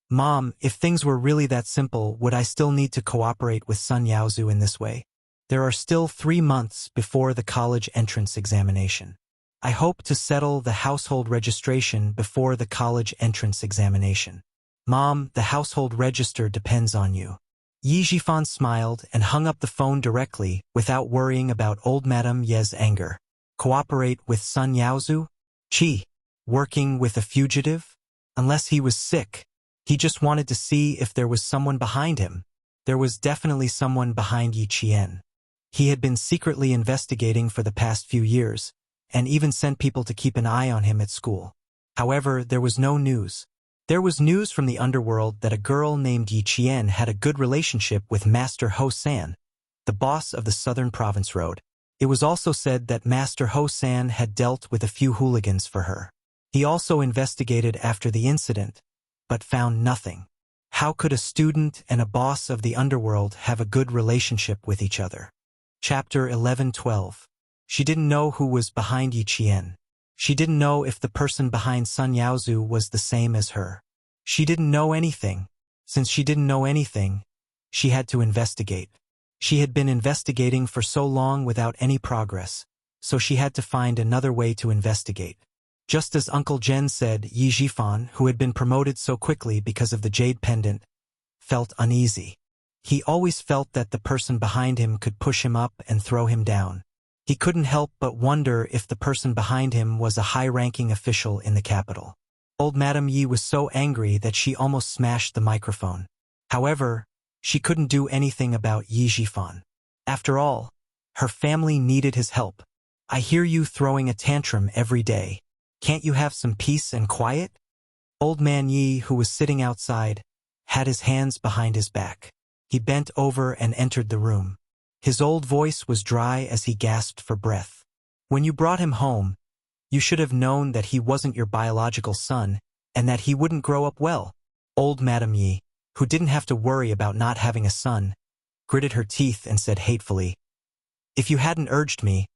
Mom, if things were really that simple, would I still need to cooperate with Sun Yaozu in this way? There are still 3 months before the college entrance examination. I hope to settle the household registration before the college entrance examination. Mom, the household register depends on you. Yi Zhifan smiled and hung up the phone directly without worrying about old Madame Ye's anger. Cooperate with Sun Yaozu? Chi. Working with a fugitive? Unless he was sick. He just wanted to see if there was someone behind him. There was definitely someone behind Yi Qian. He had been secretly investigating for the past few years, and even sent people to keep an eye on him at school. However, there was no news. There was news from the underworld that a girl named Yi Qian had a good relationship with Master Ho San, the boss of the Southern Province Road. It was also said that Master Ho San had dealt with a few hooligans for her. He also investigated after the incident, but found nothing. How could a student and a boss of the underworld have a good relationship with each other? Chapter 11:12. She didn't know who was behind Yi Qian. She didn't know if the person behind Sun Yaozu was the same as her. She didn't know anything. Since she didn't know anything, she had to investigate. She had been investigating for so long without any progress, so she had to find another way to investigate. Just as Uncle Jen said, Yi Zhifan, who had been promoted so quickly because of the jade pendant, felt uneasy. He always felt that the person behind him could push him up and throw him down. He couldn't help but wonder if the person behind him was a high-ranking official in the capital. Old Madame Yi was so angry that she almost smashed the microphone. However, she couldn't do anything about Yi Jifan. After all, her family needed his help. "I hear you throwing a tantrum every day. Can't you have some peace and quiet?" Old Man Yi, who was sitting outside, had his hands behind his back. He bent over and entered the room. His old voice was dry as he gasped for breath. "When you brought him home, you should have known that he wasn't your biological son and that he wouldn't grow up well." Old Madame Yi, who didn't have to worry about not having a son, gritted her teeth and said hatefully, "If you hadn't urged me,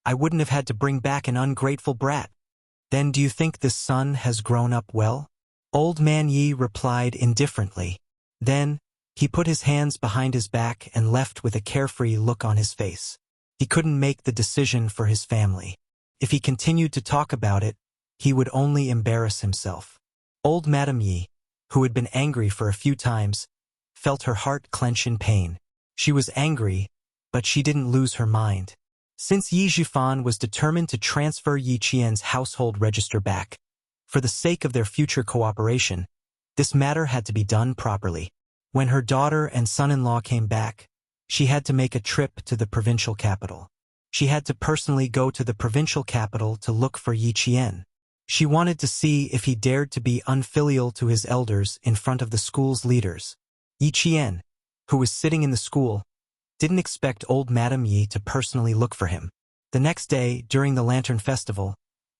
I wouldn't have had to bring back an ungrateful brat. Then do you think this son has grown up well?" Old Man Yi replied indifferently. Then, he put his hands behind his back and left with a carefree look on his face. He couldn't make the decision for his family. If he continued to talk about it, he would only embarrass himself. Old Madame Yi, who had been angry for a few times, felt her heart clench in pain. She was angry, but she didn't lose her mind. Since Yi Jifan was determined to transfer Yi Qian's household register back, for the sake of their future cooperation, this matter had to be done properly. When her daughter and son-in-law came back, she had to make a trip to the provincial capital. She had to personally go to the provincial capital to look for Yi Qian. She wanted to see if he dared to be unfilial to his elders in front of the school's leaders. Yi Qian, who was sitting in the school, didn't expect old Madame Yi to personally look for him. The next day, during the Lantern Festival,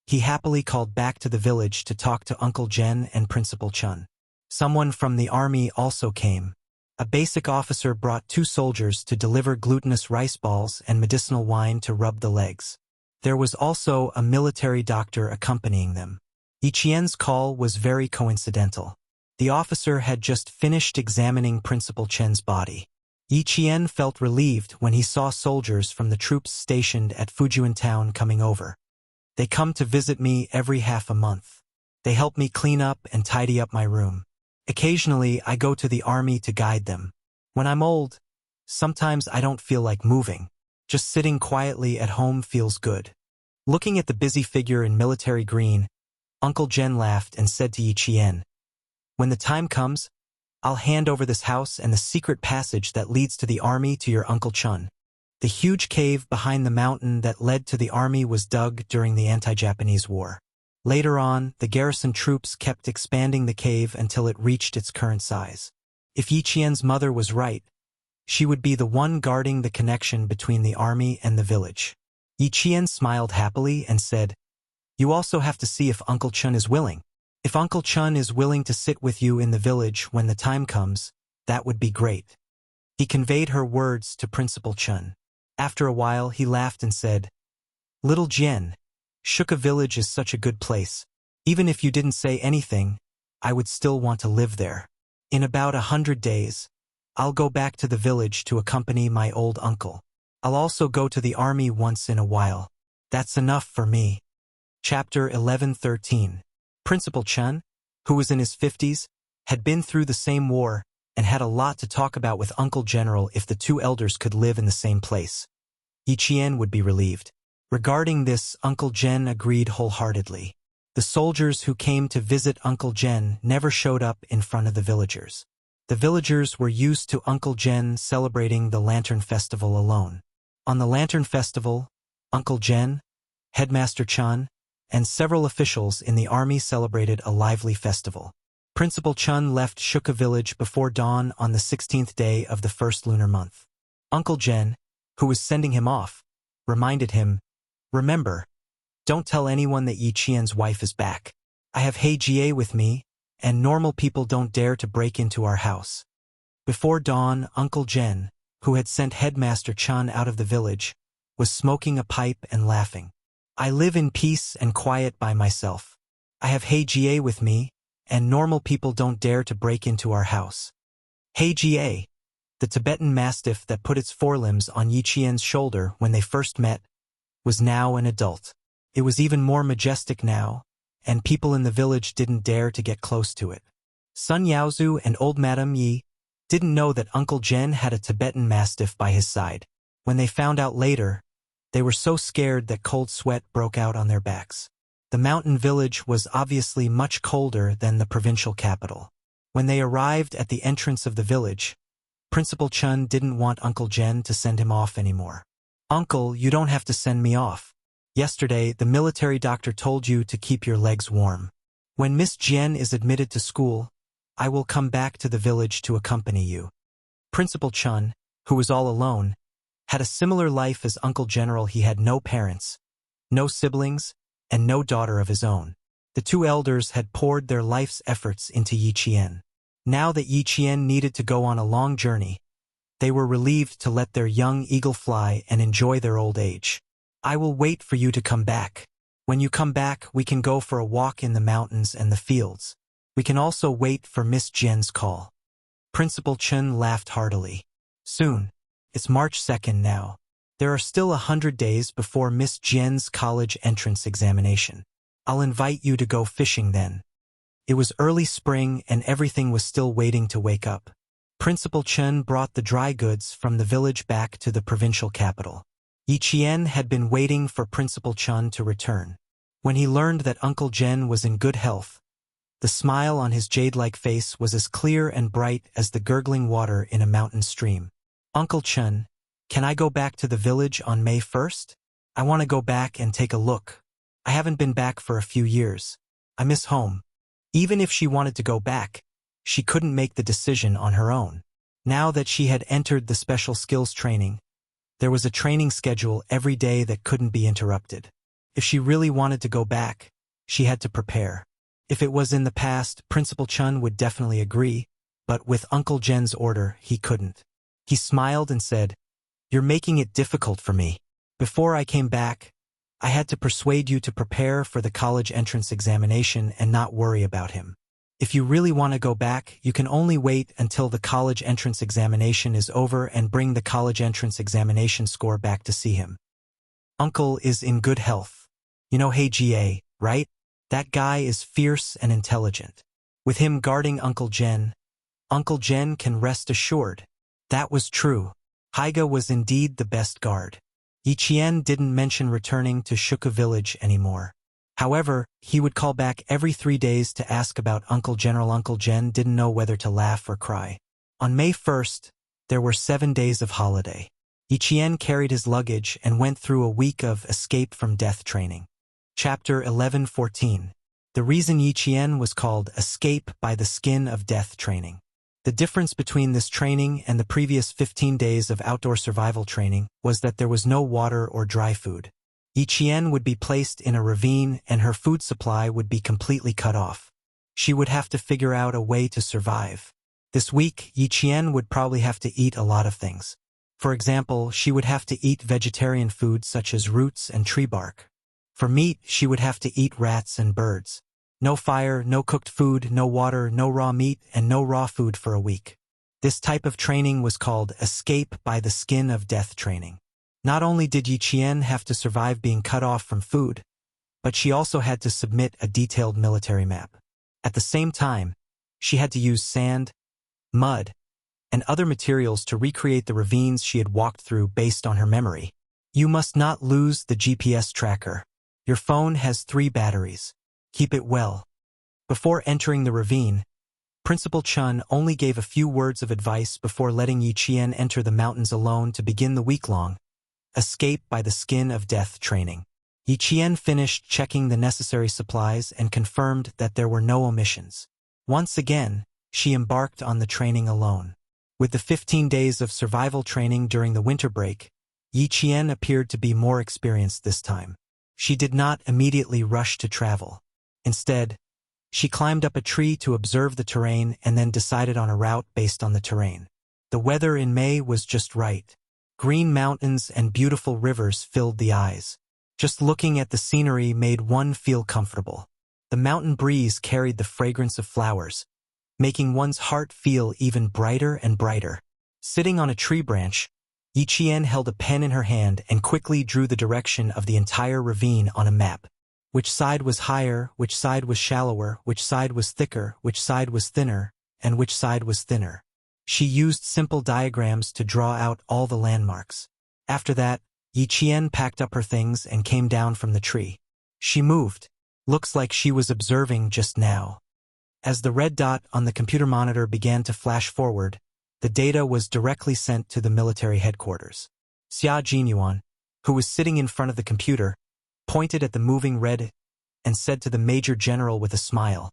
he happily called back to the village to talk to Uncle Jen and Principal Chun. Someone from the army also came. A basic officer brought 2 soldiers to deliver glutinous rice balls and medicinal wine to rub the legs. There was also a military doctor accompanying them. Yi Qian's call was very coincidental. The officer had just finished examining Principal Chen's body. Yi Qian felt relieved when he saw soldiers from the troops stationed at Fujian town coming over. "They come to visit me every half a month. They help me clean up and tidy up my room. Occasionally, I go to the army to guide them. When I'm old, sometimes I don't feel like moving. Just sitting quietly at home feels good." Looking at the busy figure in military green, Uncle Jen laughed and said to Yi Qian, "When the time comes, I'll hand over this house and the secret passage that leads to the army to your Uncle Chun." The huge cave behind the mountain that led to the army was dug during the anti-Japanese war. Later on, the garrison troops kept expanding the cave until it reached its current size. If Yi Qian's mother was right, she would be the one guarding the connection between the army and the village. Yi Qian smiled happily and said, "You also have to see if Uncle Chun is willing. If Uncle Chun is willing to sit with you in the village when the time comes, that would be great." He conveyed her words to Principal Chun. After a while, he laughed and said, "Little Jian, Shuka village is such a good place. Even if you didn't say anything, I would still want to live there. In about 100 days, I'll go back to the village to accompany my old uncle. I'll also go to the army once in a while. That's enough for me." Chapter 11:13. Principal Chun, who was in his 50s, had been through the same war and had a lot to talk about with Uncle General if the 2 elders could live in the same place. Yi Qian would be relieved. Regarding this, Uncle Jen agreed wholeheartedly. The soldiers who came to visit Uncle Jen never showed up in front of the villagers. The villagers were used to Uncle Jen celebrating the Lantern Festival alone. On the Lantern Festival, Uncle Jen, Headmaster Chun, and several officials in the army celebrated a lively festival. Principal Chun left Shuka village before dawn on the 16th day of the first lunar month. Uncle Jen, who was sending him off, reminded him, "Remember, don't tell anyone that Yi Qian's wife is back. I have He Jie with me, and normal people don't dare to break into our house." Before dawn, Uncle Jen, who had sent Headmaster Chun out of the village, was smoking a pipe and laughing. "I live in peace and quiet by myself. I have He Jie with me, and normal people don't dare to break into our house." He Jie, the Tibetan mastiff that put its forelimbs on Yi Qian's shoulder when they first met, was now an adult. It was even more majestic now, and people in the village didn't dare to get close to it. Sun Yaozu and old Madame Yi didn't know that Uncle Jen had a Tibetan mastiff by his side. When they found out later, They were so scared that cold sweat broke out on their backs. The mountain village was obviously much colder than the provincial capital. When they arrived at the entrance of the village, Principal Chun didn't want Uncle Jen to send him off anymore. "Uncle, you don't have to send me off. Yesterday, the military doctor told you to keep your legs warm. When Miss Jian is admitted to school, I will come back to the village to accompany you." Principal Chun, who was all alone, had a similar life as Uncle General. He had no parents, no siblings, and no daughter of his own. The two elders had poured their life's efforts into Yi Qian. Now that Yi Qian needed to go on a long journey, they were relieved to let their young eagle fly and enjoy their old age. "I will wait for you to come back. When you come back, we can go for a walk in the mountains and the fields. We can also wait for Miss Jian's call." Principal Chun laughed heartily. "Soon. It's March 2nd now. There are still 100 days before Miss Jian's college entrance examination. I'll invite you to go fishing then." It was early spring and everything was still waiting to wake up. Principal Chun brought the dry goods from the village back to the provincial capital. Yi Qian had been waiting for Principal Chun to return. When he learned that Uncle Jen was in good health, the smile on his jade-like face was as clear and bright as the gurgling water in a mountain stream. "Uncle Chun, can I go back to the village on May 1st? I want to go back and take a look. I haven't been back for a few years. I miss home." Even if she wanted to go back, she couldn't make the decision on her own. Now that she had entered the special skills training, there was a training schedule every day that couldn't be interrupted. If she really wanted to go back, she had to prepare. If it was in the past, Principal Chun would definitely agree, but with Uncle Jen's order, he couldn't. He smiled and said, "You're making it difficult for me. Before I came back, I had to persuade you to prepare for the college entrance examination and not worry about him. If you really want to go back, you can only wait until the college entrance examination is over and bring the college entrance examination score back to see him. Uncle is in good health. You know He-Jie, right? That guy is fierce and intelligent. With him guarding Uncle Jen can rest assured." That was true. Haiga was indeed the best guard. Yi Qian didn't mention returning to Shuka village anymore. However, he would call back every 3 days to ask about Uncle General. Uncle Jen didn't know whether to laugh or cry. On May 1st, there were 7 days of holiday. Yi Qian carried his luggage and went through a week of escape from death training. Chapter 11:14. The reason Yi Qian was called Escape by the Skin of Death training. The difference between this training and the previous 15 days of outdoor survival training was that there was no water or dry food. Yi Qian would be placed in a ravine and her food supply would be completely cut off. She would have to figure out a way to survive. This week, Yi Qian would probably have to eat a lot of things. For example, she would have to eat vegetarian food such as roots and tree bark. For meat, she would have to eat rats and birds. No fire, no cooked food, no water, no raw meat, and no raw food for a week. This type of training was called Escape by the Skin of Death training. Not only did Yi Qian have to survive being cut off from food, but she also had to submit a detailed military map. At the same time, she had to use sand, mud, and other materials to recreate the ravines she had walked through based on her memory. You must not lose the GPS tracker. Your phone has 3 batteries. Keep it well. Before entering the ravine, Principal Chun only gave a few words of advice before letting Yi Qian enter the mountains alone to begin the week-long Escape by the Skin of Death training. Yi Qian finished checking the necessary supplies and confirmed that there were no omissions. Once again, she embarked on the training alone. With the 15 days of survival training during the winter break, Yi Qian appeared to be more experienced this time. She did not immediately rush to travel. Instead, she climbed up a tree to observe the terrain and then decided on a route based on the terrain. The weather in May was just right. Green mountains and beautiful rivers filled the eyes. Just looking at the scenery made one feel comfortable. The mountain breeze carried the fragrance of flowers, making one's heart feel even brighter and brighter. Sitting on a tree branch, Yi Qian held a pen in her hand and quickly drew the direction of the entire ravine on a map. Which side was higher, which side was shallower, which side was thicker, which side was thinner, and which side was thinner. She used simple diagrams to draw out all the landmarks. After that, Yi Qian packed up her things and came down from the tree. She moved. Looks like she was observing just now. As the red dot on the computer monitor began to flash forward, the data was directly sent to the military headquarters. Xia Jinyuan, who was sitting in front of the computer, pointed at the moving red and said to the Major General with a smile,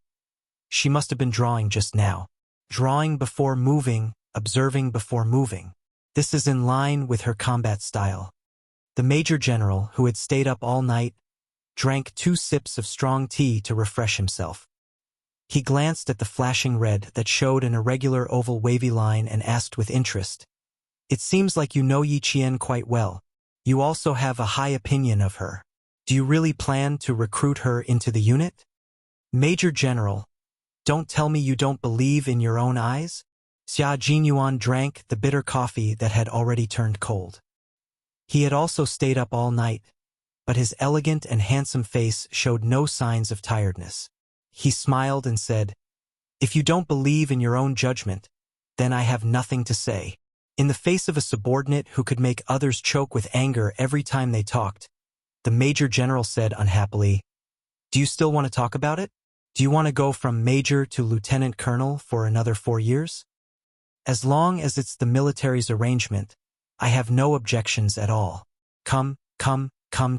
"She must have been drawing just now. Drawing before moving, observing before moving. This is in line with her combat style." The Major General, who had stayed up all night, drank 2 sips of strong tea to refresh himself. He glanced at the flashing red that showed an irregular oval wavy line and asked with interest, "It seems like you know Yi Qian quite well. You also have a high opinion of her. Do you really plan to recruit her into the unit?" "Major General, don't tell me you don't believe in your own eyes?" Xia Jinyuan drank the bitter coffee that had already turned cold. He had also stayed up all night, but his elegant and handsome face showed no signs of tiredness. He smiled and said, "If you don't believe in your own judgment, then I have nothing to say." In the face of a subordinate who could make others choke with anger every time they talked, the Major General said unhappily, "Do you still want to talk about it? Do you want to go from Major to Lieutenant Colonel for another 4 years? As long as it's the military's arrangement, I have no objections at all. Come,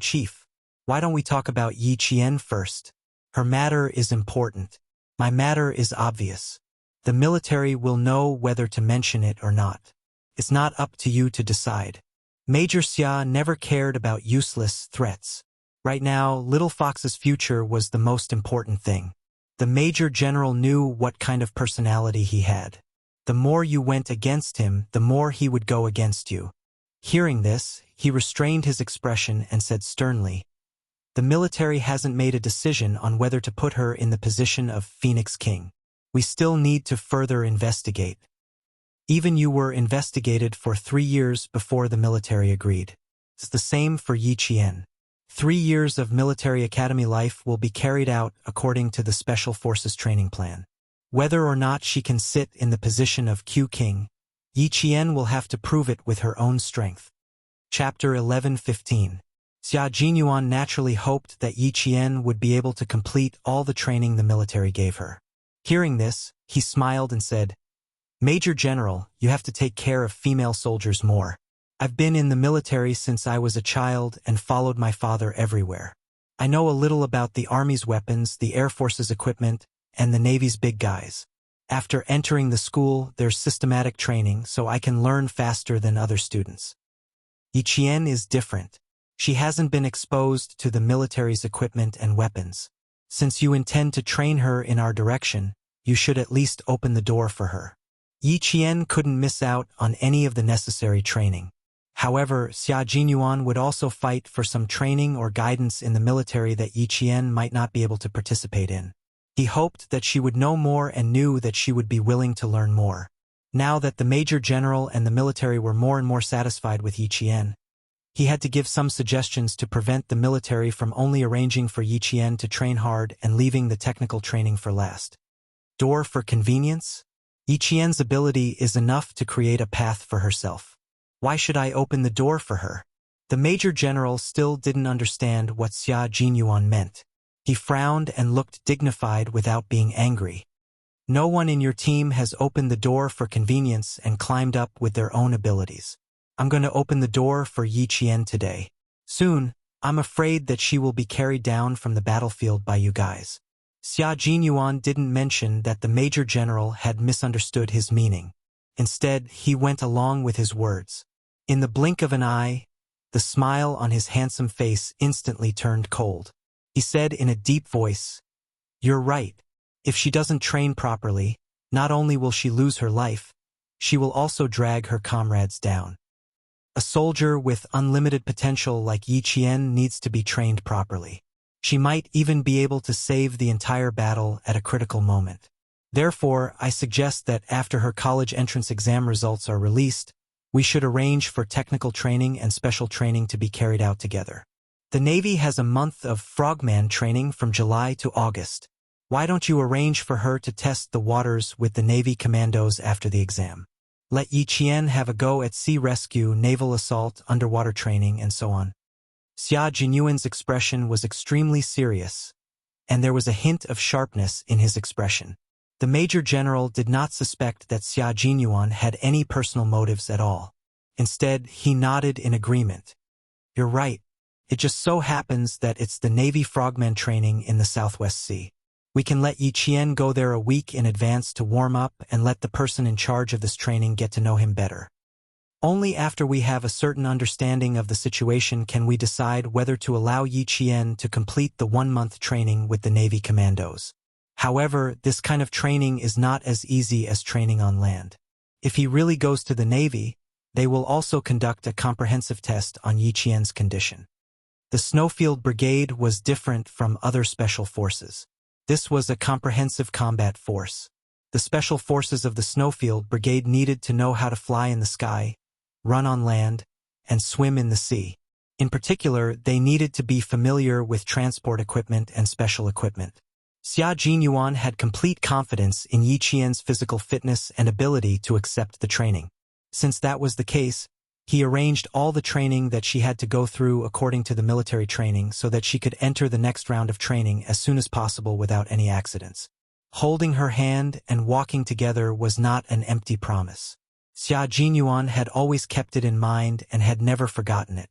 Chief. Why don't we talk about Yi Qian first? Her matter is important. My matter is obvious. The military will know whether to mention it or not. It's not up to you to decide." Major Xia never cared about useless threats. Right now, Little Fox's future was the most important thing. The Major General knew what kind of personality he had. The more you went against him, the more he would go against you. Hearing this, he restrained his expression and said sternly, "The military hasn't made a decision on whether to put her in the position of Phoenix King. We still need to further investigate. Even you were investigated for 3 years before the military agreed. It's the same for Yi Qian. 3 years of military academy life will be carried out according to the Special Forces training plan. Whether or not she can sit in the position of Q King, Yi Qian will have to prove it with her own strength." Chapter 11:15. Xia Jinyuan naturally hoped that Yi Qian would be able to complete all the training the military gave her. Hearing this, he smiled and said, "Major General, you have to take care of female soldiers more. I've been in the military since I was a child and followed my father everywhere. I know a little about the Army's weapons, the Air Force's equipment, and the Navy's big guys. After entering the school, there's systematic training, so I can learn faster than other students. Yi Qian is different. She hasn't been exposed to the military's equipment and weapons. Since you intend to train her in our direction, you should at least open the door for her." Yi Qian couldn't miss out on any of the necessary training. However, Xia Jinyuan would also fight for some training or guidance in the military that Yi Qian might not be able to participate in. He hoped that she would know more and knew that she would be willing to learn more. Now that the Major General and the military were more and more satisfied with Yi Qian, he had to give some suggestions to prevent the military from only arranging for Yi Qian to train hard and leaving the technical training for last. Door for convenience? Yi Qian's ability is enough to create a path for herself. Why should I open the door for her? The Major General still didn't understand what Xia Jinyuan meant. He frowned and looked dignified without being angry. No one in your team has opened the door for convenience and climbed up with their own abilities. I'm going to open the door for Yi Qian today. Soon, I'm afraid that she will be carried down from the battlefield by you guys." Xia Jinyuan didn't mention that the Major General had misunderstood his meaning. Instead, he went along with his words. In the blink of an eye, the smile on his handsome face instantly turned cold. He said in a deep voice, "You're right. If she doesn't train properly, not only will she lose her life, she will also drag her comrades down. A soldier with unlimited potential like Yi Qian needs to be trained properly. She might even be able to save the entire battle at a critical moment. Therefore, I suggest that after her college entrance exam results are released, we should arrange for technical training and special training to be carried out together. The Navy has a month of frogman training from July to August. Why don't you arrange for her to test the waters with the Navy commandos after the exam? Let Yi Qian have a go at sea rescue, naval assault, underwater training, and so on. Xia Jinyuan's expression was extremely serious, and there was a hint of sharpness in his expression. The Major General did not suspect that Xia Jinyuan had any personal motives at all. Instead, he nodded in agreement. You're right. It just so happens that it's the Navy frogman training in the Southwest Sea. We can let Yi Qian go there a week in advance to warm up and let the person in charge of this training get to know him better. Only after we have a certain understanding of the situation can we decide whether to allow Yi Qian to complete the 1-month training with the Navy commandos. However, this kind of training is not as easy as training on land. If he really goes to the Navy, they will also conduct a comprehensive test on Yi Qian's condition. The Snowfield Brigade was different from other special forces. This was a comprehensive combat force. The special forces of the Snowfield Brigade needed to know how to fly in the sky, run on land, and swim in the sea. In particular, they needed to be familiar with transport equipment and special equipment. Xia Jinyuan had complete confidence in Yi Qian's physical fitness and ability to accept the training. Since that was the case, he arranged all the training that she had to go through according to the military training so that she could enter the next round of training as soon as possible without any accidents. Holding her hand and walking together was not an empty promise. Xia Jinyuan had always kept it in mind and had never forgotten it.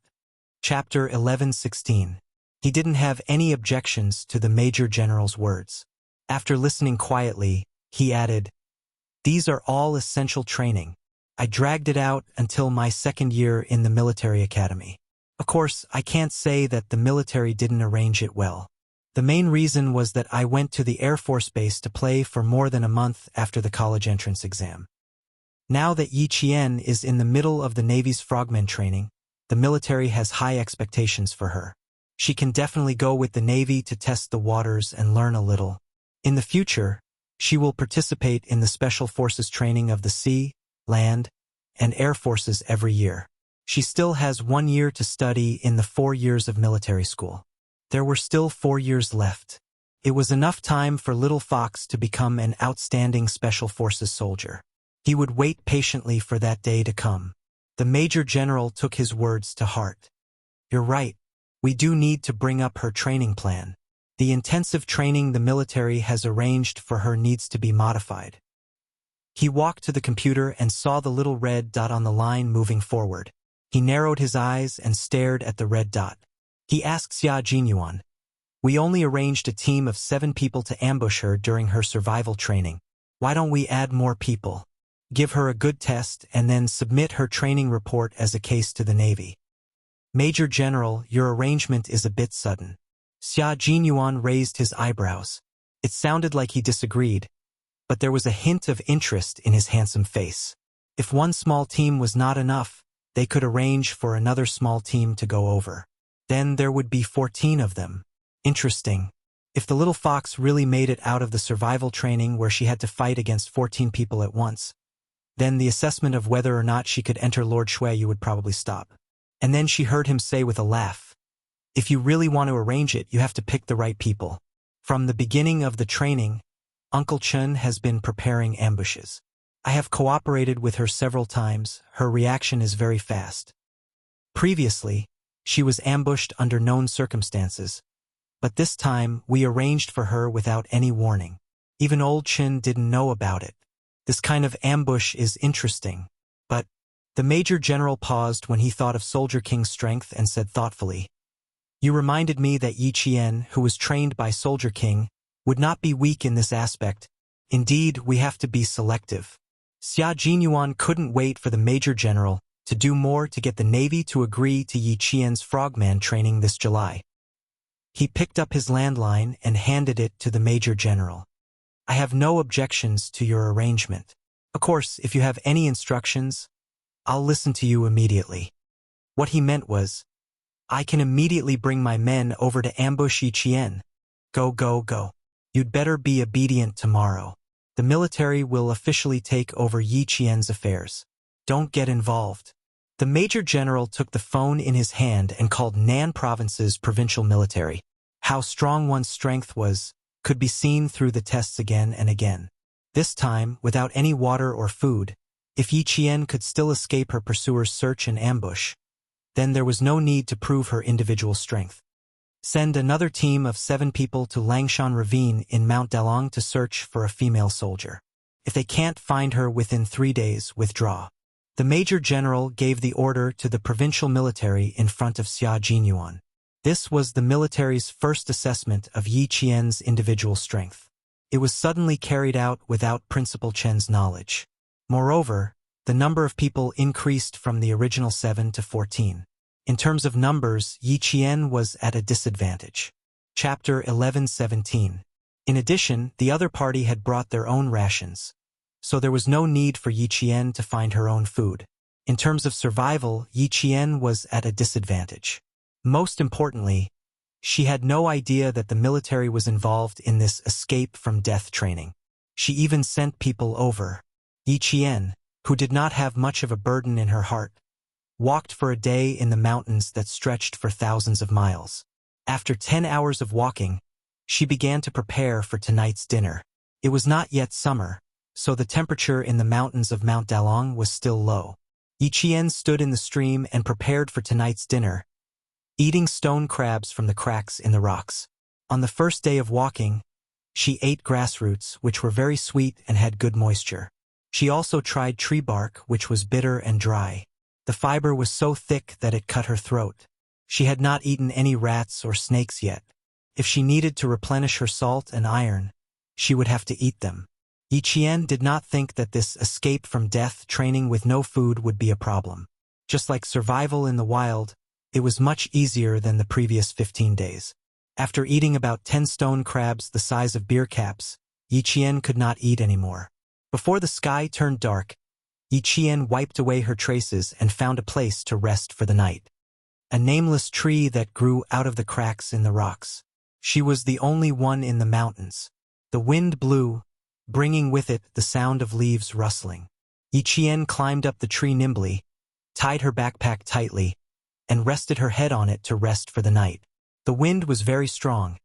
Chapter 11:16. He didn't have any objections to the Major General's words. After listening quietly, he added, "These are all essential training. I dragged it out until my 2nd year in the military academy. Of course, I can't say that the military didn't arrange it well. The main reason was that I went to the Air Force Base to play for more than a month after the college entrance exam. Now that Yi Qian is in the middle of the Navy's frogmen training, the military has high expectations for her. She can definitely go with the Navy to test the waters and learn a little. In the future, she will participate in the Special Forces training of the sea, land, and air forces every year. She still has 1 year to study in the 4 years of military school. There were still 4 years left. It was enough time for Little Fox to become an outstanding Special Forces soldier. He would wait patiently for that day to come. The Major General took his words to heart. You're right. We do need to bring up her training plan. The intensive training the military has arranged for her needs to be modified. He walked to the computer and saw the little red dot on the line moving forward. He narrowed his eyes and stared at the red dot. He asked Xia Jinyuan, "We only arranged a team of 7 people to ambush her during her survival training. Why don't we add more people? Give her a good test and then submit her training report as a case to the Navy." "Major General, your arrangement is a bit sudden." Xia Jinyuan raised his eyebrows. It sounded like he disagreed, but there was a hint of interest in his handsome face. If one small team was not enough, they could arrange for another small team to go over. Then there would be 14 of them. Interesting. If the little fox really made it out of the survival training where she had to fight against 14 people at once, then the assessment of whether or not she could enter Lord Shuiyu would probably stop. And then she heard him say with a laugh, "If you really want to arrange it, you have to pick the right people." From the beginning of the training, Uncle Chun has been preparing ambushes. I have cooperated with her several times. Her reaction is very fast. Previously, she was ambushed under known circumstances, but this time we arranged for her without any warning. Even old Chin didn't know about it. This kind of ambush is interesting, but the Major General paused when he thought of Soldier King's strength and said thoughtfully, "You reminded me that Yi Qian, who was trained by Soldier King, would not be weak in this aspect. Indeed, we have to be selective." Xia Jinyuan couldn't wait for the Major General to do more to get the Navy to agree to Yi Qian's frogman training this July. He picked up his landline and handed it to the Major General. "I have no objections to your arrangement. Of course, if you have any instructions, I'll listen to you immediately." What he meant was, "I can immediately bring my men over to ambush Yi Qian. Go, go, go. You'd better be obedient tomorrow. The military will officially take over Yi Qian's affairs. Don't get involved." The Major General took the phone in his hand and called Nan Province's provincial military. How strong one's strength was could be seen through the tests again and again. This time, without any water or food, If Yi Qian could still escape her pursuers' search and ambush, then there was no need to prove her individual strength. Send another team of 7 people to Langshan Ravine in Mount Dalong to search for a female soldier. If they can't find her within 3 days, withdraw. The Major General gave the order to the provincial military in front of Xia Jinyuan. This was the military's first assessment of Yi Qian's individual strength. It was suddenly carried out without Principal Chen's knowledge. Moreover, the number of people increased from the original 7 to 14. In terms of numbers, Yi Qian was at a disadvantage. Chapter 11:17. In addition, the other party had brought their own rations, so there was no need for Yi Qian to find her own food. In terms of survival, Yi Qian was at a disadvantage. Most importantly, she had no idea that the military was involved in this escape from death training. She even sent people over. Yi Qian, who did not have much of a burden in her heart, walked for a day in the mountains that stretched for thousands of miles. After 10 hours of walking, she began to prepare for tonight's dinner. It was not yet summer, so the temperature in the mountains of Mount Dalong was still low. Yi Qian stood in the stream and prepared for tonight's dinner, eating stone crabs from the cracks in the rocks. On the first day of walking, she ate grass roots, which were very sweet and had good moisture. She also tried tree bark, which was bitter and dry. The fiber was so thick that it cut her throat. She had not eaten any rats or snakes yet. If she needed to replenish her salt and iron, she would have to eat them. Yi Qian did not think that this escape from death training with no food would be a problem. Just like survival in the wild, it was much easier than the previous 15 days. After eating about 10 stone crabs the size of beer caps, Yi Qian could not eat anymore. Before the sky turned dark, Yi Qian wiped away her traces and found a place to rest for the night. A nameless tree that grew out of the cracks in the rocks. She was the only one in the mountains. The wind blew, bringing with it the sound of leaves rustling. Yi Qian climbed up the tree nimbly, tied her backpack tightly, and rested her head on it to rest for the night. The wind was very strong,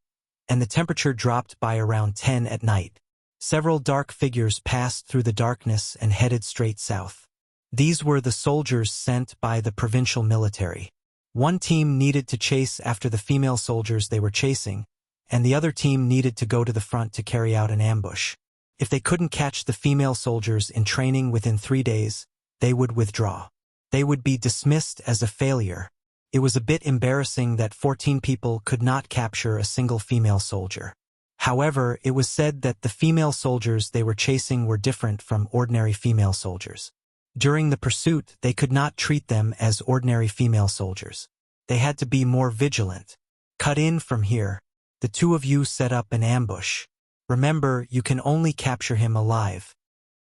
and the temperature dropped by around 10 at night. Several dark figures passed through the darkness and headed straight south. These were the soldiers sent by the provincial military. One team needed to chase after the female soldiers they were chasing, and the other team needed to go to the front to carry out an ambush. If they couldn't catch the female soldiers in training within 3 days, they would withdraw. They would be dismissed as a failure. It was a bit embarrassing that 14 people could not capture a single female soldier. However, it was said that the female soldiers they were chasing were different from ordinary female soldiers. During the pursuit, they could not treat them as ordinary female soldiers. They had to be more vigilant. Cut in from here. The 2 of you set up an ambush. Remember, you can only capture him alive.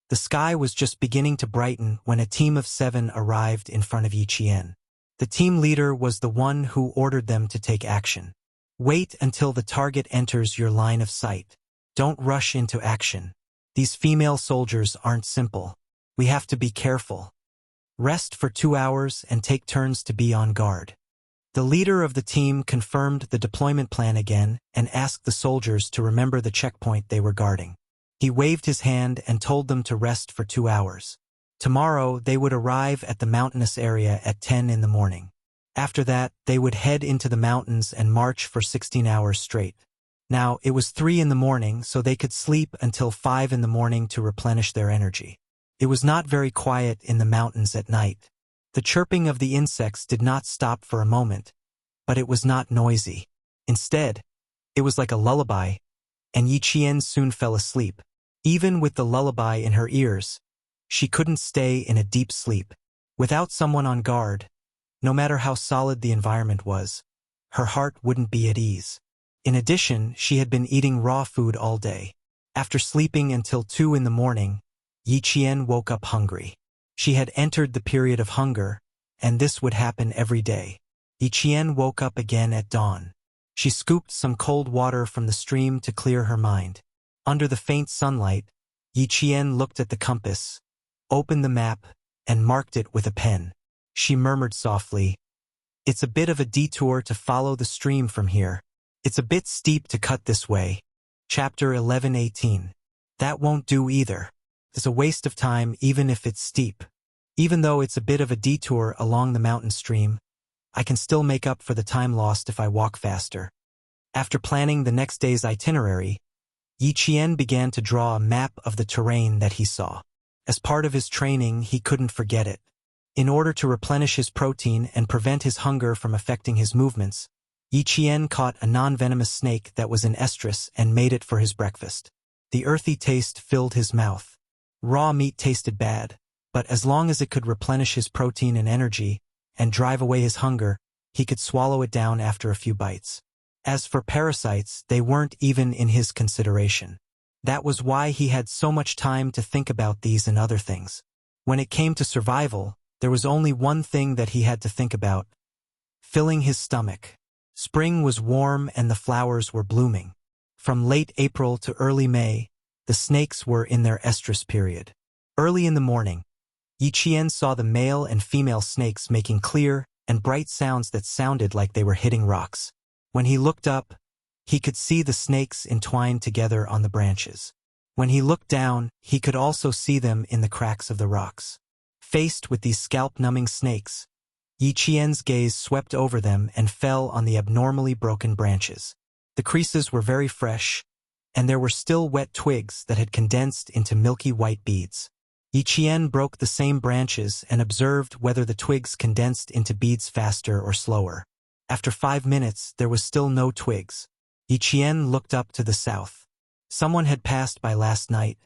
The sky was just beginning to brighten when a team of 7 arrived in front of Yi Qian. The team leader was the one who ordered them to take action. Wait until the target enters your line of sight. Don't rush into action. These female soldiers aren't simple. We have to be careful. Rest for 2 hours and take turns to be on guard. The leader of the team confirmed the deployment plan again and asked the soldiers to remember the checkpoint they were guarding. He waved his hand and told them to rest for 2 hours. Tomorrow, they would arrive at the mountainous area at 10 in the morning. After that, they would head into the mountains and march for 16 hours straight. Now, it was 3 in the morning, so they could sleep until 5 in the morning to replenish their energy. It was not very quiet in the mountains at night. The chirping of the insects did not stop for a moment, but it was not noisy. Instead, it was like a lullaby, and Yi Qian soon fell asleep. Even with the lullaby in her ears, she couldn't stay in a deep sleep. Without someone on guard, no matter how solid the environment was, her heart wouldn't be at ease. In addition, she had been eating raw food all day. After sleeping until 2 in the morning, Yi Qian woke up hungry. She had entered the period of hunger, and this would happen every day. Yi Qian woke up again at dawn. She scooped some cold water from the stream to clear her mind. Under the faint sunlight, Yi Qian looked at the compass, opened the map, and marked it with a pen. She murmured softly, "It's a bit of a detour to follow the stream from here. It's a bit steep to cut this way." Chapter 11:18. That won't do either. It's a waste of time even if it's steep. Even though it's a bit of a detour along the mountain stream, I can still make up for the time lost if I walk faster. After planning the next day's itinerary, Yi Qian began to draw a map of the terrain that he saw. As part of his training, he couldn't forget it. In order to replenish his protein and prevent his hunger from affecting his movements, Yi Qian caught a non-venomous snake that was in estrus and made it for his breakfast. The earthy taste filled his mouth. Raw meat tasted bad, but as long as it could replenish his protein and energy and drive away his hunger, he could swallow it down after a few bites. As for parasites, they weren't even in his consideration. That was why he had so much time to think about these and other things. When it came to survival, there was only one thing that he had to think about: filling his stomach. Spring was warm and the flowers were blooming. From late April to early May, the snakes were in their estrus period. Early in the morning, Yi Qian saw the male and female snakes making clear and bright sounds that sounded like they were hitting rocks. When he looked up, he could see the snakes entwined together on the branches. When he looked down, he could also see them in the cracks of the rocks. Faced with these scalp-numbing snakes, Yi Qian's gaze swept over them and fell on the abnormally broken branches. The creases were very fresh, and there were still wet twigs that had condensed into milky white beads. Yi Qian broke the same branches and observed whether the twigs condensed into beads faster or slower. After 5 minutes, there was still no twigs. Yi Qian looked up to the south. Someone had passed by last night,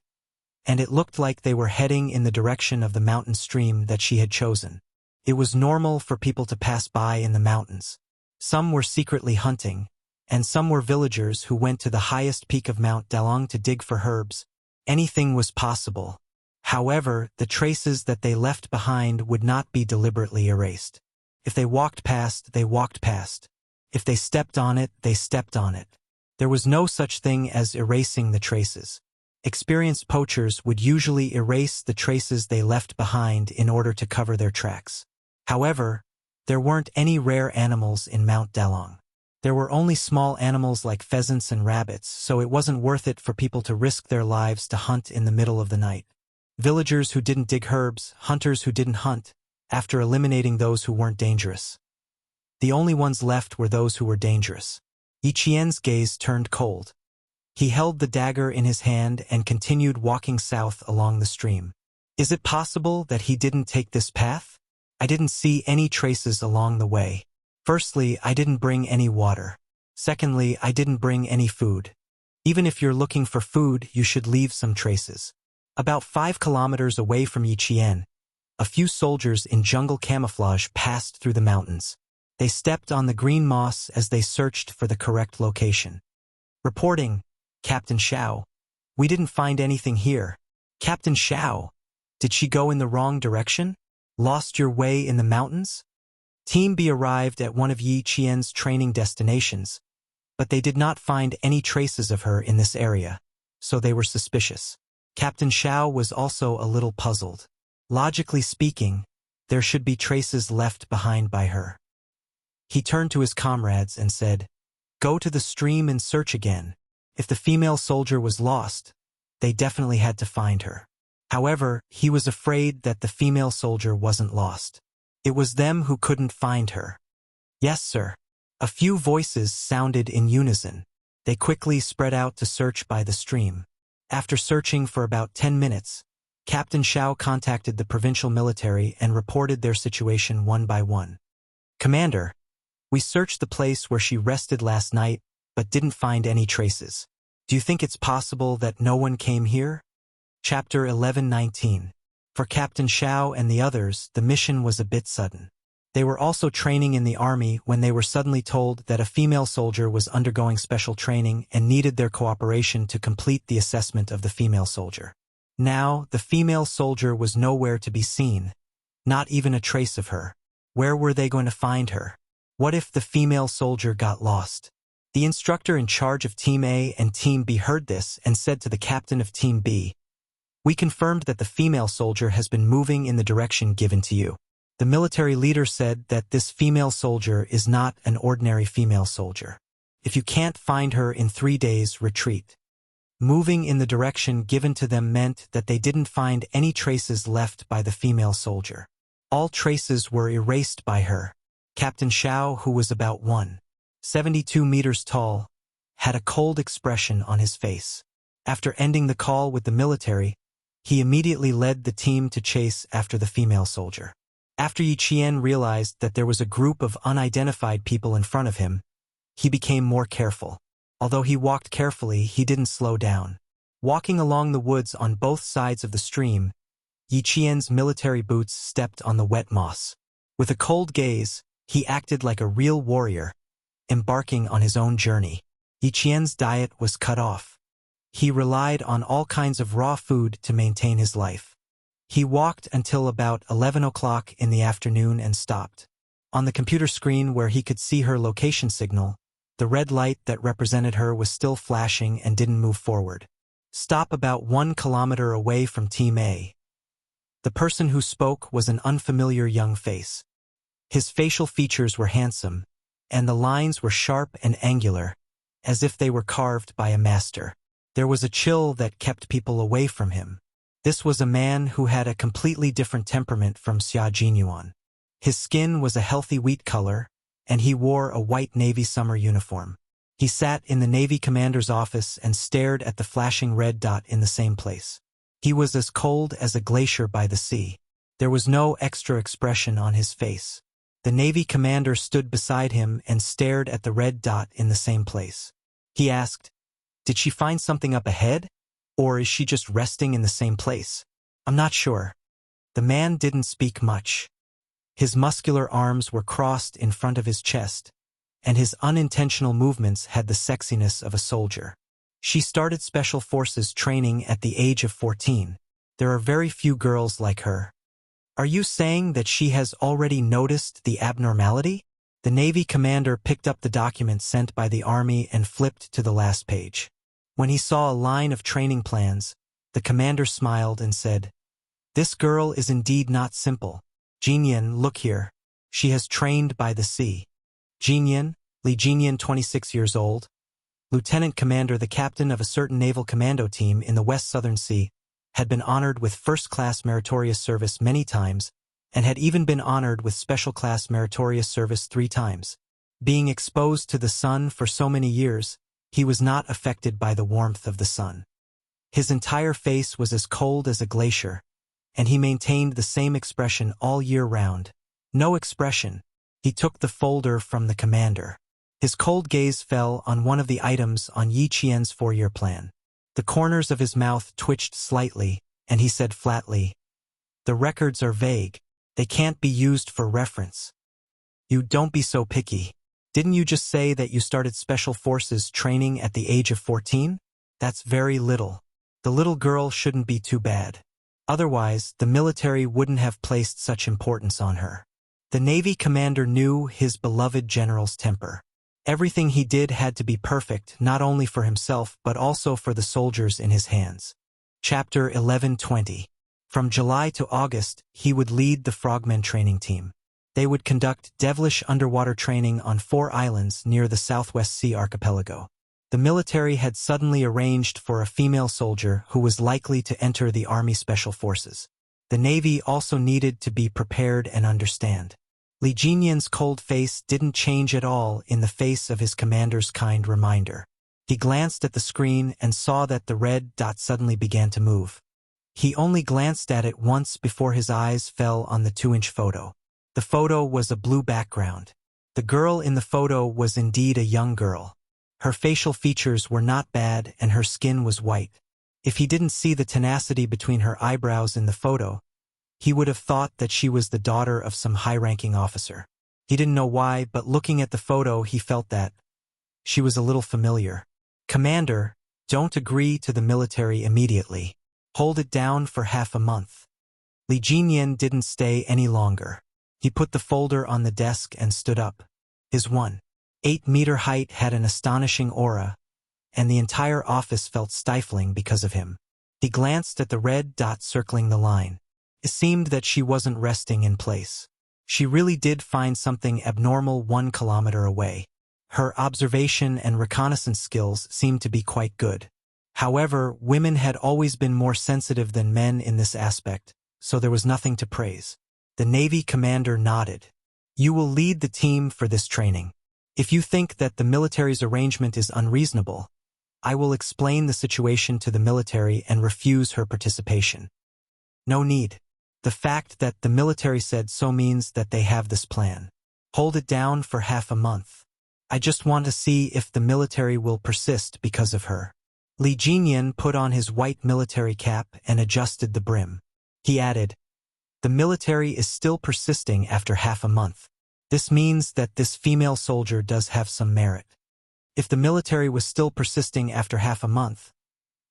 and it looked like they were heading in the direction of the mountain stream that she had chosen. It was normal for people to pass by in the mountains. Some were secretly hunting, and some were villagers who went to the highest peak of Mount Dalong to dig for herbs. Anything was possible. However, the traces that they left behind would not be deliberately erased. If they walked past, they walked past. If they stepped on it, they stepped on it. There was no such thing as erasing the traces. Experienced poachers would usually erase the traces they left behind in order to cover their tracks. However, there weren't any rare animals in Mount Dalong. There were only small animals like pheasants and rabbits, so it wasn't worth it for people to risk their lives to hunt in the middle of the night. Villagers who didn't dig herbs, hunters who didn't hunt, after eliminating those who weren't dangerous. The only ones left were those who were dangerous. Yi Qian's gaze turned cold. He held the dagger in his hand and continued walking south along the stream. Is it possible that he didn't take this path? I didn't see any traces along the way. Firstly, I didn't bring any water. Secondly, I didn't bring any food. Even if you're looking for food, you should leave some traces. About 5 kilometers away from Yi Qian, a few soldiers in jungle camouflage passed through the mountains. They stepped on the green moss as they searched for the correct location. Reporting, Captain Xiao. We didn't find anything here. Captain Xiao, did she go in the wrong direction? Lost your way in the mountains? Team B arrived at one of Yi Qian's training destinations, but they did not find any traces of her in this area, so they were suspicious. Captain Xiao was also a little puzzled. Logically speaking, there should be traces left behind by her. He turned to his comrades and said, "Go to the stream and search again. If the female soldier was lost, they definitely had to find her." However, he was afraid that the female soldier wasn't lost. It was them who couldn't find her. "Yes, sir." A few voices sounded in unison. They quickly spread out to search by the stream. After searching for about 10 minutes, Captain Xiao contacted the provincial military and reported their situation one by one. "Commander, we searched the place where she rested last night, but didn't find any traces. Do you think it's possible that no one came here?" Chapter 11:19. For Captain Xiao and the others, the mission was a bit sudden. They were also training in the army when they were suddenly told that a female soldier was undergoing special training and needed their cooperation to complete the assessment of the female soldier. Now, the female soldier was nowhere to be seen, not even a trace of her. Where were they going to find her? What if the female soldier got lost? The instructor in charge of Team A and Team B heard this and said to the captain of Team B, "We confirmed that the female soldier has been moving in the direction given to you." The military leader said that this female soldier is not an ordinary female soldier. If you can't find her in 3 days, retreat. Moving in the direction given to them meant that they didn't find any traces left by the female soldier. All traces were erased by her. Captain Xiao, who was about 172 meters tall, had a cold expression on his face. After ending the call with the military, he immediately led the team to chase after the female soldier. After Yi Qian realized that there was a group of unidentified people in front of him, he became more careful. Although he walked carefully, he didn't slow down. Walking along the woods on both sides of the stream, Yi Qian's military boots stepped on the wet moss. With a cold gaze, he acted like a real warrior, embarking on his own journey. Yi Qian's diet was cut off. He relied on all kinds of raw food to maintain his life. He walked until about 11 o'clock in the afternoon and stopped. On the computer screen where he could see her location signal, the red light that represented her was still flashing and didn't move forward. Stop about 1 kilometer away from Team A. The person who spoke was an unfamiliar young face. His facial features were handsome, and the lines were sharp and angular, as if they were carved by a master. There was a chill that kept people away from him. This was a man who had a completely different temperament from Xia Jinyuan. His skin was a healthy wheat color, and he wore a white Navy summer uniform. He sat in the Navy commander's office and stared at the flashing red dot in the same place. He was as cold as a glacier by the sea. There was no extra expression on his face. The Navy commander stood beside him and stared at the red dot in the same place. He asked, "Did she find something up ahead? Or is she just resting in the same place?" "I'm not sure." The man didn't speak much. His muscular arms were crossed in front of his chest, and his unintentional movements had the sexiness of a soldier. She started Special Forces training at the age of 14. There are very few girls like her. "Are you saying that she has already noticed the abnormality?" The Navy commander picked up the document sent by the Army and flipped to the last page. When he saw a line of training plans, the commander smiled and said, "This girl is indeed not simple. Jinyan, look here. She has trained by the sea." Jinyan, Li Jinyan, 26 years old, lieutenant commander, the captain of a certain naval commando team in the West Southern Sea, had been honored with first-class meritorious service many times, and had even been honored with special-class meritorious service 3 times. Being exposed to the sun for so many years, he was not affected by the warmth of the sun. His entire face was as cold as a glacier, and he maintained the same expression all year round. No expression. He took the folder from the commander. His cold gaze fell on one of the items on Yi Qian's 4-year plan. The corners of his mouth twitched slightly, and he said flatly, "The records are vague. They can't be used for reference." "You don't be so picky. Didn't you just say that you started Special Forces training at the age of 14? That's very little. The little girl shouldn't be too bad. Otherwise, the military wouldn't have placed such importance on her." The Navy commander knew his beloved general's temper. Everything he did had to be perfect, not only for himself but also for the soldiers in his hands. Chapter 11:20. From July to August, he would lead the Frogmen training team. They would conduct devilish underwater training on 4 islands near the Southwest Sea archipelago. The military had suddenly arranged for a female soldier who was likely to enter the Army Special Forces. The Navy also needed to be prepared and understand. Li Jinyan's cold face didn't change at all in the face of his commander's kind reminder. He glanced at the screen and saw that the red dot suddenly began to move. He only glanced at it once before his eyes fell on the 2-inch photo. The photo was a blue background. The girl in the photo was indeed a young girl. Her facial features were not bad and her skin was white. If he didn't see the tenacity between her eyebrows in the photo, he would have thought that she was the daughter of some high-ranking officer. He didn't know why, but looking at the photo he felt that she was a little familiar. "Commander, don't agree to the military immediately. Hold it down for half a month." Li Jinyan didn't stay any longer. He put the folder on the desk and stood up. His 1.8-meter height had an astonishing aura, and the entire office felt stifling because of him. He glanced at the red dot circling the line. It seemed that she wasn't resting in place. She really did find something abnormal 1 kilometer away. Her observation and reconnaissance skills seemed to be quite good. However, women had always been more sensitive than men in this aspect, so there was nothing to praise. The Navy commander nodded. You will lead the team for this training. If you think that the military's arrangement is unreasonable, I will explain the situation to the military and refuse her participation. No need. The fact that the military said so means that they have this plan. Hold it down for half a month. I just want to see if the military will persist because of her. Li Jinyan put on his white military cap and adjusted the brim. He added, the military is still persisting after half a month. This means that this female soldier does have some merit. If the military was still persisting after half a month,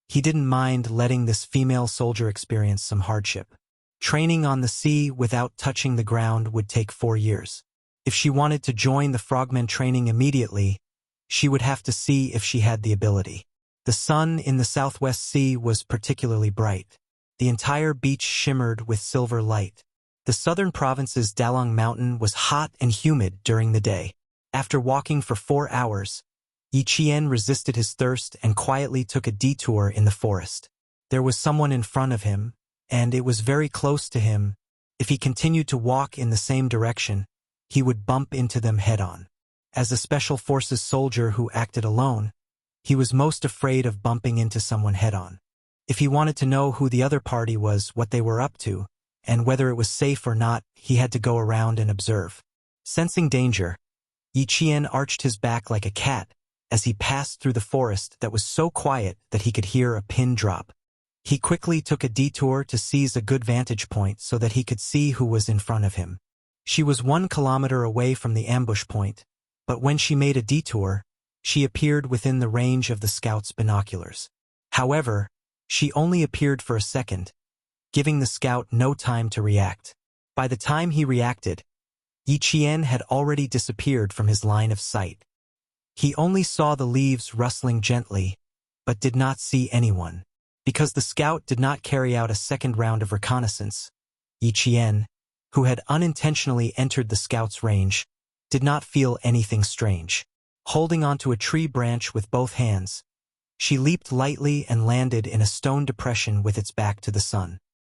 he didn't mind letting this female soldier experience some hardship. Training on the sea without touching the ground would take 4 years. If she wanted to join the frogmen training immediately, she would have to see if she had the ability. The sun in the Southwest Sea was particularly bright. The entire beach shimmered with silver light. The southern province's Dalong Mountain was hot and humid during the day. After walking for 4 hours, Yi Qian resisted his thirst and quietly took a detour in the forest. There was someone in front of him, and it was very close to him. If he continued to walk in the same direction, he would bump into them head-on. As a Special Forces soldier who acted alone, he was most afraid of bumping into someone head-on. If he wanted to know who the other party was, what they were up to, and whether it was safe or not, he had to go around and observe. Sensing danger, Yi Qian arched his back like a cat as he passed through the forest that was so quiet that he could hear a pin drop. He quickly took a detour to seize a good vantage point so that he could see who was in front of him. She was 1 kilometer away from the ambush point, but when she made a detour, she appeared within the range of the scout's binoculars. However, she only appeared for a second, giving the scout no time to react. By the time he reacted, Yi Qian had already disappeared from his line of sight. He only saw the leaves rustling gently, but did not see anyone. Because the scout did not carry out a second round of reconnaissance, Yi Qian, who had unintentionally entered the scout's range, did not feel anything strange. Holding onto a tree branch with both hands, she leaped lightly and landed in a stone depression with its back to the sun.